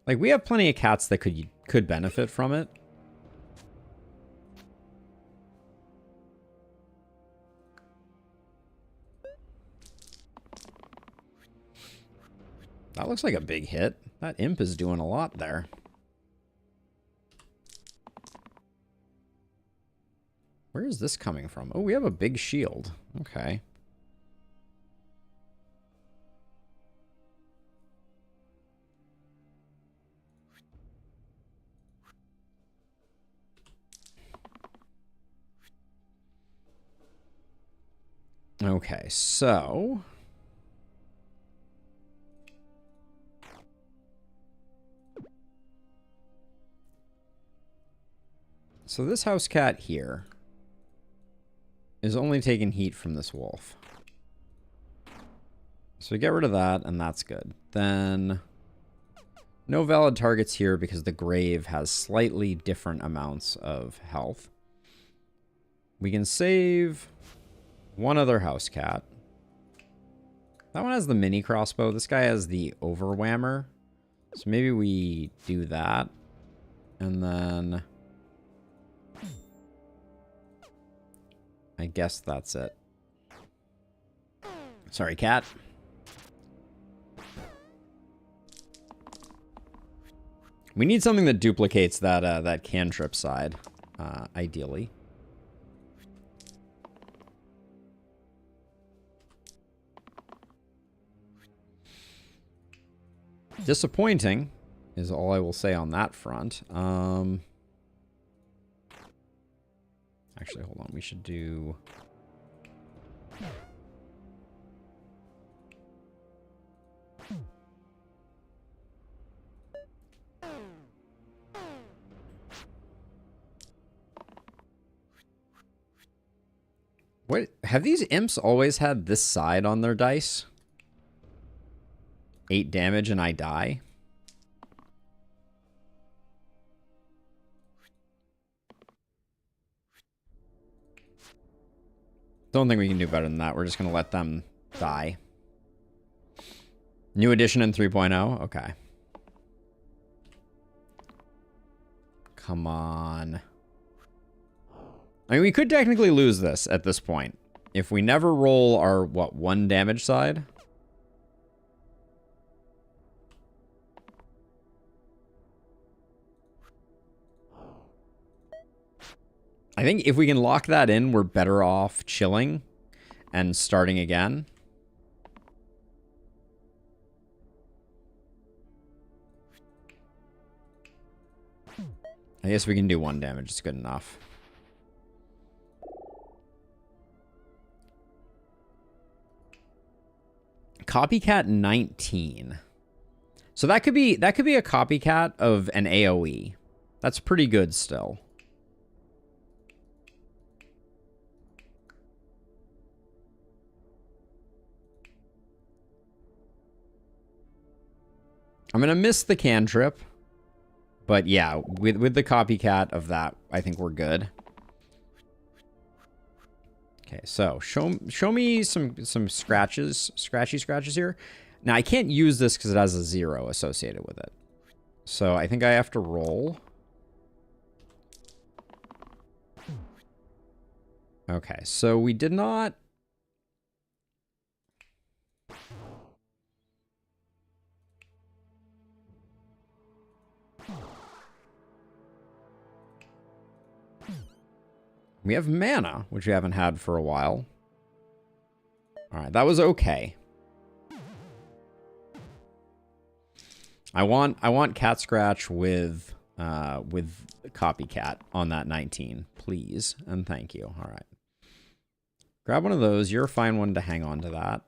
Like, we have plenty of cats that could benefit from it. That looks like a big hit. That imp is doing a lot there. Where is this coming from? Oh, we have a big shield. Okay. Okay, so... So this house cat here is only taking heat from this wolf. So we get rid of that, and that's good. Then no valid targets here because the grave has slightly different amounts of health. We can save one other house cat. That one has the mini crossbow. This guy has the overwhammer. So maybe we do that. And then... I guess that's it. Sorry, cat. We need something that duplicates that that cantrip side, ideally. Disappointing is all I will say on that front. Actually, hold on. We should do... What? Have these imps always had this side on their dice? 8 damage and I die? Don't think we can do better than that. We're just going to let them die. New edition in 3.0? Okay. Come on. I mean, we could technically lose this at this point. If we never roll our, what, 1 damage side? I think if we can lock that in, we're better off chilling and starting again. I guess we can do 1 damage. It's good enough. Copycat 19. So that could be a copycat of an AoE. That's pretty good still. I'm going to miss the cantrip. But yeah, with the copycat of that, I think we're good. Okay, so show me some scratchy scratches here. Now, I can't use this because it has a 0 associated with it. So I think I have to roll. Okay, so we did not... We have mana, which we haven't had for a while. Alright, that was okay. I want Cat Scratch with Copycat on that 19, please. And thank you. Alright. Grab one of those. You're a fine one to hang on to that.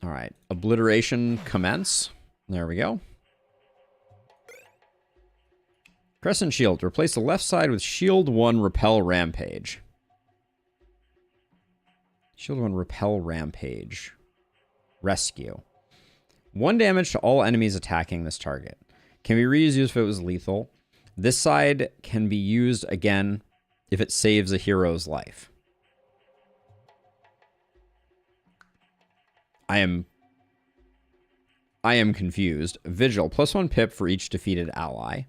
Alright. Obliteration commence. There we go. Crescent Shield. Replace the left side with Shield 1 Repel Rampage. Shield 1 Repel Rampage. Rescue. 1 damage to all enemies attacking this target. Can be reused if it was lethal. This side can be used again if it saves a hero's life. I am confused. Vigil. +1 pip for each defeated ally.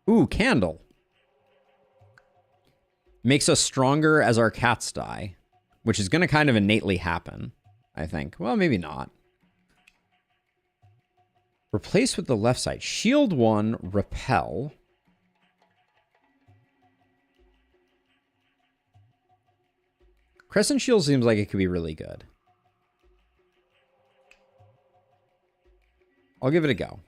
Ooh, Candle. Makes us stronger as our cats die, which is going to kind of innately happen, I think. Well, maybe not. Replace with the left side. Shield 1, Repel. Crescent Shield seems like it could be really good. I'll give it a go.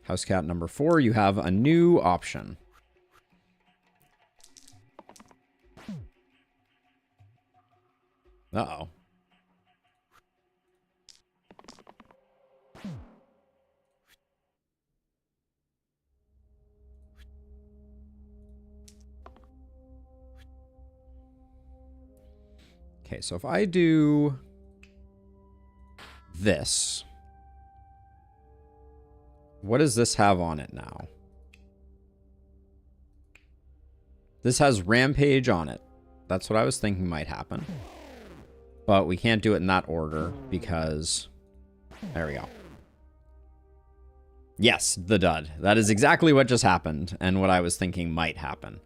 House cat number 4, you have a new option. Uh-oh. Okay, so if I do this, what does this have on it now? This has Rampage on it. That's what I was thinking might happen. But we can't do it in that order because... There we go. Yes, the dud. That is exactly what just happened and what I was thinking might happen.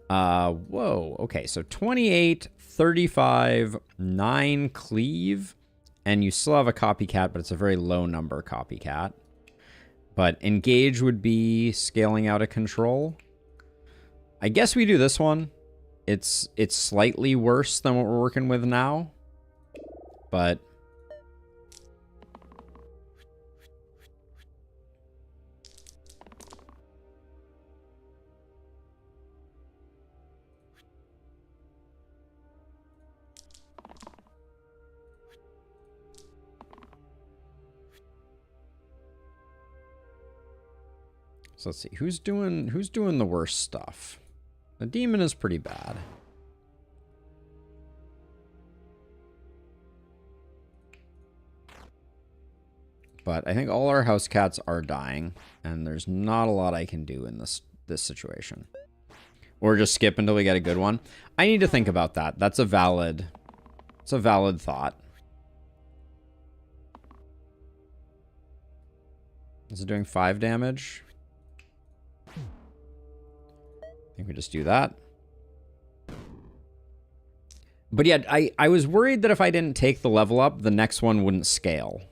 Whoa. Okay, so 28, 35, 9 cleave, and you still have a copycat, but it's a very low number copycat. But engage would be scaling out of control. I guess we do this one. It's slightly worse than what we're working with now. But... So let's see, who's doing the worst stuff? The demon is pretty bad. But I think all our house cats are dying, and there's not a lot I can do in this situation. Or just skip until we get a good one. I need to think about that. It's a valid thought. Is it doing 5 damage? I think we just do that. But yeah, I was worried that if I didn't take the level up, the next one wouldn't scale.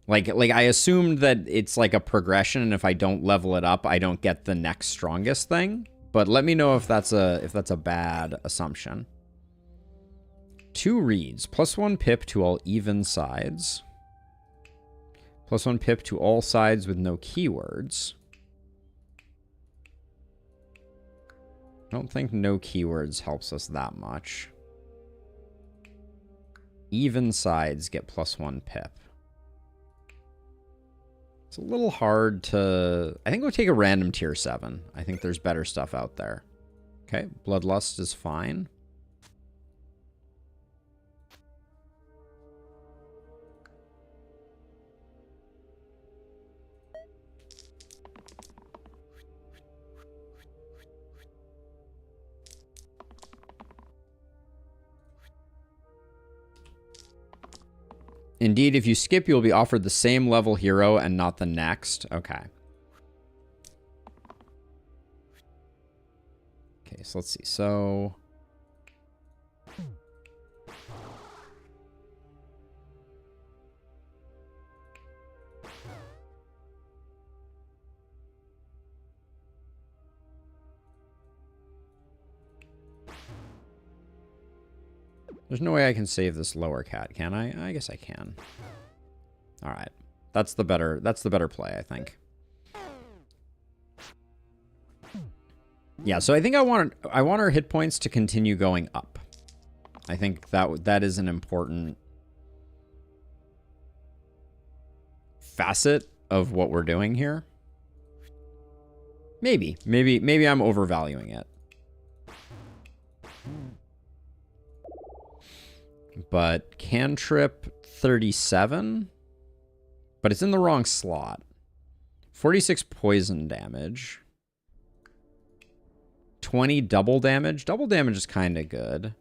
Like I assumed that it's like a progression, and if I don't level it up, I don't get the next strongest thing. But let me know if that's a bad assumption. 2 reads. +1 pip to all even sides. +1 pip to all sides with no keywords. I don't think no keywords helps us that much. Even sides get +1 pip. It's a little hard to... I think we'll take a random tier 7. I think there's better stuff out there. Okay, Bloodlust is fine. Indeed, if you skip, you'll be offered the same level hero and not the next. Okay. Okay, so let's see. So... There's no way I can save this lower cat, can I? I guess I can. All right. That's the better play, I think. Yeah, so I think I want our hit points to continue going up. I think that is an important facet of what we're doing here. Maybe I'm overvaluing it. But cantrip 37, but it's in the wrong slot. 46 poison damage. 20 double damage. Double damage is kind of good.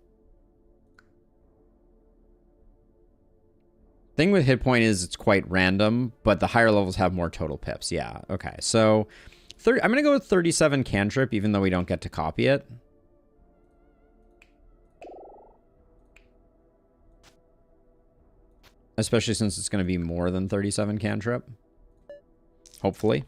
Thing with hit point is it's quite random, but the higher levels have more total pips. Yeah, okay. So I'm going to go with 37 cantrip, even though we don't get to copy it. Especially since it's going to be more than 37 cantrip. Hopefully.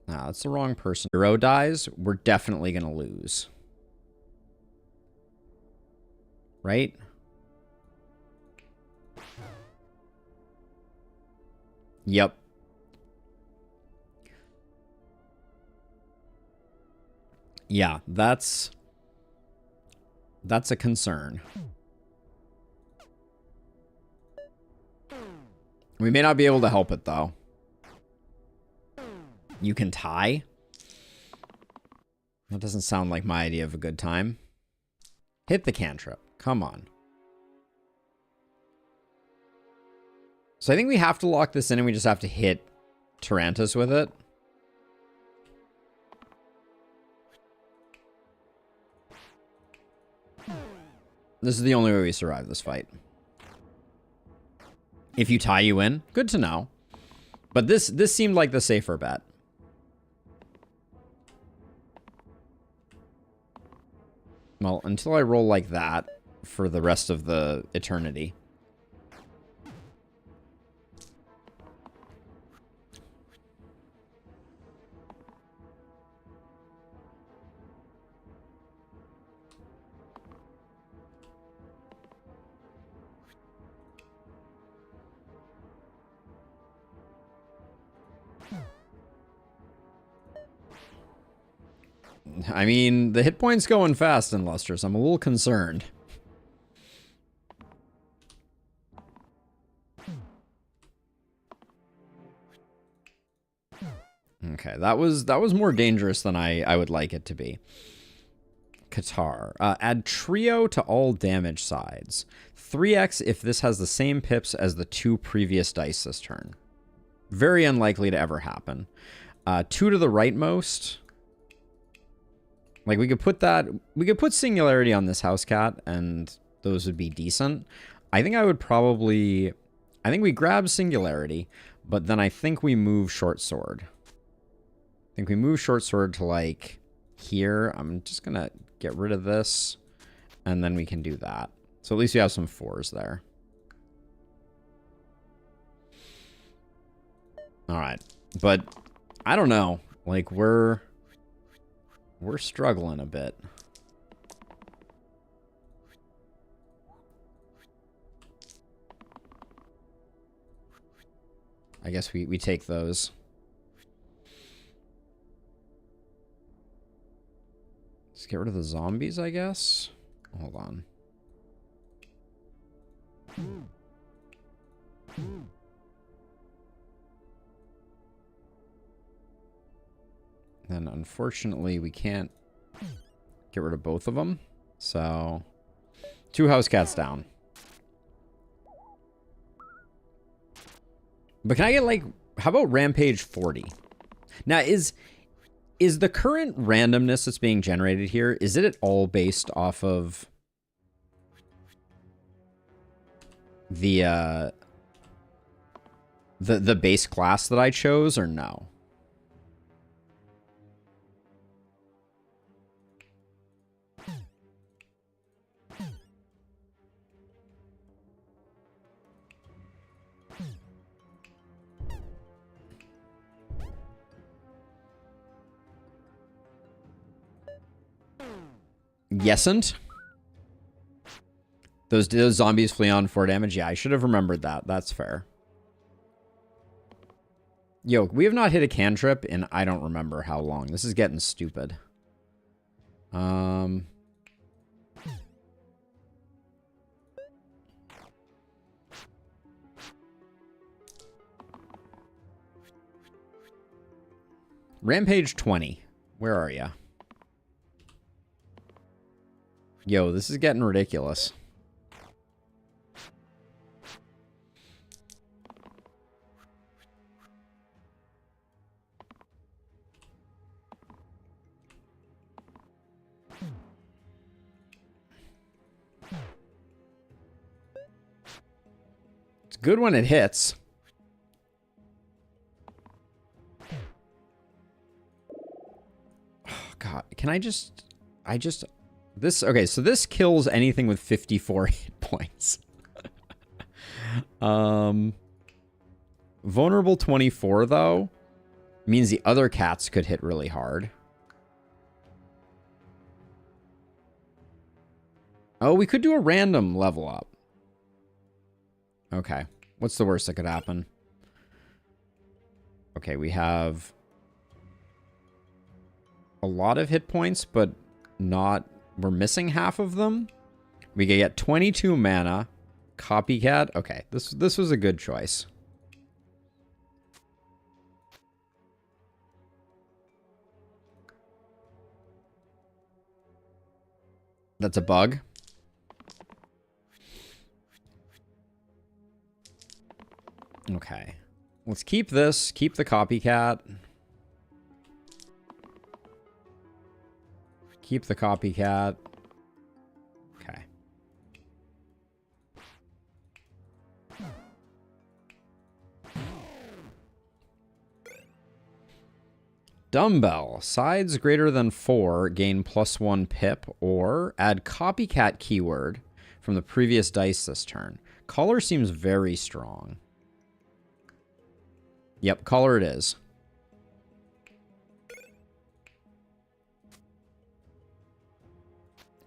Nah, that's the wrong person. Hero dies, we're definitely going to lose. Right? Yep. Yeah, that's a concern. We may not be able to help it, though. You can tie? That doesn't sound like my idea of a good time. Hit the cantrip. Come on. So I think we have to lock this in and we just have to hit Tarantus with it. This is the only way we survive this fight. If you tie, you win. Good to know. But this seemed like the safer bet. Well, until I roll like that for the rest of the eternity. I mean, the hit point's going fast in Lustrous. I'm a little concerned. Okay, that was more dangerous than I would like it to be. Qatar. Add trio to all damage sides. 3x if this has the same pips as the 2 previous dice this turn. Very unlikely to ever happen. 2 to the rightmost. Like, we could put Singularity on this house cat, and those would be decent. I think we grab Singularity, but then I think we move Short Sword. I think we move Short Sword to, like, here. I'm just going to get rid of this, and then we can do that. So at least we have some 4s there. All right. But I don't know. Like, we're struggling a bit. I guess we take those. Let's get rid of the zombies, I guess. Hold on. Then, unfortunately, we can't get rid of both of them. So, 2 house cats down. But can I get, like, how about Rampage 40? Now, is the current randomness that's being generated here, is it at all based off of the base class that I chose, or no? Yesn't. Those zombies flee on 4 damage. Yeah, I should have remembered that. That's fair. Yo, we have not hit a cantrip in I don't remember how long. This is getting stupid. Rampage 20. Where are ya? Yo, this is getting ridiculous. It's good when it hits. Oh, God. Can I just... This, okay, so this kills anything with 54 hit points. Vulnerable 24, though, means the other cats could hit really hard. Oh, we could do a random level up. Okay. What's the worst that could happen? Okay, we have a lot of hit points, but not... We're missing half of them. We can get 22 mana. Copycat. Okay, this was a good choice. That's a bug. Okay. Let's keep this. Keep the copycat. Keep the copycat. Okay. Dumbbell. Sides greater than 4 gain +1 pip, or add copycat keyword from the previous dice this turn. Color seems very strong. Yep, color it is.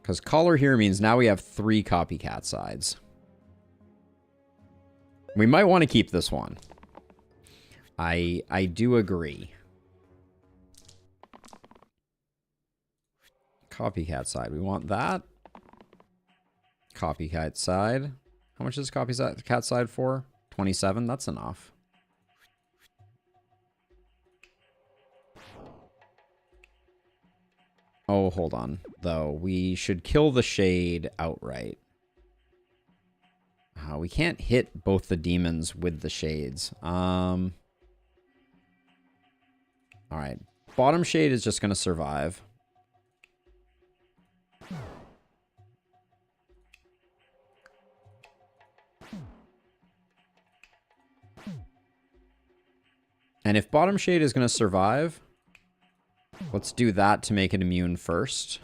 Because color here means now we have 3 copycat sides. We might want to keep this one. I do agree. Copycat side. We want that. Copycat side. How much is copycat side for? 27? That's enough. Oh, hold on, though. We should kill the shade outright. We can't hit both the demons with the shades. Alright. Bottom shade is just going to survive. And if Bottom Shade is going to survive, let's do that to make it immune first.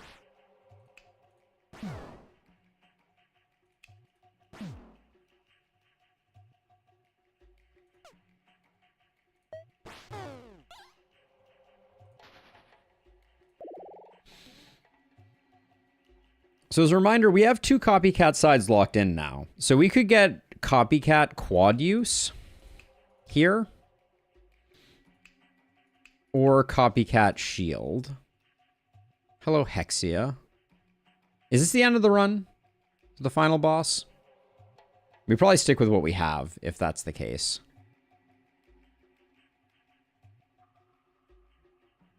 So as a reminder, we have 2 Copycat sides locked in now. So we could get Copycat quad use here. Or Copycat shield. Hello, Hexia. Is this the end of the run? The final boss? We probably stick with what we have, if that's the case.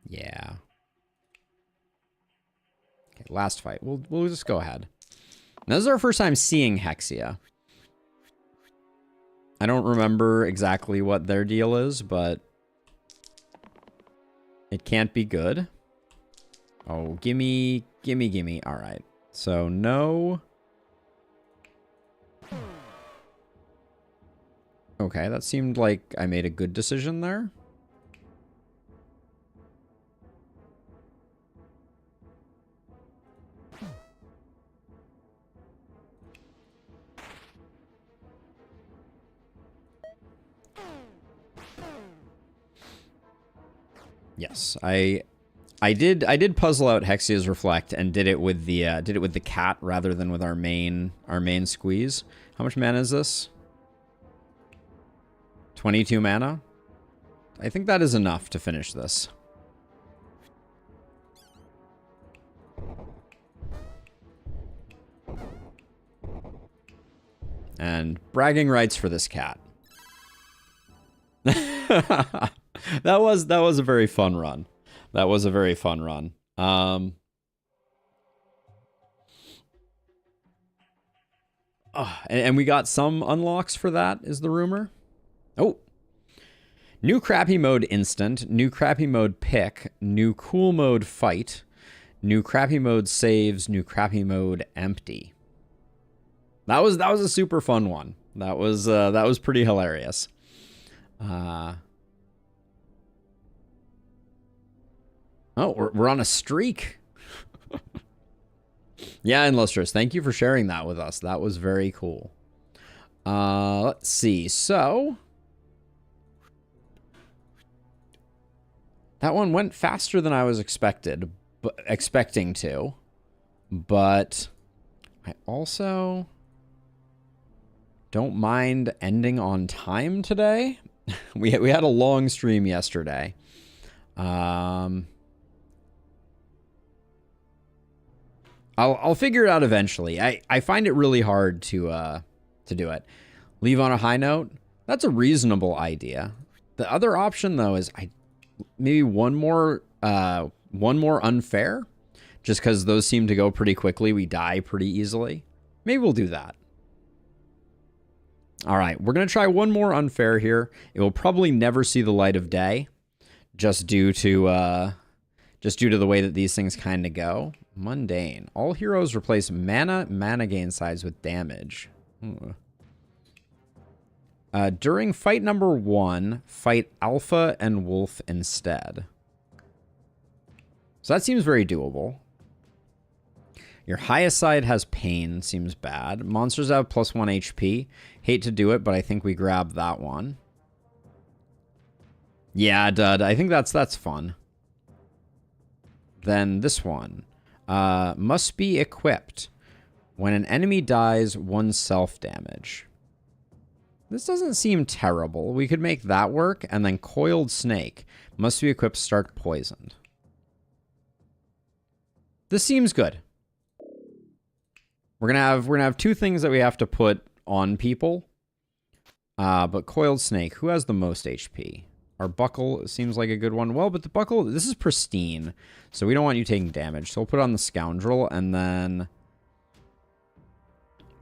Yeah. Okay, last fight. We'll just go ahead. Now, this is our first time seeing Hexia. I don't remember exactly what their deal is, but it can't be good. Oh, gimme. All right. So, no. Okay, that seemed like I made a good decision there. Yes, I did puzzle out Hexia's Reflect and did it with the cat rather than with our main squeeze. How much mana is this? 22 mana? I think that is enough to finish this. And bragging rights for this cat. That was a very fun run. That was a very fun run. And we got some unlocks for that, is the rumor. Oh. New crappy mode instant, new crappy mode pick, new cool mode fight, new crappy mode saves, new crappy mode empty. That was a super fun one. That was pretty hilarious. Oh, we're on a streak. Yeah, Illustrious, thank you for sharing that with us. That was very cool. Let's see. So that one went faster than I was expecting to. But I also don't mind ending on time today. We had a long stream yesterday. I'll figure it out eventually. I find it really hard to do it. Leave on a high note. That's a reasonable idea. The other option though is maybe one more unfair, just because those seem to go pretty quickly. We die pretty easily. Maybe we'll do that. All right, we're gonna try one more unfair here. It will probably never see the light of day, just due to the way that these things kind of go. Mundane. All heroes replace mana gain sides with damage. During fight number 1, fight Alpha and Wolf instead. So that seems very doable. Your highest side has pain. Seems bad. Monsters have +1 HP. Hate to do it, but I think we grab that one. Yeah, Dud. I think that's fun. Then this one. Must be equipped. When an enemy dies, 1 self-damage. This doesn't seem terrible. We could make that work. And then Coiled Snake. Must be equipped, start poisoned. This seems good. We're gonna have 2 things that we have to put on people. But Coiled Snake, who has the most HP? Our Buckle seems like a good one. Well, but the Buckle, this is pristine, so we don't want you taking damage. So we'll put on the Scoundrel, and then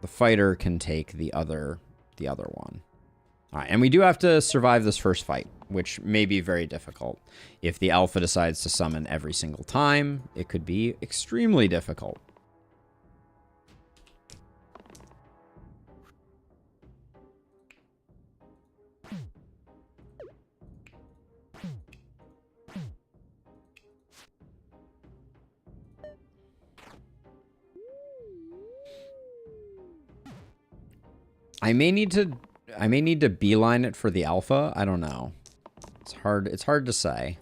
the Fighter can take the other one. All right, and we do have to survive this first fight, which may be very difficult. If the Alpha decides to summon every single time, it could be extremely difficult. I may need to beeline it for the alpha. I don't know. It's hard to say.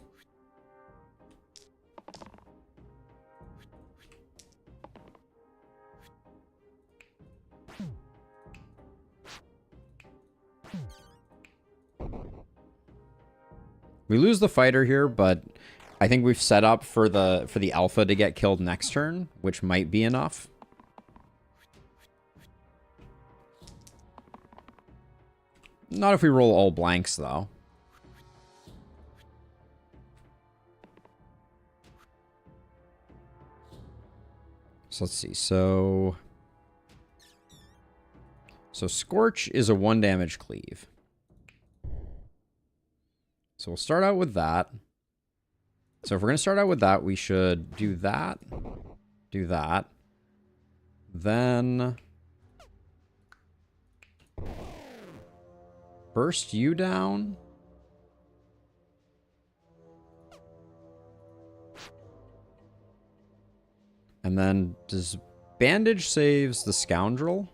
We lose the fighter here, but I think we've set up for the alpha to get killed next turn, which might be enough. Not if we roll all blanks, though. So let's see. So Scorch is a 1 damage cleave. So we'll start out with that. So if we're going to start out with that, we should do that. Do that. Then burst you down. And then does bandage saves the scoundrel?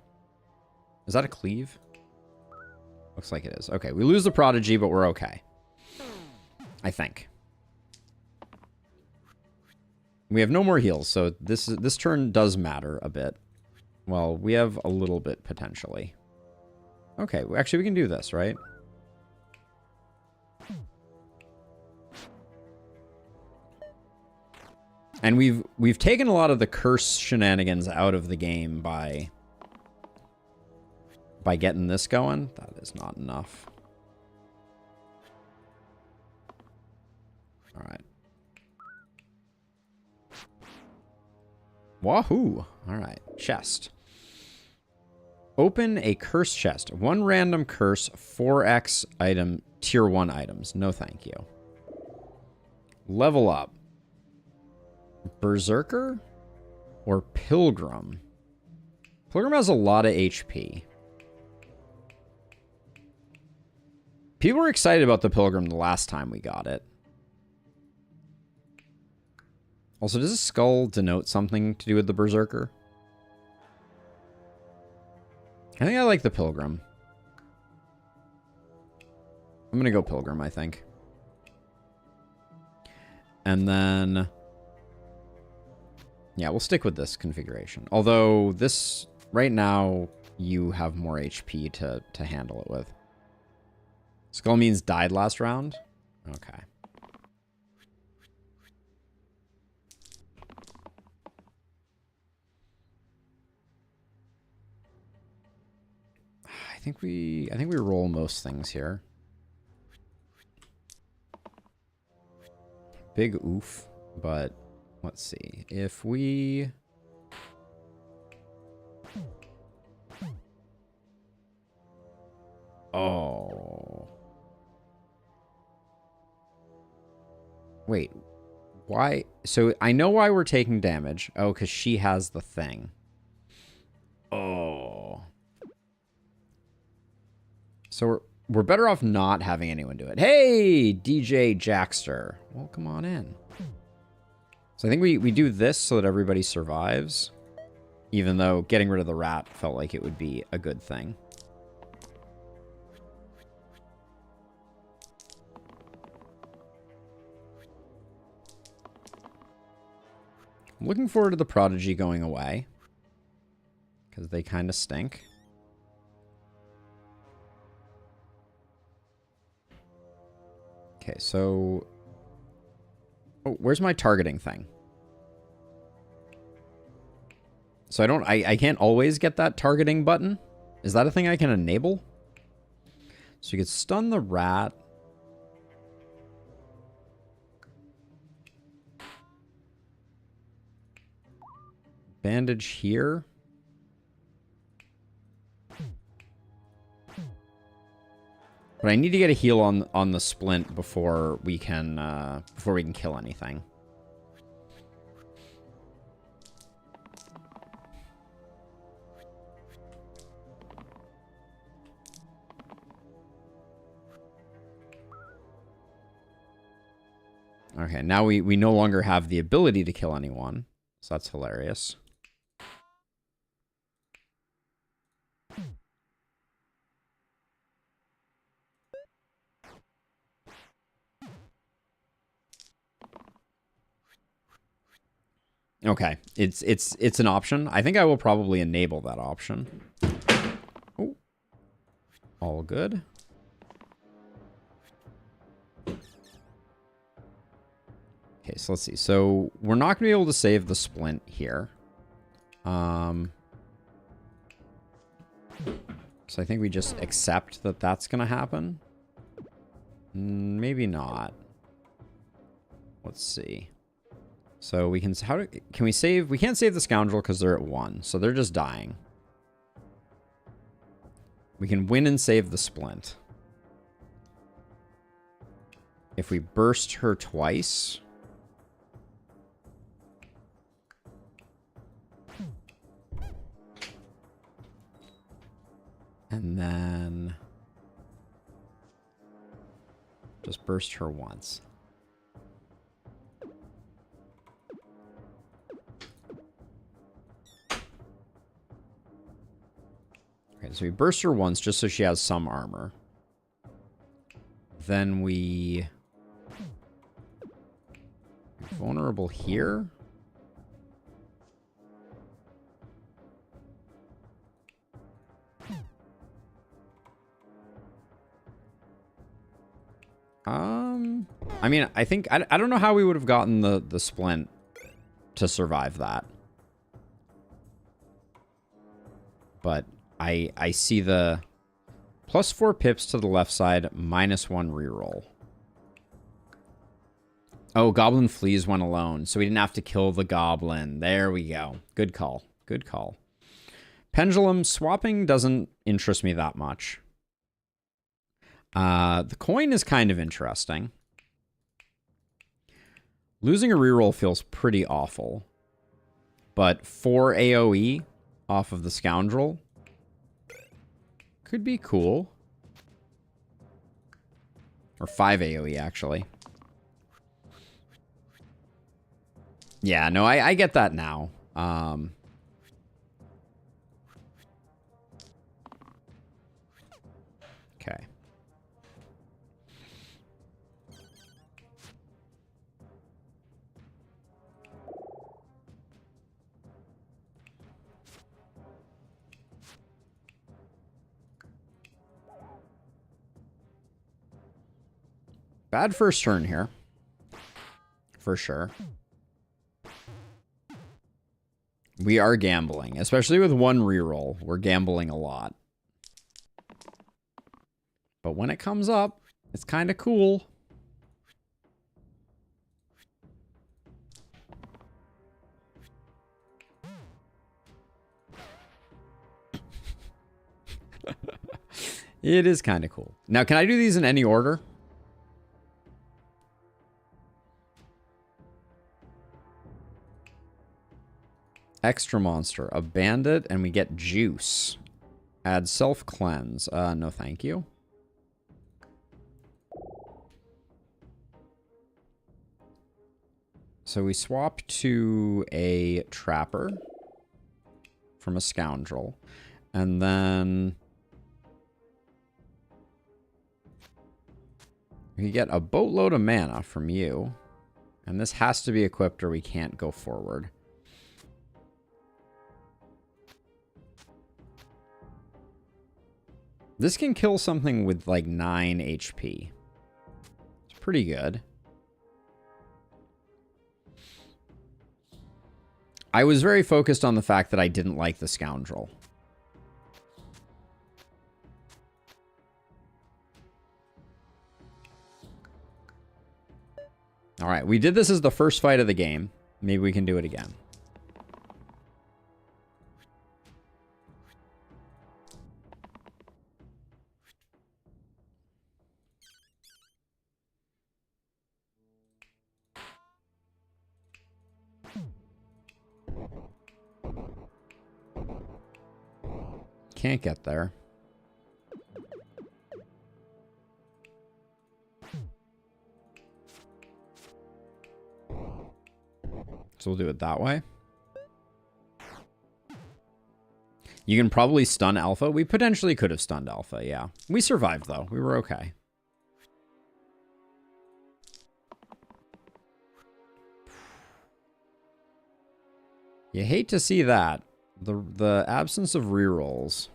Is that a cleave? Looks like it is. Okay, we lose the prodigy, but we're okay. I think. We have no more heals, so this turn does matter a bit. Well, we have a little bit potentially. Okay, actually we can do this, right? And we've taken a lot of the curse shenanigans out of the game by getting this going. That is not enough. All right. Wahoo! All right, chest. Open a curse chest. 1 random curse, 4x item, tier 1 items. No thank you. Level up. Berserker or Pilgrim? Pilgrim has a lot of HP. People were excited about the Pilgrim the last time we got it. Also, does this skull denote something to do with the Berserker? I think I like the Pilgrim. I'm going to go Pilgrim, I think. And then... yeah, we'll stick with this configuration. Although, this... right now, you have more HP to handle it with. Skull means died last round? Okay. I think we roll most things here. Big oof, but let's see. If we oh. Wait. Why? So I know why we're taking damage. Oh, because she has the thing. Oh. So we're better off not having anyone do it. Hey, DJ Jackster. Well, come on in. So I think we do this so that everybody survives. Even though getting rid of the rat felt like it would be a good thing. I'm looking forward to the prodigy going away. Because they kind of stink. Okay, so... oh, where's my targeting thing? So I can't always get that targeting button. Is that a thing I can enable? So you could stun the rat. Bandage here. But I need to get a heal on the splint before we can kill anything. Okay, now we no longer have the ability to kill anyone, so that's hilarious. Okay, it's an option. I think I will probably enable that option. Oh, all good. Okay, so let's see. So we're not going to be able to save the splint here. So I think we just accept that that's going to happen. Maybe not. Let's see. So we can, can we save? We can't save the scoundrel because they're at 1. So they're just dying. We can win and save the splint. If we burst her twice. And then just burst her once. Okay, so we burst her once just so she has some armor. Then we... vulnerable here? I mean, I think... I don't know how we would have gotten the splint to survive that. But I see the +4 pips to the left side, -1 reroll. Oh, Goblin flees one alone, so we didn't have to kill the Goblin. There we go. Good call. Good call. Pendulum swapping doesn't interest me that much. The coin is kind of interesting. Losing a reroll feels pretty awful. But 4 AoE off of the Scoundrel could be cool. Or 5 AoE, actually. Yeah, no, I get that now. Okay. Bad first turn here. For sure. We are gambling, especially with 1 reroll. We're gambling a lot. But when it comes up, it's kind of cool. It is kind of cool. Now, can I do these in any order? Extra monster, a bandit, and we get juice. Add self-cleanse. No thank you. So we swap to a trapper from a scoundrel. And then we get a boatload of mana from you. And this has to be equipped or we can't go forward. This can kill something with like 9 HP. It's pretty good. I was very focused on the fact that I didn't like the Scoundrel. Alright, we did this as the first fight of the game. Maybe we can do it again. Can't get there. So we'll do it that way. You can probably stun Alpha. We potentially could have stunned Alpha, yeah. We survived, though. We were okay. You hate to see that. The absence of rerolls.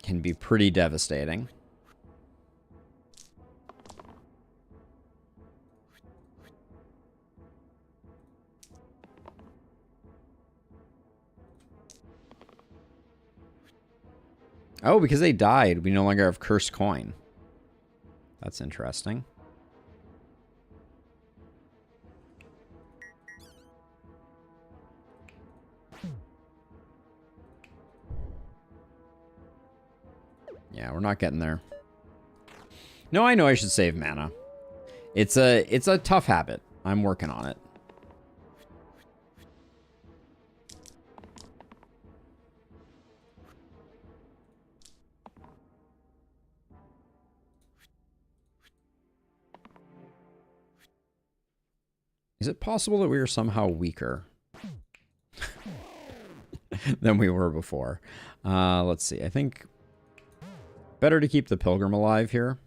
Can be pretty devastating. Oh, because they died, we no longer have cursed coin. That's interesting. Yeah, we're not getting there. No, I know I should save mana. It's a tough habit. I'm working on it. Is it possible that we are somehow weaker than we were before? Let's see. I think better to keep the Pilgrim alive here.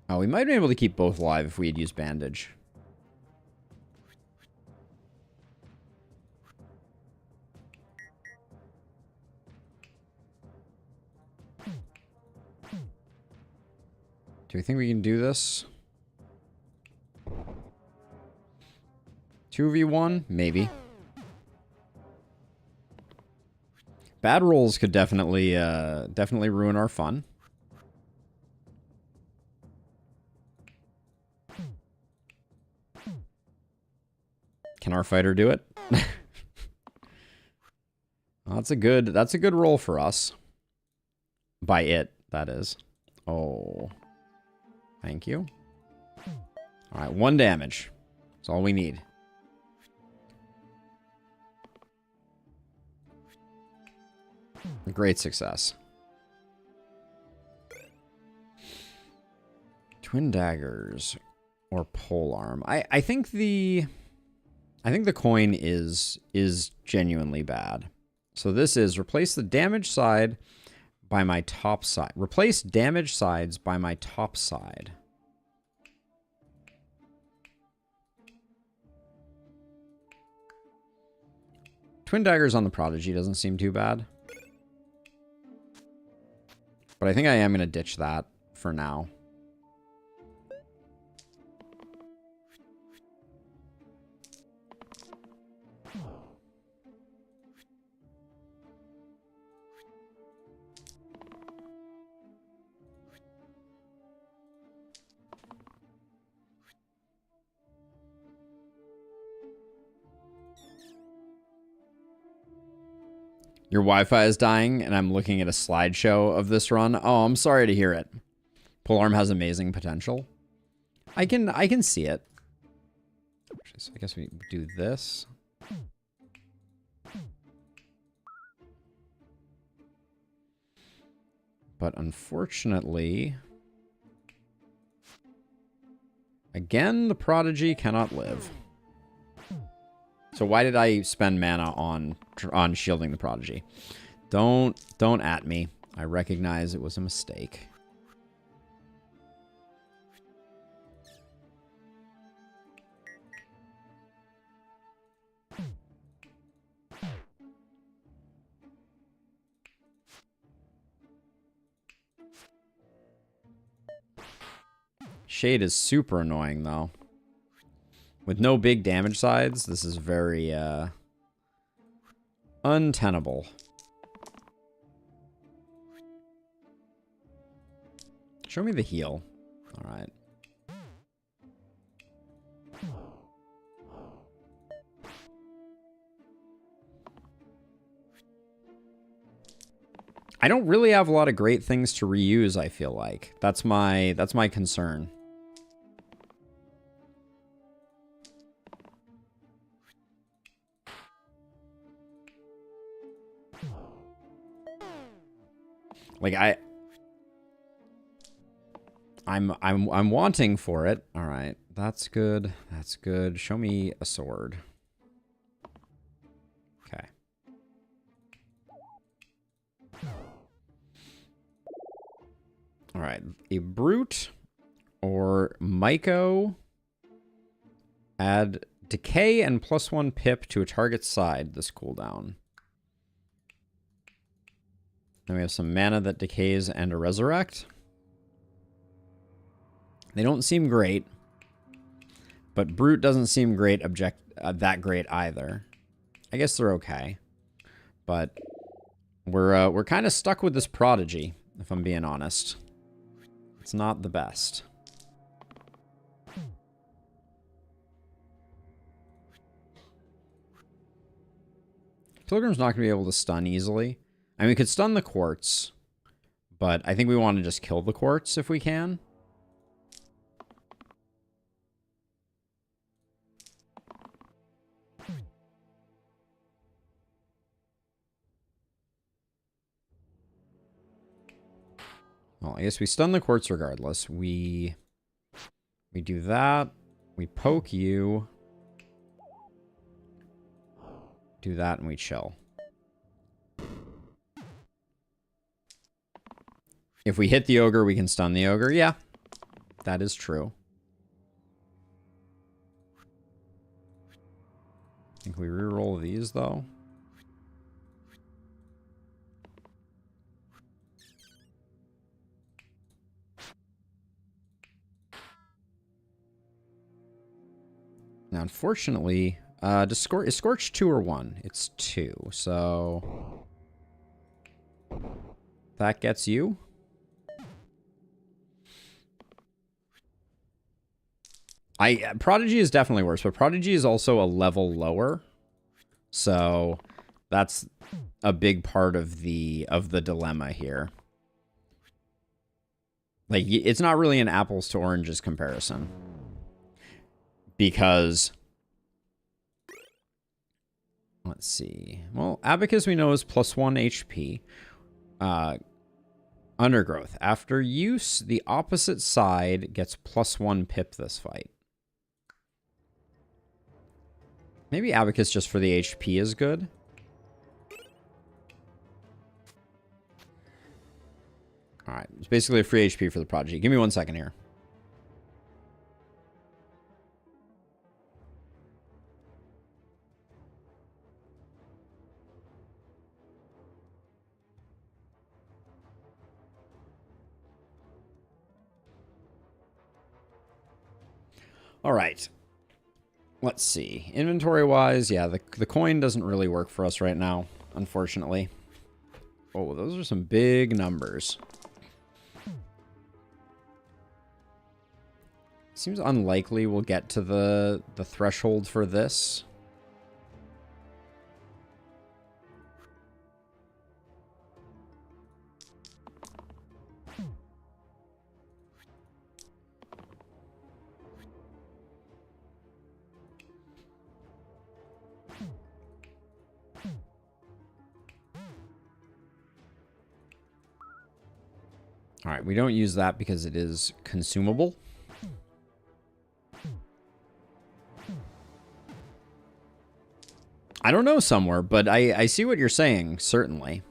Oh, we might have been able to keep both alive if we had used Bandage. Do we think we can do this? 2v1? Maybe. Bad rolls could definitely ruin our fun. Can our fighter do it? Well, that's a good roll for us. By it, that is. Oh. Thank you. Alright, 1 damage. That's all we need. Great success. Twin daggers or polearm. I think the coin is genuinely bad. So this is replace the damage side by my top side. Replace damage sides by my top side. Twin daggers on the Prodigy doesn't seem too bad. But I think I am going to ditch that for now. Your Wi-Fi is dying, and I'm looking at a slideshow of this run. Oh, I'm sorry to hear it. Polearm has amazing potential. I can see it. So I guess we do this. But unfortunately, again, the Prodigy cannot live. So why did I spend mana on shielding the Prodigy? Don't at me. I recognize it was a mistake. Shade is super annoying though. With no big damage sides, this is very, untenable. Show me the heal. Alright. I don't really have a lot of great things to reuse, I feel like. That's my concern. Like I'm wanting for it. All right. That's good. That's good. Show me a sword. Okay. right. A Brute or Myco. Add Decay and +1 pip to a target's side this cooldown. Then we have some mana that decays and a Resurrect. They don't seem great. But Brute doesn't seem great that great either. I guess they're okay. But we're kind of stuck with this Prodigy, if I'm being honest. It's not the best. Pilgrim's not going to be able to stun easily. I mean, we could stun the Quartz, but I think we want to just kill the Quartz if we can. Well, I guess we stun the Quartz regardless. We do that. We poke you. Do that and we chill. If we hit the Ogre, we can stun the Ogre. Yeah, that is true. I think we reroll these, though. Now, unfortunately, is Scorch 2 or 1? It's 2, so that gets you. Prodigy is definitely worse, but Prodigy is also a level lower, so that's a big part of the dilemma here. Like, it's not really an apples to oranges comparison, because let's see. Well, Abacus we know is +1 HP. Undergrowth. After use, the opposite side gets +1 pip this fight. Maybe Abacus just for the HP is good. Alright, it's basically a free HP for the Prodigy. Give me 1 second here. Alright. Let's see. Inventory-wise, yeah, the coin doesn't really work for us right now, unfortunately. Oh, those are some big numbers. Seems unlikely we'll get to the threshold for this. All right, we don't use that because it is consumable. I don't know somewhere, but I see what you're saying, certainly.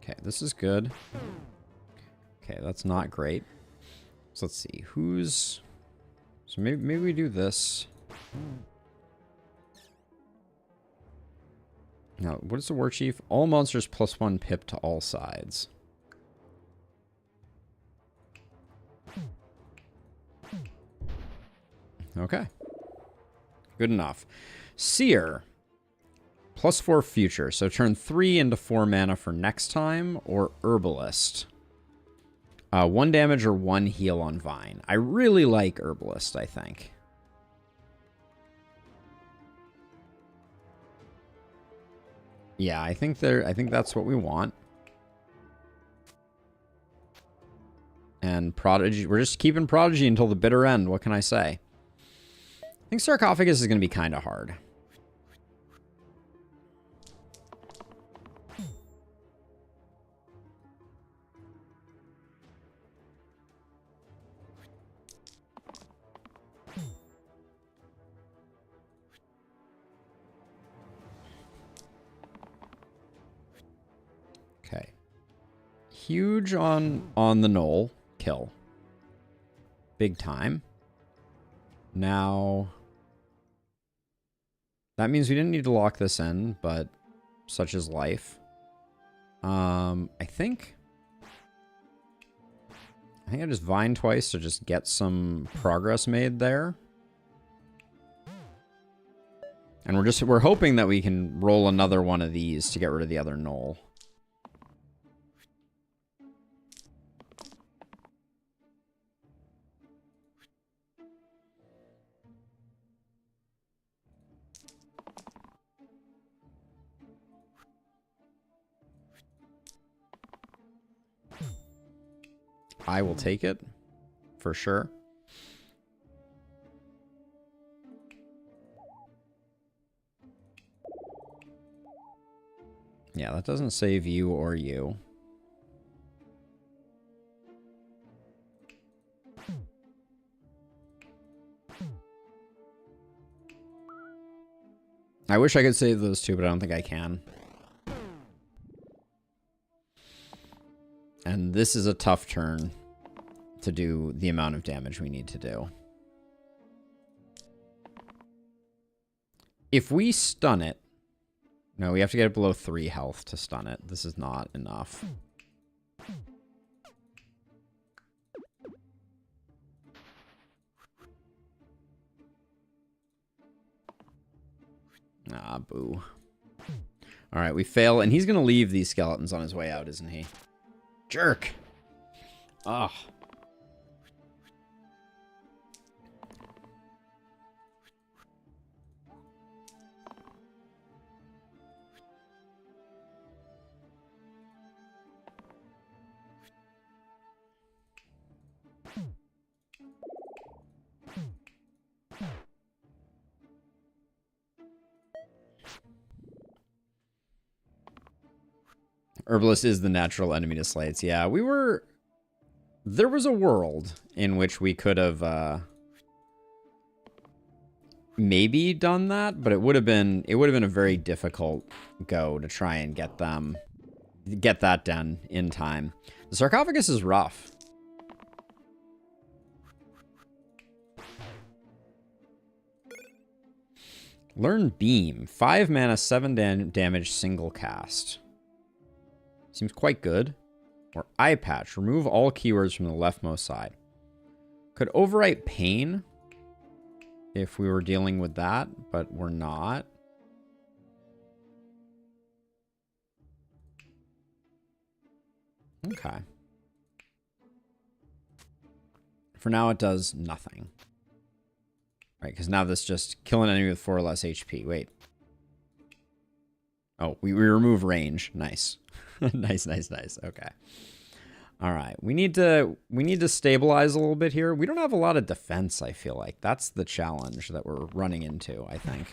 Okay, this is good. Okay, that's not great. So let's see, who's... So maybe we do this. Now, what is the War Chief? All monsters +1 pip to all sides. Okay. Good enough. Seer. +4 future. So turn 3 into 4 mana for next time. Or Herbalist. 1 damage or 1 heal on Vine. I really like Herbalist, I think. Yeah, I think that's what we want. And Prodigy, we're just keeping Prodigy until the bitter end. What can I say? I think Sarcophagus is going to be kind of hard. huge on the knoll. Kill. Big time. Now, that means we didn't need to lock this in, but such is life. I think I just vine twice to just get some progress made there. And we're hoping that we can roll another one of these to get rid of the other knoll. I will take it, for sure. Yeah, that doesn't save you or you. I wish I could save those two, but I don't think I can. And this is a tough turn to do the amount of damage we need to do. If we stun it... No, we have to get it below 3 health to stun it. This is not enough. Ah, boo. Alright, we fail, and he's going to leave these skeletons on his way out, isn't he? Jerk! Ugh. Herbalist is the natural enemy to slates. Yeah, we were... There was a world in which we could have maybe done that, but it would have been a very difficult go to try and get that done in time. The sarcophagus is rough. Learn Beam. 5 mana, 7 damage, single cast. Seems quite good. Or Eye Patch. Remove all keywords from the leftmost side. Could overwrite Pain if we were dealing with that, but we're not. Okay. For now, it does nothing. Right, because now this just kill an enemy with 4 or less HP. Wait. Oh, we remove range. Nice. Nice. Okay. All right. We need to stabilize a little bit here. We don't have a lot of defense, I feel like. That's the challenge that we're running into, I think.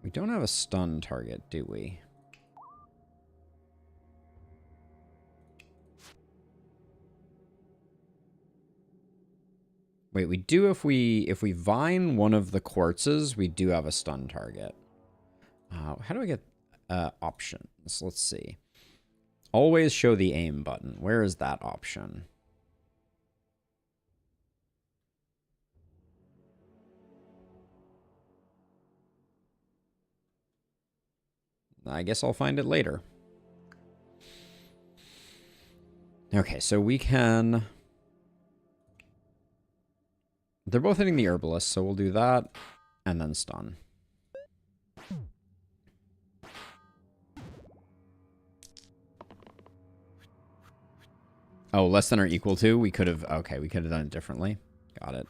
We don't have a stun target, do we? Wait, we do if we vine one of the quartzes, we do have a stun target. How do I get options? Let's see. Always show the aim button. Where is that option? I guess I'll find it later. Okay, so we can... They're both hitting the herbalist, so we'll do that and then stun. Oh, less than or equal to? We could have... Okay, we could have done it differently. Got it.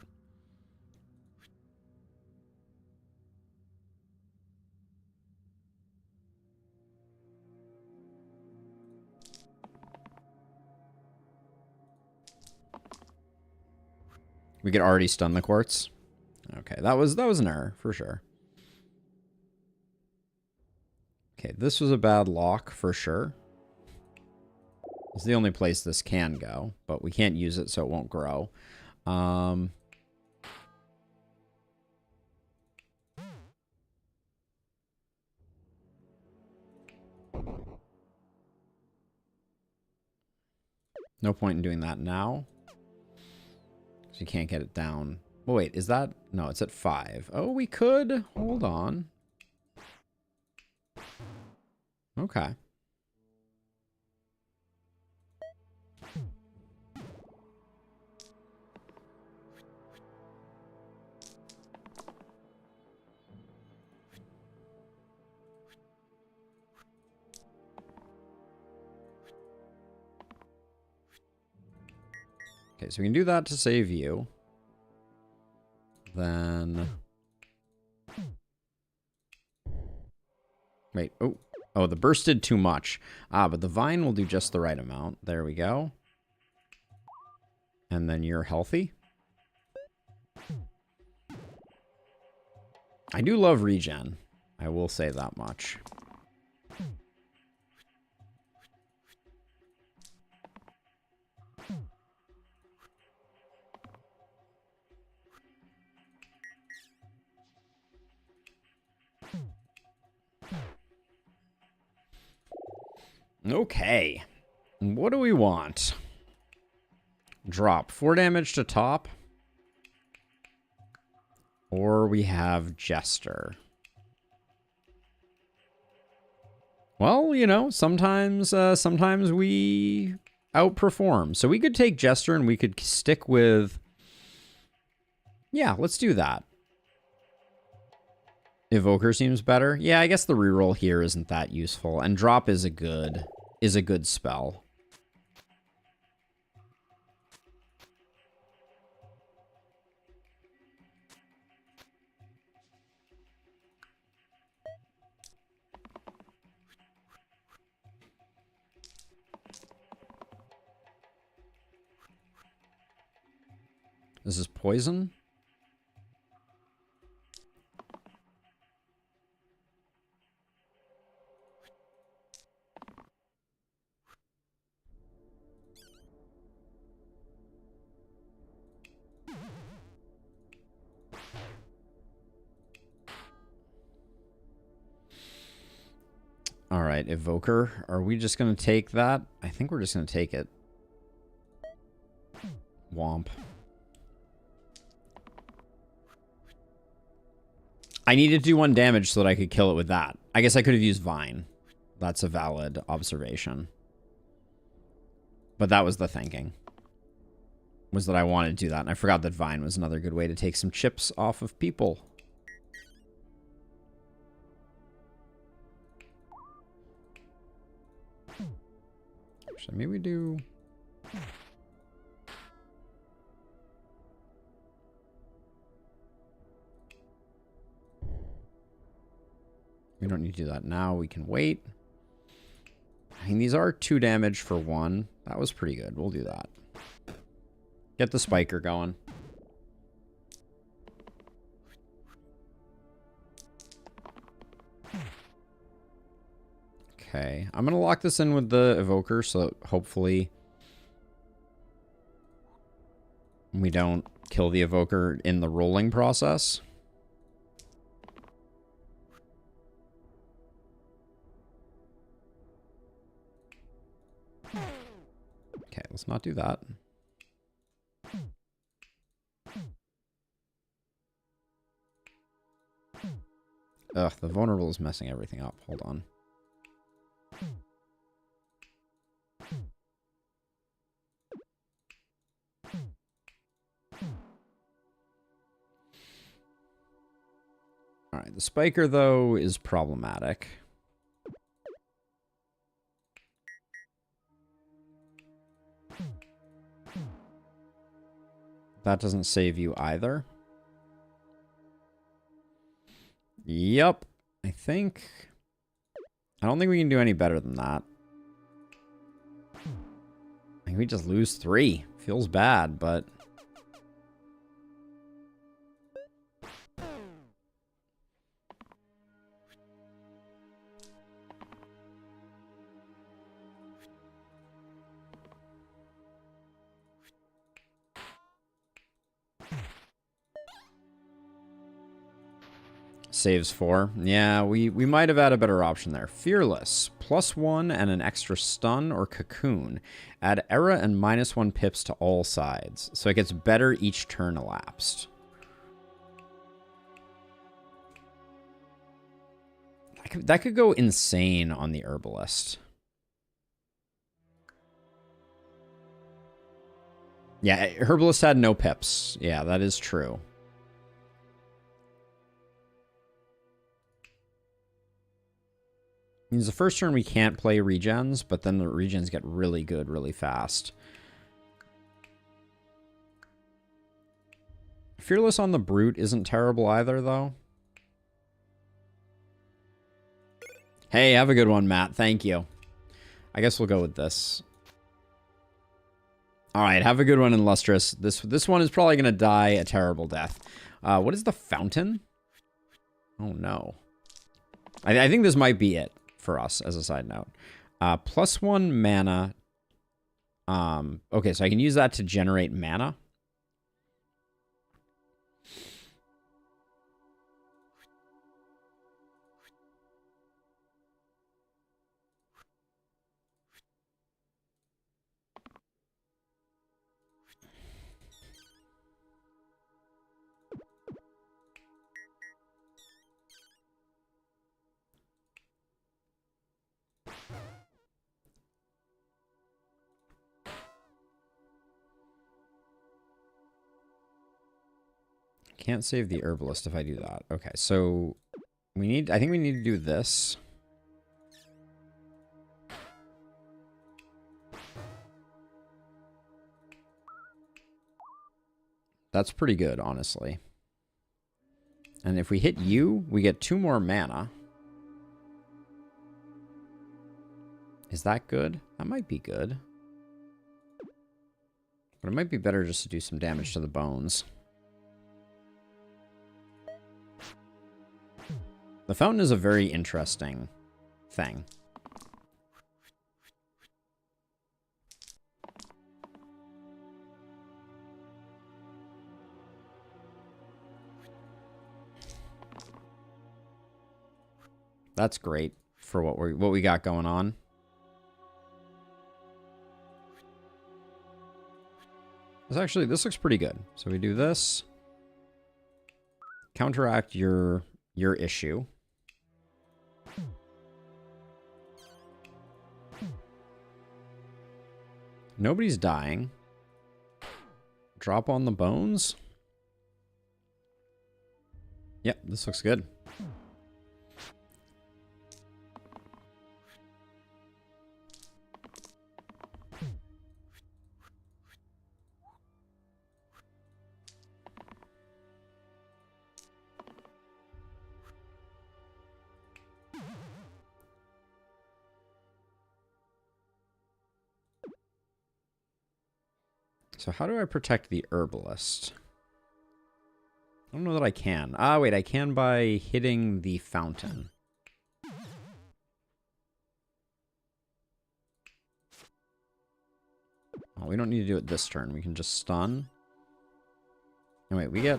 We could already stun the quartz. Okay, that was an error for sure. Okay, this was a bad lock for sure. It's the only place this can go, but we can't use it, so it won't grow. No point in doing that now. So you can't get it down. Oh, wait, is that... No, it's at 5. Oh, we could. Hold on. Okay. Okay, so we can do that to save you. Then... Wait, oh. Oh, the burst did too much. Ah, but the vine will do just the right amount. There we go. And then you're healthy. I do love regen. I will say that much. Okay. What do we want? Drop 4 damage to top. Or we have Jester. Well, you know, sometimes we outperform. So we could take Jester and we could stick with... Yeah, let's do that. Evoker seems better. Yeah, I guess the reroll here isn't that useful. And drop is a good spell. This is poison. All right, Evoker. Are we just going to take that? I think we're just going to take it. Womp. I needed to do 1 damage so that I could kill it with that. I guess I could have used Vine. That's a valid observation. But that was the thinking. Was that I wanted to do that. And I forgot that Vine was another good way to take some chips off of people. So maybe we do... We don't need to do that now. We can wait. I mean, these are 2 damage for 1. That was pretty good. We'll do that. Get the spiker going. Okay. I'm going to lock this in with the evoker so hopefully we don't kill the evoker in the rolling process. Okay, let's not do that. Ugh, the vulnerable is messing everything up. Hold on. Alright, the spiker, though, is problematic. That doesn't save you either. Yep. I don't think we can do any better than that. I think we just lose 3. Feels bad, but... Saves 4. Yeah, we might have had a better option there. Fearless. +1 and an extra stun or cocoon. Add era and -1 pips to all sides. So it gets better each turn elapsed. That could go insane on the herbalist. Yeah, herbalist had no pips. Yeah, that is true. Means the first turn we can't play regens, but then the regens get really good really fast. Fearless on the brute isn't terrible either, though. Hey, have a good one, Matt. Thank you. I guess we'll go with this. All right, have a good one, Illustrious. This one is probably going to die a terrible death. What is the fountain? Oh, no. I think this might be it for us, as a side note. +1 mana. Okay, so I can use that to generate mana. Can't save the herbalist if I do that. Okay, so I think we need to do this. That's pretty good, honestly. And if we hit you, we get 2 more mana. Is that good? That might be good. But it might be better just to do some damage to the bones. The fountain is a very interesting thing. That's great for what we got going on. This looks pretty good. So we do this. Counteract your issue. Nobody's dying. Drop on the bones. Yep, this looks good. So how do I protect the herbalist? I don't know that I can. Ah, wait, I can by hitting the fountain. Oh, we don't need to do it this turn. We can just stun. And wait, we get...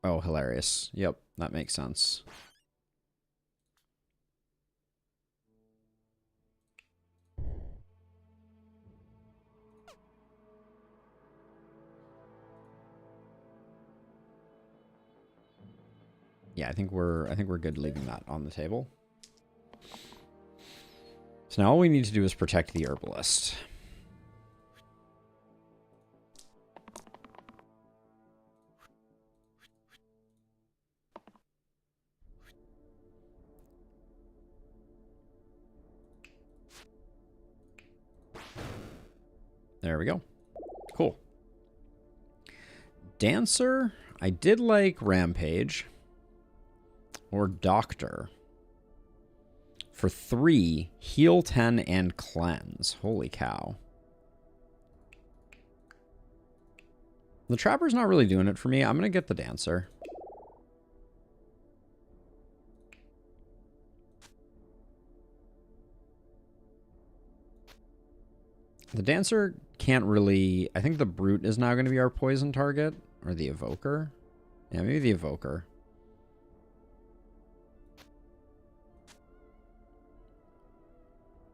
Oh, hilarious. Yep, that makes sense. Yeah, I think we're good leaving that on the table. So now all we need to do is protect the herbalist. There we go. Cool. Dancer, I did like Rampage. Or Doctor. For 3, heal 10 and cleanse. Holy cow. The Trapper's not really doing it for me. I'm going to get the Dancer. The Dancer can't really... I think the Brute is now going to be our poison target. Or the Evoker. Yeah, maybe the Evoker.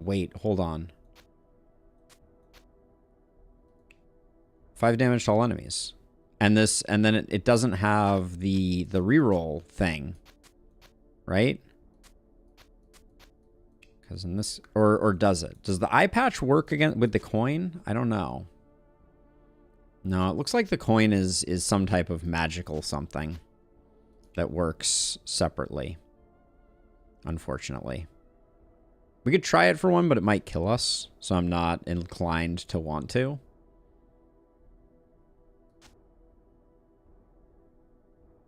Wait, hold on. 5 damage to all enemies. And then it doesn't have the reroll thing. Right? Because in this, or does it? Does the eye patch work again with the coin? I don't know. No, it looks like the coin is some type of magical something that works separately. Unfortunately. We could try it for one, but it might kill us, so I'm not inclined to want to.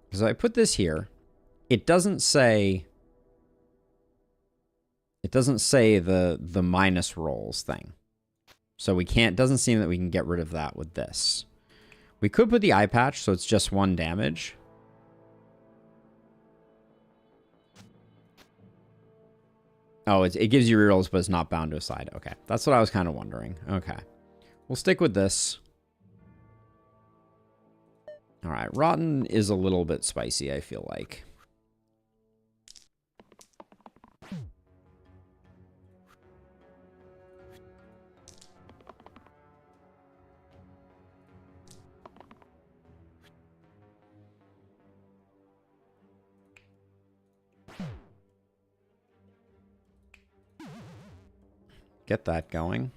Because I put this here, it doesn't say the minus rolls thing. So we can't, doesn't seem that we can get rid of that with this. We could put the eye patch so it's just 1 damage. Oh, it gives you rerolls, but it's not bound to a side. Okay, that's what I was kind of wondering. Okay, we'll stick with this. All right, Rotten is a little bit spicy, I feel like. Get that going.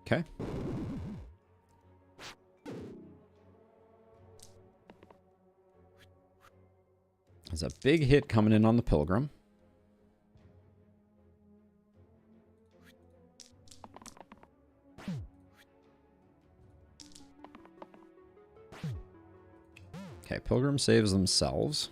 Okay. There's a big hit coming in on the Pilgrim. Okay, Pilgrim saves themselves.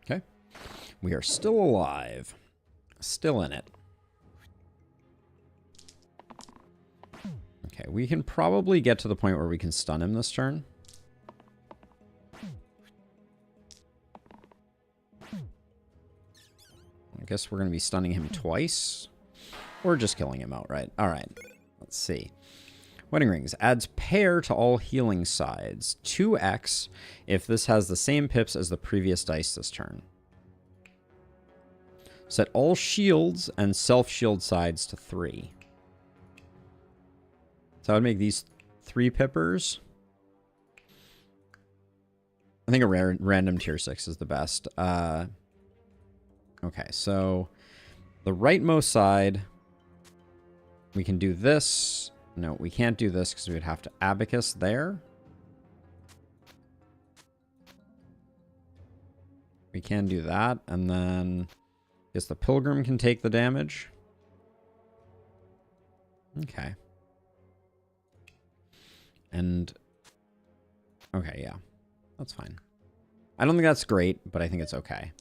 Okay. We are still alive. Still in it. Okay, we can probably get to the point where we can stun him this turn. I guess we're going to be stunning him twice. Or just killing him outright. Alright, let's see. Wedding Rings adds pair to all healing sides. 2x if this has the same pips as the previous dice this turn. Set all shields and self-shield sides to 3. So I would make these 3 pippers. I think a random tier 6 is the best. Okay, so the rightmost side, we can do this. No, we can't do this because we would have to abacus there. We can do that, and then I guess the Pilgrim can take the damage. Okay. And, okay, yeah, that's fine. I don't think that's great, but I think it's okay.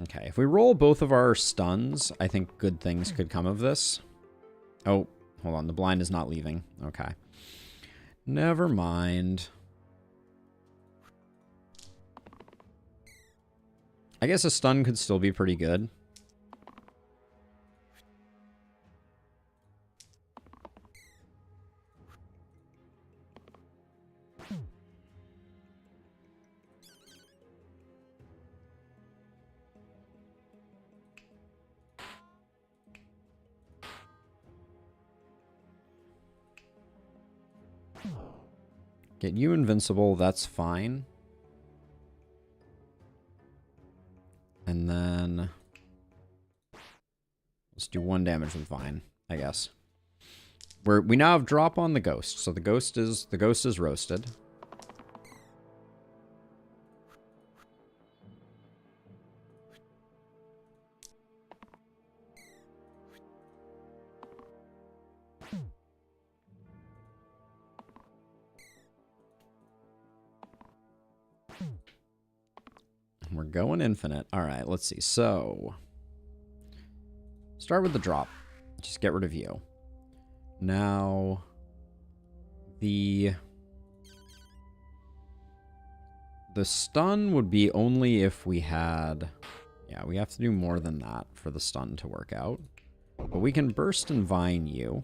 Okay, if we roll both of our stuns, I think good things could come of this. Oh, hold on. The blind is not leaving. Okay. Never mind. I guess a stun could still be pretty good. Get you invincible, that's fine. And then let's do 1 damage with Vine, I guess. We now have drop on the ghost, so the ghost is roasted. We're going infinite. All right, let's see. So, start with the drop. Just get rid of you. Now, the The stun would be only if we had... Yeah, we have to do more than that for the stun to work out. But we can burst and vine you.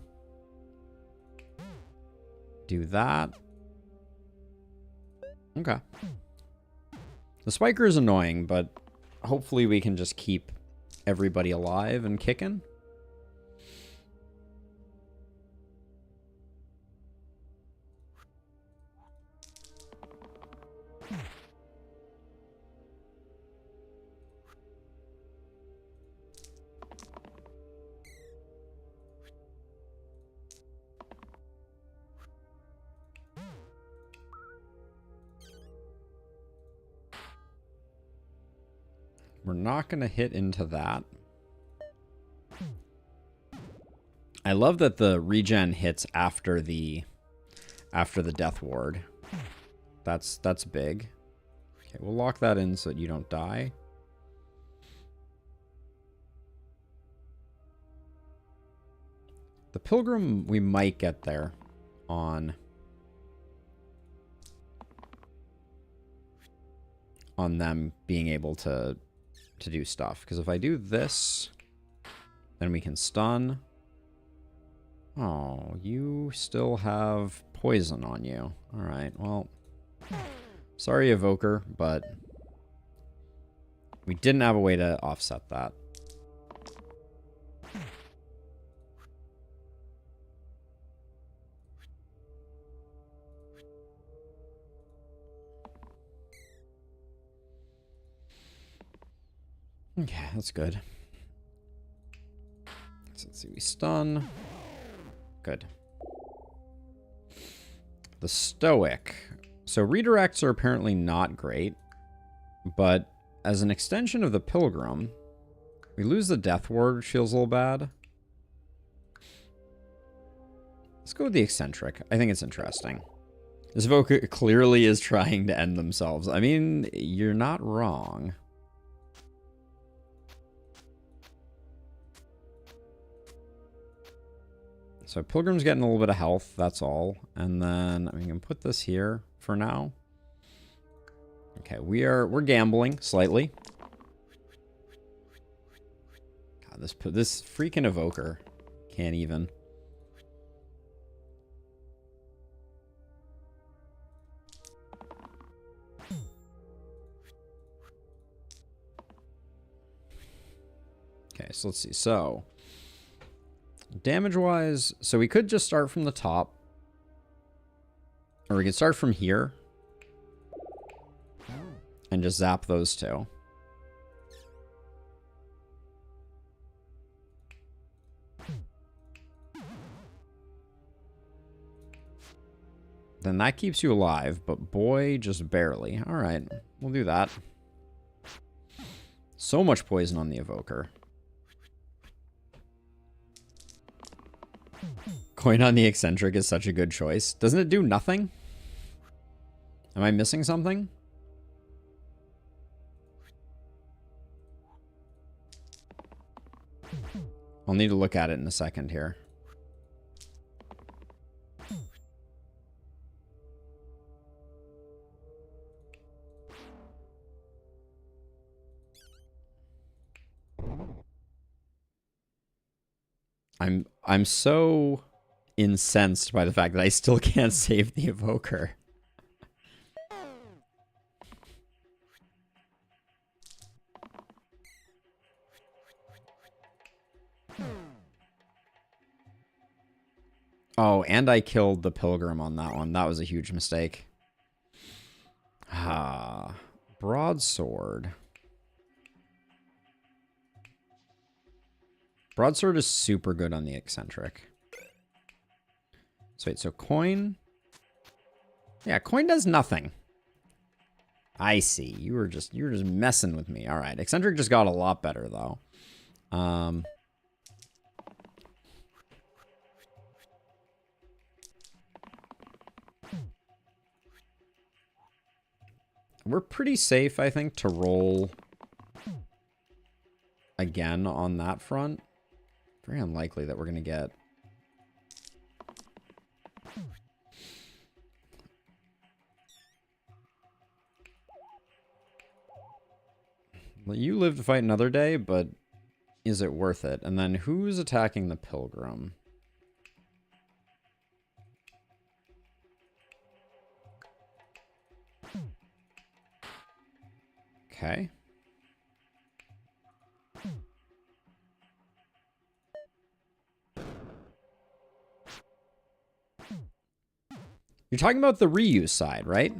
Do that. Okay. The spiker is annoying, but hopefully we can just keep everybody alive and kicking. We're not going to hit into that. I love that the regen hits after the death ward. That's big. Okay, we'll lock that in so that you don't die. The pilgrim, we might get there on them being able to do stuff. Because if I do this, then we can stun. Oh, you still have poison on you. Alright, well, sorry, Evoker, but we didn't have a way to offset that. Okay, that's good. So let's see, we stun. Good. The Stoic. So redirects are apparently not great, but as an extension of the Pilgrim, we lose the Death Ward, which feels a little bad. Let's go with the Eccentric. I think it's interesting. This Evoker clearly is trying to end themselves. I mean, you're not wrong. So Pilgrim's getting a little bit of health, that's all. And then we can put this here for now. Okay, we're gambling slightly. God, this freaking Evoker can't even. Okay, so let's see. So damage-wise, so we could just start from the top. Or we could start from here. And just zap those two. Then that keeps you alive, but boy, just barely. Alright, we'll do that. So much poison on the Evoker. Coin on the Eccentric is such a good choice. Doesn't it do nothing? Am I missing something? I'll need to look at it in a second here. I'm so incensed by the fact that I still can't save the Evoker. Oh, and I killed the Pilgrim on that one. That was a huge mistake. Ah, Broadsword. Broadsword is super good on the Eccentric. So wait, so coin. Yeah, coin does nothing. I see. You were just messing with me. All right, Eccentric just got a lot better though. We're pretty safe, I think, to roll again on that front. Very unlikely that we're going to get... Well, you live to fight another day, but is it worth it? And then who's attacking the pilgrim? Okay. You're talking about the reuse side, right?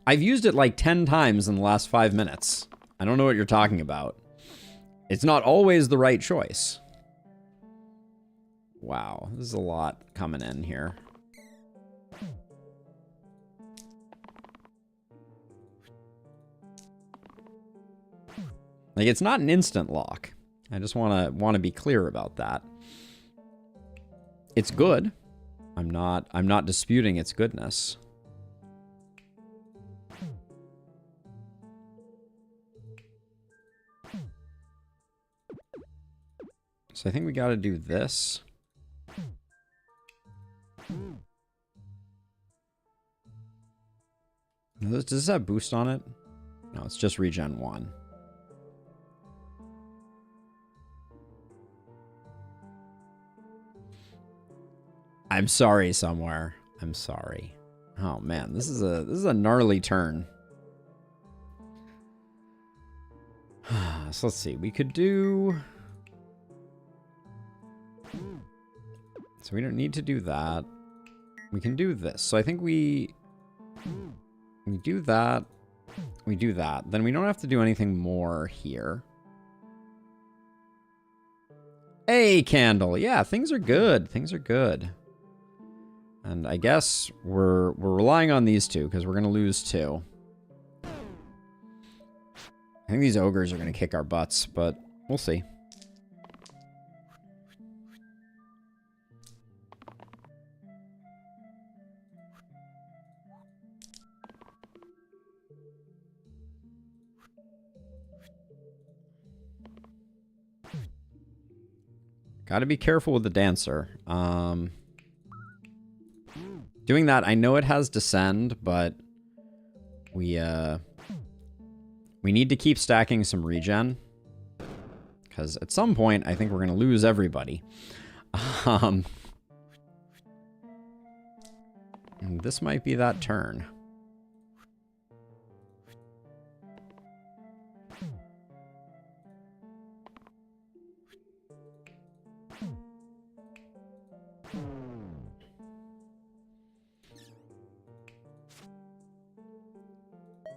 I've used it like 10 times in the last 5 minutes. I don't know what you're talking about. It's not always the right choice. Wow, this is a lot coming in here. Like, it's not an instant lock. I just want to be clear about that. It's good. I'm not disputing its goodness. So I think we got to do this. Does this have boost on it? No, it's just regen 1. I'm sorry somewhere. I'm sorry. Oh man, this is a gnarly turn. So let's see. We could do. So we don't need to do that. We can do this. So I think we do that. We do that. Then we don't have to do anything more here. Hey, Candle. Yeah, things are good. Things are good. And I guess we're relying on these two because we're going to lose 2. I think these ogres are going to kick our butts, but we'll see. Got to be careful with the dancer. Doing that, I know it has descend, but we need to keep stacking some regen. Because at some point, I think we're going to lose everybody. And this might be that turn.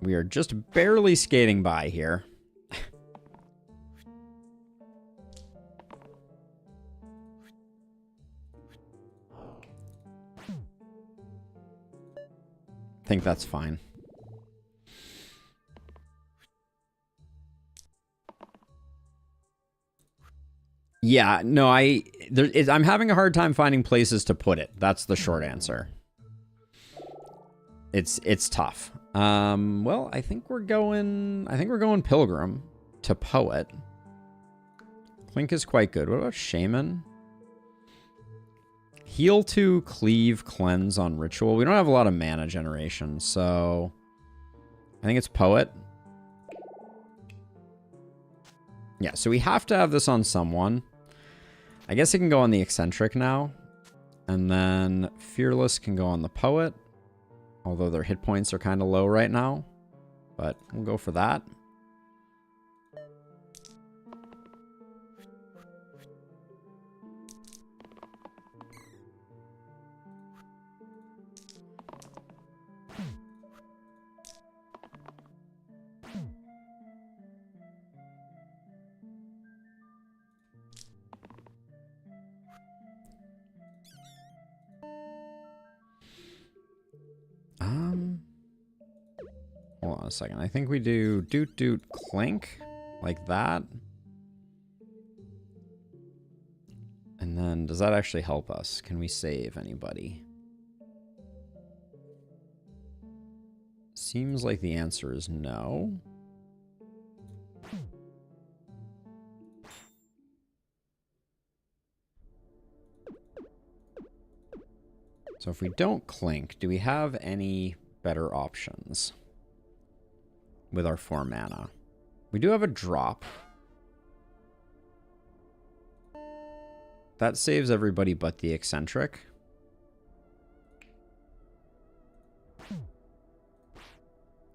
We are just barely skating by here. I think that's fine. Yeah, no, I'm having a hard time finding places to put it. That's the short answer. It's tough. Well, I think we're going Pilgrim to Poet. Clink is quite good. What about Shaman? Heal 2, Cleave, Cleanse on Ritual. We don't have a lot of mana generation, so I think it's Poet. Yeah, so we have to have this on someone. I guess it can go on the Eccentric now. And then Fearless can go on the Poet. Although their hit points are kind of low right now. But we'll go for that. Hold on a second. I think we do doot doot clink like that. And then does that actually help us? Can we save anybody? Seems like the answer is no. So if we don't clink, do we have any better options with our 4 mana? We do have a drop. That saves everybody but the eccentric.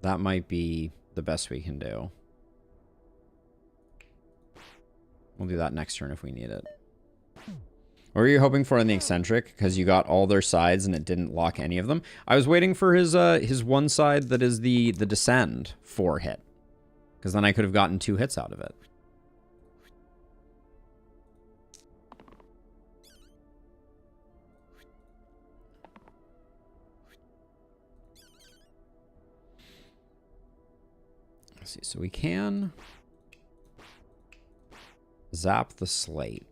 That might be the best we can do. We'll do that next turn if we need it. What were you hoping for in the eccentric? Because you got all their sides and it didn't lock any of them. I was waiting for his one side that is the descend 4 hit. Because then I could have gotten 2 hits out of it. Let's see, so we can zap the slate.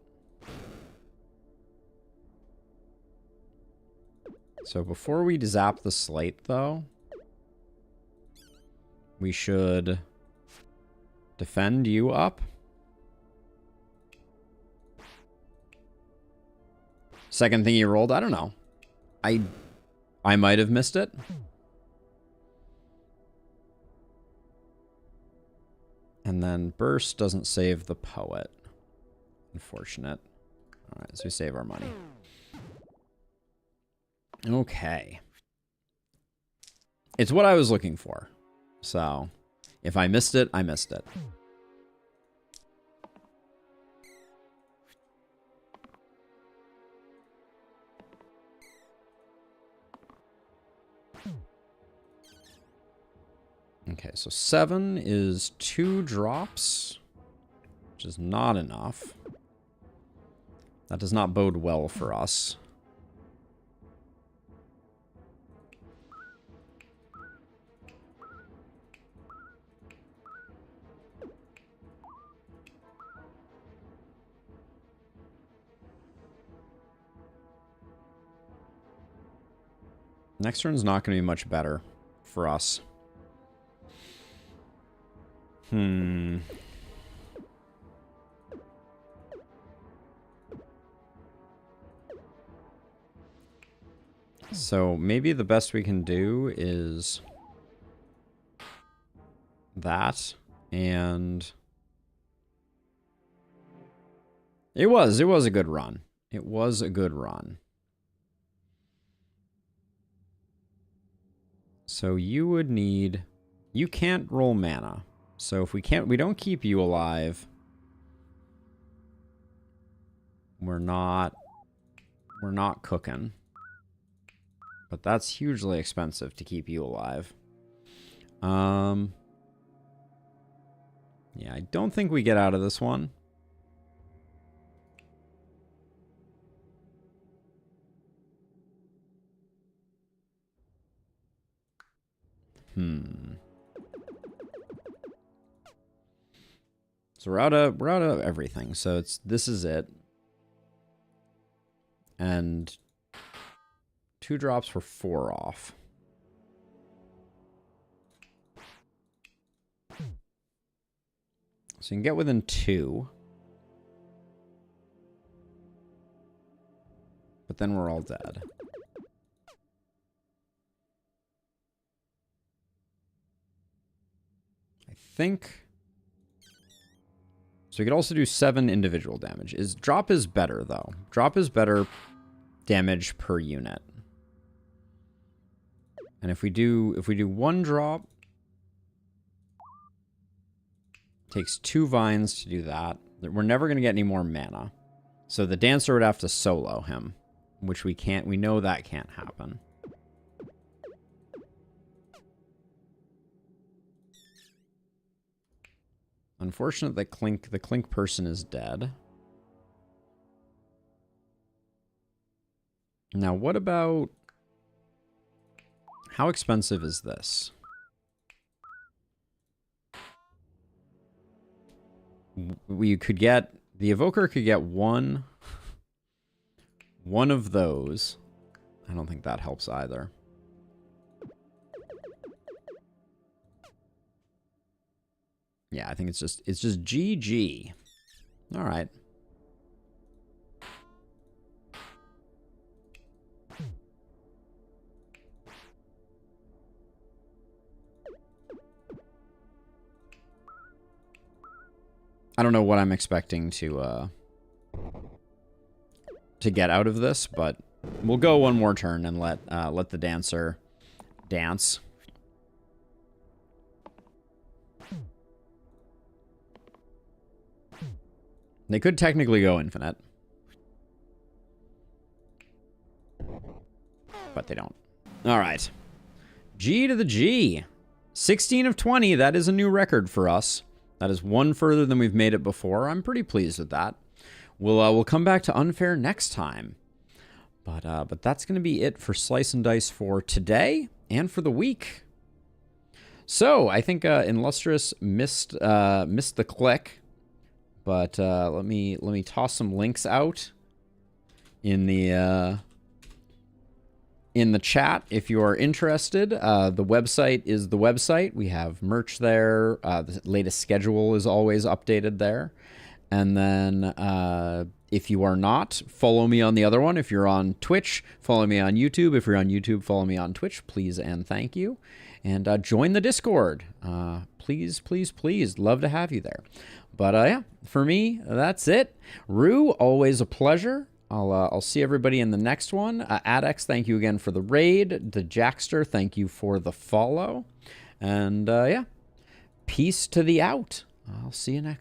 So before we zap the slate, though, we should defend you up. Second thing you rolled, I don't know. I might have missed it. And then burst doesn't save the poet. Unfortunate. All right, so we save our money. Okay. It's what I was looking for. So, if I missed it, I missed it. Okay, so 7 is 2 drops, which is not enough. That does not bode well for us. Next turn's not going to be much better for us. So maybe the best we can do is that, and it was a good run. It was a good run. So you would need, you can't roll mana. So if we don't keep you alive, we're not cooking. But that's hugely expensive to keep you alive. Yeah, I don't think we get out of this one. So we're out of everything. So this is it. And 2 drops for 4 off. So you can get within 2. But then we're all dead. I think. So we could also do 7 individual damage. Drop is better though. Drop is better damage per unit. And if we do 1 drop, takes 2 vines to do that. We're never going to get any more mana. So the dancer would have to solo him, which we can't. We know that can't happen. Unfortunate that the Clink person is dead. Now, what about... How expensive is this? We could get... The Evoker could get one of those. I don't think that helps either. Yeah, I think it's just GG. All right. I don't know what I'm expecting to get out of this, but we'll go one more turn and let the dancer dance. They could technically go infinite, but they don't. All right. G to the G. 16 of 20. That is a new record for us. That is one further than we've made it before. I'm pretty pleased with that. We'll come back to unfair next time. But that's going to be it for Slice and Dice for today and for the week. So I think Illustrious missed the click, but let me toss some links out in the chat if you are interested. The website is the website. We have merch there. The latest schedule is always updated there. And then if you are not, follow me on the other one. If you're on Twitch, follow me on YouTube. If you're on YouTube, follow me on Twitch, please and thank you. And join the Discord. Please, please, please. Love to have you there. But yeah, for me, that's it. Rue, always a pleasure. I'll see everybody in the next one. Adex, thank you again for the raid. The Jackster, thank you for the follow. And yeah, peace to the out. I'll see you next